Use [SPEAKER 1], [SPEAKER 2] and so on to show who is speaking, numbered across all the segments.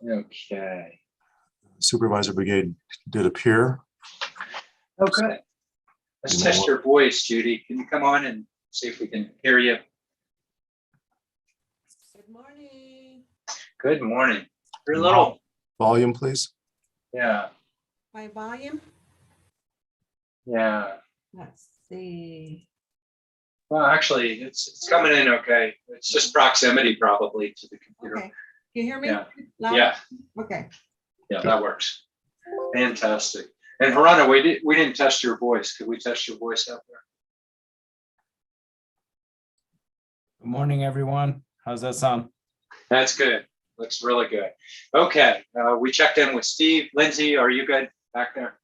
[SPEAKER 1] Okay.
[SPEAKER 2] Supervisor Brigade did appear.
[SPEAKER 1] Okay. Let's test your voice, Judy. Can you come on and see if we can hear you?
[SPEAKER 3] Good morning.
[SPEAKER 1] Good morning. You're a little.
[SPEAKER 2] Volume, please.
[SPEAKER 1] Yeah.
[SPEAKER 3] My volume?
[SPEAKER 1] Yeah.
[SPEAKER 3] Let's see.
[SPEAKER 1] Well, actually, it's coming in okay. It's just proximity probably to the computer.
[SPEAKER 3] Okay. Can you hear me?
[SPEAKER 1] Yeah.
[SPEAKER 3] Loud?
[SPEAKER 1] Yeah.
[SPEAKER 3] Okay.
[SPEAKER 1] Yeah, that works. Fantastic. And Harana, we didn't test your voice. Could we test your voice out there?
[SPEAKER 4] Good morning, everyone. How's that sound?
[SPEAKER 1] That's good. Looks really good. Okay. We checked in with Steve. Lindsay, are you good back there?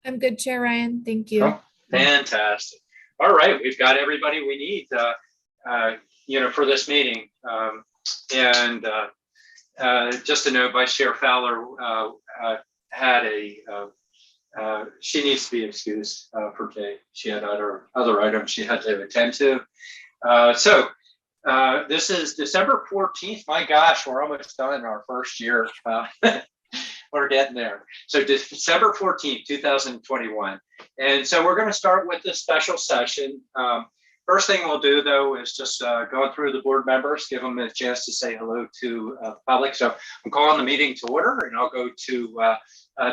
[SPEAKER 5] I'm good, Chair Ryan. Thank you.
[SPEAKER 1] Oh, fantastic. All right. We've got everybody we need, for this meeting. Just to note, Vice Chair Fowler had she needs to be excused for today. She had other items she had to attend to. This is December 14th. My gosh, we're almost done our first year. We're getting there. So December 14th, 2021. And so we're going to start with this special session. First thing we'll do, though, is just go through the board members, give them a chance to say hello to the public. So I'm calling the meeting to order, and I'll go to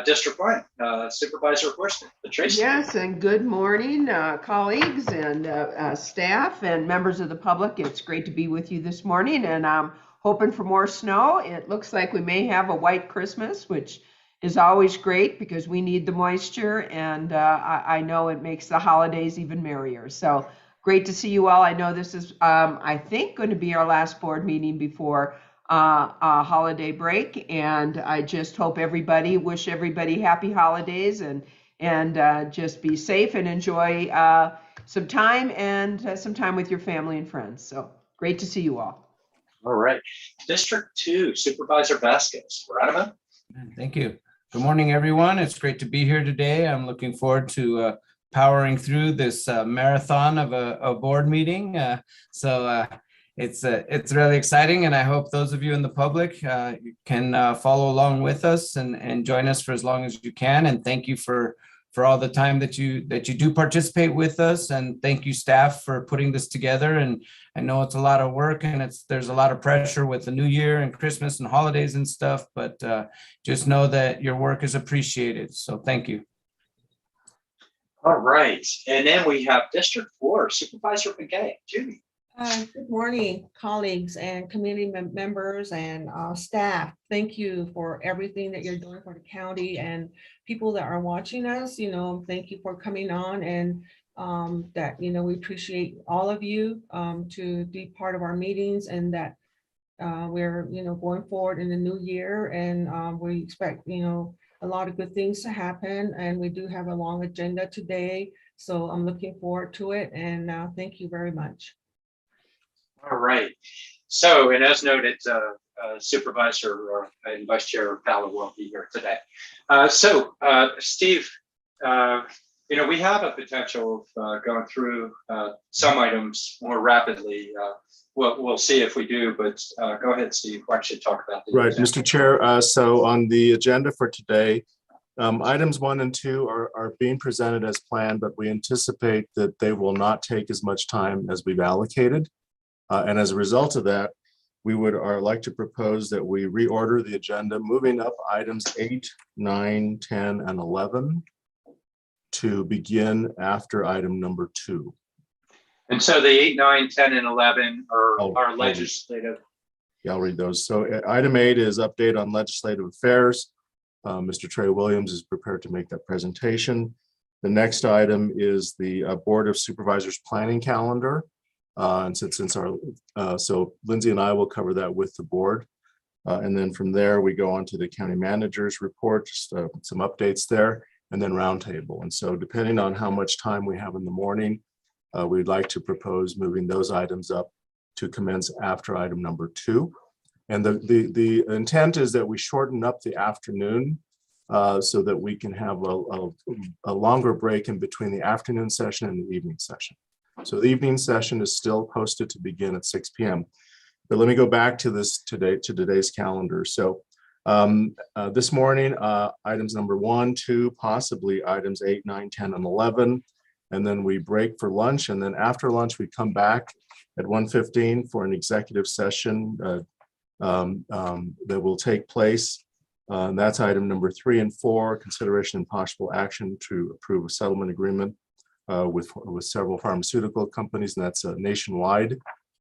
[SPEAKER 1] District 1, Supervisor Horstman. Patrice.
[SPEAKER 6] Yes, and good morning, colleagues and staff and members of the public. It's great to be with you this morning, and I'm hoping for more snow. It looks like we may have a white Christmas, which is always great because we need the moisture, and I know it makes the holidays even merrier. So great to see you all. I know this is, I think, going to be our last board meeting before a holiday break, and I just hope wish everybody happy holidays and just be safe and enjoy some time with your family and friends. So great to see you all.
[SPEAKER 1] All right. District 2, Supervisor Vasquez. Veronica.
[SPEAKER 4] Thank you. Good morning, everyone. It's great to be here today. I'm looking forward to powering through this marathon of a board meeting. It's really exciting, and I hope those of you in the public can follow along with us and join us for as long as you can. And thank you for all the time that you do participate with us, and thank you, staff, for putting this together. And I know it's a lot of work, and there's a lot of pressure with the new year and Christmas and holidays and stuff, but just know that your work is appreciated. So thank you.
[SPEAKER 1] All right. And then we have District 4, Supervisor Begay. Judy.
[SPEAKER 3] Good morning, colleagues and community members and staff. Thank you for everything that you're doing for the county and people that are watching us. Thank you for coming on, and we appreciate all of you to be part of our meetings, and that we're going forward in the new year, and we expect a lot of good things to happen, and we do have a long agenda today, so I'm looking forward to it, and thank you very much.
[SPEAKER 1] All right. So, and as noted, Supervisor and Vice Chair Fowler won't be here today. Steve, we have a potential of going through some items more rapidly. We'll see if we do, but go ahead, Steve. Why don't you talk about the
[SPEAKER 2] Right, Mr. Chair. So on the agenda for today, items 1 and 2 are being presented as planned, but we anticipate that they will not take as much time as we've allocated. And as a result of that, we would like to propose that we reorder the agenda, moving up items 8, 9, 10, and 11 to begin after item number 2.
[SPEAKER 1] And so the 8, 9, 10, and 11 are legislative.
[SPEAKER 2] Yeah, I'll read those. So item 8 is update on legislative affairs. Mr. Trey Williams is prepared to make that presentation. The next item is the Board of Supervisors planning calendar. And so Lindsay and I will cover that with the board. And then from there, we go on to the county manager's report, just some updates there, and then roundtable. And so depending on how much time we have in the morning, we'd like to propose moving those items up to commence after item number 2. And the intent is that we shorten up the afternoon so that we can have a longer break in between the afternoon session and the evening session. So the evening session is still posted to begin at 6 p.m. But let me go back to this today, to today's calendar. So this morning, items number 1, 2, possibly items 8, 9, 10, and 11. And then we break for lunch. And then after lunch, we come back at 1:15 for an executive session that will take place. And that's item number 3 and 4, consideration and possible action to approve a settlement agreement with several pharmaceutical companies. And that's a nationwide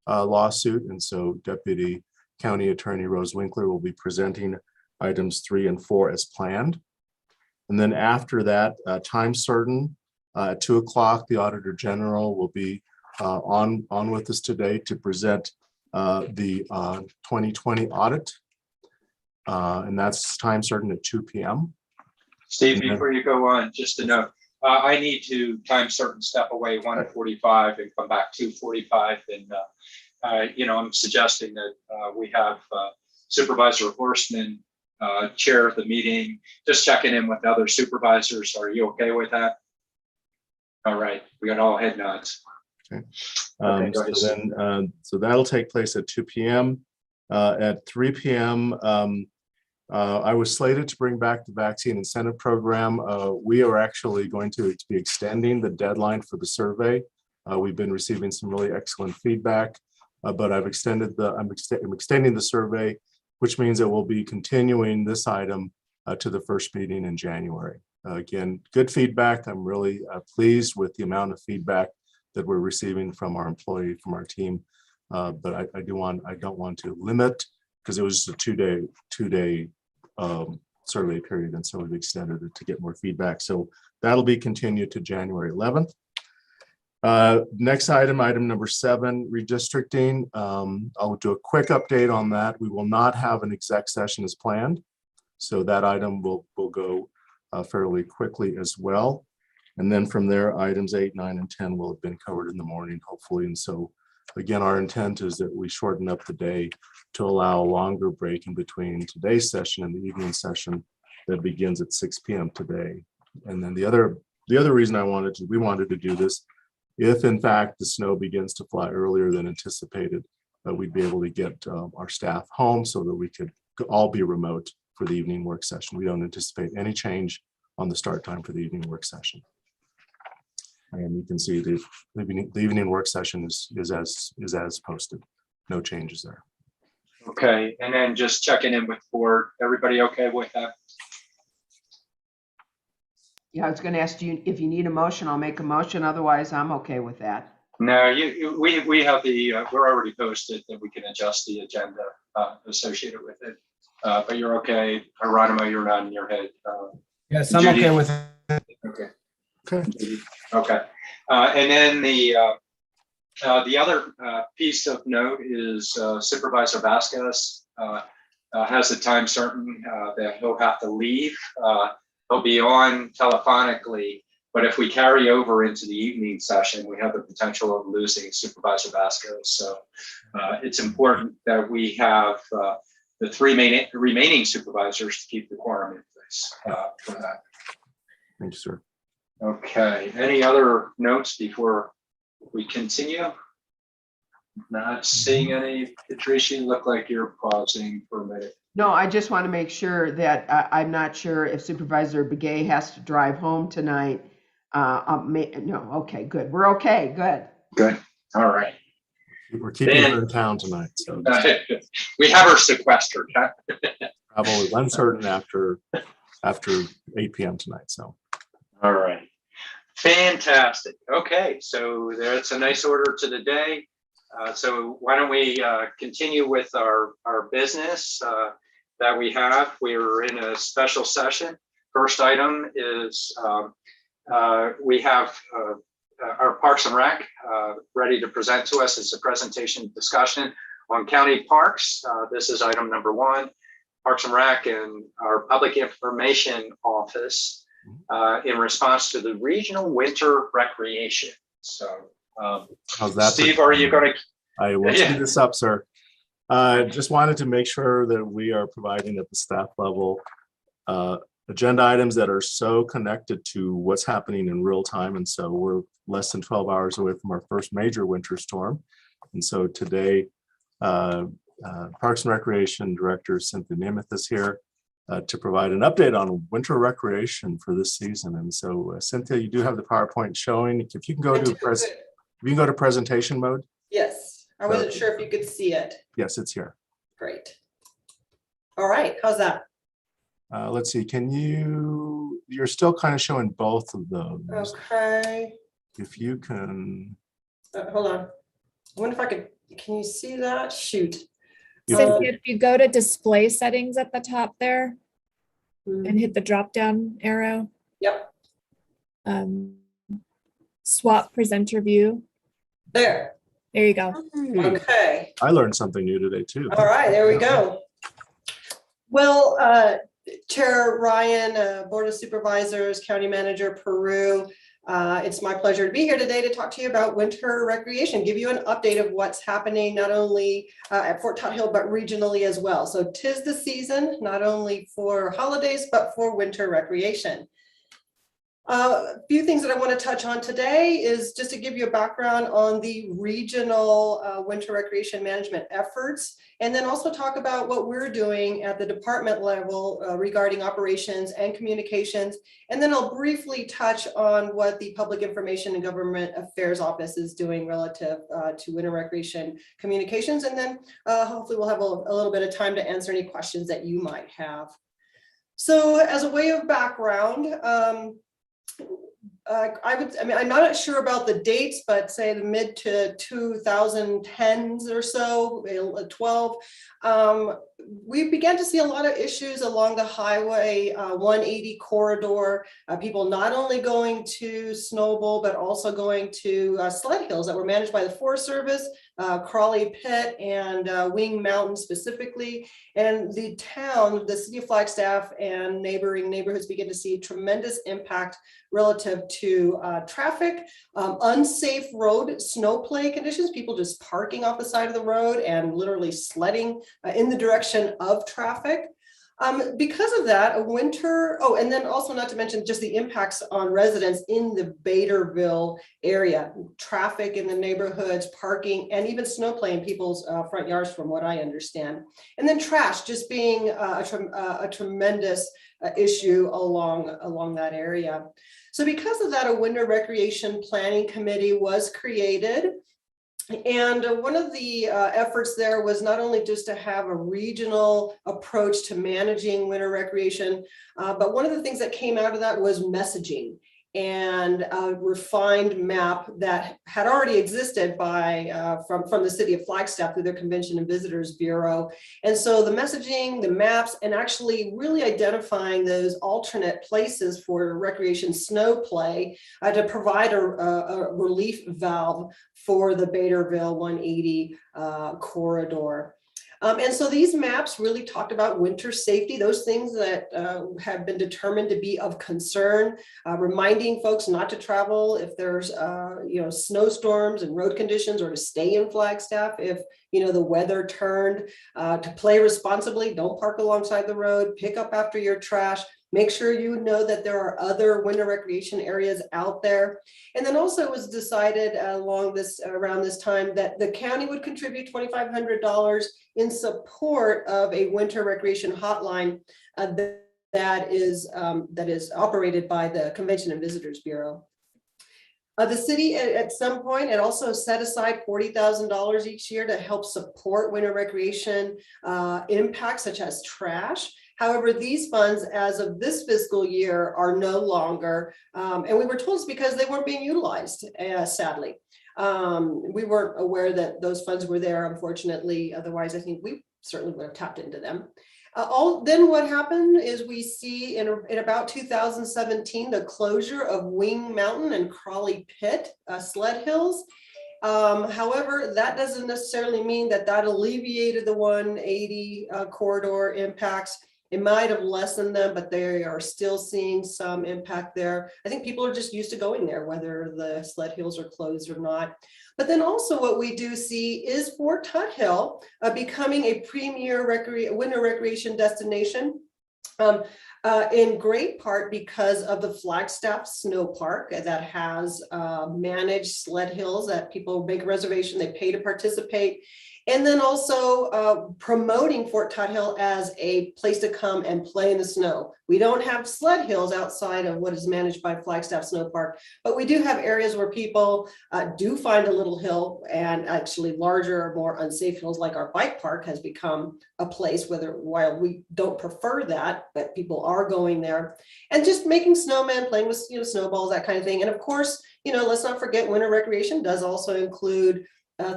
[SPEAKER 2] lawsuit. And so Deputy County Attorney Rose Winkler will be presenting items 3 and 4 as planned. And then after that, time certain, at 2 o'clock, the Auditor General will be on with us today to present the 2020 audit. And that's time certain at 2 p.m.
[SPEAKER 1] Steve, before you go on, just to note, I need to time certain step away 1:45 and come back 2:45. And, I'm suggesting that we have Supervisor Horstman chair of the meeting, just checking in with other supervisors. Are you okay with that? All right, we got all head nods.
[SPEAKER 2] Okay. So that'll take place at 2 p.m. At 3 p.m. I was slated to bring back the vaccine incentive program. We are actually going to be extending the deadline for the survey. We've been receiving some really excellent feedback, but I'm extending the survey, which means that we'll be continuing this item to the first meeting in January. Again, good feedback. I'm really pleased with the amount of feedback that we're receiving from our team. But I don't want to limit, because it was just a two-day survey period, and so we've extended it to get more feedback. So that'll be continued to January 11th. Next item number 7, redistricting. I'll do a quick update on that. We will not have an exec session as planned, so that item will go fairly quickly as well. And then from there, items 8, 9, and 10 will have been covered in the morning, hopefully. And so again, our intent is that we shorten up the day to allow a longer break in between today's session and the evening session that begins at 6 p.m. today. And then the other reason we wanted to do this, if in fact the snow begins to fly earlier than anticipated, we'd be able to get our staff home so that we could all be remote for the evening work session. We don't anticipate any change on the start time for the evening work session. And you can see the evening work session is as posted. No changes there.
[SPEAKER 1] Okay, and then just checking in with board. Everybody okay with that?
[SPEAKER 6] Yeah, I was going to ask you if you need a motion, I'll make a motion. Otherwise, I'm okay with that.
[SPEAKER 1] No, we have we're already posted that we can adjust the agenda associated with it. But you're okay. Hieronymo, you're nodding your head.
[SPEAKER 4] Yes, I'm
[SPEAKER 1] Judy?
[SPEAKER 4] okay with it.
[SPEAKER 1] Okay.
[SPEAKER 2] Okay.
[SPEAKER 1] Okay. And then the other piece of note is Supervisor Vasquez has a time certain that he'll have to leave. He'll be on telephonically, but if we carry over into the evening session, we have the potential of losing Supervisor Vasquez. So it's important that we have the 3 remaining supervisors to keep the quorum in place for that.
[SPEAKER 2] Thank you, sir.
[SPEAKER 1] Okay, any other notes before we continue? Not seeing any. Patricia, you look like you're pausing for a minute.
[SPEAKER 6] No, I just want to make sure that I'm not sure if Supervisor Begay has to drive home tonight. No, okay, good. We're okay, good.
[SPEAKER 1] Good, all right.
[SPEAKER 2] We're keeping her in town tonight, so
[SPEAKER 1] We have her sequestered, huh?
[SPEAKER 2] probably uncertain after 8 p.m. tonight. So.
[SPEAKER 1] All right, fantastic. Okay, so that's a nice order to the day. So why don't we continue with our business that we have. We're in a special session. First item is we have our Parks and Rec ready to present to us as a presentation discussion on county parks. This is item number 1, Parks and Rec and our Public Information Office in response to the regional winter recreation. So
[SPEAKER 2] how's that,
[SPEAKER 1] Steve, are you going to?
[SPEAKER 2] I will speed this up, sir. Just wanted to make sure that we are providing at the staff level agenda items that are so connected to what's happening in real time. And so we're less than 12 hours away from our first major winter storm. And so today Parks and Recreation Director Cynthia Nemeth is here to provide an update on winter recreation for this season. And so Cynthia, you do have the PowerPoint showing. If you can go to presentation mode.
[SPEAKER 7] Yes, I wasn't sure if you could see it.
[SPEAKER 2] Yes, it's here.
[SPEAKER 7] Great. All right, how's that?
[SPEAKER 2] Let's see, you're still kind of showing both of those.
[SPEAKER 7] Okay,
[SPEAKER 2] If you can.
[SPEAKER 7] hold on. I wonder if can you see that? Shoot.
[SPEAKER 5] Cynthia, if you go to display settings at the top there and hit the drop down arrow,
[SPEAKER 7] Yep,
[SPEAKER 5] swap presenter view.
[SPEAKER 7] there.
[SPEAKER 5] There you go.
[SPEAKER 7] Okay.
[SPEAKER 2] I learned something new today too.
[SPEAKER 7] All right, there we go. Well, Chair Ryan, Board of Supervisors, County Manager Peru, it's my pleasure to be here today to talk to you about winter recreation, give you an update of what's happening not only at Fort Tuthill, but regionally as well. So 'tis the season, not only for holidays, but for winter recreation. A few things that I want to touch on today is just to give you a background on the regional winter recreation management efforts, and then also talk about what we're doing at the department level regarding operations and communications. And then I'll briefly touch on what the Public Information and Government Affairs Office is doing relative to winter recreation communications. And then hopefully we'll have a little bit of time to answer any questions that you might have. So as a way of background, I'm not sure about the dates, but say the mid to 2010s or so, 12, we began to see a lot of issues along the Highway 180 corridor. People not only going to Snowball, but also going to sled hills that were managed by the Forest Service, Crawley Pit and Wing Mountain specifically. And the town, the city of Flagstaff and neighboring neighborhoods began to see tremendous impact relative to traffic, unsafe road snowplay conditions, people just parking off the side of the road and literally sledding in the direction of traffic. Because of that, and then also not to mention just the impacts on residents in the Baderville area, traffic in the neighborhoods, parking, and even snowplay in people's front yards from what I understand. And then trash just being a tremendous issue along that area. So because of that, a winter recreation planning committee was created. And one of the efforts there was not only just to have a regional approach to managing winter recreation, but one of the things that came out of that was messaging and a refined map that had already existed from the city of Flagstaff through their Convention and Visitors Bureau. And so the messaging, the maps, and actually really identifying those alternate places for recreation snow play to provide a relief valve for the Baderville 180 corridor. And so these maps really talked about winter safety, those things that have been determined to be of concern, reminding folks not to travel if there's snowstorms and road conditions, or to stay in Flagstaff if the weather turned, to play responsibly, don't park alongside the road, pick up after your trash. Make sure you know that there are other winter recreation areas out there. And then also it was decided around this time that the county would contribute $2,500 in support of a winter recreation hotline that is operated by the Convention and Visitors Bureau. The city at some point had also set aside $40,000 each year to help support winter recreation impacts such as trash. However, these funds as of this fiscal year are no longer, and we were told it's because they weren't being utilized, sadly. We weren't aware that those funds were there, unfortunately. Otherwise, I think we certainly would have tapped into them. Then what happened is we see in about 2017, the closure of Wing Mountain and Crawley Pit sled hills. However, that doesn't necessarily mean that alleviated the 180 corridor impacts. It might have lessened them, but they are still seeing some impact there. I think people are just used to going there, whether the sled hills are closed or not. But then also what we do see is Fort Tuthill becoming a premier winter recreation destination. In great part because of the Flagstaff Snow Park that has managed sled hills that people make a reservation, they pay to participate. And then also promoting Fort Todd Hill as a place to come and play in the snow. We don't have sled hills outside of what is managed by Flagstaff Snow Park, but we do have areas where people do find a little hill, and actually larger or more unsafe hills like our bike park has become a place, while we don't prefer that, but people are going there. And just making snowmen, playing with snowballs, that kind of thing. And of course, let's not forget winter recreation does also include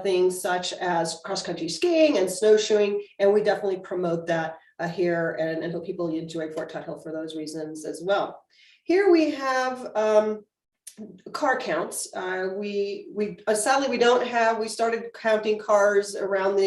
[SPEAKER 7] things such as cross-country skiing and snowshoeing, and we definitely promote that here and hope people enjoy Fort Todd Hill for those reasons as well. Here we have car counts. We sadly we started counting cars around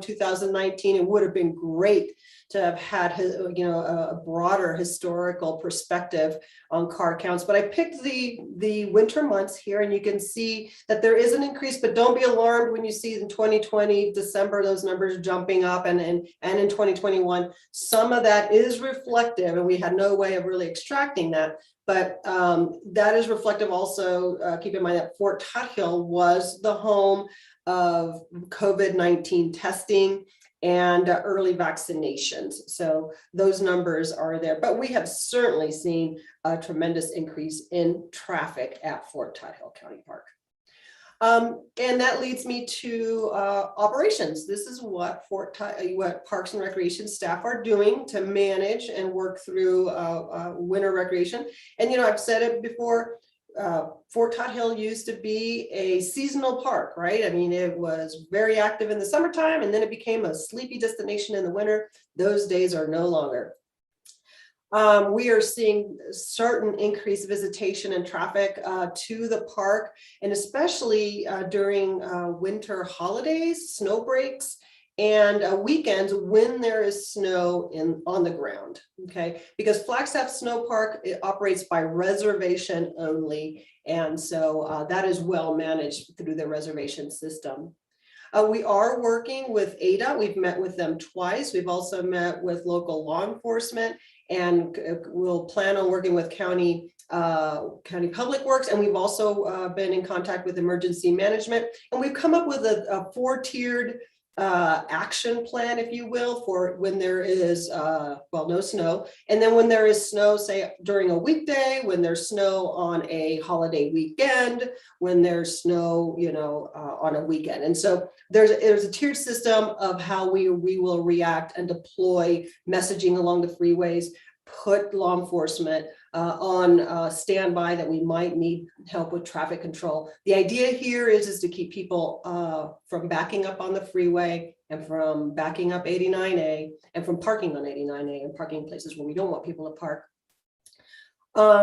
[SPEAKER 7] 2019. It would have been great to have had a broader historical perspective on car counts, but I picked the winter months here, and you can see that there is an increase, but don't be alarmed when you see in 2020 December those numbers jumping up, and in 2021 some of that is reflective, and we had no way of really extracting that. But that is reflective also, keep in mind that Fort Todd Hill was the home of COVID-19 testing and early vaccinations. So those numbers are there, but we have certainly seen a tremendous increase in traffic at Fort Todd Hill County Park. And that leads me to operations. This is what what Parks and Recreation staff are doing to manage and work through winter recreation. And I've said it before, Fort Todd Hill used to be a seasonal park, right? I mean, it was very active in the summertime, and then it became a sleepy destination in the winter. Those days are no longer. We are seeing certain increased visitation and traffic to the park, and especially during winter holidays, snow breaks, and weekends when there is snow on the ground, okay? Because Flagstaff Snow Park, it operates by reservation only, and so that is well managed through the reservation system. We are working with ADA. We've met with them twice. We've also met with local law enforcement, and we'll plan on working with county public works. And we've also been in contact with emergency management. And we've come up with a 4-tiered action plan, if you will, for when there is, no snow. And then when there is snow, say during a weekday, when there's snow on a holiday weekend, when there's snow, on a weekend. And so there's a tiered system of how we will react and deploy messaging along the freeways, put law enforcement on standby that we might need help with traffic control. The idea here is to keep people from backing up on the freeway, and from backing up 89A, and from parking on 89A and parking places where we don't want people to park.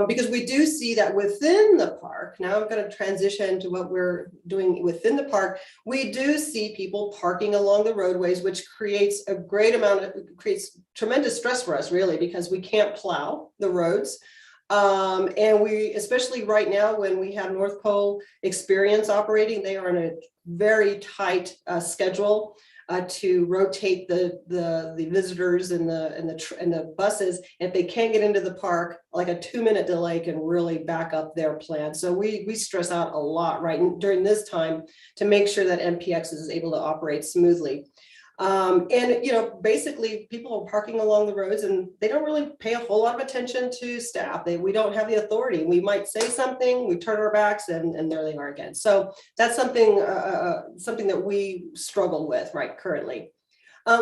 [SPEAKER 7] Because we do see that within the park, now I'm going to transition to what we're doing within the park, we do see people parking along the roadways, which creates creates tremendous stress for us, really, because we can't plow the roads. And we, especially right now when we have North Pole Experience operating, they are in a very tight schedule to rotate the visitors and the buses. If they can't get into the park, like a 2-minute delay can really back up their plan. So we stress out a lot during this time to make sure that NPX is able to operate smoothly. And basically people are parking along the roads and they don't really pay a whole lot of attention to staff. We don't have the authority. We might say something, we turn our backs, and there they are again. So that's something that we struggle with currently.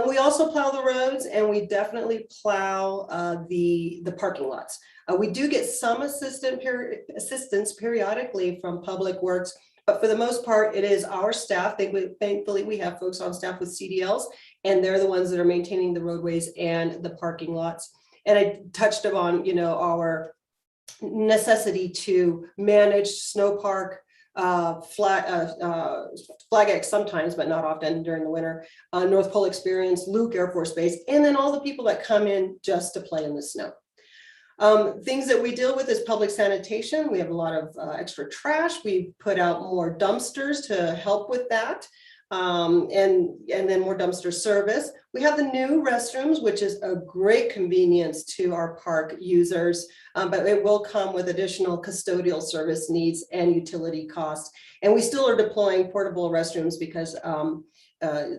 [SPEAKER 7] We also plow the roads, and we definitely plow the parking lots. We do get some assistance periodically from Public Works, but for the most part, it is our staff. Thankfully, we have folks on staff with CDLs, and they're the ones that are maintaining the roadways and the parking lots. And I touched upon, our necessity to manage snow park, Flag X sometimes, but not often during the winter, North Pole Experience, Luke Air Force Base, and then all the people that come in just to play in the snow. Things that we deal with is public sanitation. We have a lot of extra trash. We put out more dumpsters to help with that. And then more dumpster service. We have the new restrooms, which is a great convenience to our park users, but it will come with additional custodial service needs and utility costs. And we still are deploying portable restrooms because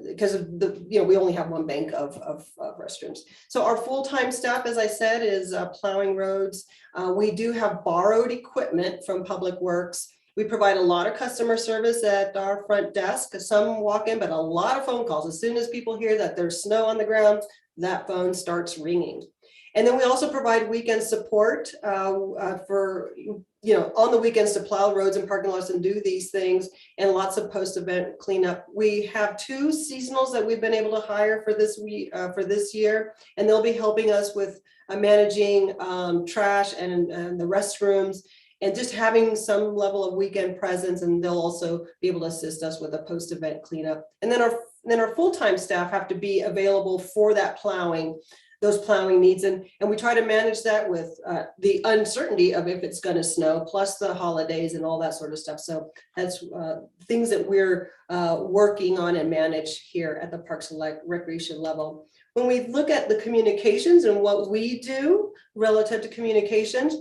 [SPEAKER 7] because of the, we only have one bank of restrooms. So our full-time staff, as I said, is plowing roads. We do have borrowed equipment from Public Works. We provide a lot of customer service at our front desk, because some walk in, but a lot of phone calls. As soon as people hear that there's snow on the ground, that phone starts ringing. And then we also provide weekend support for, on the weekends to plow roads and parking lots and do these things, and lots of post-event cleanup. We have 2 seasonals that we've been able to hire for this year, and they'll be helping us with managing trash and the restrooms, and just having some level of weekend presence, and they'll also be able to assist us with a post-event cleanup. And then our full-time staff have to be available for that plowing, those plowing needs. And we try to manage that with the uncertainty of if it's going to snow, plus the holidays and all that sort of stuff. So that's things that we're working on and manage here at the Parks and Recreation level. When we look at the communications and what we do relative to communications,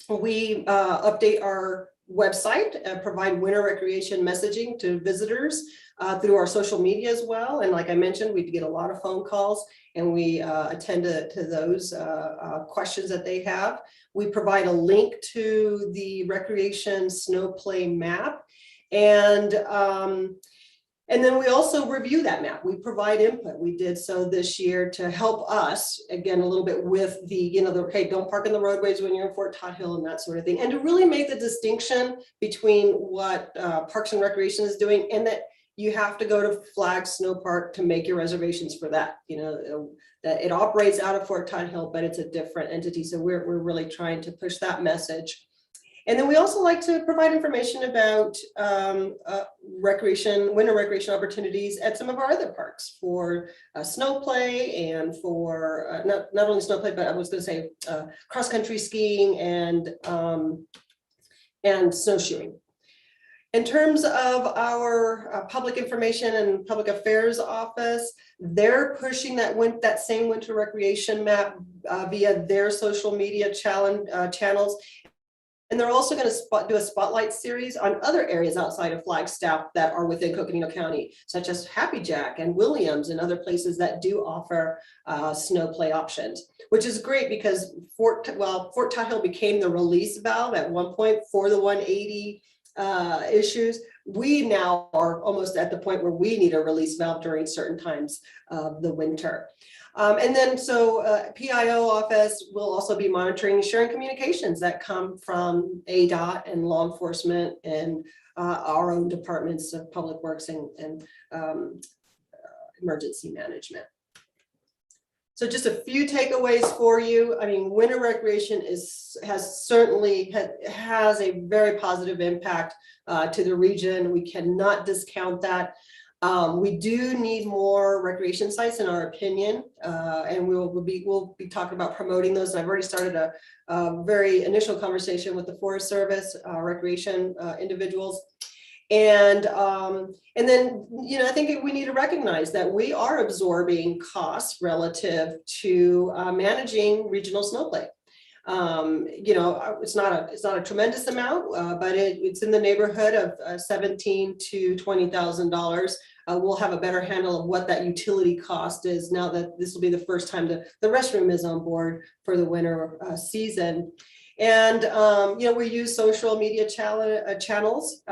[SPEAKER 7] we update our website and provide winter recreation messaging to visitors through our social media as well. And like I mentioned, we get a lot of phone calls, and we attend to those questions that they have. We provide a link to the recreation snow play map, and then we also review that map. We provide input. We did so this year to help us, again, a little bit with the, hey, don't park in the roadways when you're in Fort Todd Hill and that sort of thing. And to really make the distinction between what Parks and Recreation is doing, and that you have to go to Flag Snow Park to make your reservations for that. That it operates out of Fort Todd Hill, but it's a different entity. So we're really trying to push that message. And then we also like to provide information about winter recreation opportunities at some of our other parks for snow play, and for not only snow play, but I was going to say cross-country skiing and snowshoeing. In terms of our public information and public affairs office, they're pushing that same winter recreation map via their social media channels. And they're also going to do a spotlight series on other areas outside of Flagstaff that are within Coconino County, such as Happy Jack and Williams and other places that do offer snow play options, which is great because Fort Todd Hill became the release valve at one point for the 180 issues. We now are almost at the point where we need a release valve during certain times of the winter. And then PIO office will also be monitoring and sharing communications that come from ADOT and law enforcement and our own departments of Public Works and emergency management. So just a few takeaways for you. I mean, winter recreation has a very positive impact to the region. We cannot discount that. We do need more recreation sites, in our opinion, and we'll be talking about promoting those. And I've already started a very initial conversation with the Forest Service, recreation individuals. And then, I think we need to recognize that we are absorbing costs relative to managing regional snowplay. It's not a tremendous amount, but it's in the neighborhood of $17,000 to $20,000. We'll have a better handle of what that utility cost is now that this will be the first time the restroom is on board for the winter season. And, we use social media channels.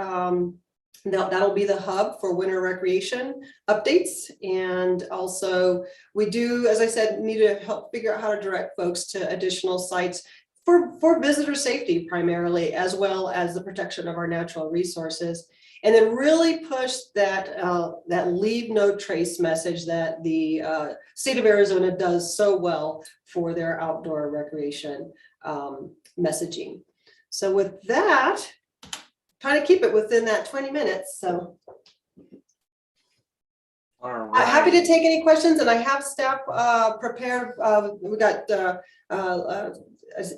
[SPEAKER 7] That'll be the hub for winter recreation updates. And also we do, as I said, need to help figure out how to direct folks to additional sites for visitor safety primarily, as well as the protection of our natural resources. And then really push that leave no trace message that the state of Arizona does so well for their outdoor recreation messaging. So with that, try to keep it within that 20 minutes. So I'm happy to take any questions, and I have staff prepared. We got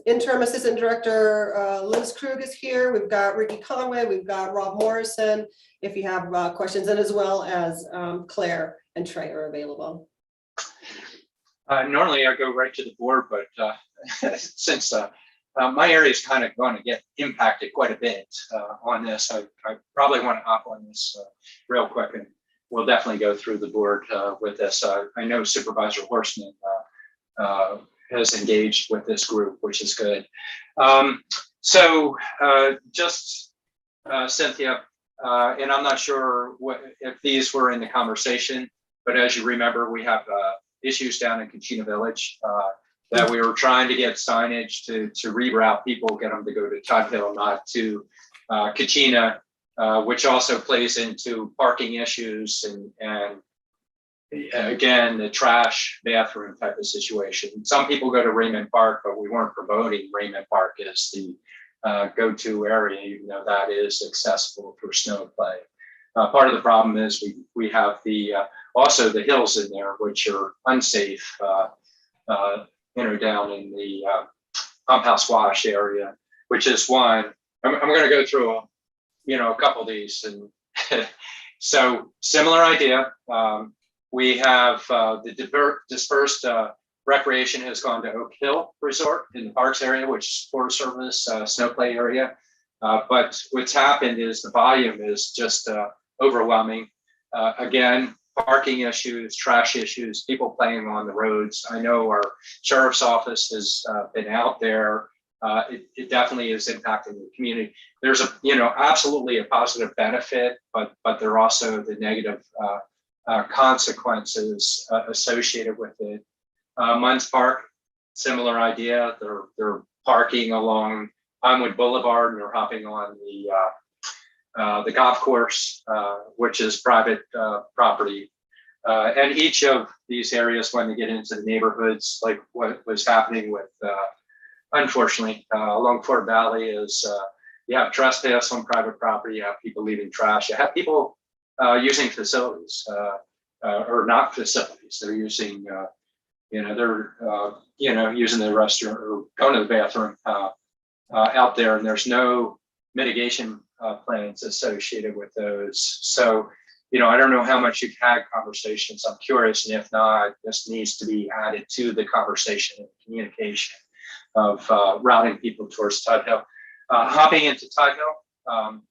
[SPEAKER 7] interim assistant director Liz Krug is here. We've got Ricky Conway. We've got Rob Morrison. If you have questions, and as well as Claire and Trey are available.
[SPEAKER 1] Normally I go right to the board, but since my area is kind of going to get impacted quite a bit on this, I probably want to hop on this real quick and we'll definitely go through the board with this. I know Supervisor Horseman has engaged with this group, which is good. Just Cynthia, and I'm not sure if these were in the conversation, but as you remember, we have issues down in Coconino Village that we were trying to get signage to reroute people, get them to go to Todd Hill, not to Coconino, which also plays into parking issues and again, the trash bathroom type of situation. Some people go to Raymond Park, but we weren't promoting Raymond Park as the go-to area, even though that is accessible for snow play. Part of the problem is we have also the hills in there, which are unsafe, down in the pump house wash area, which is one. I'm going to go through a couple of these, and so similar idea. We have the dispersed recreation has gone to Oak Hill Resort in the Parks area, which is Forest Service snow play area. But what's happened is the volume is just overwhelming. Again, parking issues, trash issues, people playing on the roads. I know our sheriff's office has been out there. It definitely is impacting the community. There's absolutely a positive benefit, but there are also the negative consequences associated with it. Munns Park, similar idea. They're parking along Pinewood Boulevard and they're hopping on the golf course, which is private property. And each of these areas, when they get into the neighborhoods, like what was happening with, unfortunately, along Fort Valley, is you have trespass on private property, you have people leaving trash, you have people using facilities or not facilities. They're using, using the restroom or going to the bathroom out there, and there's no mitigation plans associated with those. So, I don't know how much you've had conversations. I'm curious, and if not, this needs to be added to the conversation and communication of routing people towards Todd Hill. Hopping into Todd Hill,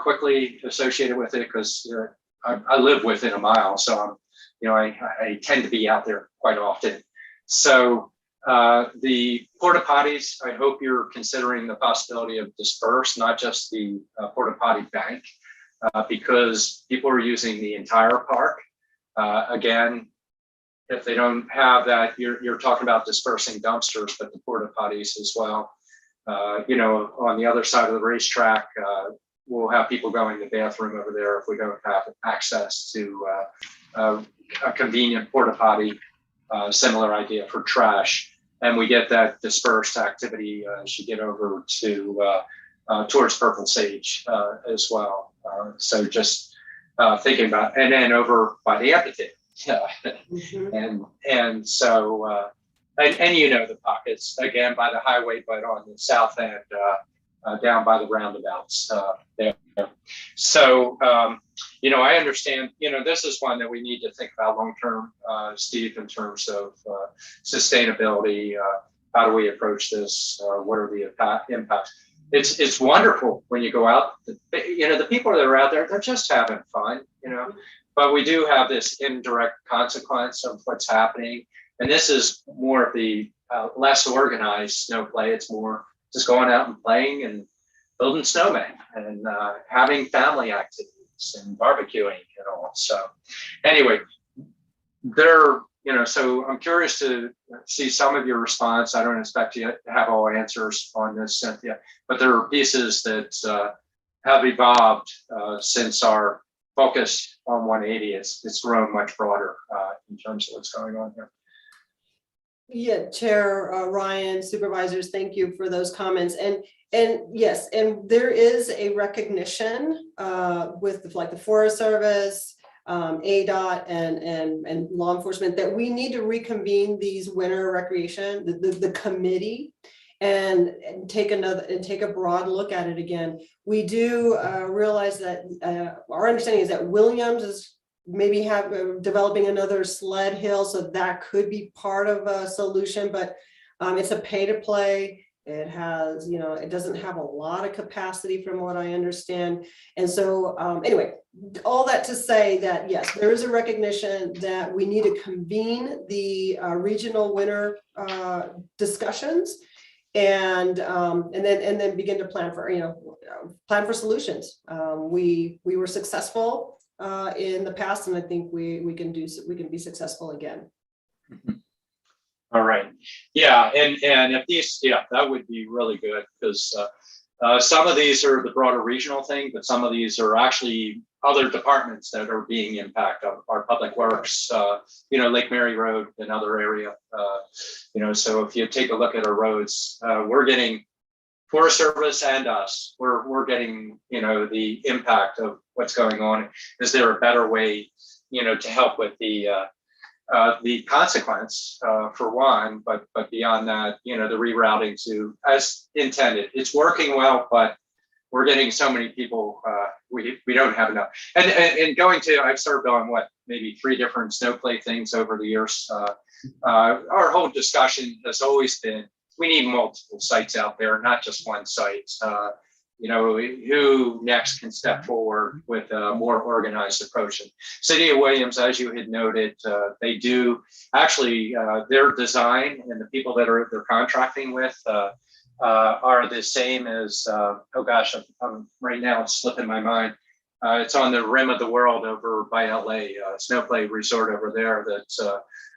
[SPEAKER 1] quickly associated with it because I live within a mile, so I tend to be out there quite often. So the porta potties, I hope you're considering the possibility of disperse, not just the porta potty bank, because people are using the entire park. Again, if they don't have that, you're talking about dispersing dumpsters, but the porta potties as well. On the other side of the racetrack, we'll have people going to the bathroom over there if we don't have access to a convenient porta potty. Similar idea for trash, and we get that dispersed activity as you get over to towards Purple Sage as well. So just thinking about, and then over by the amphitheater, and so and the pockets again by the highway, but on the south end, down by the roundabouts there. So I understand. This is one that we need to think about long term, Steve, in terms of sustainability. How do we approach this? What are the impacts? It's wonderful when you go out. The people that are out there, they're just having fun. But we do have this indirect consequence of what's happening, and this is more of the less organized snow play. It's more just going out and playing and building snowmen and having family activities and barbecuing and all. So anyway, so I'm curious to see some of your response. I don't expect you to have all answers on this, Cynthia, but there are pieces that have evolved since our focus on 180. It's grown much broader in terms of what's going on here.
[SPEAKER 7] Yeah, Chair Ryan, supervisors, thank you for those comments. And yes, and there is a recognition with the Forest Service, ADOT, and law enforcement that we need to reconvene these winter recreation, the committee, and take a broad look at it again. We do realize that our understanding is that Williams is maybe developing another sled hill, so that could be part of a solution, but it's a pay to play It has, it doesn't have a lot of capacity from what I understand. And so anyway, all that to say that, yes, there is a recognition that we need to convene the regional winter discussions and then begin to plan for solutions. We were successful in the past, and I think we can be successful again.
[SPEAKER 1] All right. Yeah. And if these, that would be really good, because some of these are the broader regional thing, but some of these are actually other departments that are being impacted. Our public works, Lake Mary Road, another area. So if you take a look at our roads, we're getting Forest Service and us, we're getting, the impact of what's going on. Is there a better way, to help with the consequence for one, but beyond that, the rerouting to as intended. It's working well, but we're getting so many people, we don't have enough. And going to, I've served on maybe 3 different snowplay things over the years. Our whole discussion has always been, we need multiple sites out there, not just one site. Who next can step forward with a more organized approach? And City of Williams, as you had noted, they do actually, their design and the people that they're contracting with are the same as, I'm right now it's slipping my mind. It's on the rim of the world over by LA, Snowplay Resort over there. That's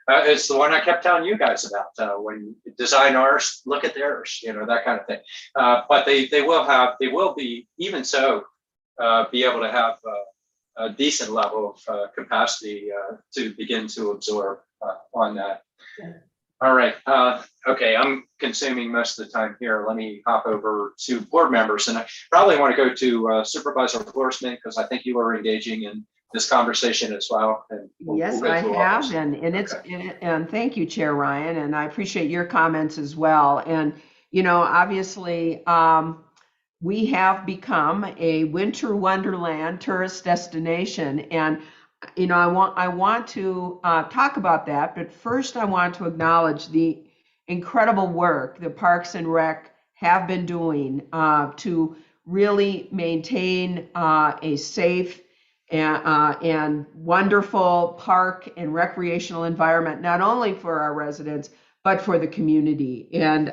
[SPEAKER 1] it's the one I kept telling you guys about. When you design ours, look at theirs, that kind of thing. But they will be, even so, be able to have a decent level of capacity to begin to absorb on that.
[SPEAKER 7] Yeah.
[SPEAKER 1] All right. Okay, I'm consuming most of the time here. Let me hop over to board members, and I probably want to go to Supervisor Horstman, because I think you were engaging in this conversation as well. And
[SPEAKER 6] Yes,
[SPEAKER 1] go
[SPEAKER 6] I
[SPEAKER 1] through all
[SPEAKER 6] have,
[SPEAKER 1] this.
[SPEAKER 6] and thank you, Chair Ryan, and I appreciate your comments as well. And obviously, we have become a winter wonderland tourist destination, and I want to talk about that. But first, I want to acknowledge the incredible work the Parks and Rec have been doing to really maintain a safe and wonderful park and recreational environment, not only for our residents, but for the community. And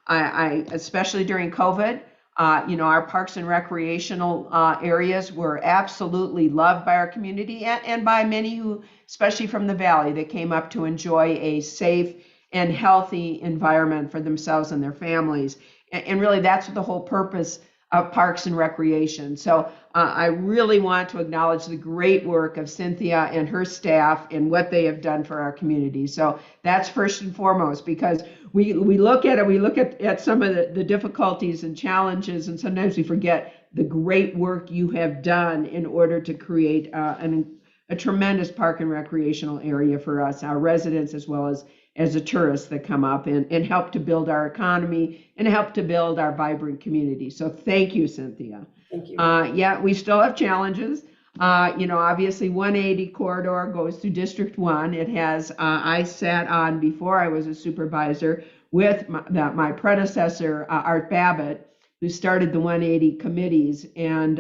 [SPEAKER 6] I especially during COVID, our parks and recreational areas were absolutely loved by our community and by many who, especially from the Valley, that came up to enjoy a safe and healthy environment for themselves and their families. And really, that's the whole purpose of Parks and Recreation. So I really want to acknowledge the great work of Cynthia and her staff and what they have done for our community. So that's first and foremost, because we look at some of the difficulties and challenges, and sometimes we forget the great work you have done in order to create a tremendous park and recreational area for us, our residents, as well as the tourists that come up and help to build our economy and help to build our vibrant community. So thank you, Cynthia.
[SPEAKER 7] Thank you.
[SPEAKER 6] Yeah, we still have challenges. Obviously 180 corridor goes through District 1. It has, I sat on before I was a supervisor with my predecessor, Art Babbitt, who started the 180 committees and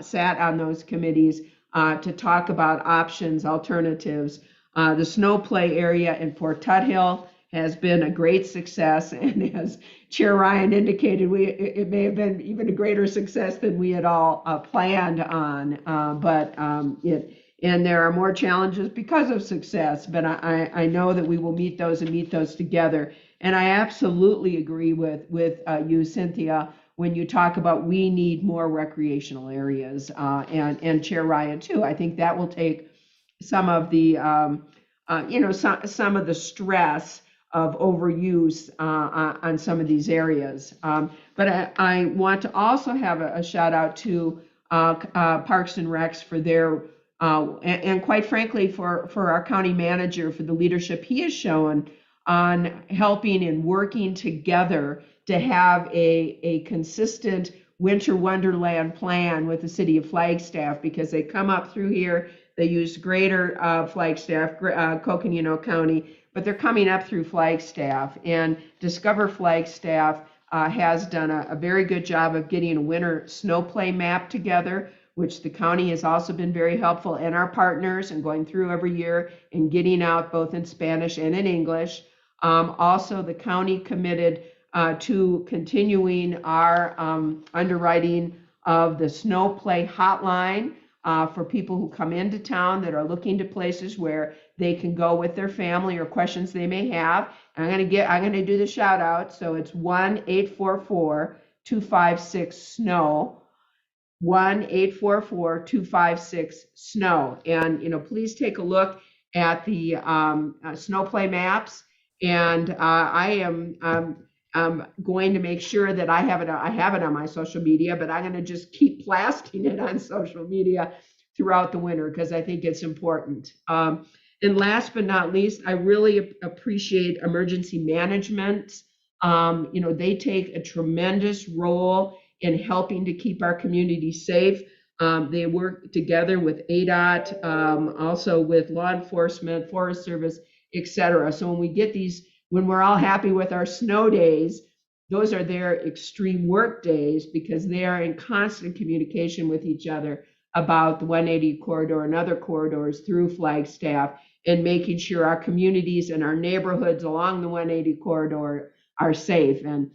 [SPEAKER 6] sat on those committees to talk about options, alternatives. The snow play area in Fort Tuthill has been a great success, and as Chair Ryan indicated, it may have been even a greater success than we had all planned on. And there are more challenges because of success, but I know that we will meet those together. And I absolutely agree with you, Cynthia, when you talk about we need more recreational areas, and Chair Ryan too. I think that will take some of the some of the stress of overuse on some of these areas. But I want to also have a shout out to Parks and Recs for their and quite frankly for our county manager for the leadership he has shown on helping and working together to have a consistent winter wonderland plan with the city of Flagstaff, because they come up through here. They use greater Flagstaff, Coconino County, but they're coming up through Flagstaff, and Discover Flagstaff has done a very good job of getting a winter snow play map together, which the county has also been very helpful, and our partners, and going through every year and getting out both in Spanish and in English. Also, the county committed to continuing our underwriting of the snow play hotline for people who come into town that are looking to places where they can go with their family or questions they may have. And I'm going to do the shout out. So it's 1-844-256-SNOW. 1-844-256-SNOW. And, you know, please take a look at the snow play maps. And I am going to make sure that I have it on my social media, but I'm going to just keep blasting it on social media throughout the winter because I think it's important. And last but not least, I really appreciate emergency management. You know, they take a tremendous role in helping to keep our community safe. They work together with ADOT, also with law enforcement, Forest Service, etc. So when we get these, when we're all happy with our snow days, those are their extreme work days because they are in constant communication with each other about the 180 corridor and other corridors through Flagstaff and making sure our communities and our neighborhoods along the 180 corridor are safe. And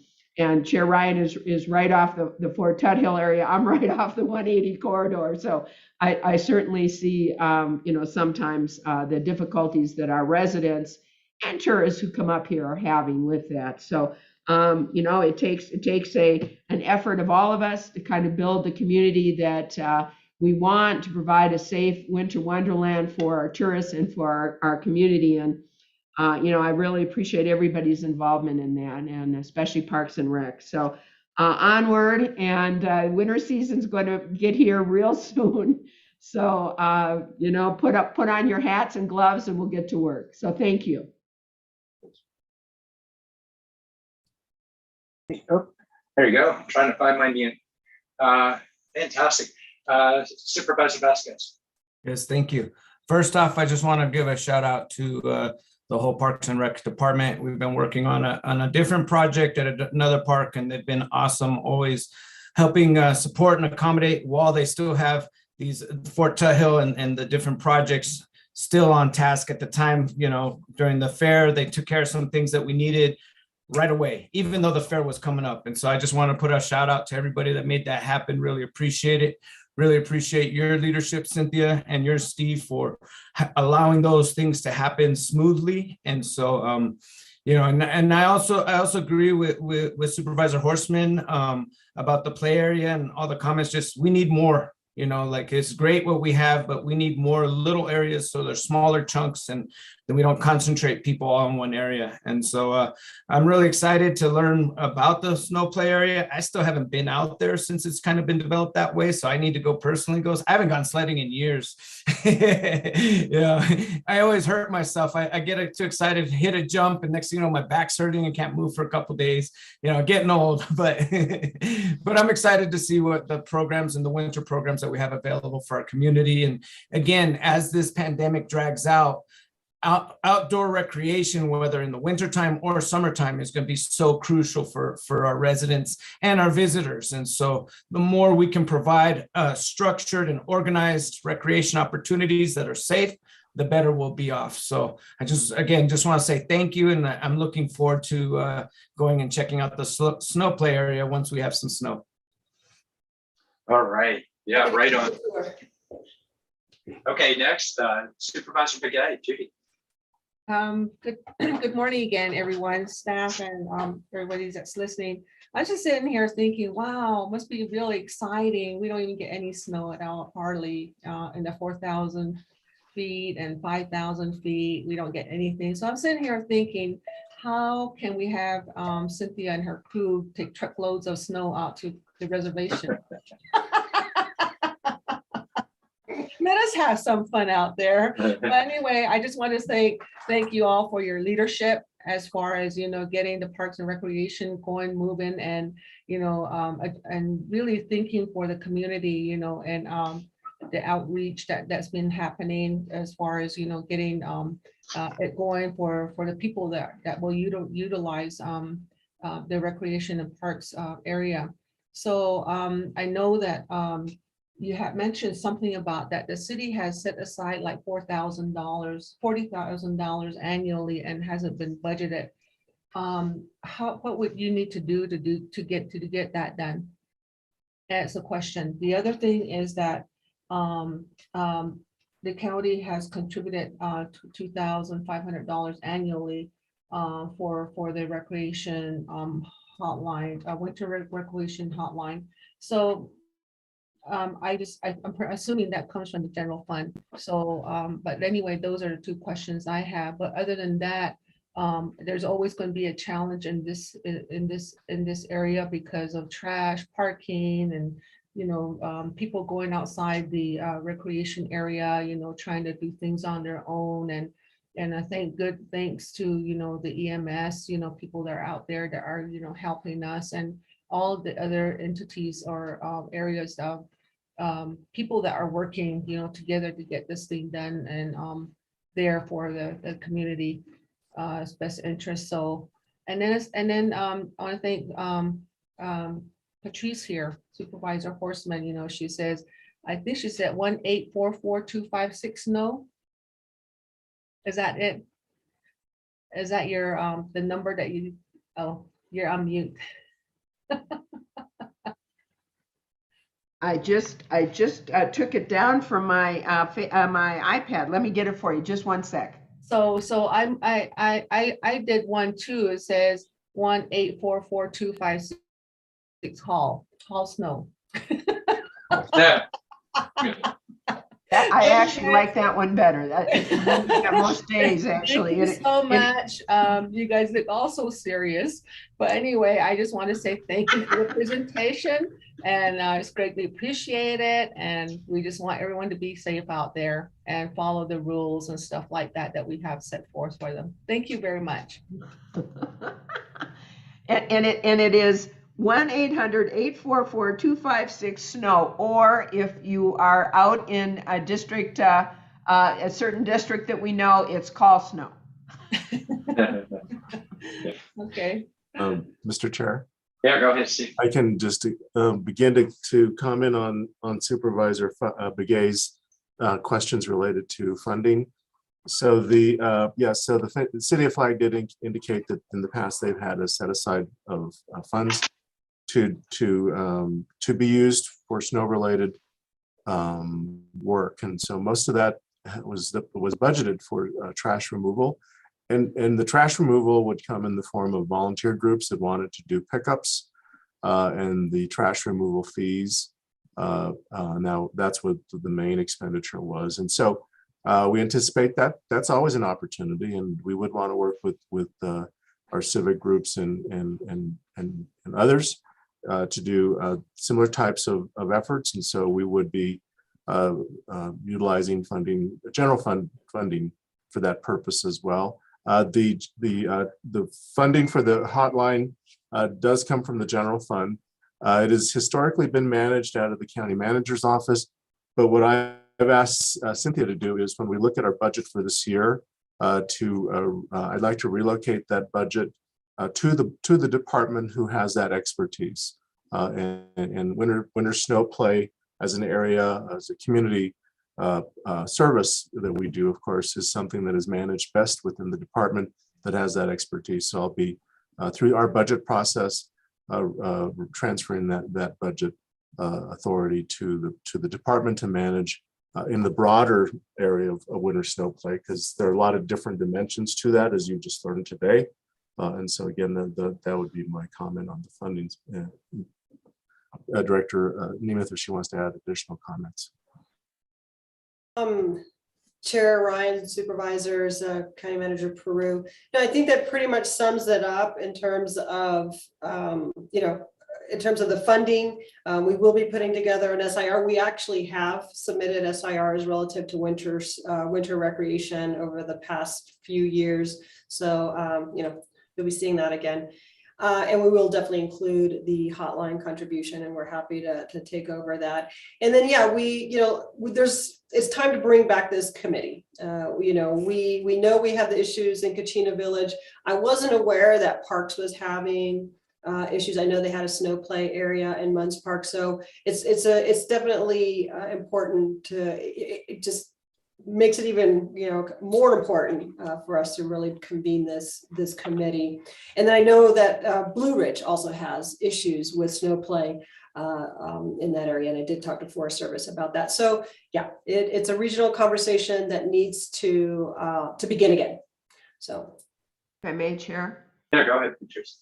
[SPEAKER 6] Chair Ryan is right off the Fort Tuthill area. I'm right off the 180 corridor. So I certainly see, you know, sometimes the difficulties that our residents and tourists who come up here are having with that. So, you know, it takes an effort of all of us to kind of build the community that we want to provide a safe winter wonderland for our tourists and for our community. And you know, I really appreciate everybody's involvement in that, and especially Parks and Rec. So onward, and winter season's going to get here real soon. So you know, put on your hats and gloves, and we'll get to work. So thank you.
[SPEAKER 1] Oh, there you go. I'm trying to find my mute. Fantastic. Supervisor Vasquez.
[SPEAKER 4] Yes, thank you. First off, I just want to give a shout out to the whole Parks and Rec department. We've been working on a different project at another park, and they've been awesome, always helping support and accommodate while they still have these Fort Tuthill and the different projects still on task at the time. You know, during the fair, they took care of some things that we needed right away, even though the fair was coming up. And so I just want to put a shout out to everybody that made that happen. Really appreciate it. Really appreciate your leadership, Cynthia, and yours, Steve, for allowing those things to happen smoothly. And so, you know, and I also agree with Supervisor Horstman about the play area and all the comments. Just we need more. You know, like it's great what we have, but we need more little areas so there's smaller chunks and then we don't concentrate people all in one area. And so I'm really excited to learn about the snow play area. I still haven't been out there since it's kind of been developed that way. So I need to go personally go. I haven't gone sledding in years. Yeah, I always hurt myself. I get too excited to hit a jump and next thing you know, my back's hurting and can't move for a couple of days, you know, getting old, but I'm excited to see what the programs and the winter programs that we have available for our community. And again, as this pandemic drags out, outdoor recreation, whether in the wintertime or summertime, is going to be so crucial for our residents and our visitors. And so the more we can provide structured and organized recreation opportunities that are safe, the better we'll be off. So I just want to say thank you. And I'm looking forward to going and checking out the snow play area once we have some snow.
[SPEAKER 1] All right. Yeah, right on. Okay, next, Supervisor Begay, Judy.
[SPEAKER 3] Good morning again, everyone, staff and everybody that's listening. I was just sitting here thinking, wow, must be really exciting. We don't even get any snow at all, hardly in the 4,000 feet and 5,000 feet. We don't get anything. So I'm sitting here thinking, how can we have Cynthia and her crew take truckloads of snow out to the reservation? Let us have some fun out there. But anyway, I just want to say thank you all for your leadership as far as, you know, getting the Parks and Recreation going, moving, and, you know, and really thinking for the community, you know, and the outreach that's been happening as far as, you know, getting it going for the people that will utilize the recreation and parks area. So I know that you had mentioned something about that the city has set aside like $4,000, $40,000 annually and hasn't been budgeted. What would you need to do to get that done? That's a question. The other thing is that the county has contributed $2,500 annually for the recreation hotline, winter recreation hotline. So I'm assuming that comes from the general fund. So, but anyway, those are the two questions I have. But other than that, there's always going to be a challenge in this area because of trash, parking, and people going outside the recreation area, trying to do things on their own. And I think thanks to the EMS, people that are out there that are helping us, and all of the other entities or areas of people that are working together to get this thing done, and there for the community best interest. So and then I want to thank Patrice here, Supervisor Horseman. She says, I think she said 1-844-256 no. Is that it? Is that your the number that you? Oh, you're on mute.
[SPEAKER 6] I just took it down from my my iPad. Let me get it for you. Just one sec.
[SPEAKER 3] So I did one too. It says 1-844-256 Hall Snow.
[SPEAKER 1] Yeah.
[SPEAKER 6] I actually like that one better. That most days actually.
[SPEAKER 3] Thank you so much. You guys look all so serious. But anyway, I just want to say thank you for the presentation, and it's greatly appreciated. And we just want everyone to be safe out there and follow the rules and stuff like that that we have set forth for them. Thank you very much.
[SPEAKER 6] and it is 1-800-844-256-SNOW, or if you are out in a district, a certain district that we know, it's call SNOW.
[SPEAKER 3] Okay.
[SPEAKER 2] Mr. Chair,
[SPEAKER 1] Yeah, go ahead, Steve.
[SPEAKER 2] I can just begin to comment on Supervisor Begay's questions related to funding. So the city of Flag did indicate that in the past they've had a set aside of funds to be used for snow related work, and so most of that was budgeted for trash removal, and the trash removal would come in the form of volunteer groups that wanted to do pickups, and the trash removal fees. Now that's what the main expenditure was, and so we anticipate that that's always an opportunity, and we would want to work with our civic groups and others to do similar types of efforts. And so we would be utilizing general funding for that purpose as well. The funding for the hotline does come from the general fund. It has historically been managed out of the county manager's office, but what I've asked Cynthia to do is when we look at our budget for this year, I'd like to relocate that budget to the department who has that expertise, and winter snow play as an area, as a community service that we do, of course, is something that is managed best within the department that has that expertise. So I'll be through our budget process transferring that budget authority to the department to manage in the broader area of winter snow play, because there are a lot of different dimensions to that, as you just learned today. And so again, that would be my comment on the funding. Director Nemeth, if she wants to add additional comments.
[SPEAKER 7] Chair Ryan, supervisors, County Manager Peru. No, I think that pretty much sums it up in terms of, in terms of the funding. We will be putting together an SIR. We actually have submitted SIRs relative to winter recreation over the past few years. So, you'll be seeing that again. And we will definitely include the hotline contribution, and we're happy to take over that. And then, yeah, there's it's time to bring back this committee. We know we have the issues in Coconino Village. I wasn't aware that Parks was having issues. I know they had a snow play area in Munns Park, so it's definitely important to. It just makes it even more important for us to really convene this committee. And then I know that Blue Ridge also has issues with snow play in that area, and I did talk to Forest Service about that. So yeah, it's a regional conversation that needs to begin again. So,
[SPEAKER 6] If I may, Chair.
[SPEAKER 1] Yeah, go ahead, Patrice.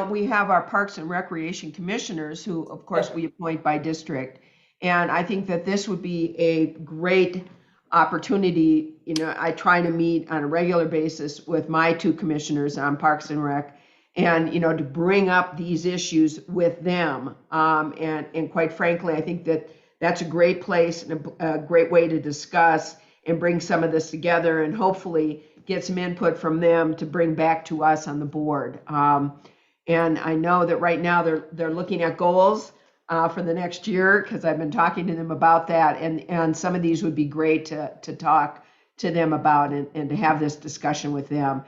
[SPEAKER 6] We have our Parks and Recreation Commissioners who, of course, we appoint by district. And I think that this would be a great opportunity. I try to meet on a regular basis with my two commissioners on Parks and Rec, and, to bring up these issues with them. And quite frankly, I think that that's a great place and a great way to discuss and bring some of this together and hopefully get some input from them to bring back to us on the board. And I know that right now they're looking at goals for the next year, because I've been talking to them about that. And some of these would be great to talk to them about and to have this discussion with them.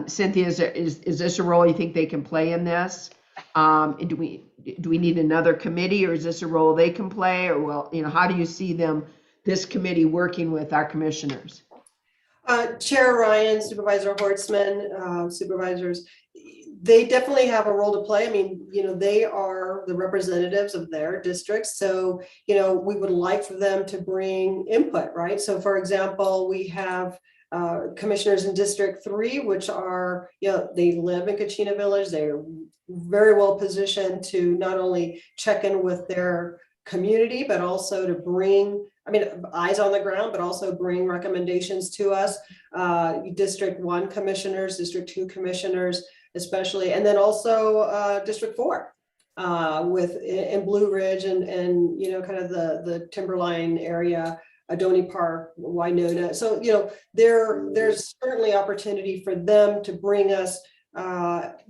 [SPEAKER 6] Cynthia, is this a role you think they can play in this? Do we need another committee, or is this a role they can play? Or how do you see this committee working with our commissioners?
[SPEAKER 7] Chair Ryan, Supervisor Hortzman, supervisors, they definitely have a role to play. I mean, they are the representatives of their districts. So, we would like for them to bring input, right? So for example, we have commissioners in District 3, which are, they live in Coconino Village. They're very well positioned to not only check in with their community, but also to bring, eyes on the ground, but also bring recommendations to us. District 1 commissioners, District 2 commissioners, especially, and then also District 4 in Blue Ridge and kind of the Timberline area, Adonai Park, Winona. So there's certainly opportunity for them to bring us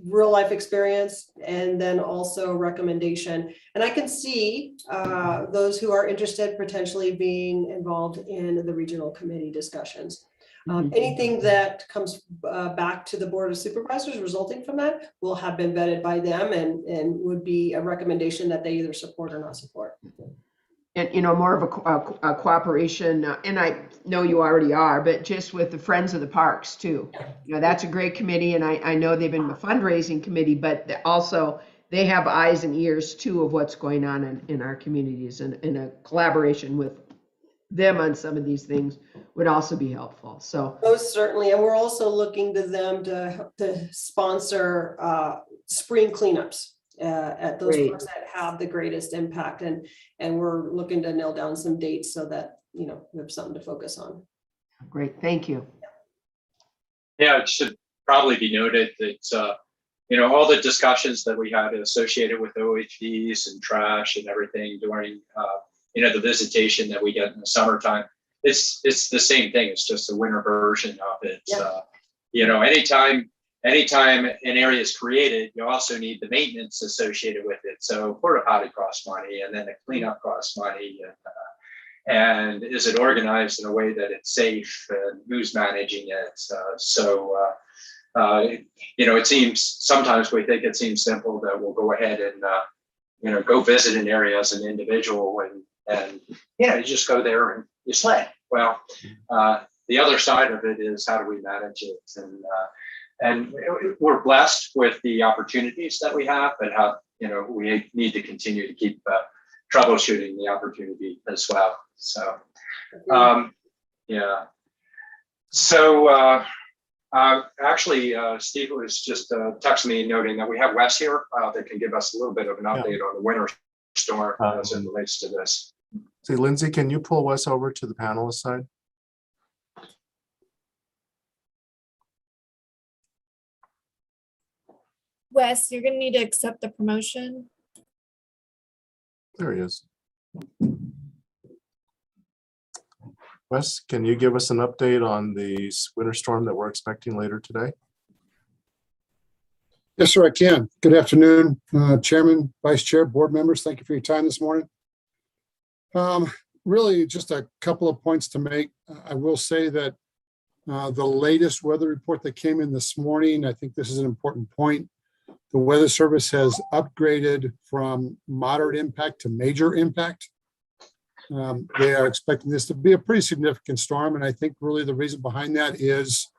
[SPEAKER 7] real life experience and then also recommendation. And I can see those who are interested potentially being involved in the regional committee discussions. Anything that comes back to the Board of Supervisors resulting from that will have been vetted by them and would be a recommendation that they either support or not support.
[SPEAKER 6] And more of a cooperation, and I know you already are, but just with the Friends of the Parks too. That's a great committee, and I know they've been a fundraising committee, but also they have eyes and ears too of what's going on in our communities, and a collaboration with them on some of these things would also be helpful. So
[SPEAKER 7] most certainly, and we're also looking to them to sponsor spring cleanups at those parks that have the greatest impact, and we're looking to nail down some dates so that we have something to focus on.
[SPEAKER 6] Great, thank you.
[SPEAKER 1] Yeah, it should probably be noted that all the discussions that we had associated with OHVs and trash and everything during the visitation that we get in the summertime, it's the same thing. It's just a winter version of it. Yeah. Anytime an area is created, you also need the maintenance associated with it. So porta potty costs money, and then the cleanup costs money, and is it organized in a way that it's safe, and who's managing it? It seems, sometimes we think it seems simple that we'll go ahead and go visit an area as an individual, and you just go there and you sled. Well, the other side of it is, how do we manage it? And we're blessed with the opportunities that we have, but we need to continue to keep troubleshooting the opportunity as well. So, yeah. So actually, Steve was just texting me noting that we have Wes here that can give us a little bit of an update on the winter storm as it relates to this.
[SPEAKER 2] See, Lindsay, can you pull Wes over to the panelist side?
[SPEAKER 5] Wes, you're gonna need to accept the promotion.
[SPEAKER 2] There he is. Wes, can you give us an update on the winter storm that we're expecting later today?
[SPEAKER 8] Yes, sir, I can. Good afternoon, Chairman, Vice Chair, board members. Thank you for your time this morning. Really just a couple of points to make. I will say that the latest weather report that came in this morning, I think this is an important point. The Weather Service has upgraded from moderate impact to major impact. They are expecting this to be a pretty significant storm. And I think really the reason behind that is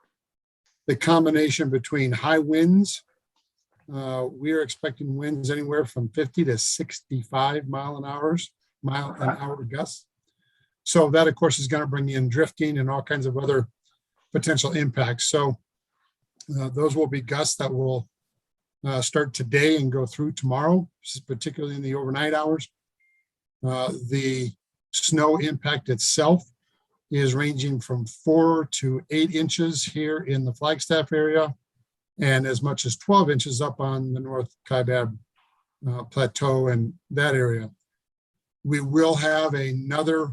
[SPEAKER 8] the combination between high winds. We are expecting winds anywhere from 50 to 65 mile an hour gusts. So that, of course, is going to bring in drifting and all kinds of other potential impacts. So those will be gusts that will start today and go through tomorrow, particularly in the overnight hours. The snow impact itself is ranging from 4 to 8 inches here in the Flagstaff area, and as much as 12 inches up on the North Kaibab Plateau and that area. We will have another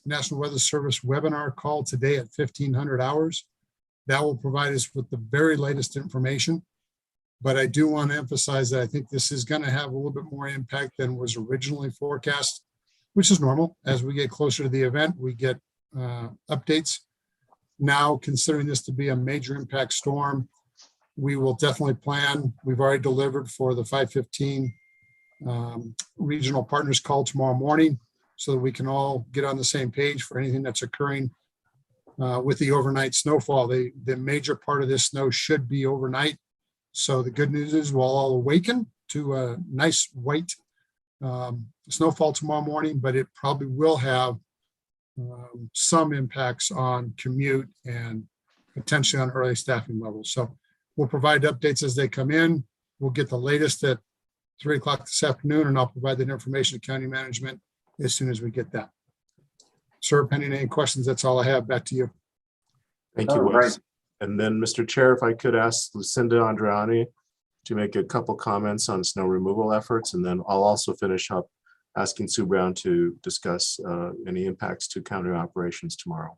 [SPEAKER 8] National Weather Service webinar call today at 1500 hours. That will provide us with the very latest information. But I do want to emphasize that I think this is going to have a little bit more impact than was originally forecast, which is normal. As we get closer to the event, we get updates. Now, considering this to be a major impact storm, we will definitely plan. We've already delivered for the 5:15 regional partners call tomorrow morning so that we can all get on the same page for anything that's occurring with the overnight snowfall. The major part of this snow should be overnight. So the good news is we'll all awaken to a nice white snowfall tomorrow morning, but it probably will have some impacts on commute and potentially on early staffing levels. So we'll provide updates as they come in. We'll get the latest at 3 o'clock this afternoon, and I'll provide that information to county management as soon as we get that. Sir, pending any questions, that's all I have. Back to you.
[SPEAKER 2] Thank you, Wes. And then, Mr. Chair, if I could ask Lucinda Andriani to make a couple comments on snow removal efforts, and then I'll also finish up asking Sue Brown to discuss any impacts to county operations tomorrow.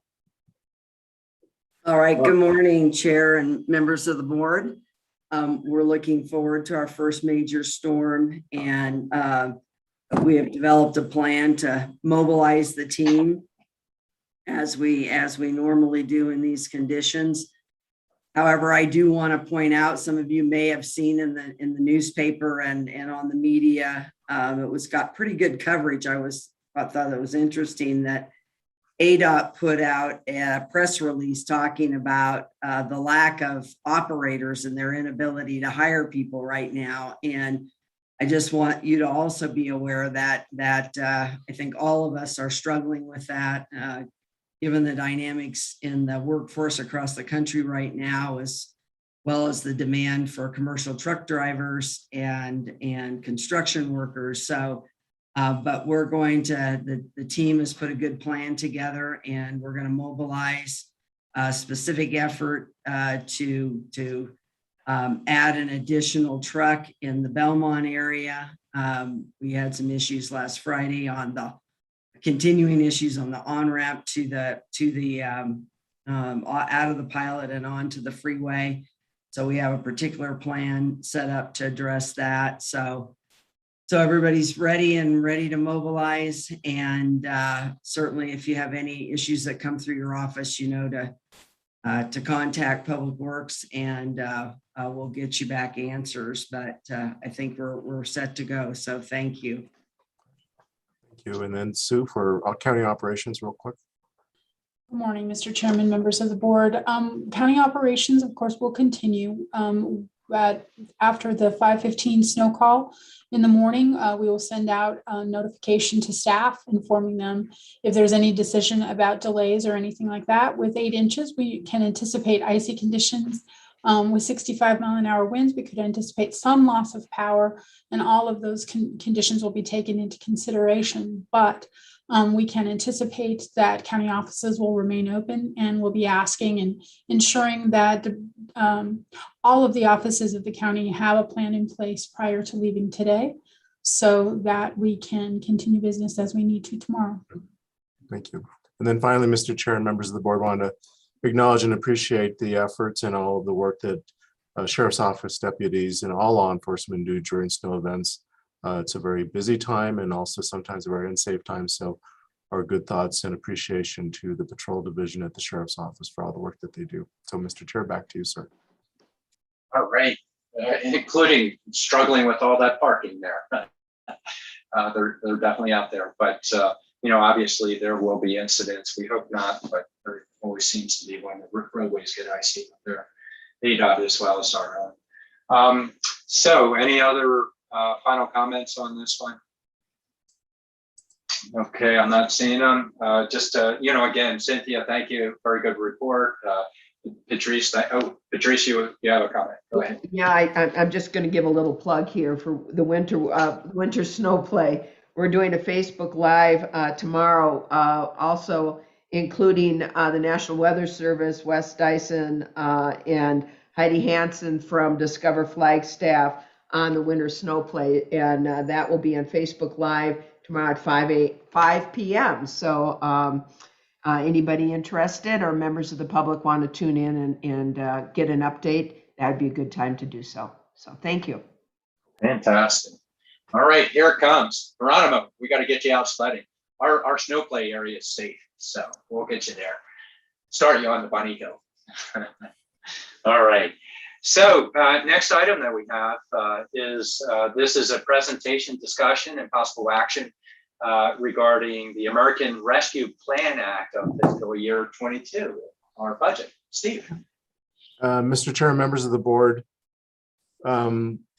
[SPEAKER 9] All right, good morning, Chair and members of the board. We're looking forward to our first major storm, and we have developed a plan to mobilize the team as we normally do in these conditions. However, I do want to point out, some of you may have seen in the newspaper and on the media, it got pretty good coverage. I thought it was interesting that ADOT put out a press release talking about the lack of operators and their inability to hire people right now. And I just want you to also be aware that I think all of us are struggling with that, given the dynamics in the workforce across the country right now, as well as the demand for commercial truck drivers and construction workers. So, but we're going to, the team has put a good plan together, and we're going to mobilize a specific effort to add an additional truck in the Belmont area. We had some issues last Friday on the continuing issues on the on-ramp to the out of the pilot and onto the freeway. So we have a particular plan set up to address that. So everybody's ready to mobilize. And certainly if you have any issues that come through your office, to contact Public Works, and we'll get you back answers. But I think we're set to go. So thank you.
[SPEAKER 2] Thank you. And then Sue for county operations real quick.
[SPEAKER 10] Good morning, Mr. Chairman, members of the board. County operations, of course, will continue after the 5:15 snow call in the morning. We will send out a notification to staff informing them if there's any decision about delays or anything like that. With 8 inches, we can anticipate icy conditions. With 65-mile-an-hour winds, we could anticipate some loss of power, and all of those conditions will be taken into consideration. But we can anticipate that county offices will remain open, and we'll be asking and ensuring that all of the offices of the county have a plan in place prior to leaving today, so that we can continue business as we need to tomorrow.
[SPEAKER 2] Thank you. And then finally, Mr. Chair and members of the board, want to acknowledge and appreciate the efforts and all of the work that Sheriff's Office deputies and all law enforcement do during snow events. It's a very busy time and also sometimes a very unsafe time. So our good thoughts and appreciation to the patrol division at the sheriff's office for all the work that they do. So, Mr. Chair, back to you, sir.
[SPEAKER 1] All right, including struggling with all that parking there. They're definitely out there, but obviously there will be incidents. We hope not, but there always seems to be when the roadways get icy. There, ADOT as well as our own. So, any other final comments on this one? Okay, I'm not seeing them. Again, Cynthia, thank you. Very good report. Patrice, Patrice, you have a comment. Go ahead.
[SPEAKER 6] Yeah, I'm just going to give a little plug here for the winter snow play. We're doing a Facebook Live tomorrow, also including the National Weather Service, Wes Dyson, and Heidi Hansen from Discover Flagstaff on the winter snow play, and that will be on Facebook Live tomorrow at 5 p.m. So anybody interested or members of the public want to tune in and get an update, that'd be a good time to do so. So thank you.
[SPEAKER 1] Fantastic. All right, here it comes. Geronimo, we got to get you out sledding. Our snow play area is safe, so we'll get you there. Start you on the bunny hill. All right. So next item that we have is this is a presentation, discussion, and possible action regarding the American Rescue Plan Act of fiscal year 22, our budget. Steve.
[SPEAKER 2] Mr. Chair, members of the board,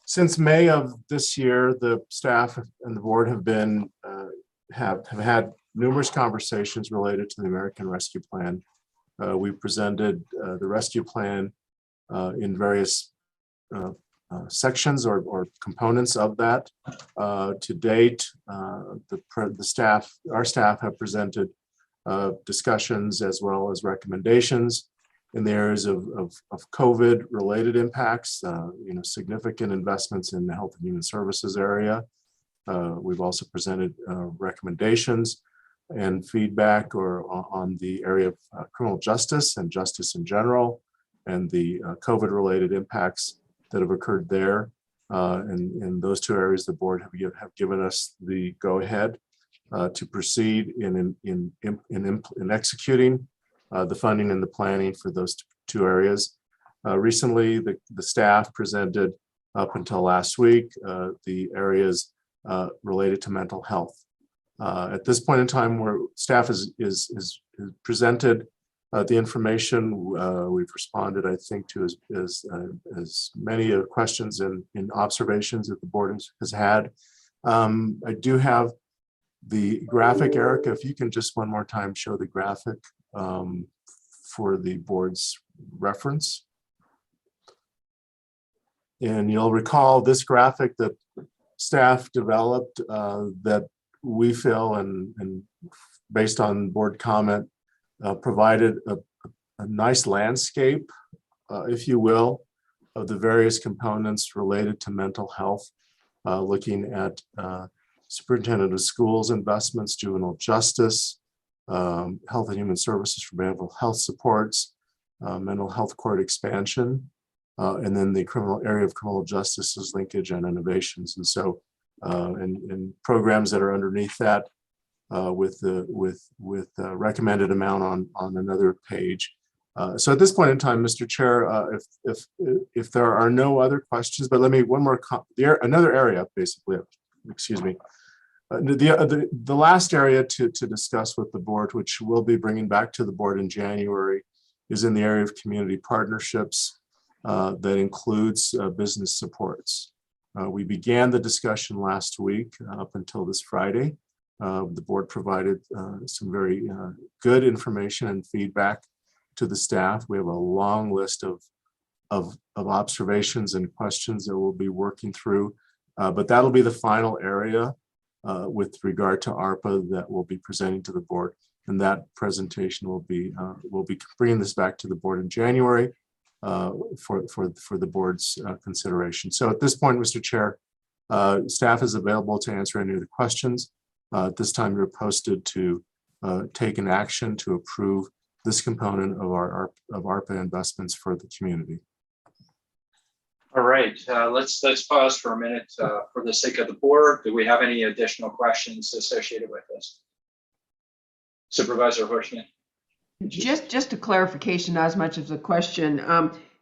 [SPEAKER 2] since May of this year, the staff and the board have been have had numerous conversations related to the American Rescue Plan. We presented the rescue plan in various sections or components of that. To date, our staff have presented discussions as well as recommendations in the areas of COVID related impacts, significant investments in the health and human services area. We've also presented recommendations and feedback on the area of criminal justice and justice in general, and the COVID related impacts that have occurred there. In those two areas, the board have given us the go ahead to proceed in executing the funding and the planning for those two areas. Recently, the staff presented up until last week the areas related to mental health. At this point in time, where staff is presented the information, we've responded, I think, to as many questions and observations that the board has had. I do have the graphic, Erica, if you can just one more time show the graphic for the board's reference. And you'll recall this graphic that staff developed that we feel and based on board comment provided a nice landscape, if you will, of the various components related to mental health, looking at superintendent of schools investments, juvenile justice, health and human services for mental health supports, mental health court expansion, and then the area of criminal justice's linkage and innovations. And so, and programs that are underneath that with the recommended amount on another page. So at this point in time, Mr. Chair, if there are no other questions, but let me one more another area basically. Excuse me. The last area to discuss with the board, which we'll be bringing back to the board in January, is in the area of community partnerships that includes business supports. We began the discussion last week up until this Friday. The board provided some very good information and feedback to the staff. We have a long list of observations and questions that we'll be working through, but that'll be the final area with regard to ARPA that we'll be presenting to the board. And that presentation will be we'll be bringing this back to the board in January for the board's consideration. So at this point, Mr. Chair, staff is available to answer any of the questions. At this time, you're posted to take an action to approve this component of our ARPA investments for the community.
[SPEAKER 1] All right, let's pause for a minute for the sake of the board. Do we have any additional questions associated with this? Supervisor Horstman.
[SPEAKER 6] Just a clarification, not as much as a question.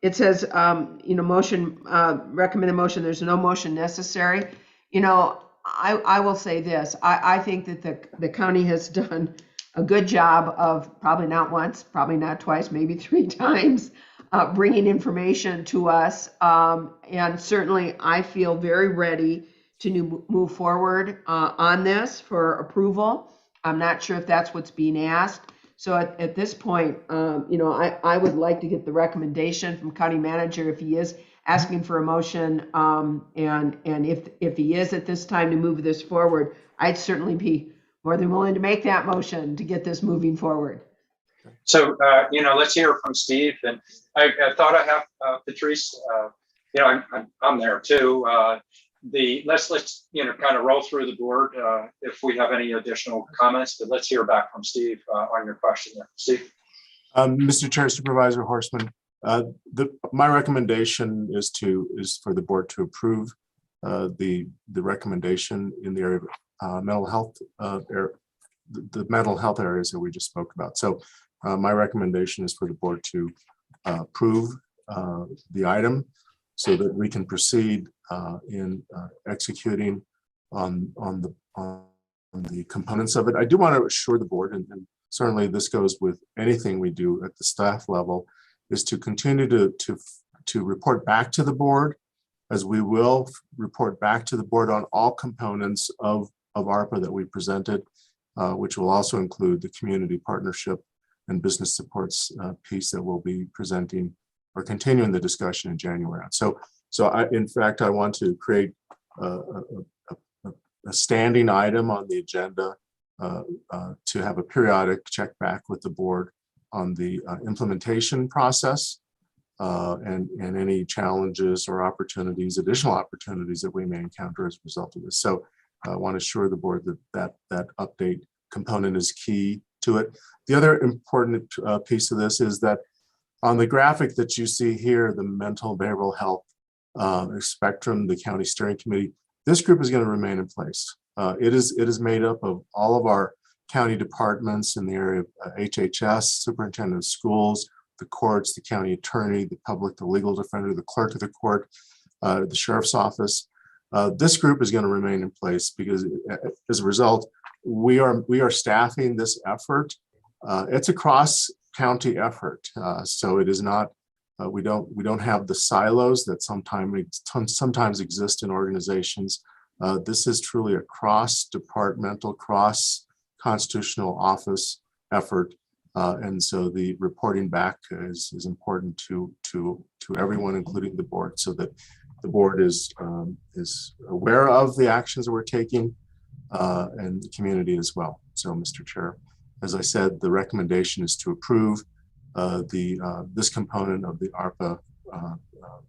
[SPEAKER 6] It says, motion, recommended motion, there's no motion necessary. I will say this, I think that the county has done a good job of, probably not once, probably not twice, maybe 3 times, bringing information to us. And certainly I feel very ready to move forward on this for approval. I'm not sure if that's what's being asked. So at this point, I would like to get the recommendation from county manager if he is asking for a motion. And if he is at this time to move this forward, I'd certainly be more than willing to make that motion to get this moving forward.
[SPEAKER 1] So, let's hear from Steve. And I thought I have Patrice, I'm there too. Let's kind of roll through the board if we have any additional comments, but let's hear back from Steve on your question there. Steve.
[SPEAKER 2] Mr. Chair, Supervisor Horstman, my recommendation is for the board to approve the recommendation in the area of mental health, the mental health areas that we just spoke about. So my recommendation is for the board to approve the item so that we can proceed in executing on the components of it. I do want to assure the board, and certainly this goes with anything we do at the staff level, is to continue to report back to the board, as we will report back to the board on all components of ARPA that we presented, which will also include the community partnership and business supports piece that we'll be presenting or continuing the discussion in January. In fact, I want to create a standing item on the agenda to have a periodic check back with the board on the implementation process and any challenges or additional opportunities that we may encounter as a result of this. So I want to assure the board that update component is key to it. The other important piece of this is that on the graphic that you see here, the mental and behavioral health spectrum, the county steering committee, this group is going to remain in place. It is made up of all of our county departments in the area of HHS, superintendent of schools, the courts, the county attorney, the public, the legal defender, the clerk of the court, the sheriff's office. This group is going to remain in place because as a result, we are staffing this effort. It's a cross-county effort, so it is not. We don't have the silos that sometimes exist in organizations. This is truly a cross-departmental, cross-constitutional office effort, and so the reporting back is important to everyone, including the board, so that the board is aware of the actions that we're taking, and the community as well. So, Mr. Chair, as I said, the recommendation is to approve this component of the ARPA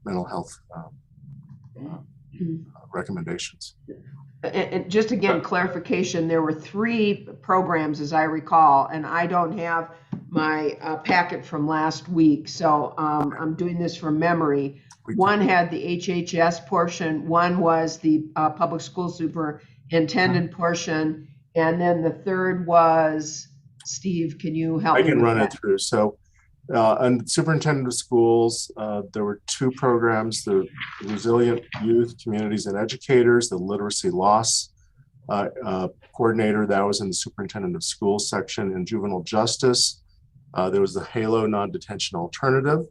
[SPEAKER 2] mental health recommendations.
[SPEAKER 6] And just again, clarification, there were 3 programs as I recall, and I don't have my packet from last week, so I'm doing this from memory. One had the HHS portion, one was the public school superintendent portion, and then the third was, Steve, can you help me?
[SPEAKER 2] I can run it through. So and superintendent of schools, there were 2 programs, the resilient youth communities and educators, the literacy loss coordinator, that was in the superintendent of schools section. In juvenile justice, there was the HALO non-detention alternative.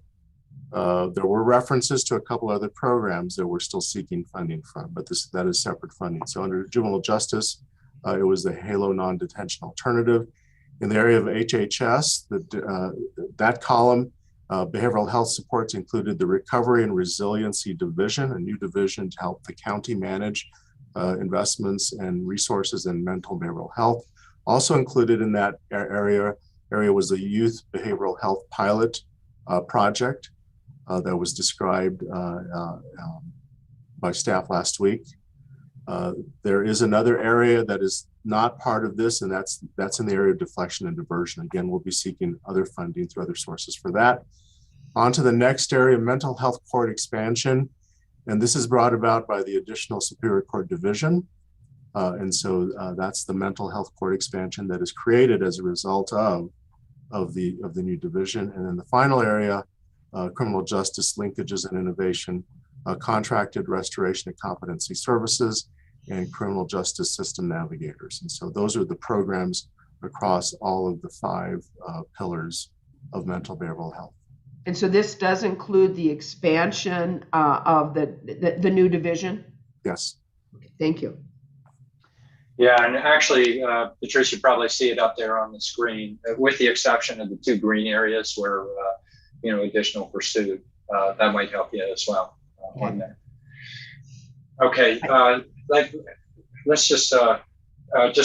[SPEAKER 2] There were references to a couple other programs that we're still seeking funding from, but that is separate funding. So under juvenile justice, it was the HALO non-detention alternative. In the area of HHS, that column, behavioral health supports included the Recovery and Resiliency Division, a new division to help the county manage investments and resources in mental and behavioral health. Also included in that area was the Youth Behavioral Health Pilot project that was described by staff last week. There is another area that is not part of this, and that's in the area of deflection and diversion. Again, we'll be seeking other funding through other sources for that. On to the next area, mental health court expansion. And this is brought about by the additional Superior Court division. And so that's the mental health court expansion that is created as a result of the new division. And then the final area, criminal justice linkages and innovation, contracted restoration and competency services, and criminal justice system navigators. And so those are the programs across all of the 5 pillars of mental behavioral health.
[SPEAKER 6] And so this does include the expansion of the new division?
[SPEAKER 2] Yes.
[SPEAKER 6] Okay, thank you.
[SPEAKER 1] Yeah, and actually, Patricia, you probably see it up there on the screen, with the exception of the 2 green areas where, additional pursuit, that might help you as well on there. Okay, let's just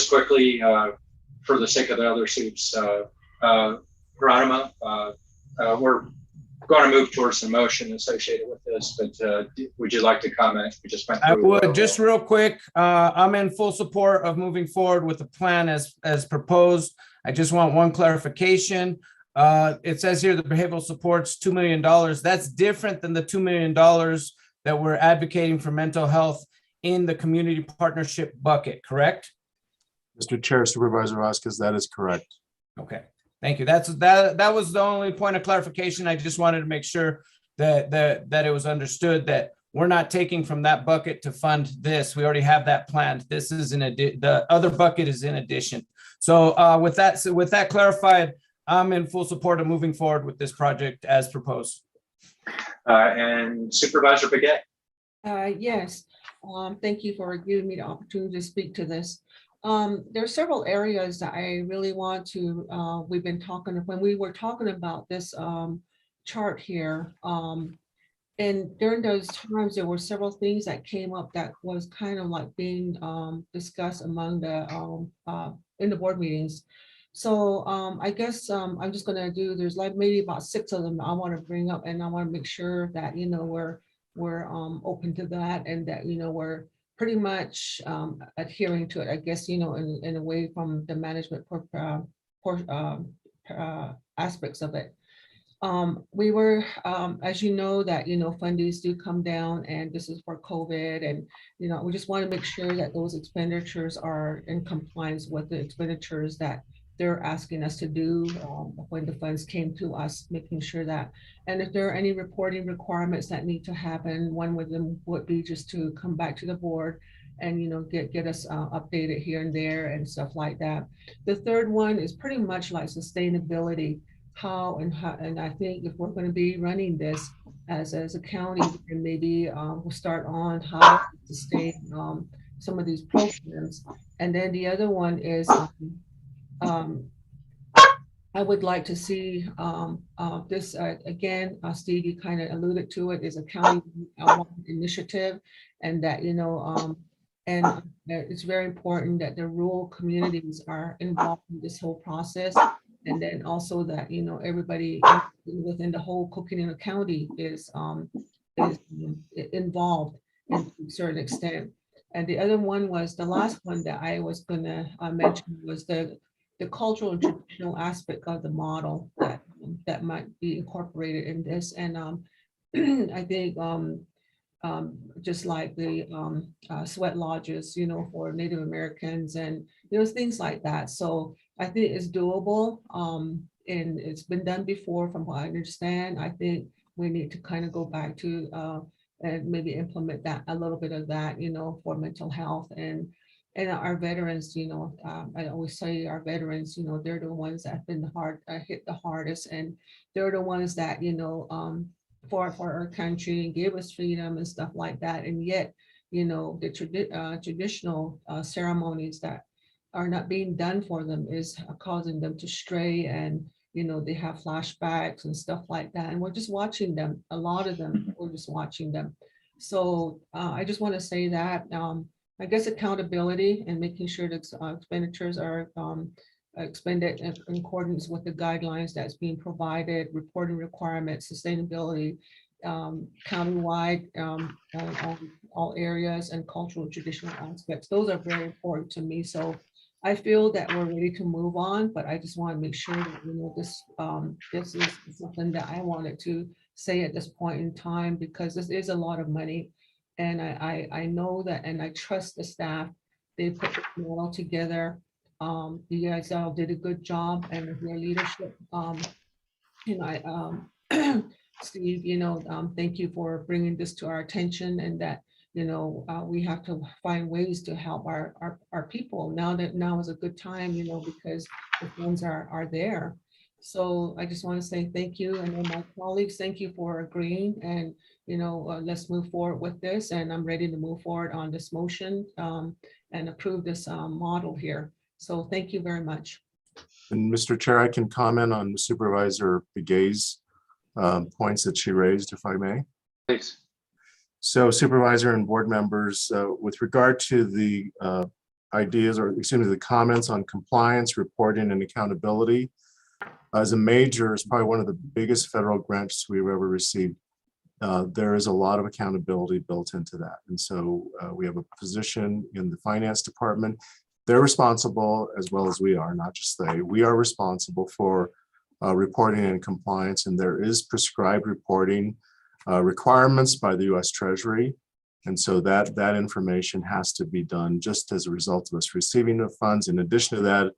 [SPEAKER 1] quickly, for the sake of the other suits, Geronimo, we're going to move towards the motion associated with this, but would you like to comment? We just went through.
[SPEAKER 4] I would, just real quick. I'm in full support of moving forward with the plan as proposed. I just want one clarification. It says here the behavioral support's $2 million. That's different than the $2 million that we're advocating for mental health in the community partnership bucket, correct?
[SPEAKER 2] Mr. Chair, Supervisor Vasquez, that is correct.
[SPEAKER 4] Okay, thank you. That was the only point of clarification. I just wanted to make sure that it was understood that we're not taking from that bucket to fund this. We already have that planned. This is the other bucket is in addition. So with that clarified, I'm in full support of moving forward with this project as proposed.
[SPEAKER 1] And Supervisor Begay.
[SPEAKER 3] Yes, thank you for giving me the opportunity to speak to this. There are several areas that I really want to, we've been talking, when we were talking about this chart here, and during those times, there were several things that came up that was kind of like being discussed among the, in the board meetings. So I guess I'm just gonna do, there's like maybe about 6 of them I wanna bring up, and I wanna make sure that, we're open to that, and that, we're pretty much adhering to it, I guess, in a way from the management aspects of it. We were, as you know, that, fundings do come down, and this is for COVID, and, we just want to make sure that those expenditures are in compliance with the expenditures that they're asking us to do when the funds came to us, making sure that, and if there are any reporting requirements that need to happen, one of them would be just to come back to the board and, get us updated here and there and stuff like that. The third one is pretty much like sustainability. And I think if we're going to be running this as a county, and maybe we'll start on how to sustain some of these programs. And then the other one is I would like to see this again, Steve, you kind of alluded to it, is a county initiative, and that, and it's very important that the rural communities are involved in this whole process. And then also that, everybody within the whole Coconino County is involved in a certain extent. And the other one was, the last one that I was gonna mention was the cultural and traditional aspect of the model that might be incorporated in this. And I think just like the sweat lodges, for Native Americans and, things like that. So I think it's doable, and it's been done before from what I understand. I think we need to kind of go back to and maybe implement that, a little bit of that, for mental health and our veterans. I always say our veterans, they're the ones that have been hit the hardest, and they're the ones that, for our country and give us freedom and stuff like that. And yet, the traditional ceremonies that are not being done for them is causing them to stray, and they have flashbacks and stuff like that, and we're just watching them. A lot of them, we're just watching them. So I just want to say that I guess accountability and making sure that expenditures are expended in accordance with the guidelines that's being provided, reporting requirements, sustainability, countywide, all areas, and cultural traditional aspects. Those are very important to me. So I feel that we're ready to move on, but I just want to make sure that, this is something that I wanted to say at this point in time, because this is a lot of money. And I know that, and I trust the staff they put the model together. You guys all did a good job, and with your leadership, Steve, thank you for bringing this to our attention, and that, we have to find ways to help our people. Now is a good time, because the funds are there. So I just want to say thank you, and then my colleagues, thank you for agreeing, and, let's move forward with this, and I'm ready to move forward on this motion, and approve this, model here. So thank you very much.
[SPEAKER 2] And Mr. Chair, I can comment on Supervisor Begay's points that she raised, if I may.
[SPEAKER 1] Please.
[SPEAKER 2] So Supervisor and board members, with regard to the ideas, or excuse me, the comments on compliance, reporting, and accountability, as a major, is probably one of the biggest federal grants we've ever received. There is a lot of accountability built into that. And so we have a position in the finance department. They're responsible, as well as we are, not just they. We are responsible for reporting and compliance, and there is prescribed reporting requirements by the U.S. Treasury. And so that information has to be done just as a result of us receiving the funds. In addition to that,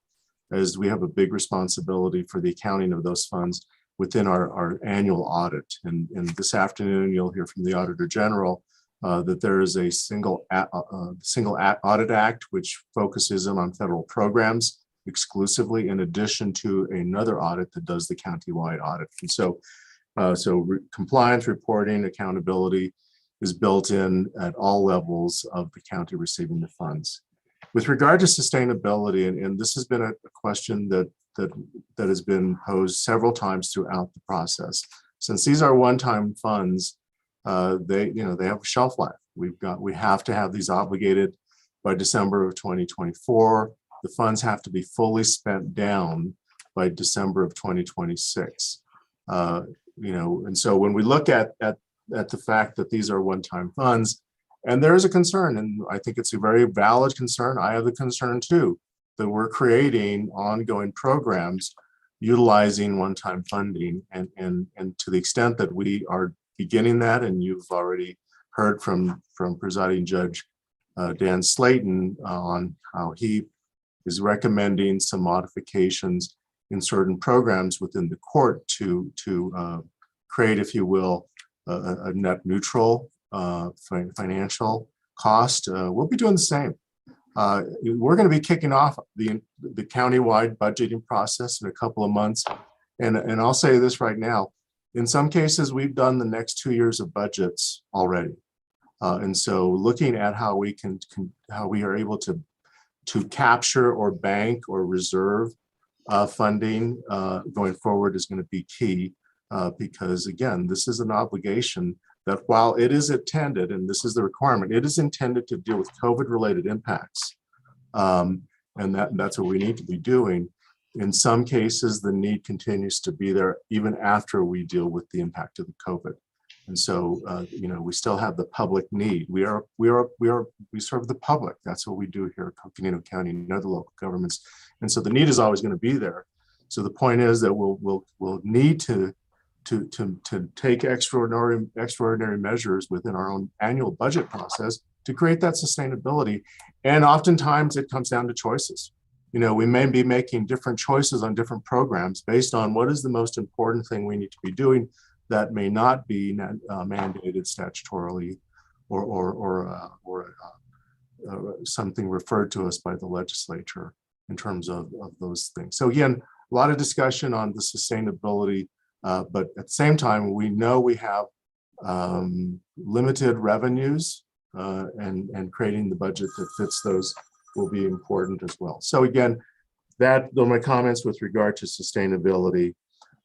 [SPEAKER 2] as we have a big responsibility for the accounting of those funds within our annual audit. And this afternoon, you'll hear from the Auditor General that there is a single audit act, which focuses on federal programs exclusively, in addition to another audit that does the county-wide audit. And so, compliance, reporting, accountability is built in at all levels of the county receiving the funds. With regard to sustainability, and this has been a question that has been posed several times throughout the process. Since these are one-time funds, they have a shelf life. We have to have these obligated by December of 2024. The funds have to be fully spent down by December of 2026. And so when we look at the fact that these are one-time funds, and there is a concern, and I think it's a very valid concern. I have the concern too, that we're creating ongoing programs utilizing one-time funding, and to the extent that we are beginning that, and you've already heard from Presiding Judge Dan Slayton on how he is recommending some modifications in certain programs within the court to create, if you will, a net neutral financial cost. We'll be doing the same. We're going to be kicking off the county-wide budgeting process in a couple of months. And I'll say this right now, in some cases, we've done the next 2 years of budgets already. And so looking at how we are able to capture or bank or reserve funding going forward is going to be key, because again, this is an obligation that, while it is intended, and this is the requirement, it is intended to deal with COVID-related impacts. And that's what we need to be doing. In some cases, the need continues to be there even after we deal with the impact of the COVID. And so, we still have the public need. We serve the public. That's what we do here at Coconino County and other local governments. And so the need is always going to be there. So the point is that we'll need to take extraordinary measures within our own annual budget process to create that sustainability. And oftentimes it comes down to choices. We may be making different choices on different programs based on what is the most important thing we need to be doing that may not be mandated statutorily or something referred to us by the legislature in terms of those things. So again, a lot of discussion on the sustainability, but at the same time, we know we have limited revenues, and creating the budget that fits those will be important as well. So again, those are my comments with regard to sustainability.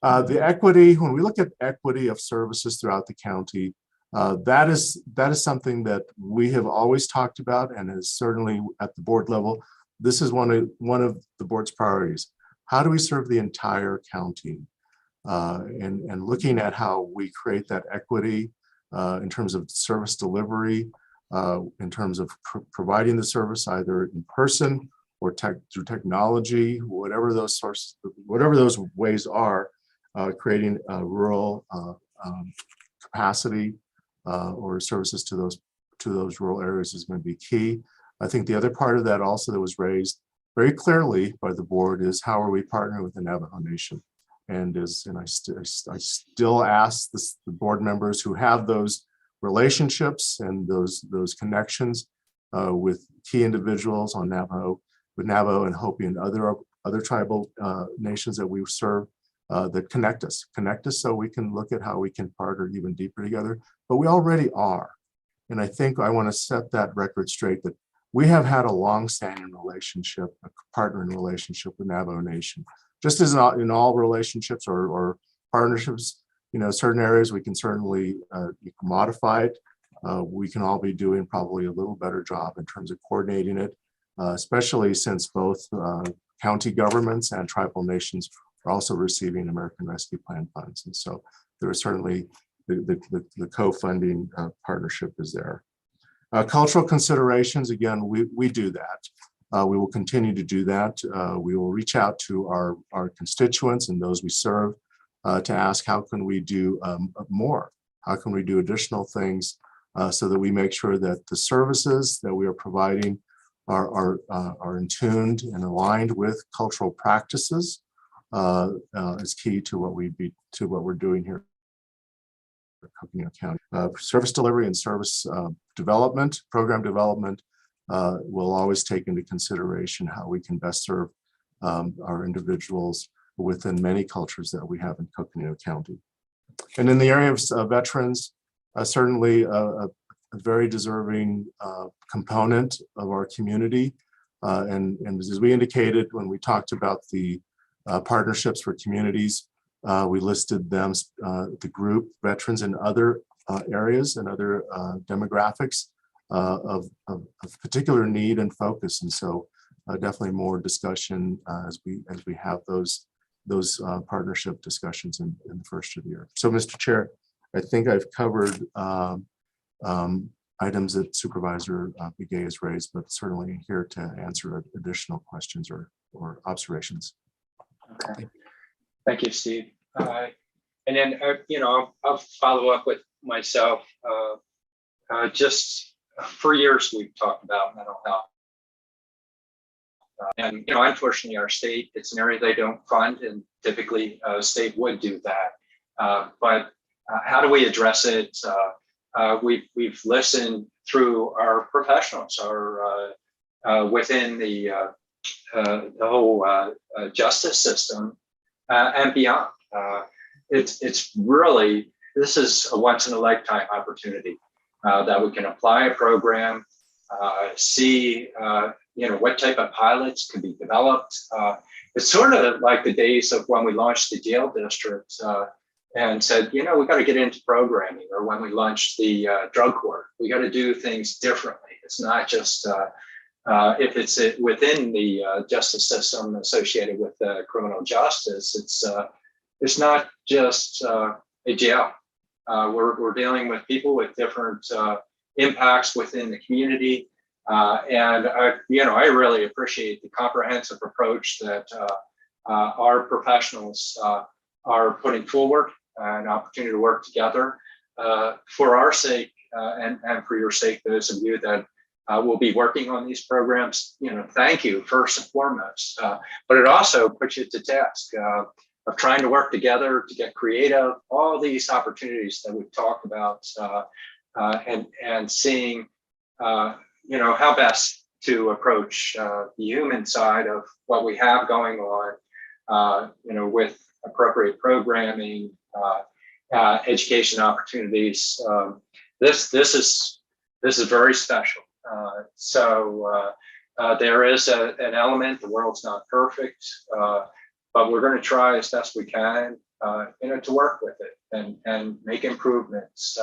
[SPEAKER 2] The equity, when we look at equity of services throughout the county, that is something that we have always talked about, and is certainly at the board level. This is one of the board's priorities. How do we serve the entire county? And looking at how we create that equity in terms of service delivery, in terms of providing the service either in person or through technology, whatever those ways are, creating a rural capacity or services to those rural areas is going to be key. I think the other part of that also that was raised very clearly by the board is how are we partnering with the Navajo Nation? And I still ask the board members who have those relationships and those connections with key individuals on Navajo, with Navajo and Hopi and other tribal nations that we serve, that connect us so we can look at how we can partner even deeper together. But we already are. And I think I want to set that record straight that we have had a long-standing relationship, a partnering relationship with Navajo Nation. Just as in all relationships or partnerships, certain areas we can certainly modify it. We can all be doing probably a little better job in terms of coordinating it, especially since both county governments and tribal nations are also receiving American Rescue Plan funds. And so there is certainly the co-funding partnership is there. Cultural considerations, again, we do that. We will continue to do that. We will reach out to our constituents and those we serve to ask how can we do more? How can we do additional things so that we make sure that the services that we are providing are in tuned and aligned with cultural practices is key to what we're doing here in Coconino County. Service delivery and service development, program development will always take into consideration how we can best serve our individuals within many cultures that we have in Coconino County. And in the area of veterans, certainly a very deserving component of our community. And as we indicated when we talked about the partnerships for communities, we listed them, the group veterans in other areas and other demographics of particular need and focus. And so definitely more discussion as we have those partnership discussions in the first of the year. So Mr. Chair, I think I've covered items that Supervisor Begay has raised, but certainly here to answer additional questions or observations.
[SPEAKER 1] Okay. Thank you, Steve. And then, I'll follow up with myself. Just for years, we've talked about mental health. And, unfortunately, our state, it's an area they don't fund, and typically state would do that. But how do we address it? We've listened through our professionals, within the whole justice system and beyond. It's really, this is a once in a lifetime opportunity that we can apply a program, see what type of pilots can be developed. It's sort of like the days of when we launched the jail district and said, we got to get into programming, or when we launched the drug court, we got to do things differently. It's not just if it's within the justice system associated with criminal justice, it's not just a jail. We're dealing with people with different impacts within the community. And I really appreciate the comprehensive approach that our professionals are putting forward, an opportunity to work together for our sake and for your sake, those of you that will be working on these programs. Thank you first and foremost. But it also puts you to task of trying to work together to get creative, all these opportunities that we've talked about, and seeing how best to approach the human side of what we have going on, with appropriate programming, education opportunities. This is very special. So there is an element. The world's not perfect, but we're going to try as best we can, to work with it and make improvements.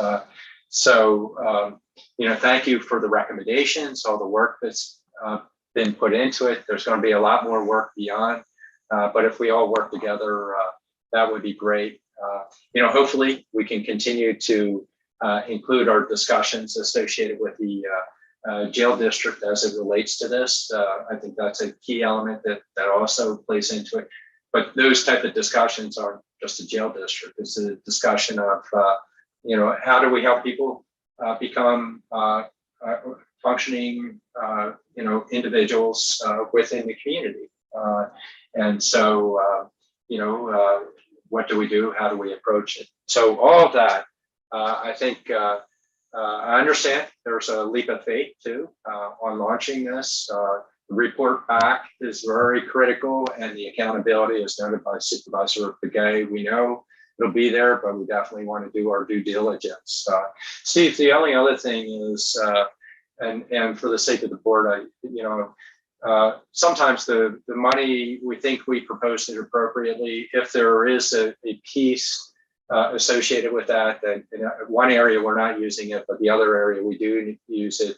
[SPEAKER 1] Thank you for the recommendations, all the work that's been put into it. There's going to be a lot more work beyond, but if we all work together, that would be great. Hopefully we can continue to include our discussions associated with the jail district as it relates to this. I think that's a key element that also plays into it. But those type of discussions aren't just a jail district. It's a discussion of, how do we help people become functioning, individuals within the community. And so, what do we do? How do we approach it? So all of that, I think, I understand there's a leap of faith too on launching this. The report back is very critical, and the accountability is noted by Supervisor Begay. We know it'll be there, but we definitely want to do our due diligence. Steve, the only other thing is, and for the sake of the board, sometimes the money, we think we proposed it appropriately. If there is a piece associated with that, then in one area we're not using it, but the other area we do use it,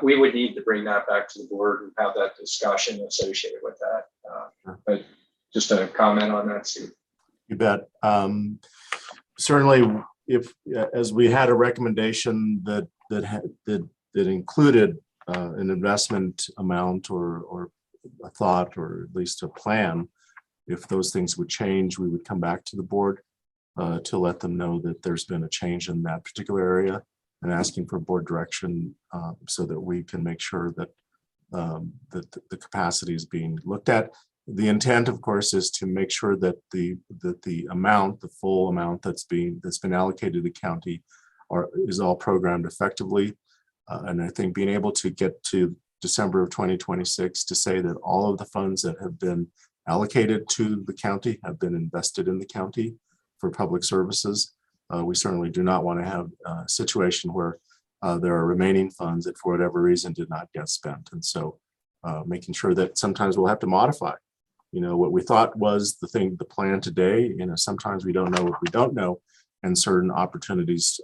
[SPEAKER 1] we would need to bring that back to the board and have that discussion associated with that. But just a comment on that, Steve.
[SPEAKER 2] You bet. Certainly, if as we had a recommendation that included an investment amount or a thought or at least a plan, if those things would change, we would come back to the board to let them know that there's been a change in that particular area and asking for board direction so that we can make sure that that the capacity is being looked at. The intent, of course, is to make sure that the amount, the full amount that's been allocated to the county is all programmed effectively. And I think being able to get to December of 2026 to say that all of the funds that have been allocated to the county have been invested in the county for public services. We certainly do not want to have a situation where there are remaining funds that for whatever reason did not get spent. And so making sure that sometimes we'll have to modify, what we thought was the plan today, sometimes we don't know what we don't know, and certain opportunities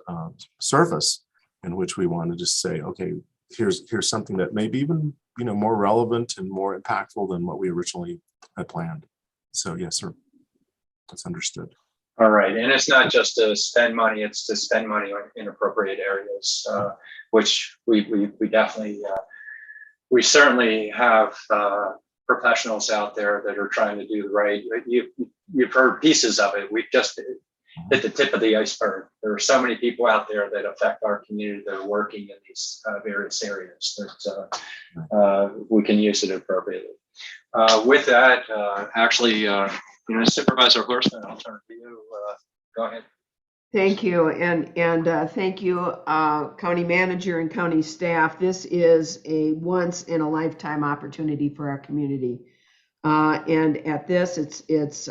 [SPEAKER 2] surface in which we want to just say, okay, here's something that may be even, more relevant and more impactful than what we originally had planned. So yes, sir, that's understood.
[SPEAKER 1] All right, and it's not just to spend money; it's to spend money on inappropriate areas, which we definitely we certainly have professionals out there that are trying to do the right. You've heard pieces of it. We've just hit the tip of the iceberg. There are so many people out there that affect our community that are working in these various areas that we can use it appropriately. With that, Supervisor Horstman, I'll turn to you. Go ahead.
[SPEAKER 6] Thank you, and thank you, County Manager and County staff. This is a once in a lifetime opportunity for our community. And at this,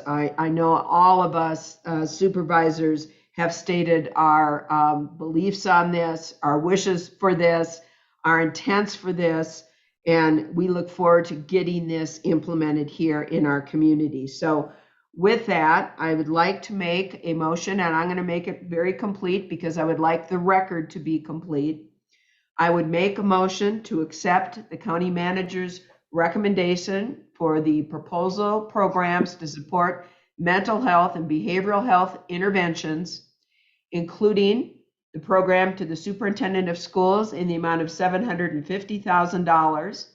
[SPEAKER 6] I know all of us supervisors have stated our beliefs on this, our wishes for this, our intents for this, and we look forward to getting this implemented here in our community. So with that, I would like to make a motion, and I'm going to make it very complete because I would like the record to be complete. I would make a motion to accept the county manager's recommendation for the proposal programs to support mental health and behavioral health interventions, including the program to the superintendent of schools in the amount of $750,000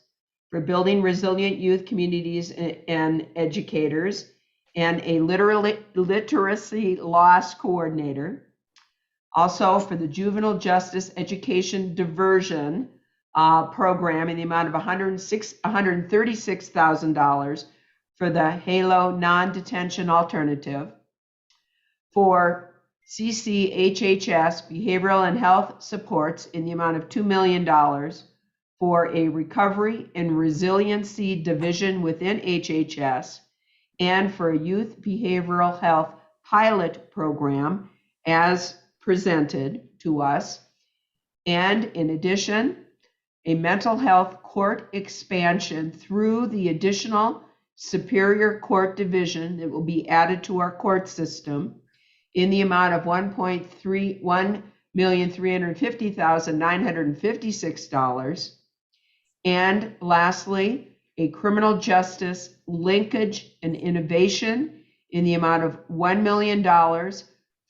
[SPEAKER 6] for building resilient youth communities and educators, and a literacy loss coordinator. Also for the juvenile justice education diversion program in the amount of $136,000 for the HALO non-detention alternative. For CCHHS behavioral and health supports in the amount of $2 million for a recovery and resiliency division within HHS, and for a youth behavioral health pilot program as presented to us. And in addition, a mental health court expansion through the additional Superior Court Division that will be added to our court system in the amount of $1,350,956. And lastly, a criminal justice linkage and innovation in the amount of $1 million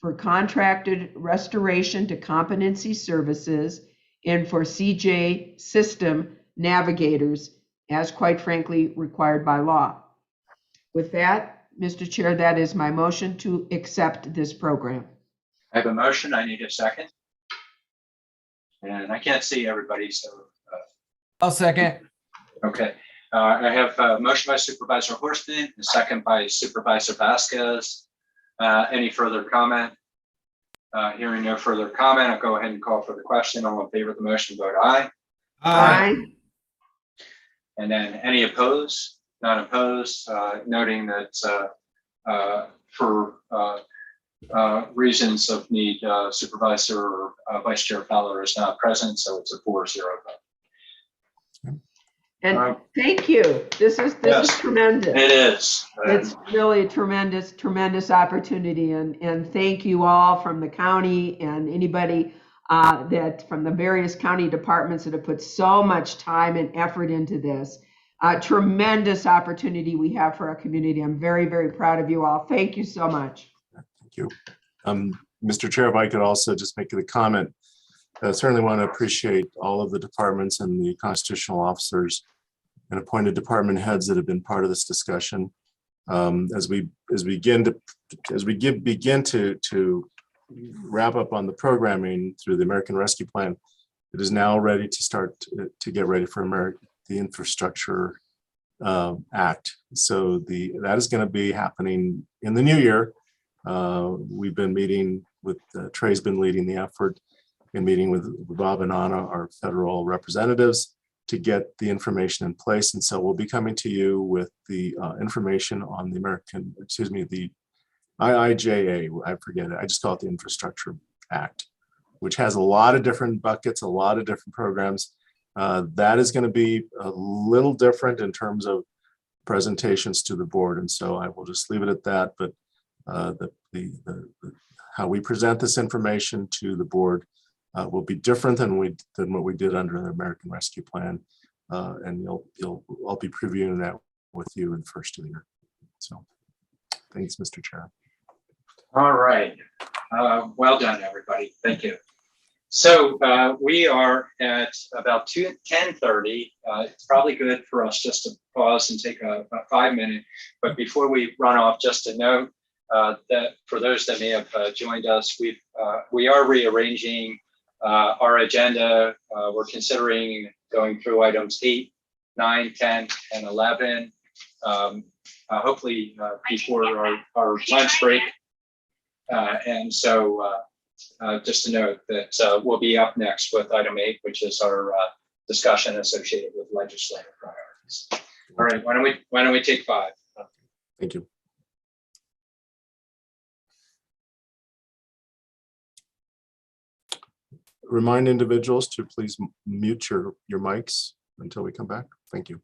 [SPEAKER 6] for contracted restoration to competency services and for CJ system navigators, as quite frankly required by law. With that, Mr. Chair, that is my motion to accept this program.
[SPEAKER 1] I have a motion. I need a second. And I can't see everybody, so,
[SPEAKER 4] I'll second.
[SPEAKER 1] okay. I have a motion by Supervisor Horstman, a second by Supervisor Vasquez. Any further comment? Hearing no further comment, I'll go ahead and call for the question. All in favor of the motion, vote aye.
[SPEAKER 6] Aye.
[SPEAKER 1] And then any opposed, not opposed, noting that for reasons of need, Supervisor or Vice Chair Fowler is not present, so it's a 4-0 vote.
[SPEAKER 6] And thank you. This is
[SPEAKER 1] Yes,
[SPEAKER 6] tremendous.
[SPEAKER 1] It is.
[SPEAKER 6] It's really a tremendous opportunity, and thank you all from the county and anybody that from the various county departments that have put so much time and effort into this. Tremendous opportunity we have for our community. I'm very, very proud of you all. Thank you so much.
[SPEAKER 2] Thank you. Mr. Chair, if I could also just make a comment, I certainly want to appreciate all of the departments and the constitutional officers and appointed department heads that have been part of this discussion. As we begin to wrap up on the programming through the American Rescue Plan, it is now ready to start to get ready for the Infrastructure Act. So that is going to be happening in the new year. We've been meeting with Trey's been leading the effort, and meeting with Bob and Anna, our federal representatives, to get the information in place. And so we'll be coming to you with the information on the the IIJA, I forget it, I just call it the Infrastructure Act, which has a lot of different buckets, a lot of different programs. That is going to be a little different in terms of presentations to the board. And so I will just leave it at that. But how we present this information to the board will be different than what we did under the American Rescue Plan, and I'll be previewing that with you in the first of the year. So, thanks, Mr. Chair.
[SPEAKER 1] All right. Well done, everybody. Thank you. So we are at about 10:30. It's probably good for us just to pause and take a 5-minute. But before we run off, just to note that for those that may have joined us, we are rearranging our agenda. We're considering going through items 8, 9, 10, and 11. Hopefully before our lunch break. And so just to note that we'll be up next with item 8, which is our discussion associated with legislative priorities. All right, why don't we take 5?
[SPEAKER 2] Thank you. Remind individuals to please mute your mics until we come back. Thank you.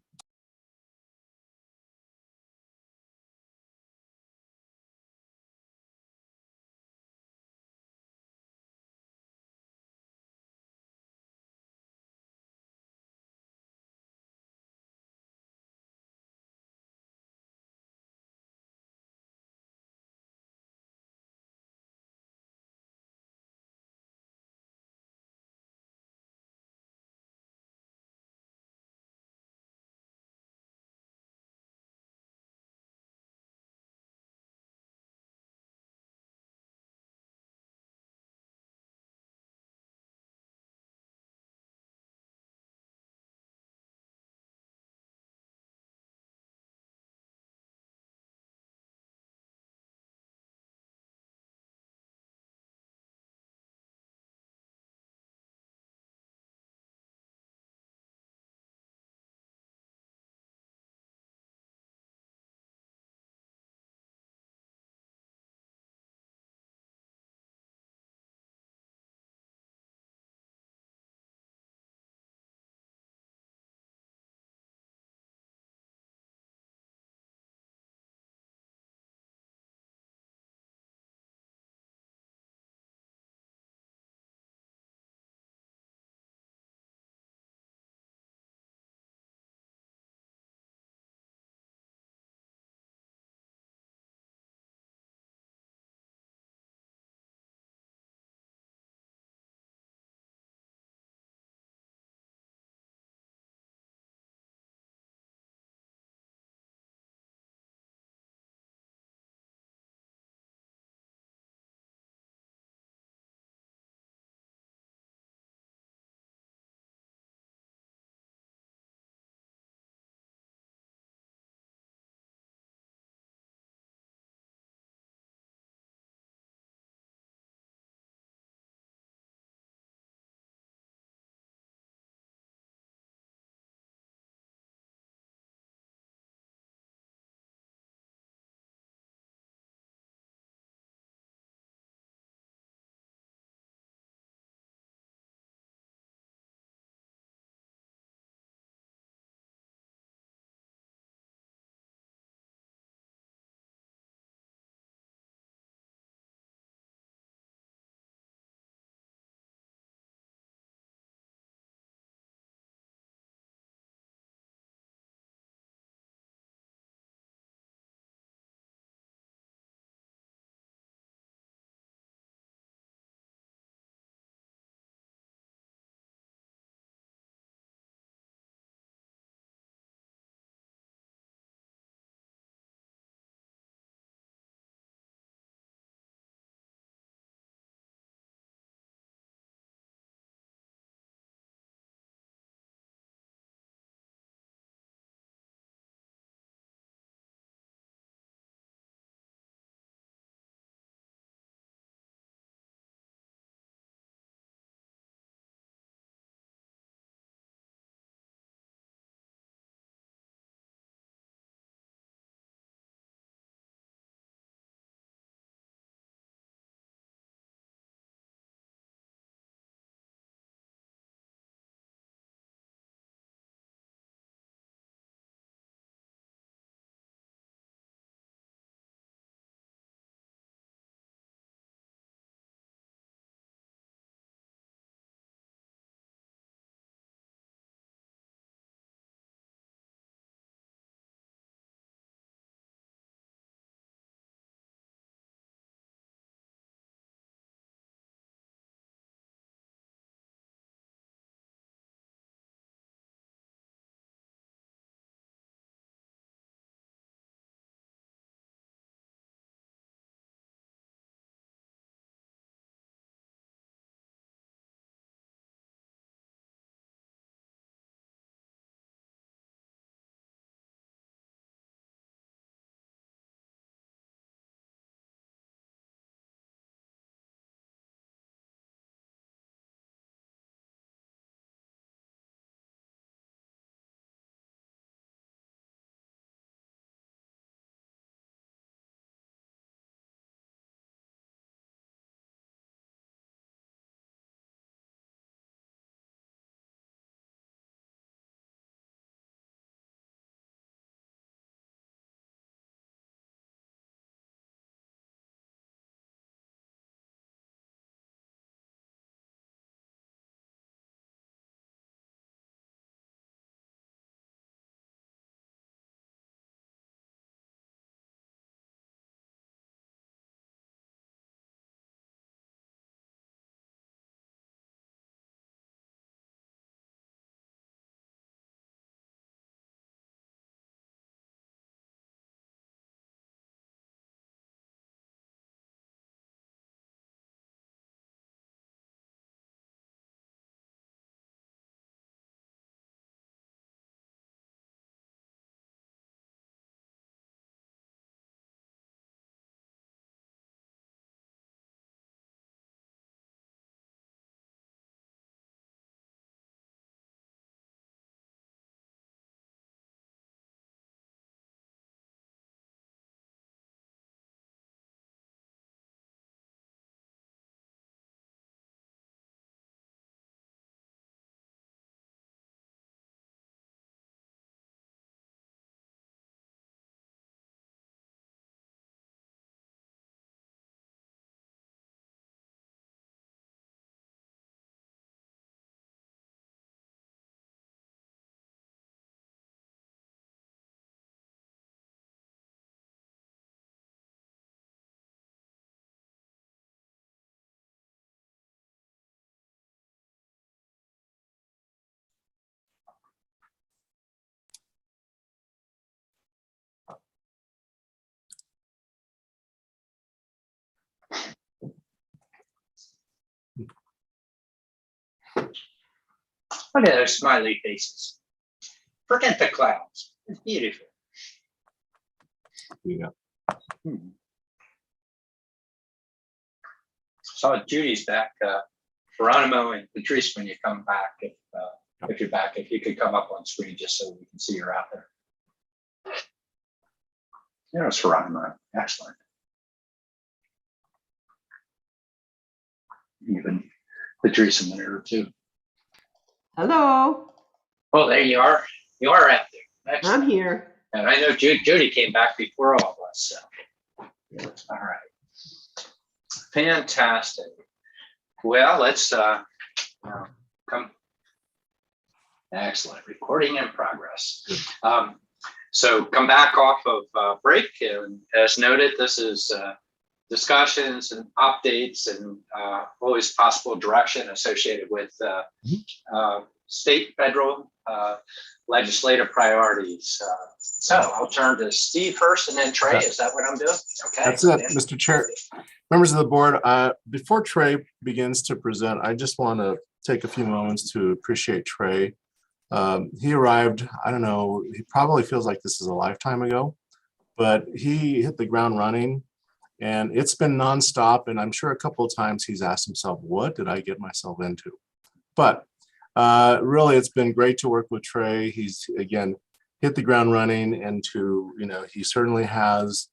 [SPEAKER 1] Look at those smiley faces. Forget the clouds. It's beautiful.
[SPEAKER 2] Yeah.
[SPEAKER 1] Saw Judy's back. Geronimo and Patrice, when you come back, if you're back, if you could come up on screen just so we can see you're out there. There's Geronimo. Excellent. Even Patrice in there too.
[SPEAKER 6] Hello,
[SPEAKER 1] Oh, there you are. You are out there. Excellent.
[SPEAKER 6] I'm here.
[SPEAKER 1] And I know Judy came back before all of us. So. All right. Fantastic. Well, let's come. Excellent. Recording in progress. So come back off of break. And as noted, this is discussions and updates and always possible direction associated with state, federal, legislative priorities. So I'll turn to Steve first and then Trey. Is that what I'm doing? Okay.
[SPEAKER 2] That's it, Mr. Chair. Members of the board, before Trey begins to present, I just want to take a few moments to appreciate Trey. He arrived, I don't know, he probably feels like this is a lifetime ago, but he hit the ground running and it's been nonstop. And I'm sure a couple of times he's asked himself, what did I get myself into? But really, it's been great to work with Trey. He's, again, hit the ground running and he certainly has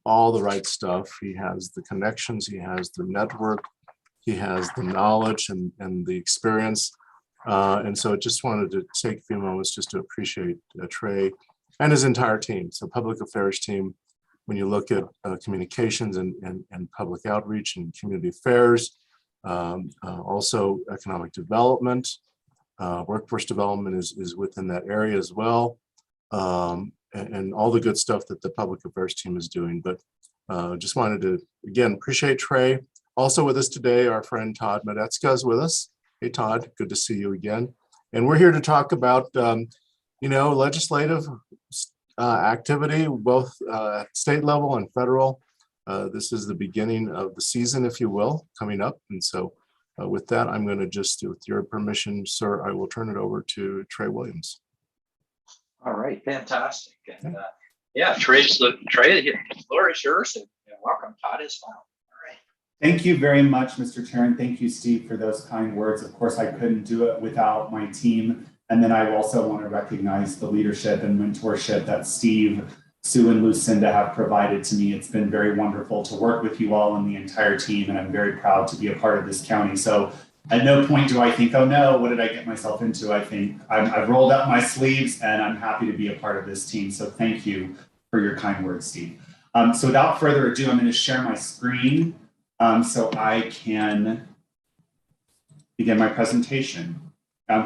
[SPEAKER 2] all the right stuff. He has the connections, he has the network, he has the knowledge and the experience. And so I just wanted to take a few moments just to appreciate Trey and his entire team. So public affairs team, when you look at communications and public outreach and community affairs, also economic development, workforce development is within that area as well. And all the good stuff that the public affairs team is doing. But just wanted to, again, appreciate Trey. Also with us today, our friend Todd Medetzka is with us. Hey, Todd, good to see you again. And we're here to talk about, legislative activity, both at state level and federal. This is the beginning of the season, if you will, coming up. And so with that, I'm going to just, with your permission, sir, I will turn it over to Trey Williams.
[SPEAKER 1] All right, fantastic. And Trey, the floor is yours, and welcome, Todd, as well. All right.
[SPEAKER 11] Thank you very much, Mr. Chair, and thank you, Steve, for those kind words. Of course, I couldn't do it without my team. And then I also want to recognize the leadership and mentorship that Steve, Sue, and Lucinda have provided to me. It's been very wonderful to work with you all and the entire team, and I'm very proud to be a part of this county. So at no point do I think, oh no, what did I get myself into? I think I've rolled up my sleeves and I'm happy to be a part of this team. So thank you for your kind words, Steve. So without further ado, I'm going to share my screen so I can begin my presentation.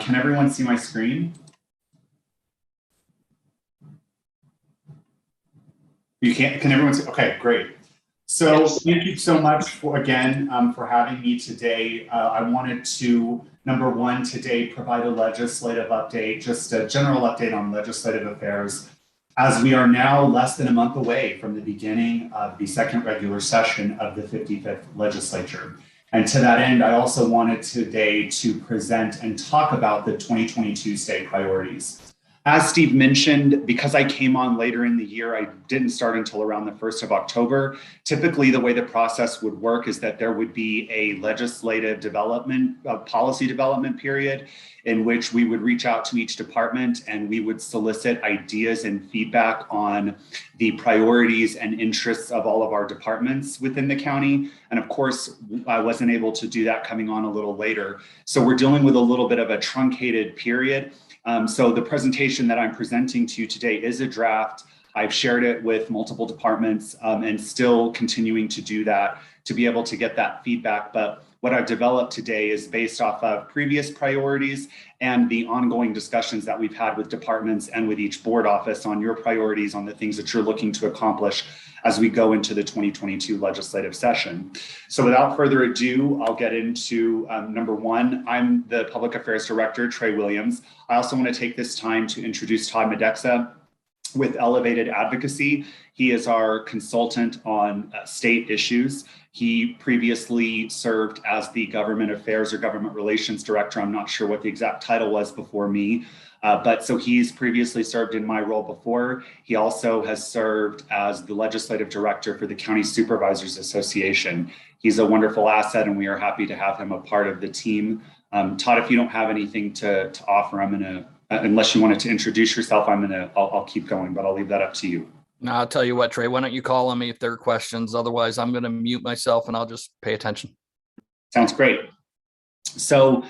[SPEAKER 11] Can everyone see my screen? You can't, can everyone see? Okay, great. So thank you so much for having me today. I wanted to, number one, today provide a legislative update, just a general update on legislative affairs, as we are now less than a month away from the beginning of the second regular session of the 55th legislature. And to that end, I also wanted today to present and talk about the 2022 state priorities. As Steve mentioned, because I came on later in the year, I didn't start until around the 1st of October. Typically, the way the process would work is that there would be a legislative development, policy development period in which we would reach out to each department and we would solicit ideas and feedback on the priorities and interests of all of our departments within the county. And of course, I wasn't able to do that coming on a little later. So we're dealing with a little bit of a truncated period. So the presentation that I'm presenting to you today is a draft. I've shared it with multiple departments and still continuing to do that to be able to get that feedback. But what I've developed today is based off of previous priorities and the ongoing discussions that we've had with departments and with each board office on your priorities, on the things that you're looking to accomplish as we go into the 2022 legislative session. So without further ado, I'll get into number one. I'm the Public Affairs Director, Trey Williams. I also want to take this time to introduce Todd Medetzka. with elevated advocacy. He is our consultant on state issues. He previously served as the government affairs or government relations director. I'm not sure what the exact title was before me, but so he's previously served in my role before. He also has served as the legislative director for the County Supervisors Association. He's a wonderful asset, and we are happy to have him a part of the team. Todd, if you don't have anything to offer, I'm gonna, unless you wanted to introduce yourself, I'll keep going, but I'll leave that up to you.
[SPEAKER 12] No, I'll tell you what, Trey, why don't you call on me if there are questions? Otherwise, I'm going to mute myself and I'll just pay attention.
[SPEAKER 11] Sounds great. So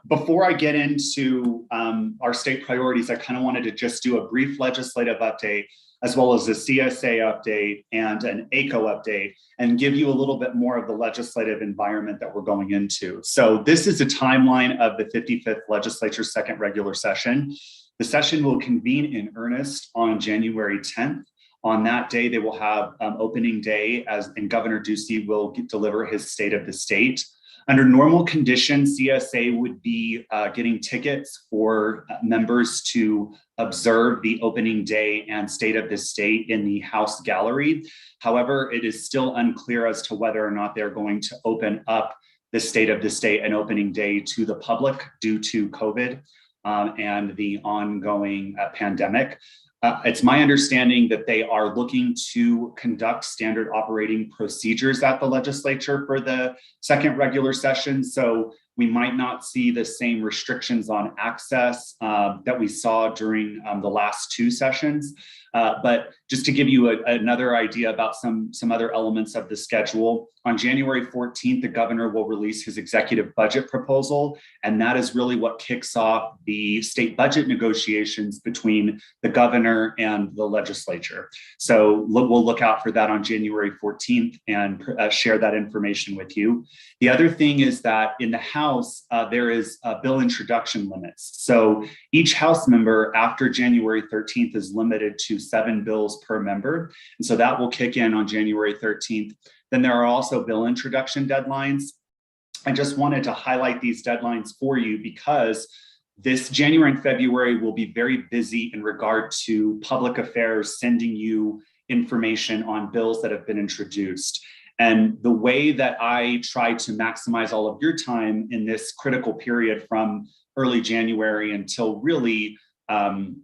[SPEAKER 11] before I get into our state priorities, I kind of wanted to just do a brief legislative update, as well as a CSA update and an ACO update, and give you a little bit more of the legislative environment that we're going into. So this is a timeline of the 55th Legislature's second regular session. The session will convene in earnest on January 10th. On that day, they will have opening day, and Governor Ducey will deliver his State of the State. Under normal conditions, CSA would be getting tickets for members to observe the opening day and State of the State in the House Gallery. However, it is still unclear as to whether or not they're going to open up the State of the State and opening day to the public due to COVID and the ongoing pandemic. It's my understanding that they are looking to conduct standard operating procedures at the legislature for the second regular session. So we might not see the same restrictions on access that we saw during the last two sessions. But just to give you another idea about some other elements of the schedule, on January 14th, the governor will release his executive budget proposal, and that is really what kicks off the state budget negotiations between the governor and the legislature. So we'll look out for that on January 14th and share that information with you. The other thing is that in the House, there is bill introduction limits. So each House member after January 13th is limited to 7 bills per member. And so that will kick in on January 13th. Then there are also bill introduction deadlines. I just wanted to highlight these deadlines for you because this January and February will be very busy in regard to public affairs sending you information on bills that have been introduced. And the way that I try to maximize all of your time in this critical period from early January until really around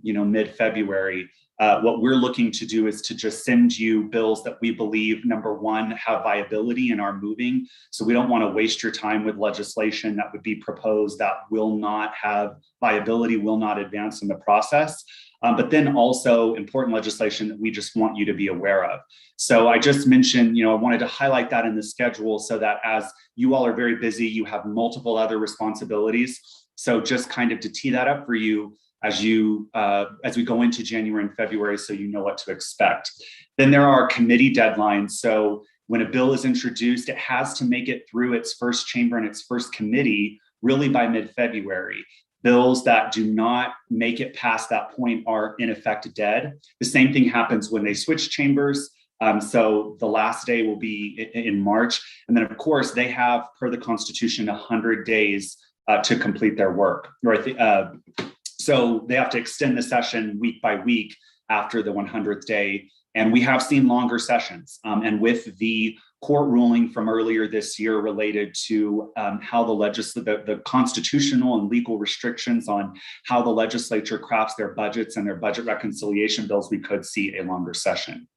[SPEAKER 11] mid-February, what we're looking to do is to just send you bills that we believe, number one, have viability and are moving. So we don't want to waste your time with legislation that would be proposed that will not have viability, will not advance in the process. But then also important legislation that we just want you to be aware of. So I just mentioned, I wanted to highlight that in the schedule so that as you all are very busy, you have multiple other responsibilities. So just kind of to tee that up for you as we go into January and February, so you know what to expect. Then there are committee deadlines. So when a bill is introduced, it has to make it through its first chamber and its first committee really by mid-February. Bills that do not make it past that point are in effect dead. The same thing happens when they switch chambers. So the last day will be in March. And then of course they have, per the Constitution, 100 days to complete their work. Right? So they have to extend the session week by week after the 100th day. And we have seen longer sessions. And with the court ruling from earlier this year related to how the constitutional and legal restrictions on how the legislature crafts their budgets and their budget reconciliation bills, we could see a longer session.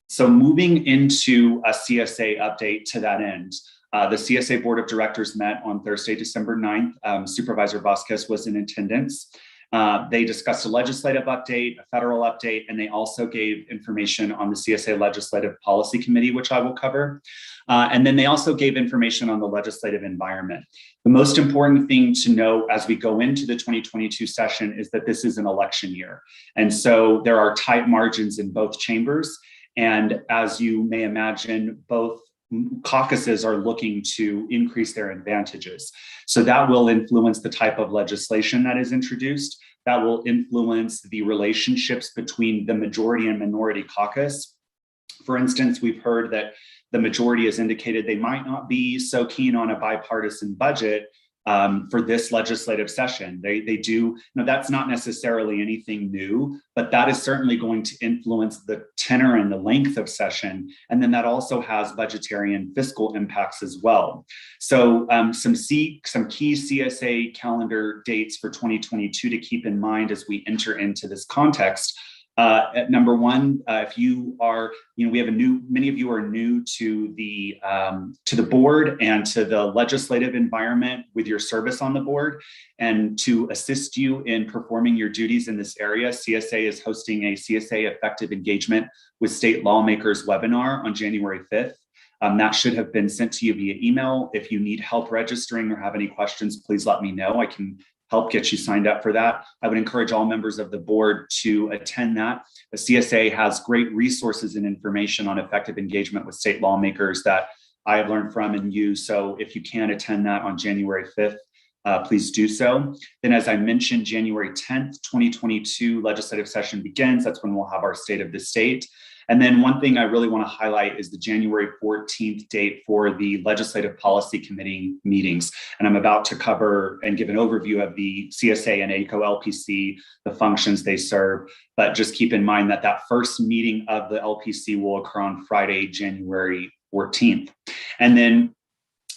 [SPEAKER 11] So moving into a CSA update to that end, the CSA Board of Directors met on Thursday, December 9th. Supervisor Vasquez was in attendance. They discussed a legislative update, a federal update, and they also gave information on the CSA Legislative Policy Committee, which I will cover. And then they also gave information on the legislative environment. The most important thing to know as we go into the 2022 session is that this is an election year. And so there are tight margins in both chambers. And as you may imagine, both caucuses are looking to increase their advantages. So that will influence the type of legislation that is introduced. That will influence the relationships between the majority and minority caucus. For instance, we've heard that the majority has indicated they might not be so keen on a bipartisan budget for this legislative session. They do, that's not necessarily anything new, but that is certainly going to influence the tenor and the length of session. And then that also has budgetary and fiscal impacts as well. So some key CSA calendar dates for 2022 to keep in mind as we enter into this context. At number one, if you are, we have many of you are new to the board and to the legislative environment with your service on the board. And to assist you in performing your duties in this area, CSA is hosting a CSA Effective Engagement with State Lawmakers webinar on January 5th. That should have been sent to you via email. If you need help registering or have any questions, please let me know. I can help get you signed up for that. I would encourage all members of the board to attend that. The CSA has great resources and information on effective engagement with state lawmakers that I have learned from and use. So if you can attend that on January 5th, please do so. Then, as I mentioned, January 10th, 2022 legislative session begins. That's when we'll have our State of the State. And then one thing I really want to highlight is the January 14th date for the Legislative Policy Committee meetings. And I'm about to cover and give an overview of the CSA and ACO LPC, the functions they serve. But just keep in mind that that first meeting of the LPC will occur on Friday, January 14th. And then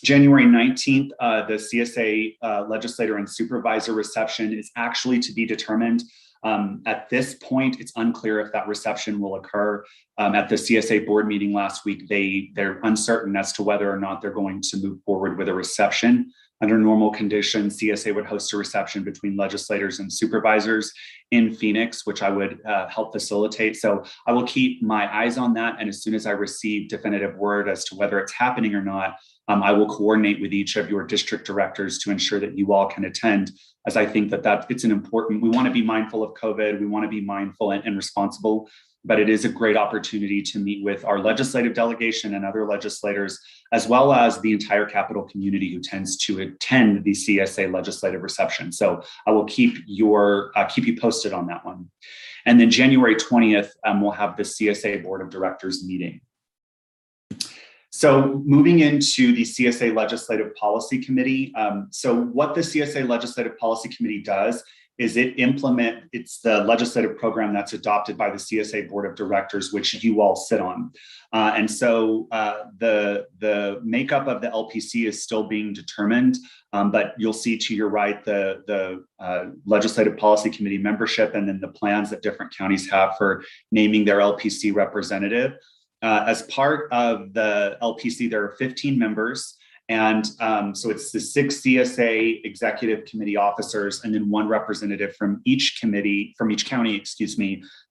[SPEAKER 11] January 19th, the CSA legislator and supervisor reception is actually to be determined. At this point, it's unclear if that reception will occur. At the CSA board meeting last week, they're uncertain as to whether or not they're going to move forward with a reception. Under normal conditions, CSA would host a reception between legislators and supervisors in Phoenix, which I would help facilitate. So I will keep my eyes on that. And as soon as I receive definitive word as to whether it's happening or not, I will coordinate with each of your district directors to ensure that you all can attend, as I think that it's an important, we want to be mindful of COVID, we want to be mindful and responsible, but it is a great opportunity to meet with our legislative delegation and other legislators, as well as the entire Capitol community who tends to attend the CSA legislative reception. So I will keep you posted on that one. And then January 20th, we'll have the CSA Board of Directors meeting. So moving into the CSA Legislative Policy Committee. So what the CSA Legislative Policy Committee does is it's the legislative program that's adopted by the CSA Board of Directors, which you all sit on. And so the makeup of the LPC is still being determined, but you'll see to your right the Legislative Policy Committee membership and then the plans that different counties have for naming their LPC representative. As part of the LPC, there are 15 members. And so it's the 6 CSA executive committee officers and then 1 representative from each county,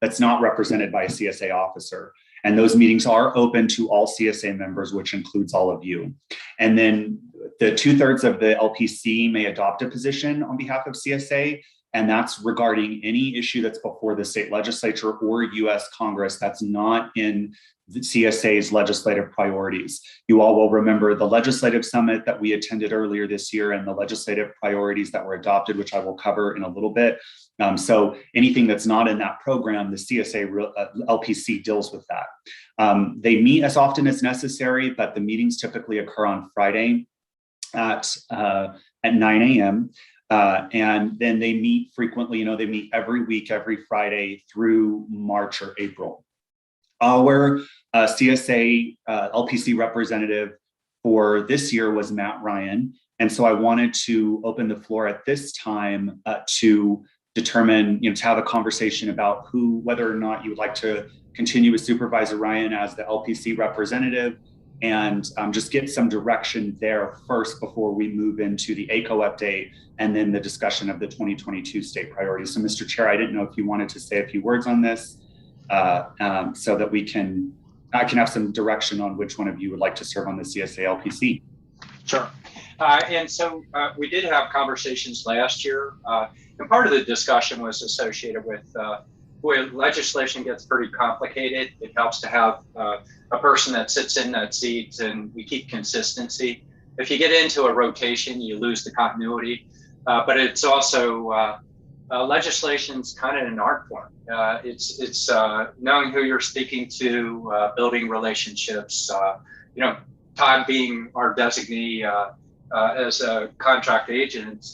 [SPEAKER 11] that's not represented by a CSA officer. And those meetings are open to all CSA members, which includes all of you. And then the 2/3 of the LPC may adopt a position on behalf of CSA. And that's regarding any issue that's before the state legislature or US Congress that's not in the CSA's legislative priorities. You all will remember the legislative summit that we attended earlier this year and the legislative priorities that were adopted, which I will cover in a little bit. So anything that's not in that program, the CSA LPC deals with that. They meet as often as necessary, but the meetings typically occur on Friday at 9 a.m. And then they meet frequently, they meet every week, every Friday through March or April. Our CSA LPC representative for this year was Matt Ryan. And so I wanted to open the floor at this time to determine, to have a conversation about whether or not you would like to continue with Supervisor Ryan as the LPC representative, and just get some direction there first before we move into the ACO update and then the discussion of the 2022 state priorities. So Mr. Chair, I didn't know if you wanted to say a few words on this so that I can have some direction on which one of you would like to serve on the CSA LPC.
[SPEAKER 1] Sure. And so we did have conversations last year, and part of the discussion was associated with when legislation gets pretty complicated, it helps to have a person that sits in that seat and we keep consistency. If you get into a rotation, you lose the continuity, but it's also legislation's kind of an art form. It's knowing who you're speaking to, building relationships. Todd being our designee, as a contract agent,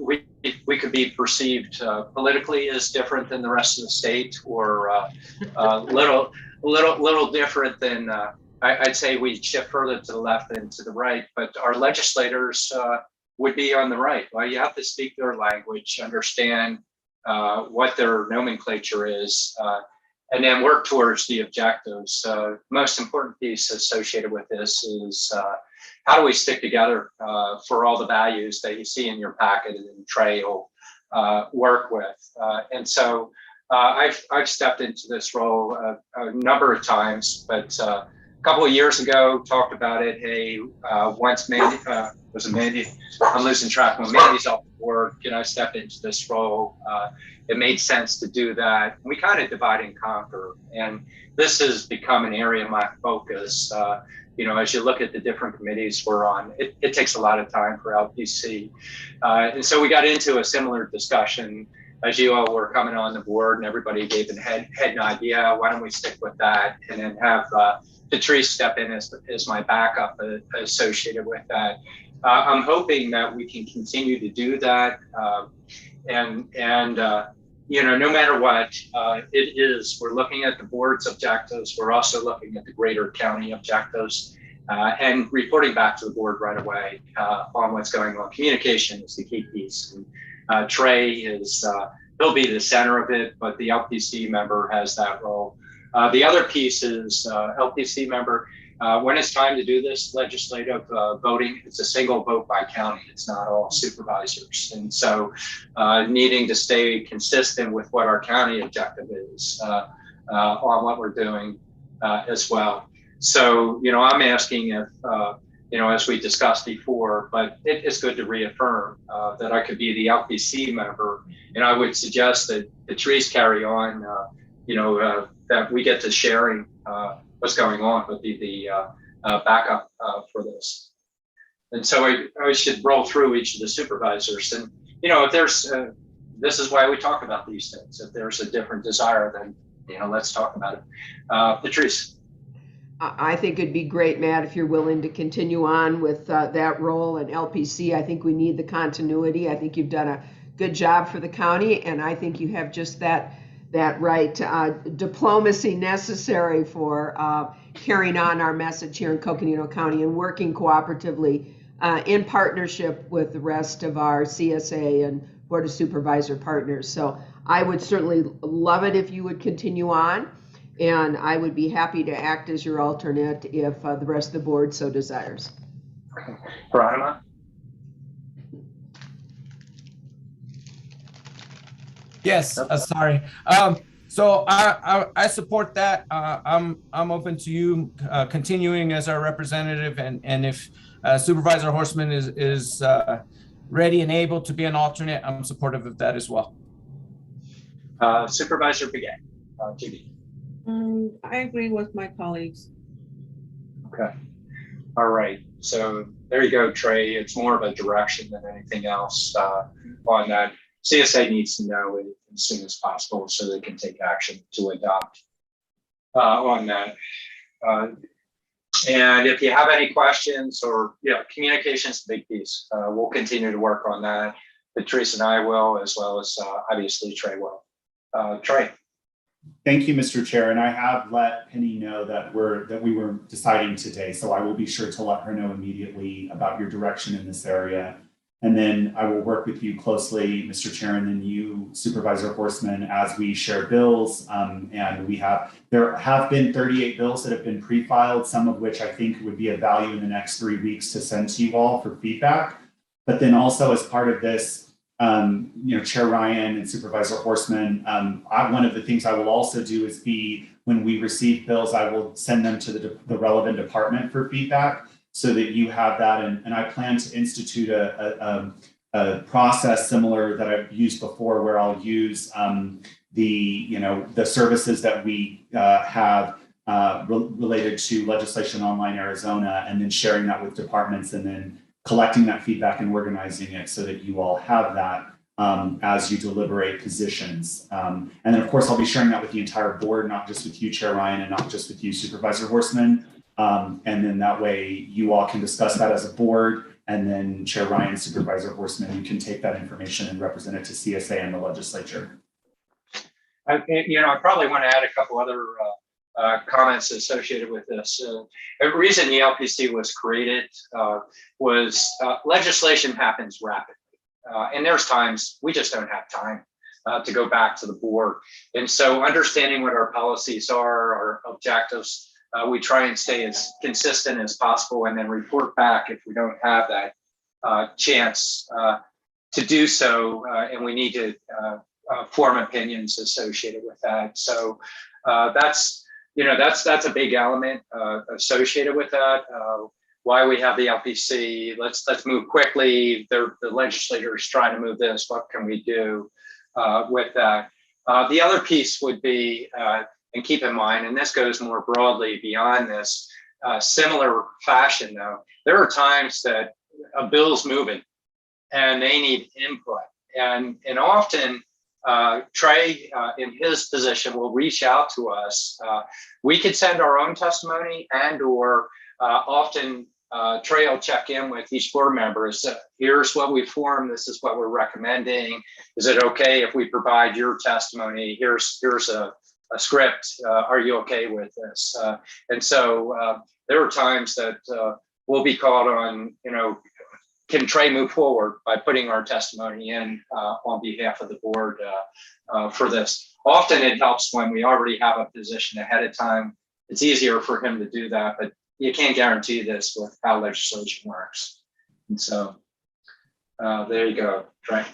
[SPEAKER 1] we could be perceived politically as different than the rest of the state, or little different than I'd say we shift further to the left than to the right. But our legislators would be on the right. Well, you have to speak their language, understand what their nomenclature is, and then work towards the objectives. Most important piece associated with this is how do we stick together for all the values that you see in your packet and Trey will work with. And so I've stepped into this role a number of times, but a couple of years ago talked about it. Hey, once Mandy was it Mandy? I'm losing track. When Mandy's off the board, can I step into this role? It made sense to do that. We kind of divide and conquer, and this has become an area of my focus. As you look at the different committees we're on, it takes a lot of time for LPC. And so we got into a similar discussion as you all were coming on the board, and everybody gave had an idea. Why don't we stick with that, and then have Patrice step in as my backup associated with that. I'm hoping that we can continue to do that. No matter what it is, we're looking at the board's objectives. We're also looking at the greater county objectives and reporting back to the board right away on what's going on. Communication is the key piece. And, Trey is, he'll be the center of it, but the LPC member has that role. The other piece is LPC member. When it's time to do this legislative voting, it's a single vote by county. It's not all supervisors. And so needing to stay consistent with what our county objective is on what we're doing as well. So, I'm asking if, as we discussed before, but it's good to reaffirm that I could be the LPC member. And I would suggest that the trees carry on, that we get to sharing what's going on would be the backup for this. And so I should roll through each of the supervisors. And, if there's, this is why we talk about these things. If there's a different desire, then, let's talk about it. Patrice.
[SPEAKER 6] I think it'd be great, Matt, if you're willing to continue on with that role in LPC. I think we need the continuity. I think you've done a good job for the county, and I think you have just that right diplomacy necessary for carrying on our message here in Coconino County and working cooperatively in partnership with the rest of our CSA and Board of Supervisor partners. So I would certainly love it if you would continue on, and I would be happy to act as your alternate if the rest of the board so desires.
[SPEAKER 1] Okay. Veronica?
[SPEAKER 4] Yes, sorry. So I support that. I'm open to you continuing as our representative, and if Supervisor Horstman is ready and able to be an alternate, I'm supportive of that as well.
[SPEAKER 1] Supervisor Begay, Judy.
[SPEAKER 3] I agree with my colleagues.
[SPEAKER 1] Okay. All right. So there you go, Trey. It's more of a direction than anything else on that. CSA needs to know it as soon as possible so they can take action to adopt on that. And if you have any questions or, communication is a big piece. We'll continue to work on that. Patrice and I will, as well as obviously Trey will. Trey.
[SPEAKER 11] Thank you, Mr. Chair. And I have let Penny know that we were deciding today. So I will be sure to let her know immediately about your direction in this area. And then I will work with you closely, Mr. Chair, and then you, Supervisor Horstman, as we share bills. And there have been 38 bills that have been pre-filed, some of which I think would be of value in the next 3 weeks to send to you all for feedback. But then also as part of this, Chair Ryan and Supervisor Horstman, one of the things I will also do is when we receive bills, I will send them to the relevant department for feedback, so that you have that. And I plan to institute a process similar that I've used before, where I'll use the services that we have related to Legislation Online Arizona, and then sharing that with departments, and then collecting that feedback and organizing it so that you all have that as you deliberate positions. And then of course, I'll be sharing that with the entire board, not just with you, Chair Ryan, and not just with you, Supervisor Horstman. And then that way you all can discuss that as a board. And then Chair Ryan, Supervisor Horstman, you can take that information and represent it to CSA and the legislature.
[SPEAKER 1] I probably want to add a couple other comments associated with this. The reason the LPC was created was legislation happens rapidly. And there's times we just don't have time to go back to the board. And so understanding what our policies are, our objectives, we try and stay as consistent as possible and then report back if we don't have that chance to do so. And we need to form opinions associated with that. So that's a big element associated with that. Why we have the LPC, let's move quickly. The legislature is trying to move this. What can we do with that? The other piece would be, and keep in mind, and this goes more broadly beyond this, similar fashion though, there are times that a bill's moving and they need input. And often Trey in his position will reach out to us. We could send our own testimony and or often Trey will check in with each board member. Here's what we formed. This is what we're recommending. Is it okay if we provide your testimony? Here's a script. Are you okay with this? And so there are times that we'll be called on, can Trey move forward by putting our testimony in on behalf of the board for this? Often it helps when we already have a position ahead of time. It's easier for him to do that, but you can't guarantee this with how legislation works. And so there you go, Trey.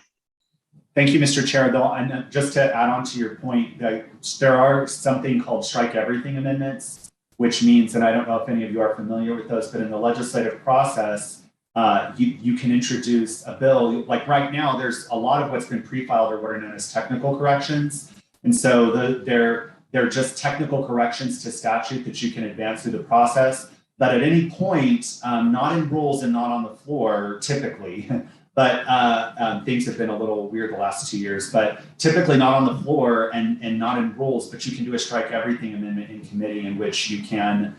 [SPEAKER 11] Thank you, Mr. Chair. Though, and just to add on to your point, there are something called strike everything amendments, which means, and I don't know if any of you are familiar with those, but in the legislative process, you can introduce a bill. Like right now, there's a lot of what's been pre-filed or what are known as technical corrections. And so they're just technical corrections to statute that you can advance through the process. But at any point, not in rules and not on the floor, typically, but things have been a little weird the last 2 years, but typically not on the floor and not in rules, but you can do a strike everything amendment in committee in which you can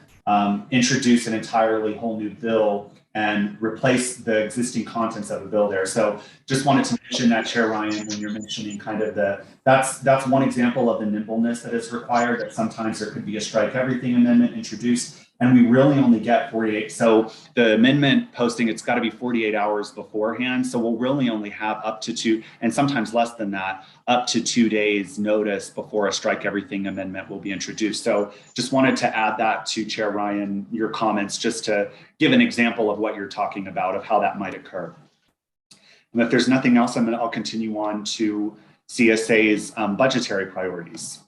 [SPEAKER 11] introduce an entirely whole new bill and replace the existing contents of a bill there. So just wanted to mention that, Chair Ryan, when you're mentioning kind of that's one example of the nimbleness that is required, that sometimes there could be a strike everything amendment introduced, and we really only get 48. So the amendment posting, it's got to be 48 hours beforehand. So we'll really only have up to 2, and sometimes less than that, up to 2 days notice before a strike everything amendment will be introduced. So just wanted to add that to Chair Ryan, your comments, just to give an example of what you're talking about, of how that might occur. And if there's nothing else, I'll continue on to CSA's budgetary priorities.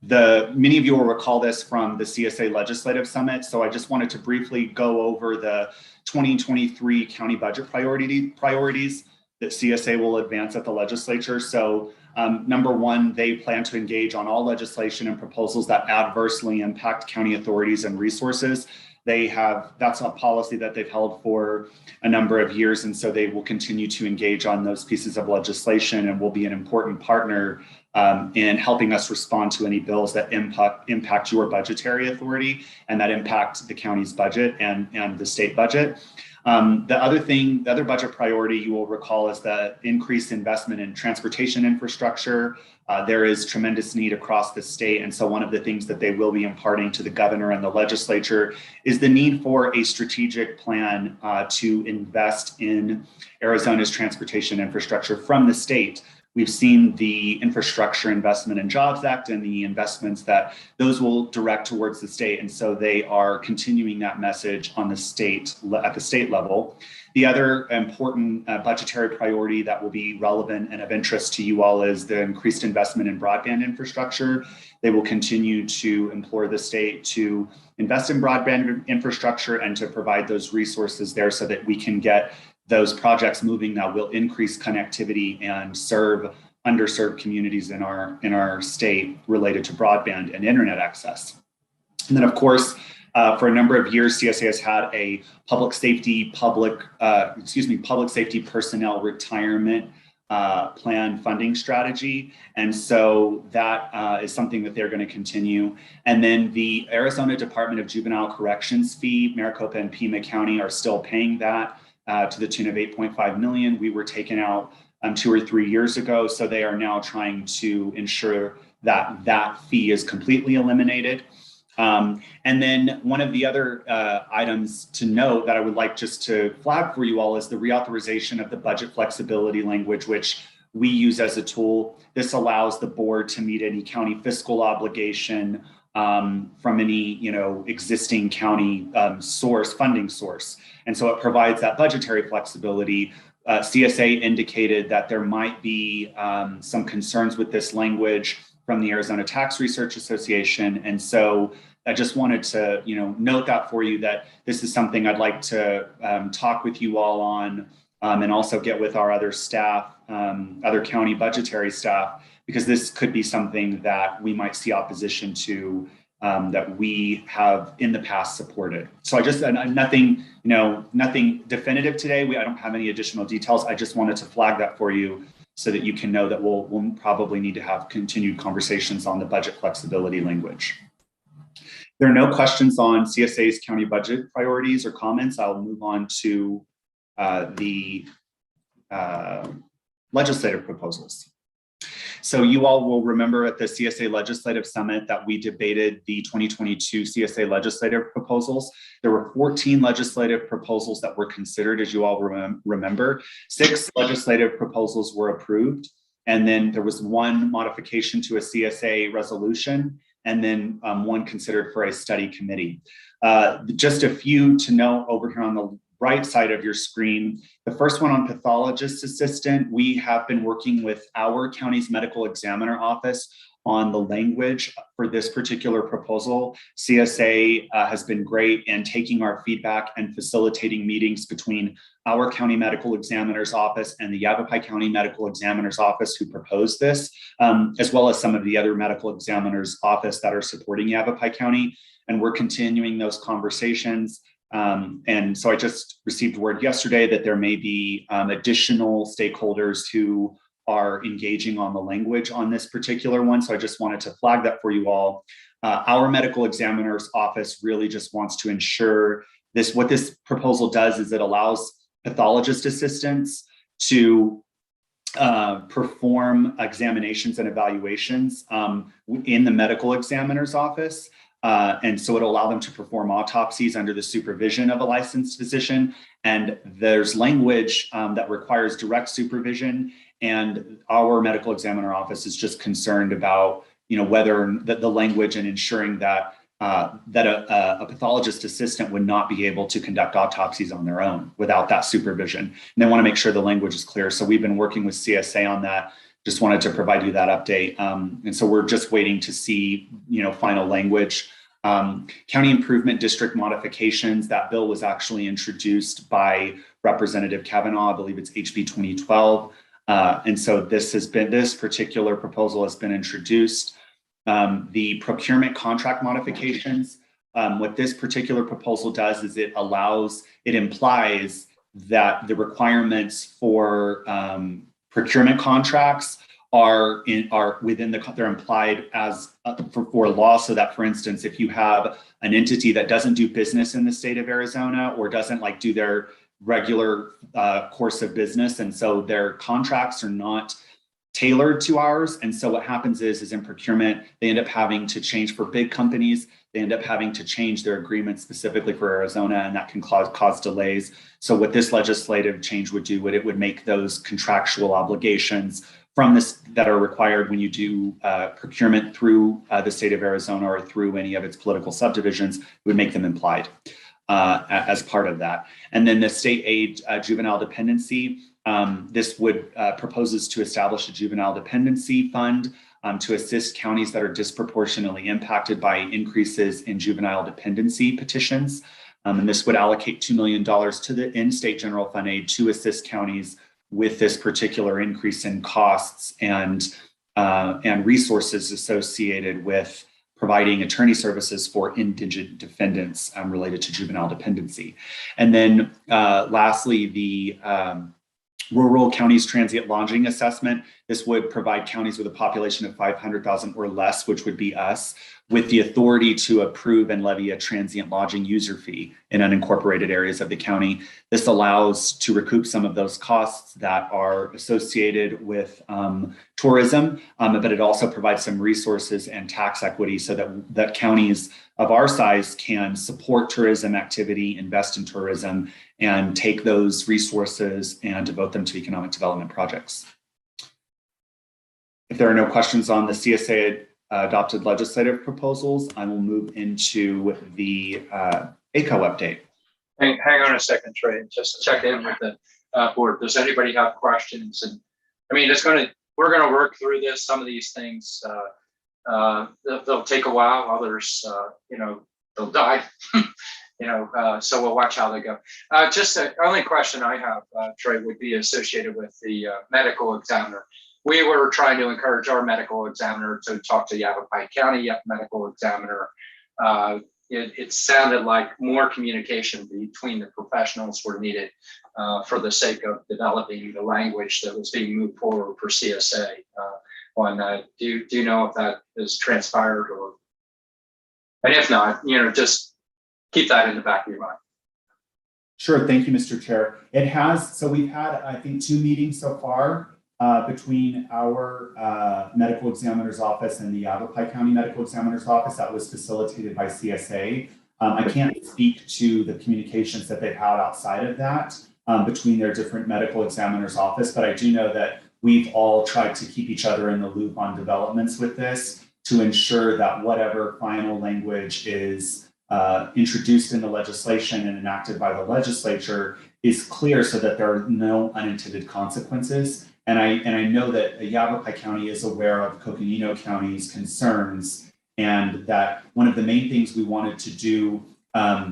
[SPEAKER 11] Many of you will recall this from the CSA Legislative Summit. So I just wanted to briefly go over the 2023 county budget priorities that CSA will advance at the legislature. So number one, they plan to engage on all legislation and proposals that adversely impact county authorities and resources. That's a policy that they've held for a number of years. And so they will continue to engage on those pieces of legislation and will be an important partner in helping us respond to any bills that impact your budgetary authority and that impact the county's budget and the state budget. The other budget priority you will recall is the increased investment in transportation infrastructure. There is tremendous need across the state. And so one of the things that they will be imparting to the governor and the legislature is the need for a strategic plan to invest in Arizona's transportation infrastructure from the state. We've seen the Infrastructure Investment and Jobs Act and the investments that those will direct towards the state. And so they are continuing that message on the state, at the state level. The other important budgetary priority that will be relevant and of interest to you all is the increased investment in broadband infrastructure. They will continue to implore the state to invest in broadband infrastructure and to provide those resources there so that we can get those projects moving that will increase connectivity and serve underserved communities in our state related to broadband and internet access. And then of course, for a number of years, CSA has had a public safety personnel retirement plan funding strategy. And so that is something that they're going to continue. And then the Arizona Department of Juvenile Corrections fee, Maricopa and Pima County are still paying that to the tune of 8.5 million. We were taken out 2 or 3 years ago. So they are now trying to ensure that that fee is completely eliminated. And then one of the other items to note that I would like just to flag for you all is the reauthorization of the budget flexibility language, which we use as a tool. This allows the board to meet any county fiscal obligation from any existing county funding source. And so it provides that budgetary flexibility. CSA indicated that there might be some concerns with this language from the Arizona Tax Research Association. And so I just wanted to, note that for you, that this is something I'd like to talk with you all on and also get with our other staff, other county budgetary staff, because this could be something that we might see opposition to that we have in the past supported. So I just, nothing definitive today. I don't have any additional details. I just wanted to flag that for you so that you can know that we'll probably need to have continued conversations on the budget flexibility language. There are no questions on CSA's county budget priorities or comments. I'll move on to the legislative proposals. So you all will remember at the CSA Legislative Summit that we debated the 2022 CSA legislative proposals. There were 14 legislative proposals that were considered, as you all remember. 6 legislative proposals were approved, and then there was 1 modification to a CSA resolution, and then 1 considered for a study committee. Just a few to note over here on the right side of your screen. The first one on pathologist assistant, we have been working with our county's medical examiner office on the language for this particular proposal. CSA has been great in taking our feedback and facilitating meetings between our county medical examiner's office and the Yavapai County Medical Examiner's Office who proposed this, as well as some of the other medical examiner's office that are supporting Yavapai County. And we're continuing those conversations. And so I just received word yesterday that there may be additional stakeholders who are engaging on the language on this particular one. So I just wanted to flag that for you all. Our medical examiner's office really just wants to ensure this. What this proposal does is it allows pathologist assistants to perform examinations and evaluations in the medical examiner's office. And so it'll allow them to perform autopsies under the supervision of a licensed physician. And there's language that requires direct supervision. And our medical examiner office is just concerned about, whether the language and ensuring that a pathologist assistant would not be able to conduct autopsies on their own without that supervision. And they want to make sure the language is clear. So we've been working with CSA on that. Just wanted to provide you that update. And so we're just waiting to see, final language. County Improvement District modifications, that bill was actually introduced by Representative Kavanaugh. I believe it's HB 2012. And so this particular proposal has been introduced. The procurement contract modifications, what this particular proposal does is it implies that the requirements for procurement contracts are they're implied as for law, so that, for instance, if you have an entity that doesn't do business in the state of Arizona or doesn't do their regular course of business, and so their contracts are not tailored to ours. And so what happens is in procurement, they end up having to change. For big companies, they end up having to change their agreement specifically for Arizona, and that can cause delays. So what this legislative change would do, it would make those contractual obligations from this that are required when you do procurement through the state of Arizona or through any of its political subdivisions, would make them implied as part of that. And then the state aid juvenile dependency, this would proposes to establish a juvenile dependency fund to assist counties that are disproportionately impacted by increases in juvenile dependency petitions. And this would allocate $2 million to the in-state general fund aid to assist counties with this particular increase in costs and resources associated with providing attorney services for indigent defendants related to juvenile dependency. And then lastly, the rural counties transient lodging assessment. This would provide counties with a population of 500,000 or less, which would be us, with the authority to approve and levy a transient lodging user fee in unincorporated areas of the county. This allows to recoup some of those costs that are associated with tourism, but it also provides some resources and tax equity so that counties of our size can support tourism activity, invest in tourism, and take those resources and devote them to economic development projects. If there are no questions on the CSA adopted legislative proposals, I will move into the ACO update.
[SPEAKER 1] Hang on a second, Trey, just check in with the board. Does anybody have questions? And I mean, we're gonna work through this. Some of these things, they'll take a while. Others, they'll die. So we'll watch how they go. Just the only question I have, Trey, would be associated with the medical examiner. We were trying to encourage our medical examiner to talk to Yavapai County medical examiner. It sounded like more communication between the professionals were needed for the sake of developing the language that was being moved forward for CSA. Do you know if that is transpired, or, and if not, just keep that in the back of your mind.
[SPEAKER 11] Sure, thank you, Mr. Chair. It has, so we've had, I think, 2 meetings so far between our medical examiner's office and the Yavapai County Medical Examiner's Office that was facilitated by CSA. I can't speak to the communications that they've had outside of that between their different medical examiner's office, but I do know that we've all tried to keep each other in the loop on developments with this to ensure that whatever final language is introduced in the legislation and enacted by the legislature is clear so that there are no unintended consequences. And I know that Yavapai County is aware of Coconino County's concerns, and that one of the main things we wanted to do,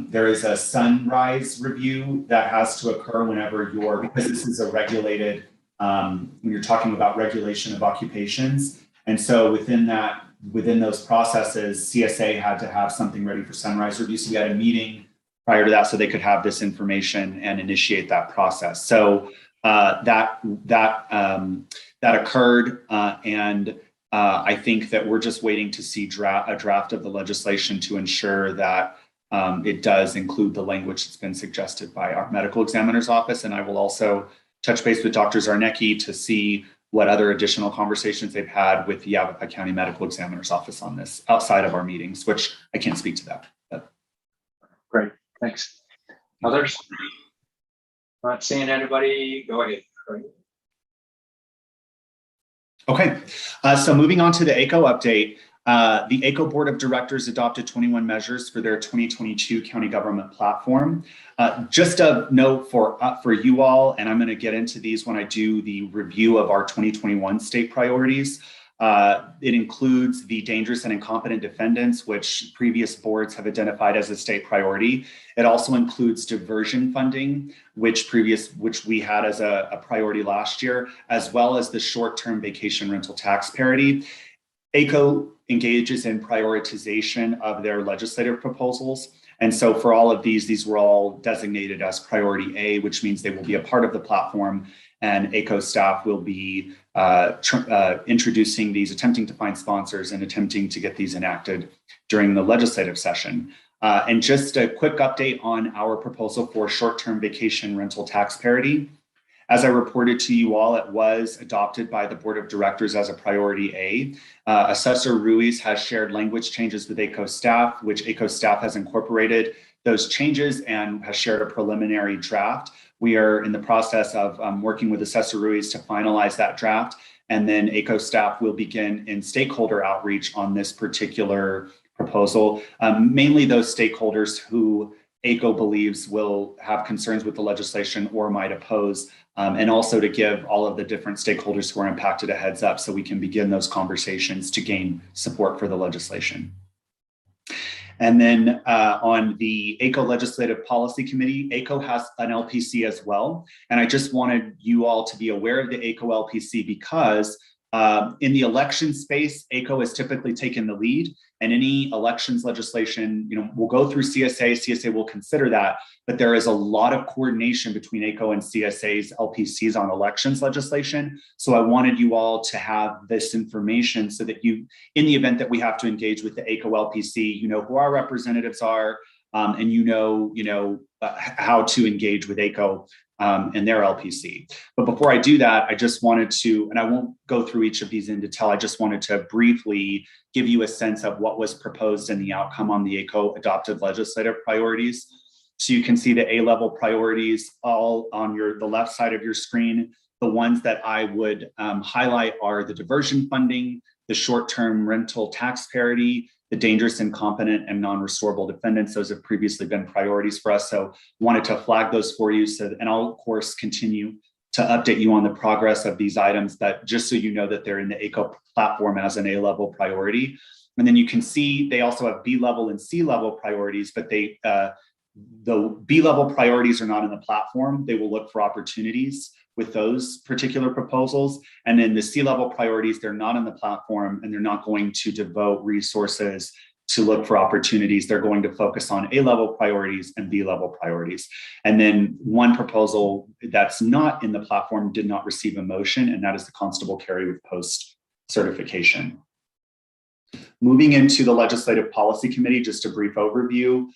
[SPEAKER 11] there is a sunrise review that has to occur whenever because this is a regulated, when you're talking about regulation of occupations. And so within those processes, CSA had to have something ready for sunrise review. So we had a meeting prior to that so they could have this information and initiate that process. So that occurred, and I think that we're just waiting to see a draft of the legislation to ensure that it does include the language that's been suggested by our medical examiner's office. And I will also touch base with Dr. Zarnecki to see what other additional conversations they've had with the Yavapai County Medical Examiner's Office on this outside of our meetings, which I can't speak to that. But.
[SPEAKER 1] Great, thanks. Others? Not seeing anybody, go ahead.
[SPEAKER 11] Okay, so moving on to the ACO update. The ACO Board of Directors adopted 21 measures for their 2022 county government platform. Just a note for you all, and I'm going to get into these when I do the review of our 2021 state priorities. It includes the dangerous and incompetent defendants, which previous boards have identified as a state priority. It also includes diversion funding, which we had as a priority last year, as well as the short-term vacation rental tax parity. ACO engages in prioritization of their legislative proposals. And so for all of these were all designated as priority A, which means they will be a part of the platform, and ACO staff will be introducing these, attempting to find sponsors and attempting to get these enacted during the legislative session. And just a quick update on our proposal for short-term vacation rental tax parity. As I reported to you all, it was adopted by the Board of Directors as a priority A. Assessor Ruiz has shared language changes with ACO staff, which ACO staff has incorporated those changes and has shared a preliminary draft. We are in the process of working with Assessor Ruiz to finalize that draft, and then ACO staff will begin in stakeholder outreach on this particular proposal, mainly those stakeholders who ACO believes will have concerns with the legislation or might oppose, and also to give all of the different stakeholders who are impacted a heads up so we can begin those conversations to gain support for the legislation. And then on the ACO Legislative Policy Committee, ACO has an LPC as well. And I just wanted you all to be aware of the ACO LPC because In the election space, ACO has typically taken the lead, and any elections legislation, will go through CSA. CSA will consider that, but there is a lot of coordination between ACO and CSA's LPCs on elections legislation. So I wanted you all to have this information so that you, in the event that we have to engage with the ACO LPC, you know who our representatives are, and how to engage with ACO and their LPC. But before I do that, I just wanted to, and I won't go through each of these in detail, I just wanted to briefly give you a sense of what was proposed and the outcome on the ACO adopted legislative priorities. So you can see the A-level priorities all on the left side of your screen. The ones that I would highlight are the diversion funding, the short-term rental tax parity, the dangerous, incompetent, and non-restorable defendants. Those have previously been priorities for us. So wanted to flag those for you. And I'll, of course, continue to update you on the progress of these items, that just so you know that they're in the ACO platform as an A-level priority. And then you can see they also have B-level and C-level priorities, but the B-level priorities are not in the platform. They will look for opportunities with those particular proposals. And then the C-level priorities, they're not in the platform, and they're not going to devote resources to look for opportunities. They're going to focus on A-level priorities and B-level priorities. And then one proposal that's not in the platform did not receive a motion, and that is the constable carry with post certification. Moving into the Legislative Policy Committee, just a brief overview.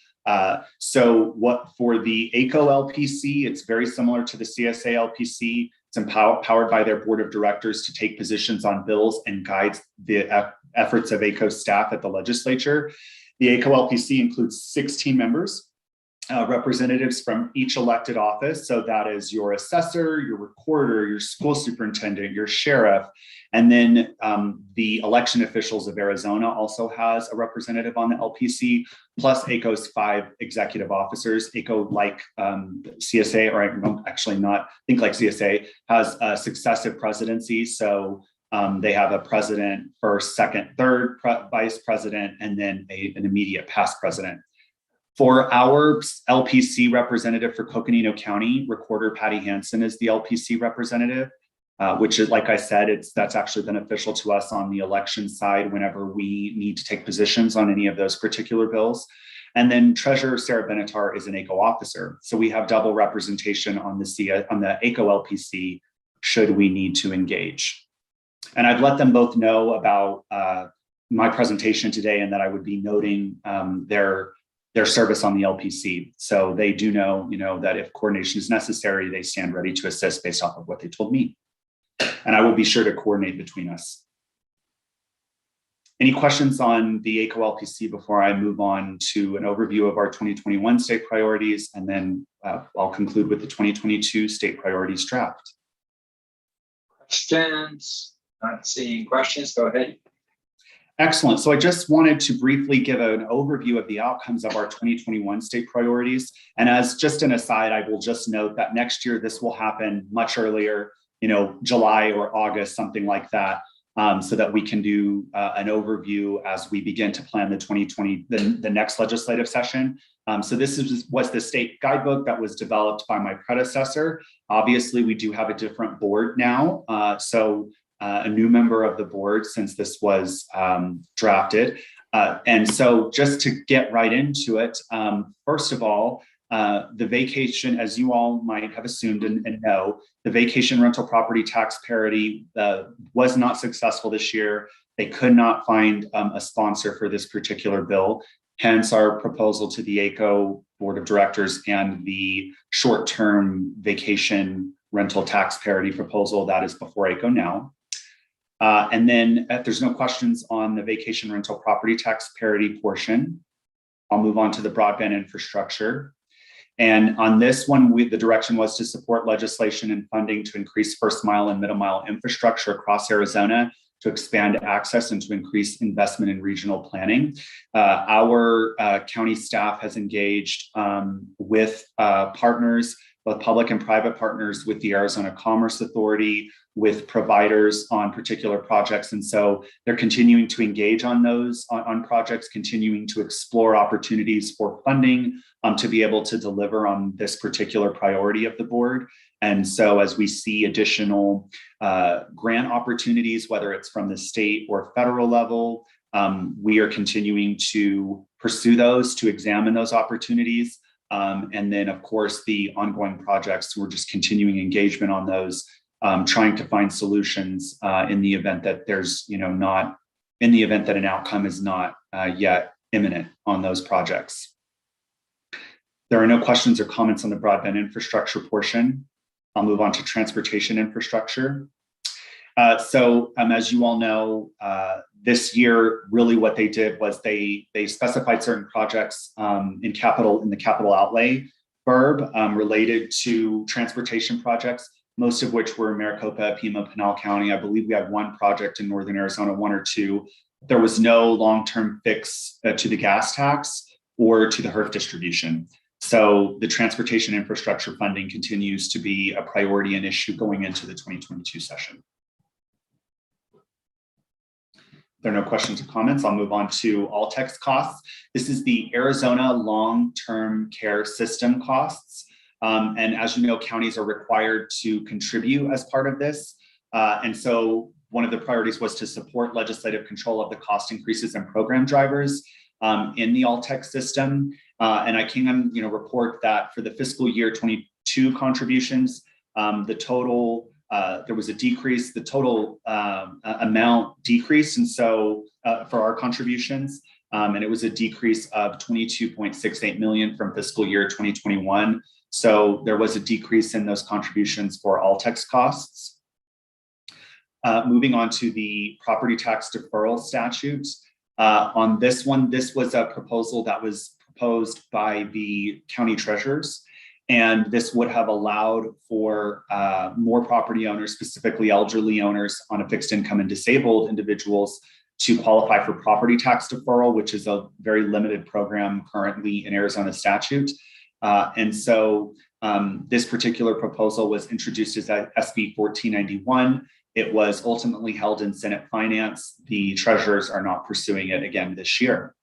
[SPEAKER 11] So what for the ACO LPC, it's very similar to the CSA LPC. It's empowered by their board of directors to take positions on bills and guides the efforts of ACO staff at the legislature. The ACO LPC includes 16 members, representatives from each elected office. So that is your assessor, your recorder, your school superintendent, your sheriff. And then the election officials of Arizona also has a representative on the LPC, plus ACO's 5 executive officers. ACO, like CSA, or actually not, think like CSA, has a successive presidency. So they have a president, first, second, third vice president, and then an immediate past president. For our LPC representative for Coconino County, Recorder Patty Hansen is the LPC representative, which is, like I said, that's actually beneficial to us on the election side whenever we need to take positions on any of those particular bills. And then Treasurer Sarah Benatar is an ACO officer. So we have double representation on the ACO LPC should we need to engage. And I've let them both know about my presentation today, and that I would be noting their service on the LPC. So they do know, that if coordination is necessary, they stand ready to assist based off of what they told me. And I will be sure to coordinate between us. Any questions on the ACO LPC before I move on to an overview of our 2021 state priorities, and then I'll conclude with the 2022 state priorities draft.
[SPEAKER 1] Questions? Not seeing questions, go ahead.
[SPEAKER 11] Excellent. So I just wanted to briefly give an overview of the outcomes of our 2021 state priorities. And as just an aside, I will just note that next year, this will happen much earlier, July or August, something like that, so that we can do an overview as we begin to plan the 2020, the next legislative session. So this was the state guidebook that was developed by my predecessor. Obviously, we do have a different board now. So a new member of the board since this was drafted. And so just to get right into it, first of all, the vacation, as you all might have assumed and know, the vacation rental property tax parity was not successful this year. They could not find a sponsor for this particular bill. Hence our proposal to the ACO Board of Directors and the short-term vacation rental tax parity proposal that is before ACO now. And then if there's no questions on the vacation rental property tax parity portion, I'll move on to the broadband infrastructure. And on this one, the direction was to support legislation and funding to increase first mile and middle mile infrastructure across Arizona, to expand access and to increase investment in regional planning. Our county staff has engaged with partners both public and private partners with the Arizona Commerce Authority, with providers on particular projects. And so they're continuing to engage on those, on projects, continuing to explore opportunities for funding to be able to deliver on this particular priority of the board. And so as we see additional grant opportunities, whether it's from the state or federal level, we are continuing to pursue those, to examine those opportunities. And then, of course, the ongoing projects, we're just continuing engagement on those, trying to find solutions in the event that there's, not, in the event that an outcome is not yet imminent on those projects. There are no questions or comments on the broadband infrastructure portion. I'll move on to transportation infrastructure. So as you all know, this year, really what they did was they specified certain projects in the capital outlay verb related to transportation projects, most of which were in Maricopa, Pima, Pinal County. I believe we had one project in Northern Arizona, one or two. There was no long-term fix to the gas tax or to the HERF distribution. So the transportation infrastructure funding continues to be a priority and issue going into the 2022 session. There are no questions or comments. I'll move on to all text costs. This is the Arizona long-term care system costs. And as you know, counties are required to contribute as part of this. And so one of the priorities was to support legislative control of the cost increases and program drivers in the all text system. And I can report that for the fiscal year 22 contributions, the total there was a decrease, the total amount decreased. And so for our contributions, and it was a decrease of 22.68 million from fiscal year 2021. So there was a decrease in those contributions for all text costs. Moving on to the property tax deferral statute. On this one, this was a proposal that was proposed by the county treasurers. And this would have allowed for more property owners, specifically elderly owners on a fixed income and disabled individuals, to qualify for property tax deferral, which is a very limited program currently in Arizona statute. And so this particular proposal was introduced as SB 1491. It was ultimately held in Senate Finance. The treasurers are not pursuing it again this year.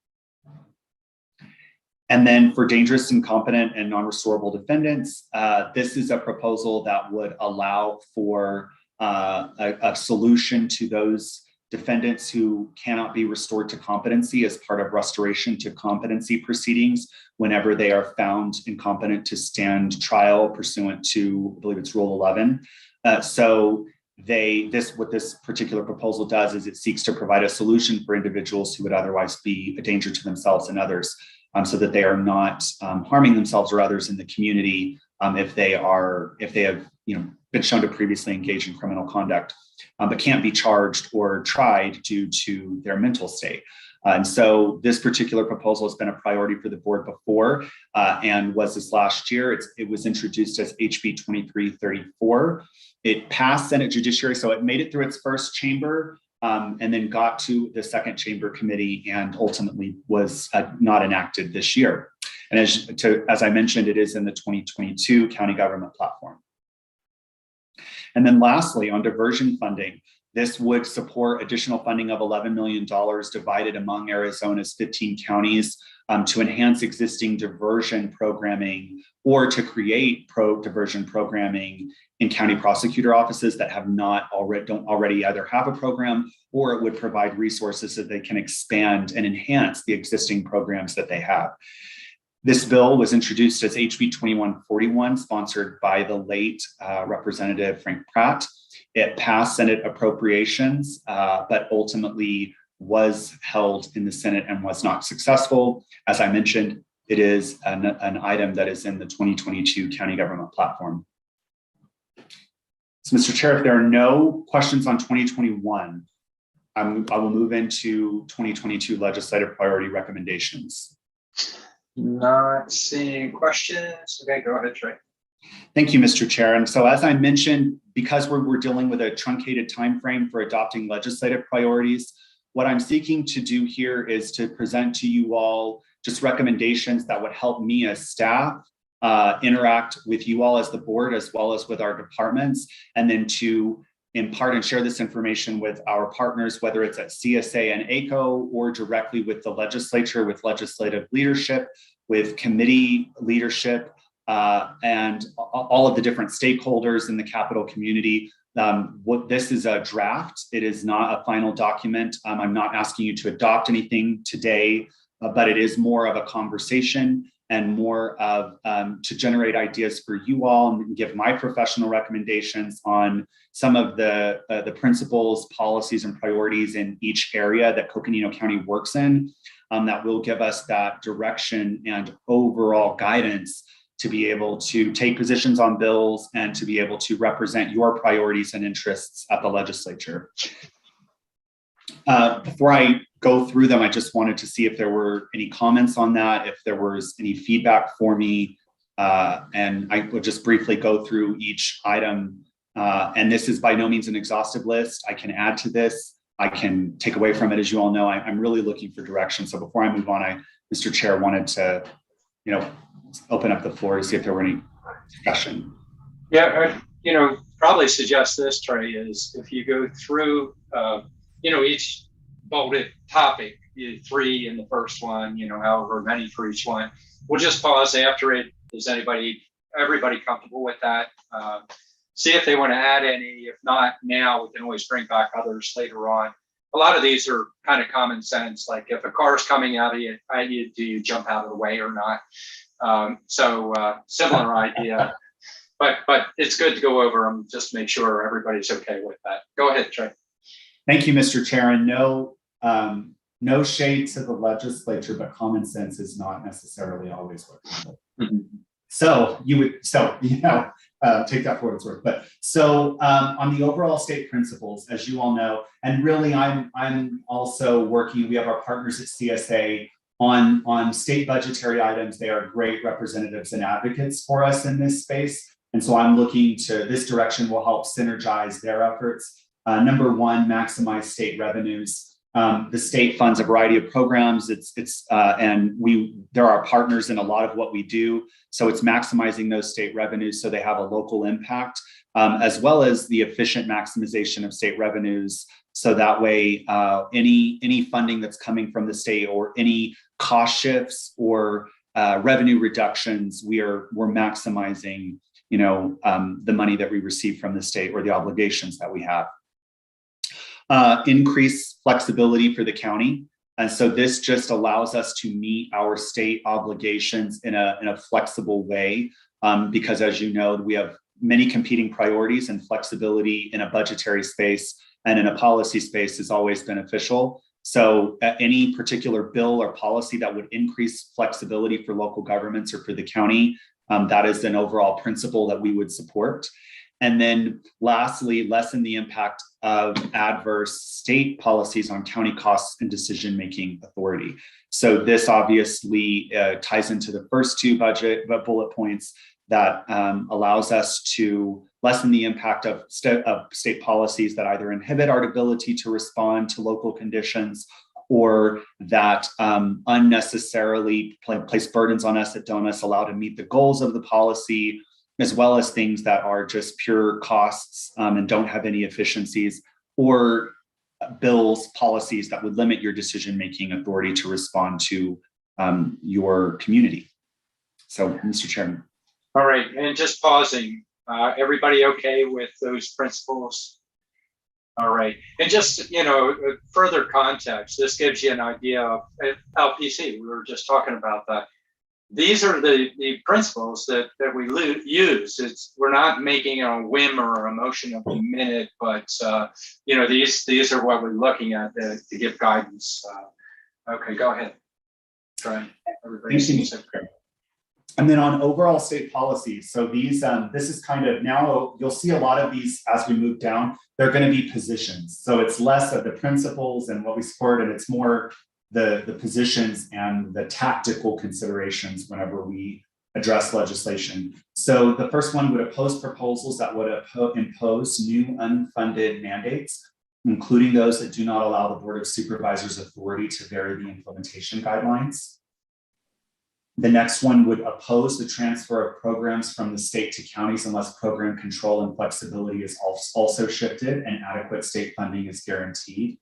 [SPEAKER 11] And then for dangerous, incompetent, and non-restorable defendants, this is a proposal that would allow for a solution to those defendants who cannot be restored to competency as part of restoration to competency proceedings whenever they are found incompetent to stand trial pursuant to, I believe it's Rule 11. So what this particular proposal does is it seeks to provide a solution for individuals who would otherwise be a danger to themselves and others, so that they are not harming themselves or others in the community if they have been shown to previously engage in criminal conduct, but can't be charged or tried due to their mental state. And so this particular proposal has been a priority for the board before, and was this last year. It was introduced as HB 2334. It passed Senate Judiciary, so it made it through its first chamber, and then got to the second chamber committee and ultimately was not enacted this year. And as I mentioned, it is in the 2022 county government platform. And then lastly, on diversion funding, this would support additional funding of $11 million divided among Arizona's 15 counties to enhance existing diversion programming or to create diversion programming in county prosecutor offices that don't already either have a program, or it would provide resources so they can expand and enhance the existing programs that they have. This bill was introduced as HB 2141, sponsored by the late Representative Frank Pratt. It passed Senate appropriations, but ultimately was held in the Senate and was not successful. As I mentioned, it is an item that is in the 2022 county government platform. So, Mr. Chair, if there are no questions on 2021, I will move into 2022 legislative priority recommendations.
[SPEAKER 1] Not seeing questions. Okay, go ahead, Trey.
[SPEAKER 11] Thank you, Mr. Chair. And so as I mentioned, because we're dealing with a truncated timeframe for adopting legislative priorities, what I'm seeking to do here is to present to you all just recommendations that would help me as staff interact with you all as the board, as well as with our departments, and then to impart and share this information with our partners, whether it's at CSA and ACO or directly with the legislature, with legislative leadership, with committee leadership, and all of the different stakeholders in the Capitol community. This is a draft. It is not a final document. I'm not asking you to adopt anything today, but it is more of a conversation and more of to generate ideas for you all and give my professional recommendations on some of the principles, policies, and priorities in each area that Coconino County works in, that will give us that direction and overall guidance to be able to take positions on bills and to be able to represent your priorities and interests at the legislature. Before I go through them, I just wanted to see if there were any comments on that, if there was any feedback for me, and I will just briefly go through each item. And this is by no means an exhaustive list. I can add to this. I can take away from it. As you all know, I'm really looking for direction. So before I move on, Mr. Chair, wanted to, open up the floor to see if there were any discussion.
[SPEAKER 1] Yeah, probably suggest this, Trey, is if you go through, each bolded topic, 3 in the first one, however many for each one. We'll just pause after it. Is everybody comfortable with that? See if they want to add any. If not now, we can always bring back others later on. A lot of these are kind of common sense, like if a car is coming out of you, do you jump out of the way or not? Similar idea, but it's good to go over them, just to make sure everybody's okay with that. Go ahead, Trey.
[SPEAKER 11] Thank you, Mr. Chair. And no shade to the legislature, but common sense is not necessarily always working. Mm-hmm. Take that for what it's worth. But on the overall state principles, as you all know, and really I'm also working, we have our partners at CSA on state budgetary items. They are great representatives and advocates for us in this space. And so I'm looking to this direction will help synergize their efforts. Number one, maximize state revenues. The state funds a variety of programs. There are partners in a lot of what we do. So it's maximizing those state revenues so they have a local impact, as well as the efficient maximization of state revenues. So that way, any funding that's coming from the state or any cost shifts or revenue reductions, we're maximizing, the money that we receive from the state or the obligations that we have. Increase flexibility for the county. And so this just allows us to meet our state obligations in a flexible way, because as you know, we have many competing priorities, and flexibility in a budgetary space and in a policy space is always beneficial. So any particular bill or policy that would increase flexibility for local governments or for the county, that is an overall principle that we would support. And then lastly, lessen the impact of adverse state policies on county costs and decision-making authority. So this obviously ties into the first two budget bullet points that allows us to lessen the impact of state policies that either inhibit our ability to respond to local conditions or that unnecessarily place burdens on us that don't allow to meet the goals of the policy, as well as things that are just pure costs and don't have any efficiencies, or bills, policies that would limit your decision-making authority to respond to your community. So, Mr. Chairman.
[SPEAKER 1] All right, and just pausing, everybody okay with those principles? All right, and just, further context, this gives you an idea of LPC. We were just talking about that. These are the principles that we use. We're not making a whim or a motion of the minute, but these are what we're looking at to give guidance. Okay, go ahead. Try. Everybody seems okay.
[SPEAKER 11] And then on overall state policies, so these this is kind of now you'll see a lot of these as we move down. They're going to be positions, so it's less of the principles and what we support, and it's more the positions and the tactical considerations whenever we address legislation. So the first one would oppose proposals that would impose new unfunded mandates, including those that do not allow the Board of Supervisors authority to vary the implementation guidelines. The next one would oppose the transfer of programs from the state to counties unless program control and flexibility is also shifted and adequate state funding is guaranteed.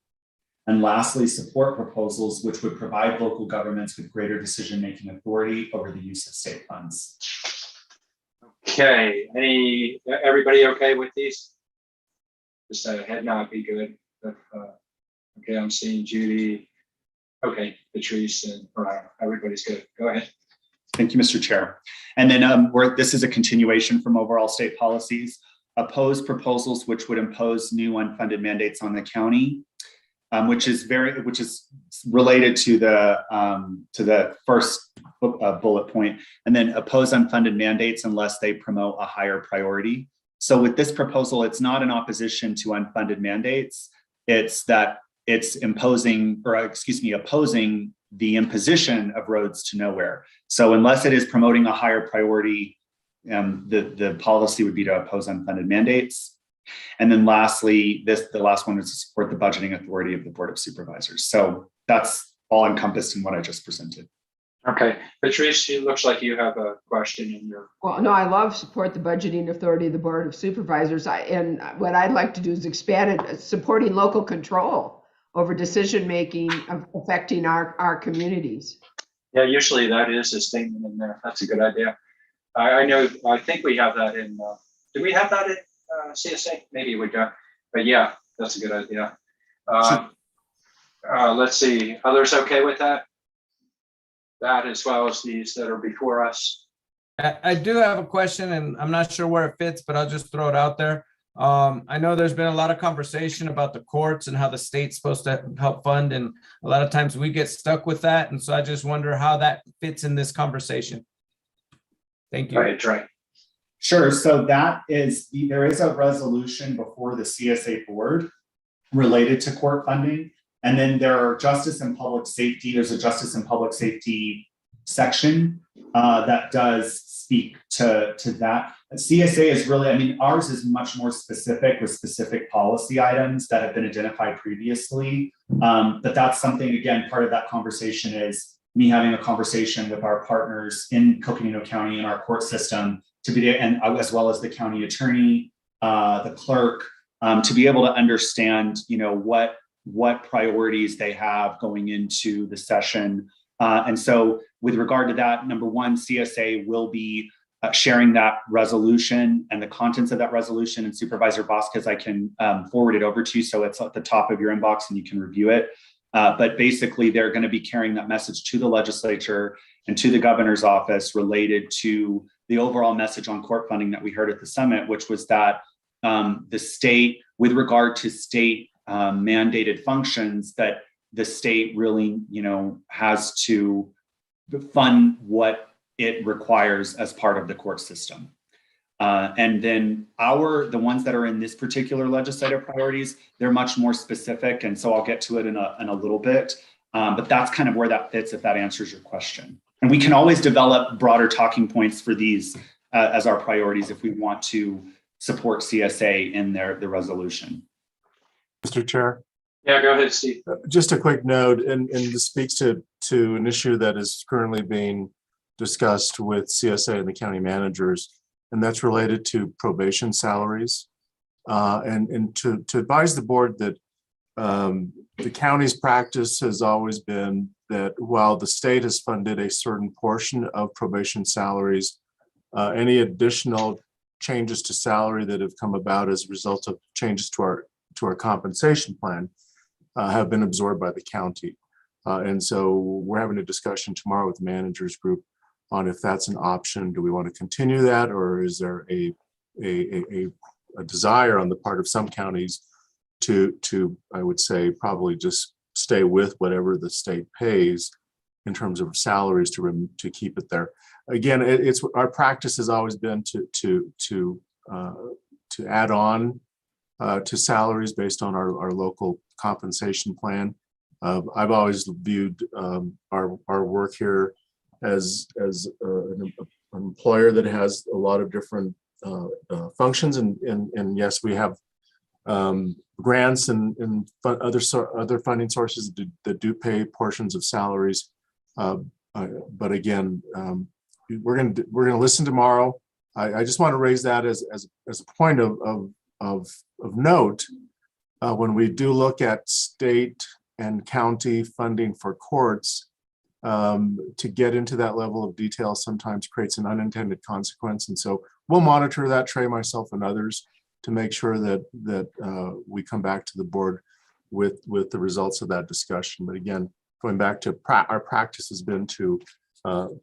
[SPEAKER 11] And lastly, support proposals which would provide local governments with greater decision-making authority over the use of state funds.
[SPEAKER 1] Okay, everybody okay with these? Just a head nod, be good. Okay, I'm seeing Judy. Okay, Patrice and everybody's good. Go ahead.
[SPEAKER 11] Thank you, Mr. Chair. And then this is a continuation from overall state policies. Oppose proposals which would impose new unfunded mandates on the county, which is related to the first bullet point. And then oppose unfunded mandates unless they promote a higher priority. So with this proposal, it's not in opposition to unfunded mandates. It's that it's opposing the imposition of roads to nowhere. So unless it is promoting a higher priority, the policy would be to oppose unfunded mandates. And then lastly, the last one is to support the budgeting authority of the Board of Supervisors. So that's all encompassed in what I just presented.
[SPEAKER 1] Okay, Patrice, it looks like you have a question in your.
[SPEAKER 6] Well, no, I love support the budgeting authority of the Board of Supervisors. And what I'd like to do is expand it, supporting local control over decision-making affecting our communities.
[SPEAKER 1] Yeah, usually that is a statement in there. That's a good idea. I think we have that in, do we have that in CSA? Maybe we don't, but yeah, that's a good idea. Let's see, others okay with that? That as well as these that are before us.
[SPEAKER 4] I do have a question, and I'm not sure where it fits, but I'll just throw it out there. I know there's been a lot of conversation about the courts and how the state's supposed to help fund, and a lot of times we get stuck with that. And so I just wonder how that fits in this conversation. Thank you.
[SPEAKER 1] Go ahead, Trey.
[SPEAKER 11] Sure. So there is a resolution before the CSA board related to court funding. And then there are justice and public safety. There's a justice and public safety section that does speak to that. CSA is really, ours is much more specific with specific policy items that have been identified previously. But that's something, again, part of that conversation is me having a conversation with our partners in Coconino County and our court system and as well as the county attorney, the clerk, to be able to understand, what priorities they have going into the session. And so with regard to that, number one, CSA will be sharing that resolution and the contents of that resolution, and Supervisor Vasquez, I can forward it over to you. So it's at the top of your inbox and you can review it. But basically they're going to be carrying that message to the legislature and to the governor's office related to the overall message on court funding that we heard at the summit, which was that the state, with regard to state mandated functions, that the state really, has to fund what it requires as part of the court system. And then the ones that are in this particular legislative priorities, they're much more specific. And so I'll get to it in a little bit, but that's kind of where that fits, if that answers your question. And we can always develop broader talking points for these as our priorities if we want to support CSA in the resolution.
[SPEAKER 2] Mr. Chair.
[SPEAKER 1] Yeah, go ahead, Steve.
[SPEAKER 2] Just a quick note, and this speaks to an issue that is currently being discussed with CSA and the county managers, and that's related to probation salaries. And to advise the board that the county's practice has always been that while the state has funded a certain portion of probation salaries, any additional changes to salary that have come about as a result of changes to our compensation plan have been absorbed by the county. And so we're having a discussion tomorrow with the managers group on if that's an option. Do we want to continue that, or is there a desire on the part of some counties to I would say probably just stay with whatever the state pays in terms of salaries to keep it there. Again, it's our practice has always been to add on to salaries based on our local compensation plan. I've always viewed our work here as an employer that has a lot of different functions, and yes, we have grants and other funding sources that do pay portions of salaries. But again, we're going to listen tomorrow. I just want to raise that as a point of note. When we do look at state and county funding for courts, to get into that level of detail sometimes creates an unintended consequence. And so we'll monitor that, Trey, myself, and others, to make sure that we come back to the board with the results of that discussion. But again, going back to our practice has been to of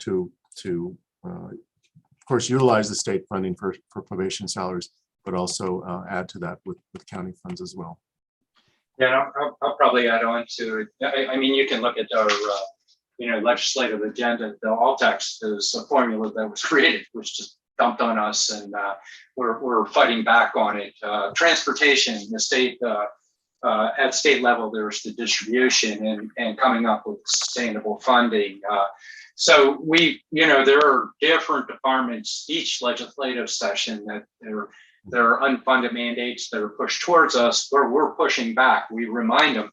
[SPEAKER 2] course utilize the state funding for probation salaries, but also add to that with county funds as well.
[SPEAKER 1] Yeah, I'll probably add on to it. I mean, you can look at our legislative agenda. The all text is a formula that was created, which just dumped on us, and we're fighting back on it. Transportation, the state at state level, there's the distribution and coming up with sustainable funding. So there are different departments each legislative session that there are unfunded mandates that are pushed towards us where we're pushing back. We remind them,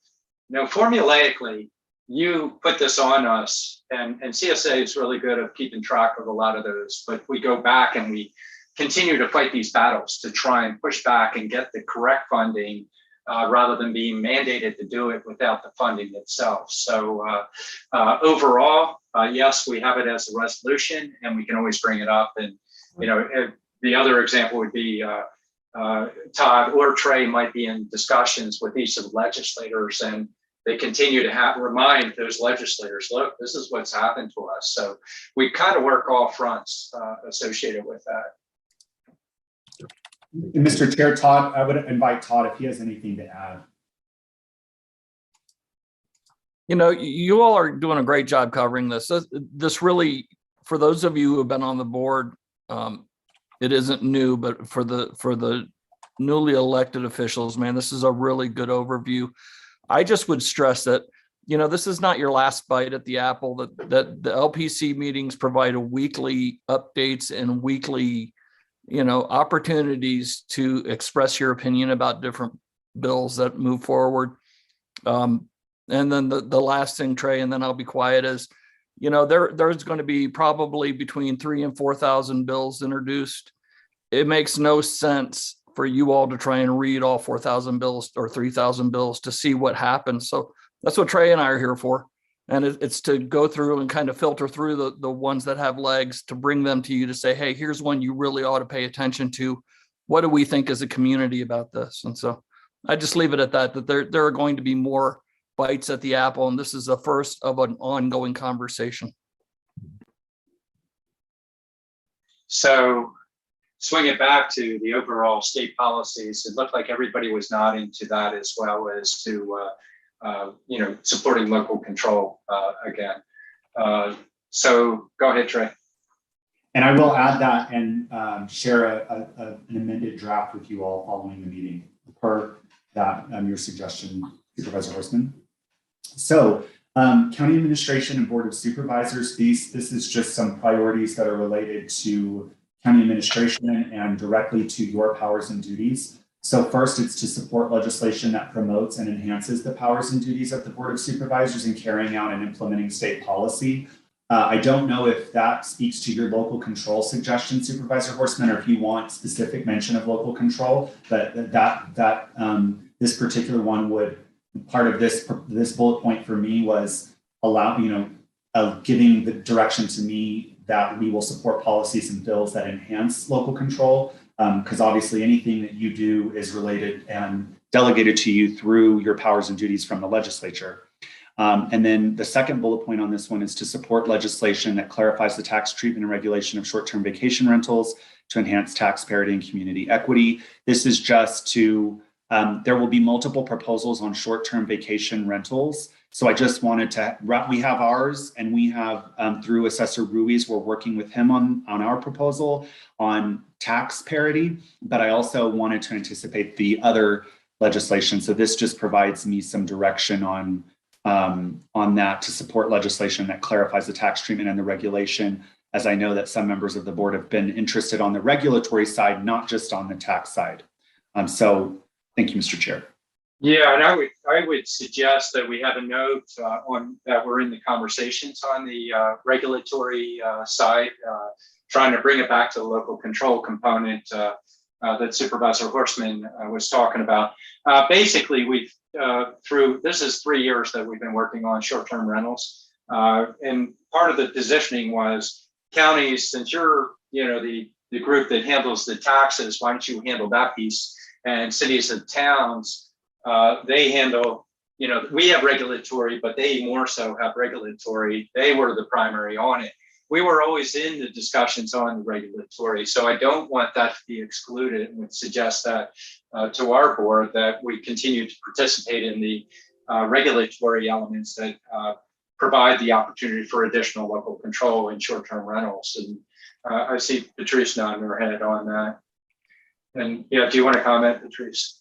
[SPEAKER 1] formulaically, you put this on us, and CSA is really good at keeping track of a lot of those, but we go back and we continue to fight these battles to try and push back and get the correct funding rather than being mandated to do it without the funding itself. So overall, yes, we have it as a resolution and we can always bring it up. And, the other example would be Todd or Trey might be in discussions with each of the legislators, and they continue to remind those legislators, look, this is what's happened to us. So we kind of work all fronts associated with that.
[SPEAKER 11] And Mr. Chair, Todd, I would invite Todd if he has anything to add.
[SPEAKER 12] You all are doing a great job covering this. This really, for those of you who have been on the board, it isn't new, but for the newly elected officials, man, this is a really good overview. I just would stress that, this is not your last bite at the apple, that the LPC meetings provide weekly updates and weekly, opportunities to express your opinion about different bills that move forward. And then the last thing, Trey, and then I'll be quiet, is, there's going to be probably between 3,000 and 4,000 bills introduced. It makes no sense for you all to try and read all 4,000 bills or 3,000 bills to see what happens. So that's what Trey and I are here for. And it's to go through and kind of filter through the ones that have legs, to bring them to you to say, hey, here's one you really ought to pay attention to. What do we think as a community about this? And so I just leave it at that there are going to be more bites at the apple, and this is the first of an ongoing conversation.
[SPEAKER 1] So swing it back to the overall state policies, it looked like everybody was nodding to that, as well as to supporting local control again. So go ahead, Trey.
[SPEAKER 11] And I will add that and share an amended draft with you all following the meeting per that your suggestion, Supervisor Horstman. So County Administration and Board of Supervisors, this is just some priorities that are related to county administration and directly to your powers and duties. So first, it's to support legislation that promotes and enhances the powers and duties of the Board of Supervisors in carrying out and implementing state policy. I don't know if that speaks to your local control suggestion, Supervisor Horstman, or if you want specific mention of local control, but this particular one would, part of this bullet point for me was giving the direction to me that we will support policies and bills that enhance local control, because obviously anything that you do is related and delegated to you through your powers and duties from the legislature. And then the second bullet point on this one is to support legislation that clarifies the tax treatment and regulation of short-term vacation rentals to enhance tax parity and community equity. This is just to, there will be multiple proposals on short-term vacation rentals. So I just wanted to, we have ours, and we have through Assessor Ruiz, we're working with him on our proposal on tax parity, but I also wanted to anticipate the other legislation. So this just provides me some direction on that to support legislation that clarifies the tax treatment and the regulation, as I know that some members of the board have been interested on the regulatory side, not just on the tax side. So thank you, Mr. Chair.
[SPEAKER 1] Yeah, and I would suggest that we have a note on that we're in the conversations on the regulatory side, trying to bring it back to the local control component that Supervisor Horstman was talking about. Basically, we've this is 3 years that we've been working on short-term rentals, and part of the positioning was counties, since you're the group that handles the taxes, why don't you handle that piece? And cities and towns, they handle, we have regulatory, but they more so have regulatory. They were the primary on it. We were always in the discussions on the regulatory. So I don't want that to be excluded, and would suggest that to our board that we continue to participate in the regulatory elements that provide the opportunity for additional local control in short-term rentals. And I see Patrice nodding her head on that. And yeah, do you want to comment, Patrice?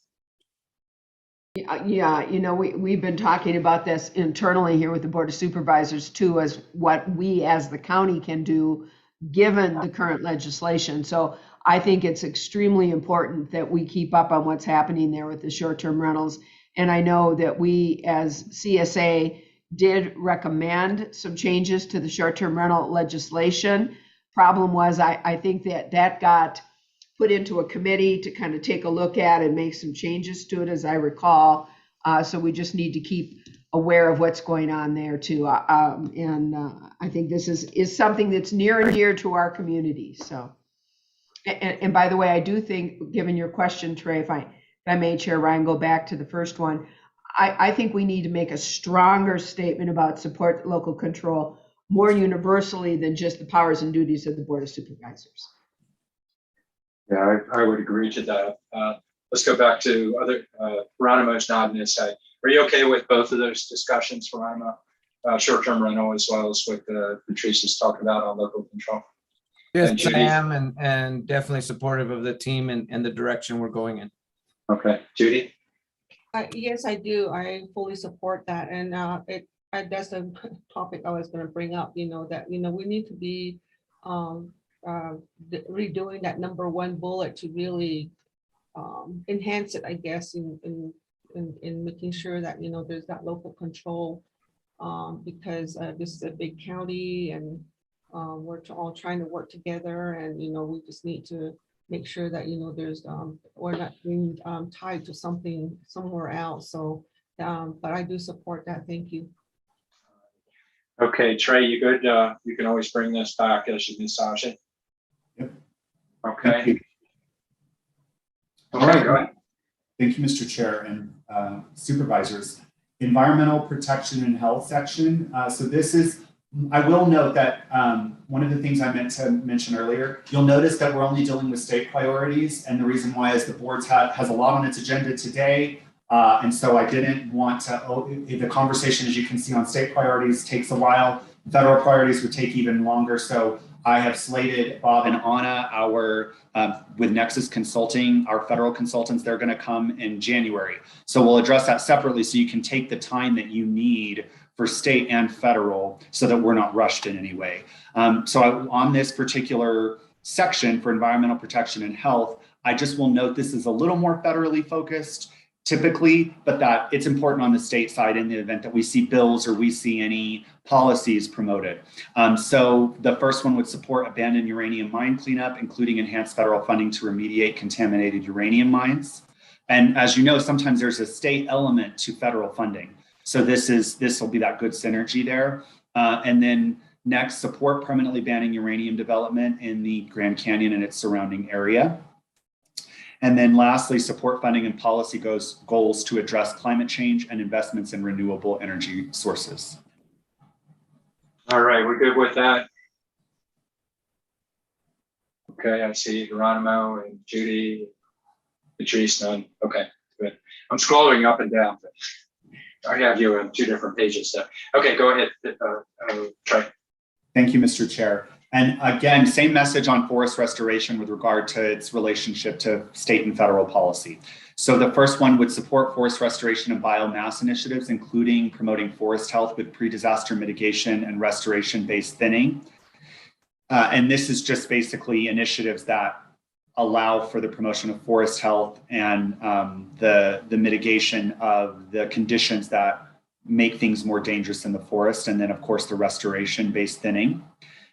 [SPEAKER 6] Yeah, we've been talking about this internally here with the Board of Supervisors too, as what we as the county can do given the current legislation. So I think it's extremely important that we keep up on what's happening there with the short-term rentals. And I know that we as CSA did recommend some changes to the short-term rental legislation. Problem was, I think that got put into a committee to kind of take a look at and make some changes to it, as I recall. So we just need to keep aware of what's going on there too. I think this is something that's near and dear to our community. So, and by the way, I do think, given your question, Trey, if I may, Chair Ryan, go back to the first one, I think we need to make a stronger statement about support local control more universally than just the powers and duties of the Board of Supervisors.
[SPEAKER 1] Yeah, I would agree to that. Let's go back to other, Geronimo's nodding his head. Are you okay with both of those discussions, Geronimo? Short-term rental as well as what Patrice is talking about on local control?
[SPEAKER 4] Yes, I am, and definitely supportive of the team and the direction we're going in.
[SPEAKER 1] Okay, Judy?
[SPEAKER 3] Yes, I do. I fully support that. And that's a topic I was going to bring up, that, we need to be redoing that number one bullet to really enhance it, I guess, in making sure that, there's that local control, because this is a big county, and we're all trying to work together, and, we just need to make sure that, there's, we're not being tied to something somewhere else. So, but I do support that. Thank you.
[SPEAKER 1] Okay, Trey, you good? You can always bring this back as you massage it.
[SPEAKER 11] Yep.
[SPEAKER 1] Okay.
[SPEAKER 11] All right. Go ahead. Thank you, Mr. Chair and Supervisors. Environmental Protection and Health section. So this is, I will note that one of the things I meant to mention earlier, you'll notice that we're only dealing with state priorities, and the reason why is the board has a lot on its agenda today. And so I didn't want to, the conversation, as you can see, on state priorities takes a while. Federal priorities would take even longer. So I have slated Bob and Anna, with Nexus Consulting, our federal consultants. They're going to come in January. So we'll address that separately so you can take the time that you need for state and federal so that we're not rushed in any way. On this particular section for environmental protection and health, I just will note this is a little more federally focused typically, but that it's important on the state side in the event that we see bills or we see any policies promoted. So the first one would support abandoned uranium mine cleanup, including enhanced federal funding to remediate contaminated uranium mines. And as you know, sometimes there's a state element to federal funding. So this will be that good synergy there. And then next, support permanently banning uranium development in the Grand Canyon and its surrounding area. And then lastly, support funding and policy goals to address climate change and investments in renewable energy sources.
[SPEAKER 1] All right, we're good with that. Okay, I see Geronimo and Judy, Patrice, none. Okay, good. I'm scrolling up and down. I have you on 2 different pages. So. Okay, go ahead, Trey.
[SPEAKER 11] Thank you, Mr. Chair. And again, same message on forest restoration with regard to its relationship to state and federal policy. So the first one would support forest restoration and biomass initiatives, including promoting forest health with pre-disaster mitigation and restoration-based thinning. And this is just basically initiatives that allow for the promotion of forest health and the mitigation of the conditions that make things more dangerous in the forest. And then of course, the restoration-based thinning.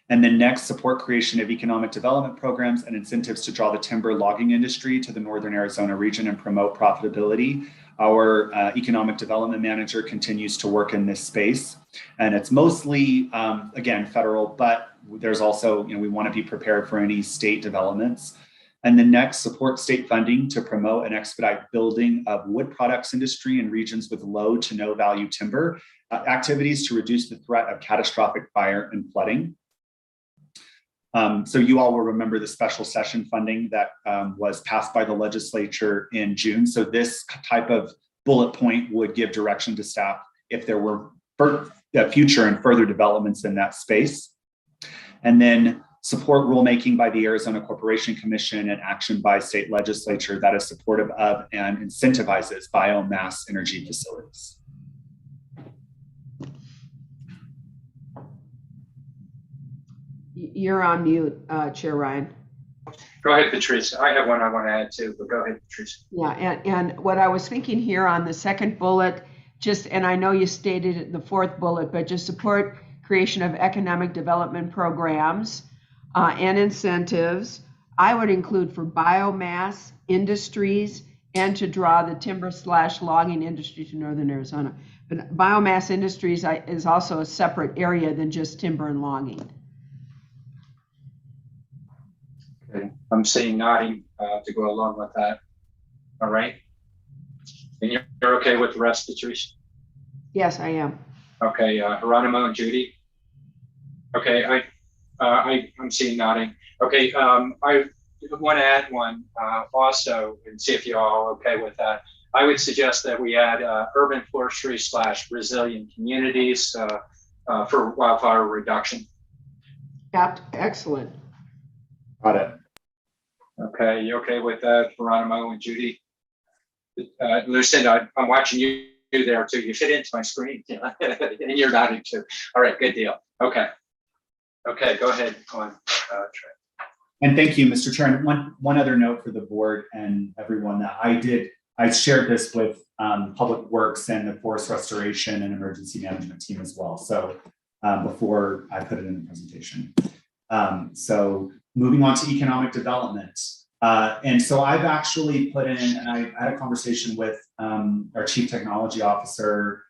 [SPEAKER 11] And then next, support creation of economic development programs and incentives to draw the timber logging industry to the Northern Arizona region and promote profitability. Our economic development manager continues to work in this space. And it's mostly, again, federal, but there's also, we want to be prepared for any state developments. And then next, support state funding to promote and expedite building of wood products industry in regions with low to no value timber activities to reduce the threat of catastrophic fire and flooding. So you all will remember the special session funding that was passed by the legislature in June. So this type of bullet point would give direction to staff if there were future and further developments in that space. And then support rulemaking by the Arizona Corporation Commission and action by state legislature that is supportive of and incentivizes biomass energy facilities.
[SPEAKER 6] You're on mute, Chair Ryan.
[SPEAKER 1] Go ahead, Patrice. I have one I want to add too, but go ahead, Patrice.
[SPEAKER 6] Yeah, and what I was thinking here on the second bullet, and I know you stated it in the fourth bullet, but just support creation of economic development programs and incentives. I would include for biomass industries and to draw the timber/logging industry to Northern Arizona. But biomass industries is also a separate area than just timber and logging.
[SPEAKER 1] Okay. I'm seeing nodding to go along with that. All right. And you're okay with the rest, Patrice?
[SPEAKER 6] Yes, I am.
[SPEAKER 1] Okay, Geronimo and Judy. Okay, I'm seeing nodding. Okay, I want to add one also and see if you all are okay with that. I would suggest that we add urban forestry / resilient communities for wildfire reduction.
[SPEAKER 6] Excellent.
[SPEAKER 11] Got it.
[SPEAKER 1] Okay, you okay with that, Geronimo and Judy? Lucinda, I'm watching you there too. You fit into my screen, and you're nodding too. All right, good deal. Okay, go ahead on, Trey.
[SPEAKER 11] And thank you, Mr. Chair. And one other note for the board and everyone that I shared this with Public Works and the Forest Restoration and Emergency Management team as well. So before I put it in the presentation. So moving on to economic development. And so I've actually put in, and I had a conversation with our Chief Technology Officer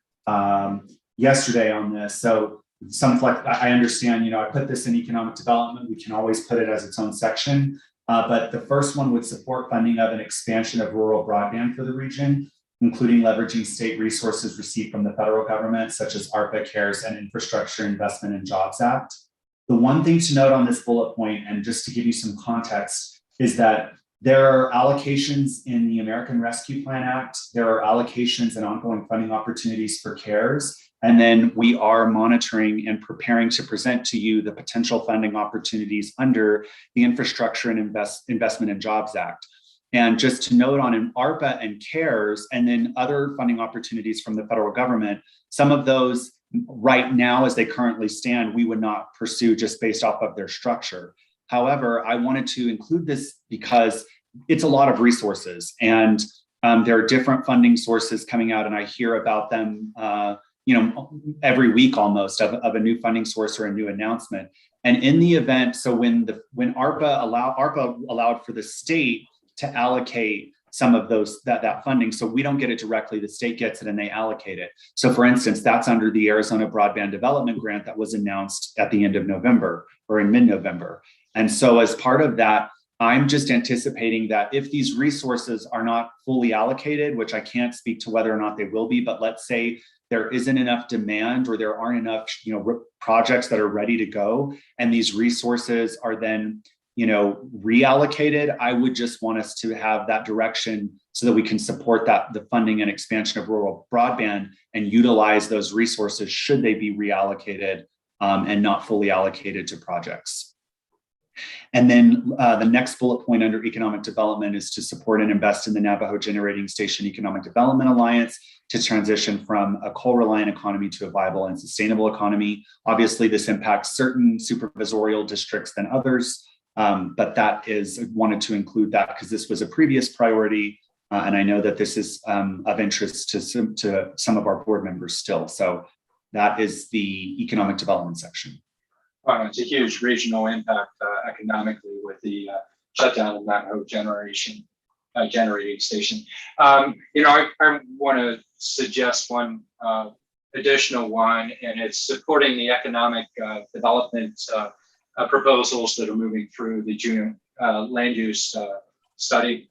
[SPEAKER 11] yesterday on this. So some flex, I understand, I put this in economic development. We can always put it as its own section. But the first one would support funding of an expansion of rural broadband for the region, including leveraging state resources received from the federal government, such as ARPA, CARES, and Infrastructure Investment and Jobs Act. The one thing to note on this bullet point, and just to give you some context, is that there are allocations in the American Rescue Plan Act. There are allocations and ongoing funding opportunities for CARES. And then we are monitoring and preparing to present to you the potential funding opportunities under the Infrastructure and Investment and Jobs Act. And just to note on ARPA and CARES, and then other funding opportunities from the federal government, some of those right now, as they currently stand, we would not pursue just based off of their structure. However, I wanted to include this because it's a lot of resources, and there are different funding sources coming out, and I hear about them every week almost of a new funding source or a new announcement. And in the event, so when ARPA allowed for the state to allocate some of that funding, so we don't get it directly, the state gets it and they allocate it. So for instance, that's under the Arizona Broadband Development Grant that was announced at the end of November or in mid-November. And so as part of that, I'm just anticipating that if these resources are not fully allocated, which I can't speak to whether or not they will be, but let's say there isn't enough demand or there aren't enough projects that are ready to go, and these resources are then reallocated, I would just want us to have that direction so that we can support the funding and expansion of rural broadband and utilize those resources should they be reallocated and not fully allocated to projects. And then the next bullet point under economic development is to support and invest in the Navajo Generating Station Economic Development Alliance to transition from a coal-reliant economy to a viable and sustainable economy. Obviously, this impacts certain supervisorial districts than others. But that is, I wanted to include that because this was a previous priority. And I know that this is of interest to some of our board members still. So that is the economic development section.
[SPEAKER 1] It's a huge regional impact economically with the shutdown of Mount Hope generating station. I want to suggest one additional one, and it's supporting the economic development proposals that are moving through the June land use study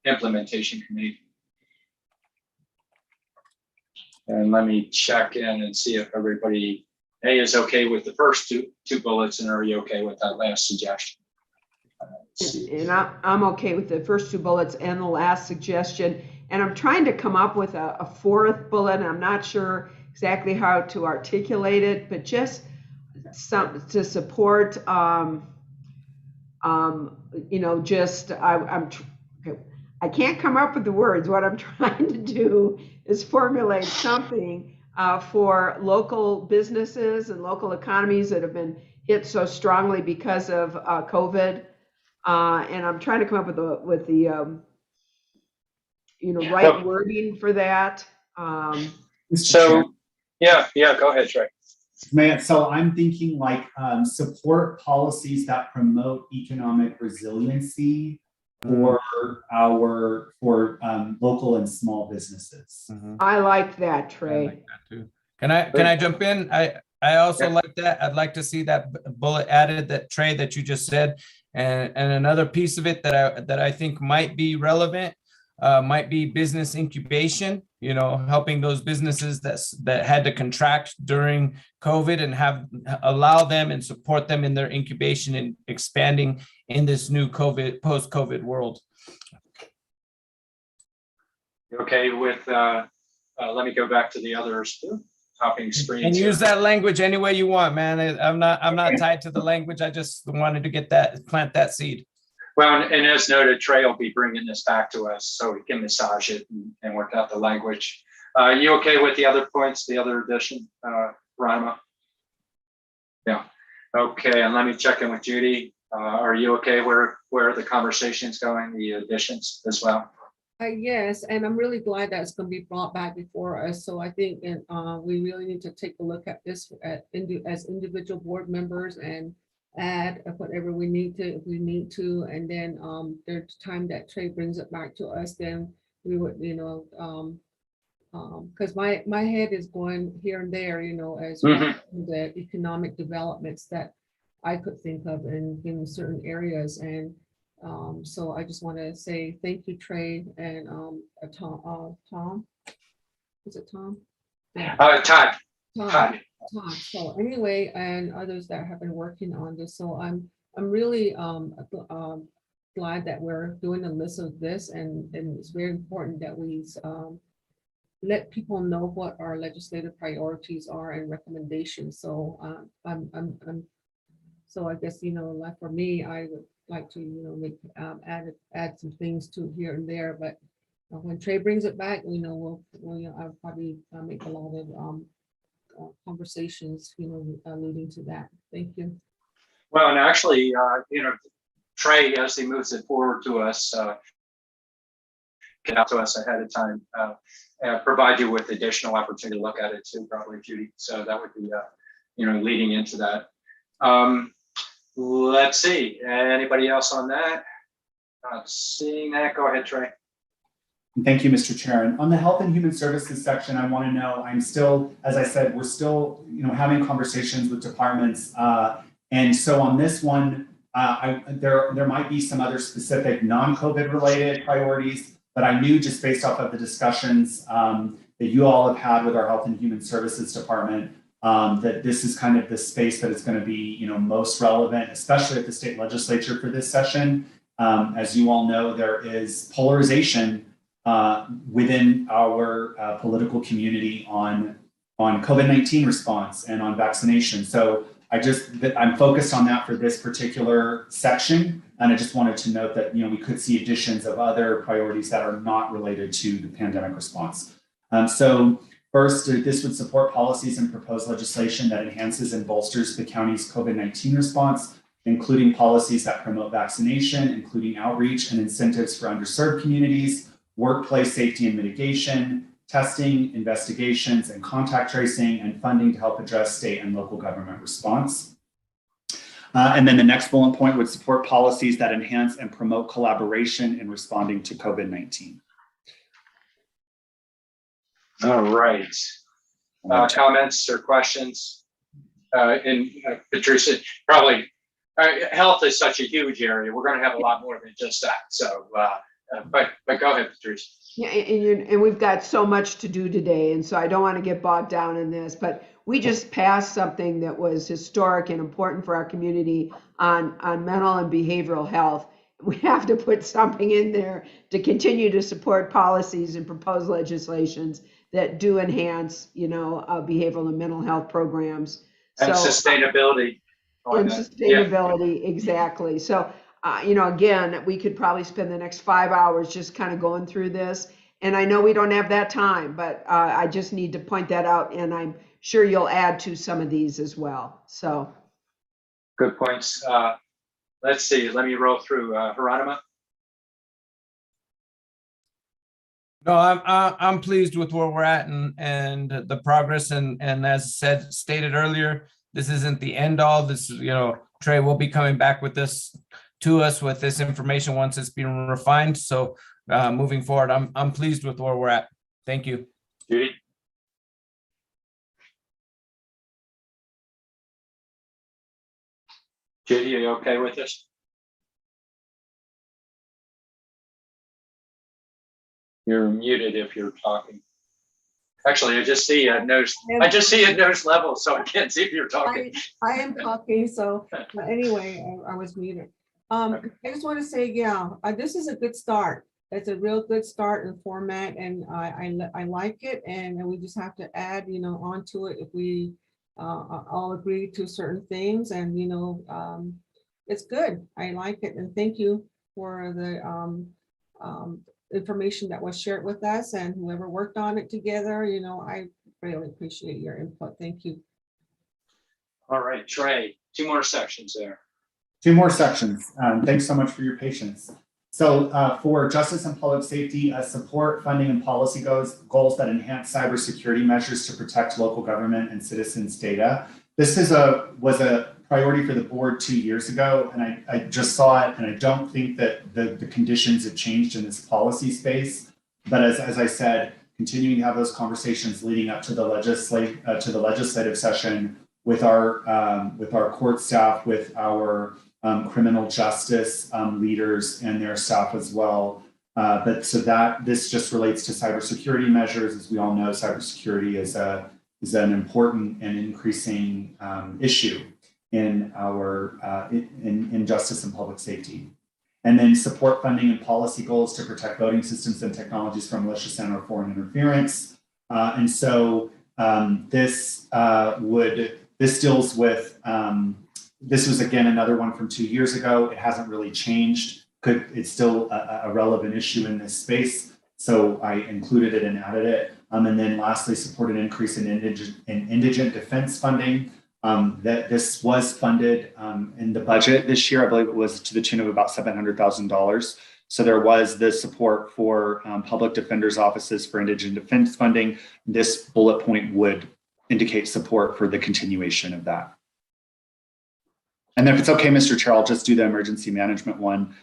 [SPEAKER 1] implementation committee. And let me check in and see if everybody is okay with the first two bullets, and are you okay with that last suggestion?
[SPEAKER 6] And I'm okay with the first two bullets and the last suggestion. And I'm trying to come up with a fourth bullet. And I'm not sure exactly how to articulate it, but just some to support, I can't come up with the words. What I'm trying to do is formulate something for local businesses and local economies that have been hit so strongly because of COVID. And I'm trying to come up with the right wording for that.
[SPEAKER 1] So, yeah, go ahead, Trey.
[SPEAKER 11] So I'm thinking like support policies that promote economic resiliency for local and small businesses.
[SPEAKER 6] I like that, Trey.
[SPEAKER 4] I like that too. Can I jump in? I also like that. I'd like to see that bullet added, that Trey that you just said, and another piece of it that I think might be relevant might be business incubation. Helping those businesses that had to contract during COVID and allow them and support them in their incubation and expanding in this new post-COVID world.
[SPEAKER 1] Okay with, let me go back to the others, hopping screens.
[SPEAKER 4] And use that language any way you want, man. I'm not tied to the language. I just wanted to plant that seed.
[SPEAKER 1] Well, and as noted, Trey will be bringing this back to us so we can massage it and work out the language. You okay with the other points, the other addition, Rima? Yeah. Okay, and let me check in with Judy. Are you okay where the conversation's going, the additions as well?
[SPEAKER 3] Yes, and I'm really glad that it's going to be brought back before us. So I think we really need to take a look at this as individual board members and add whatever we need to, if we need to, and then there's time that Trey brings it back to us, then we would, because my head is going here and there, as the economic developments that I could think of in certain areas. And so I just want to say thank you, Trey, and Tom. Is it Tom?
[SPEAKER 1] Todd.
[SPEAKER 3] Todd. So anyway, and others that have been working on this. So I'm really glad that we're doing a list of this, and it's very important that we let people know what our legislative priorities are and recommendations. So so I guess like for me, I would like to make add some things to here and there, but when Trey brings it back, I'll probably make a lot of conversations, alluding to that. Thank you.
[SPEAKER 1] Well, and actually, Trey, as he moves it forward to us, get out to us ahead of time, provide you with additional opportunity to look at it too, probably, Judy. So that would be, leading into that. Let's see. Anybody else on that? Not seeing that. Go ahead, Trey.
[SPEAKER 11] Thank you, Mr. Chair. And on the Health and Human Services section, I want to know, I'm still, as I said, we're still, having conversations with departments. And so on this one, there might be some other specific non-COVID related priorities, but I knew just based off of the discussions that you all have had with our Health and Human Services Department, that this is kind of the space that is going to be, most relevant, especially at the state legislature for this session. As you all know, there is polarization within our political community on COVID-19 response and on vaccination. So I'm focused on that for this particular section. And I just wanted to note that, we could see additions of other priorities that are not related to the pandemic response. So first, this would support policies and proposed legislation that enhances and bolsters the county's COVID-19 response including policies that promote vaccination, including outreach and incentives for underserved communities, workplace safety and mitigation, testing, investigations, and contact tracing, and funding to help address state and local government response. And then the next bullet point would support policies that enhance and promote collaboration in responding to COVID-19.
[SPEAKER 1] All right. Comments or questions? And Patricia, probably health is such a huge area. We're going to have a lot more than just that. So, but go ahead, Patricia.
[SPEAKER 6] Yeah, and we've got so much to do today, and so I don't want to get bogged down in this, but we just passed something that was historic and important for our community on mental and behavioral health. We have to put something in there to continue to support policies and proposed legislations that do enhance, behavioral and mental health programs.
[SPEAKER 1] And
[SPEAKER 6] So,
[SPEAKER 1] sustainability.
[SPEAKER 6] and sustainability, exactly. So, again, we could probably spend the next 5 hours just kind of going through this. And I know we don't have that time, but I just need to point that out. And I'm sure you'll add to some of these as well. So.
[SPEAKER 1] Good points. Let's see. Let me roll through. Hieronyma.
[SPEAKER 4] No, I'm pleased with where we're at and the progress. And as stated earlier, this isn't the end all. This is, Trey will be coming back with this to us with this information once it's been refined. So moving forward, I'm pleased with where we're at. Thank you.
[SPEAKER 1] Judy. Judy, are you okay with this? You're muted if you're talking. Actually, I just see a nose level, so I can't see if you're talking.
[SPEAKER 3] I am talking, so anyway, I was muted. I just want to say, this is a good start. It's a real good start in format, and I like it, and we just have to add, onto it if we all agree to certain things, and it's good. I like it, and thank you for the information that was shared with us, and whoever worked on it together. I really appreciate your input. Thank you.
[SPEAKER 1] All right, Trey, 2 more sections there.
[SPEAKER 11] 2 more sections. Thanks so much for your patience. So for justice and public safety, support funding and policy goals that enhance cybersecurity measures to protect local government and citizens' data. This was a priority for the board 2 years ago, and I just saw it, and I don't think that the conditions have changed in this policy space. But as I said, continuing to have those conversations leading up to the legislative session with our court staff, with our criminal justice leaders and their staff as well. But so that this just relates to cybersecurity measures. As we all know, cybersecurity is an important and increasing issue in our in justice and public safety. And then support funding and policy goals to protect voting systems and technologies from malicious and or foreign interference. And so this deals with this was again another one from 2 years ago. It hasn't really changed. It's still a relevant issue in this space. So I included it and added it. And then lastly, support an increase in indigent defense funding. That this was funded in the budget this year. I believe it was to the tune of about $700,000. So there was the support for public defenders' offices for indigent defense funding. This bullet point would indicate support for the continuation of that. And then if it's okay, Mr. Chair, I'll just do the emergency management one.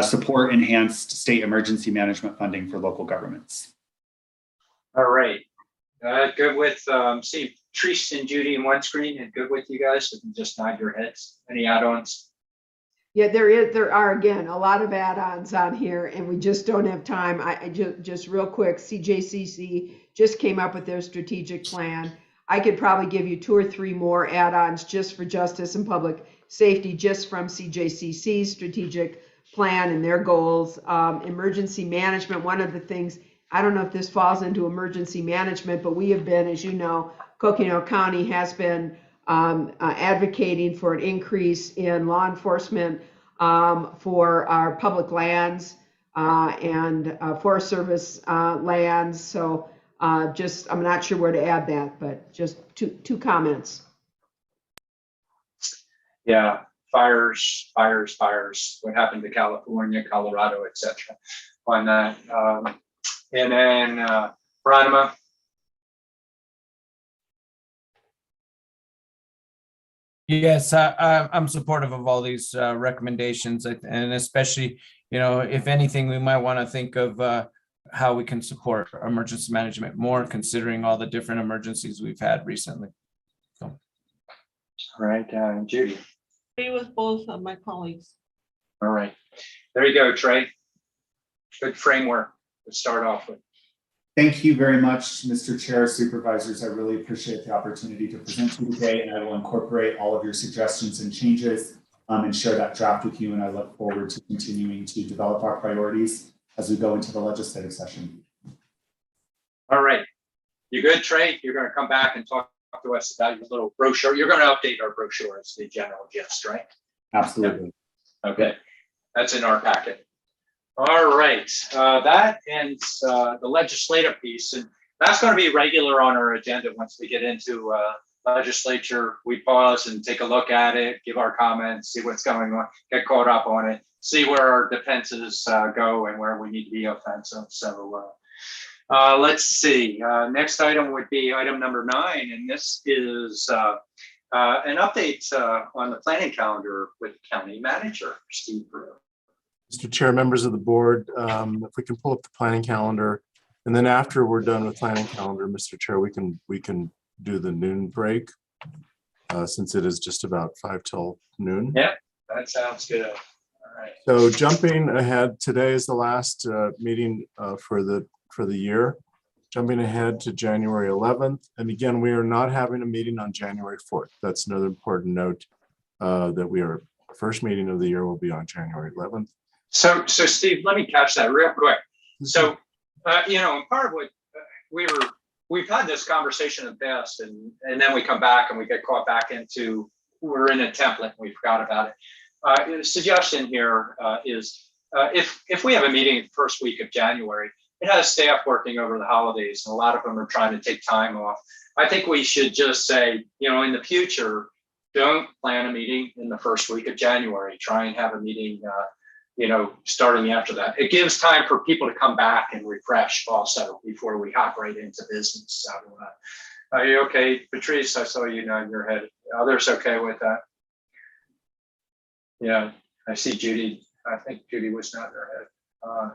[SPEAKER 11] Support enhanced state emergency management funding for local governments.
[SPEAKER 1] All right. Good with, see Trish and Judy in one screen, and good with you guys. So you can just nod your heads. Any add-ons?
[SPEAKER 6] Yeah, there are again a lot of add-ons on here, and we just don't have time. I just real quick, CJCC just came up with their strategic plan. I could probably give you 2 or 3 more add-ons just for justice and public safety, just from CJCC's strategic plan and their goals. Emergency management, one of the things, I don't know if this falls into emergency management, but we have been, as you know, Coconino County has been advocating for an increase in law enforcement for our public lands and Forest Service lands. So I'm not sure where to add that, but just two comments.
[SPEAKER 1] Yeah, fires. What happened to California, Colorado, etc. On that. And then Pranama.
[SPEAKER 4] Yes, I'm supportive of all these recommendations, and especially, if anything, we might want to think of how we can support emergency management more, considering all the different emergencies we've had recently. So.
[SPEAKER 1] All right, Judy.
[SPEAKER 3] Agree with both of my colleagues.
[SPEAKER 1] All right, there you go, Trey. Good framework to start off with.
[SPEAKER 11] Thank you very much, Mr. Chair, Supervisors. I really appreciate the opportunity to present to you today, and I will incorporate all of your suggestions and changes and share that draft with you. And I look forward to continuing to develop our priorities as we go into the legislative session.
[SPEAKER 1] All right, you good, Trey? You're going to come back and talk to us about your little brochure. You're going to update our brochure as the general gist, right?
[SPEAKER 11] Absolutely.
[SPEAKER 1] Okay, that's in our packet. All right, that ends the legislative piece, and that's going to be regular on our agenda. Once we get into legislature, we pause and take a look at it, give our comments, see what's going on, get caught up on it, see where our defenses go and where we need to be offensive. So let's see. Next item would be item number 9, and this is an update on the planning calendar with County Manager Steve Brewer.
[SPEAKER 2] Mr. Chair, members of the board, if we can pull up the planning calendar, and then after we're done with planning calendar, Mr. Chair, we can do the noon break since it is just about 5 till noon.
[SPEAKER 1] Yeah, that sounds good. All right.
[SPEAKER 2] So jumping ahead, today is the last meeting for the year. Jumping ahead to January 11th, and again, we are not having a meeting on January 4th. That's another important note that our first meeting of the year will be on January 11th.
[SPEAKER 1] So Steve, let me catch that real quick. So, part of what we've had this conversation in the past, and then we come back and we get caught back into, we're in a template and we forgot about it. The suggestion here is if we have a meeting the first week of January, it has staff working over the holidays, and a lot of them are trying to take time off. I think we should just say, in the future, don't plan a meeting in the first week of January. Try and have a meeting starting after that. It gives time for people to come back and refresh also before we hop right into business. So, are you okay, Patrice? I saw you nod your head. Others okay with that? Yeah, I see Judy. I think Judy was nodding her head.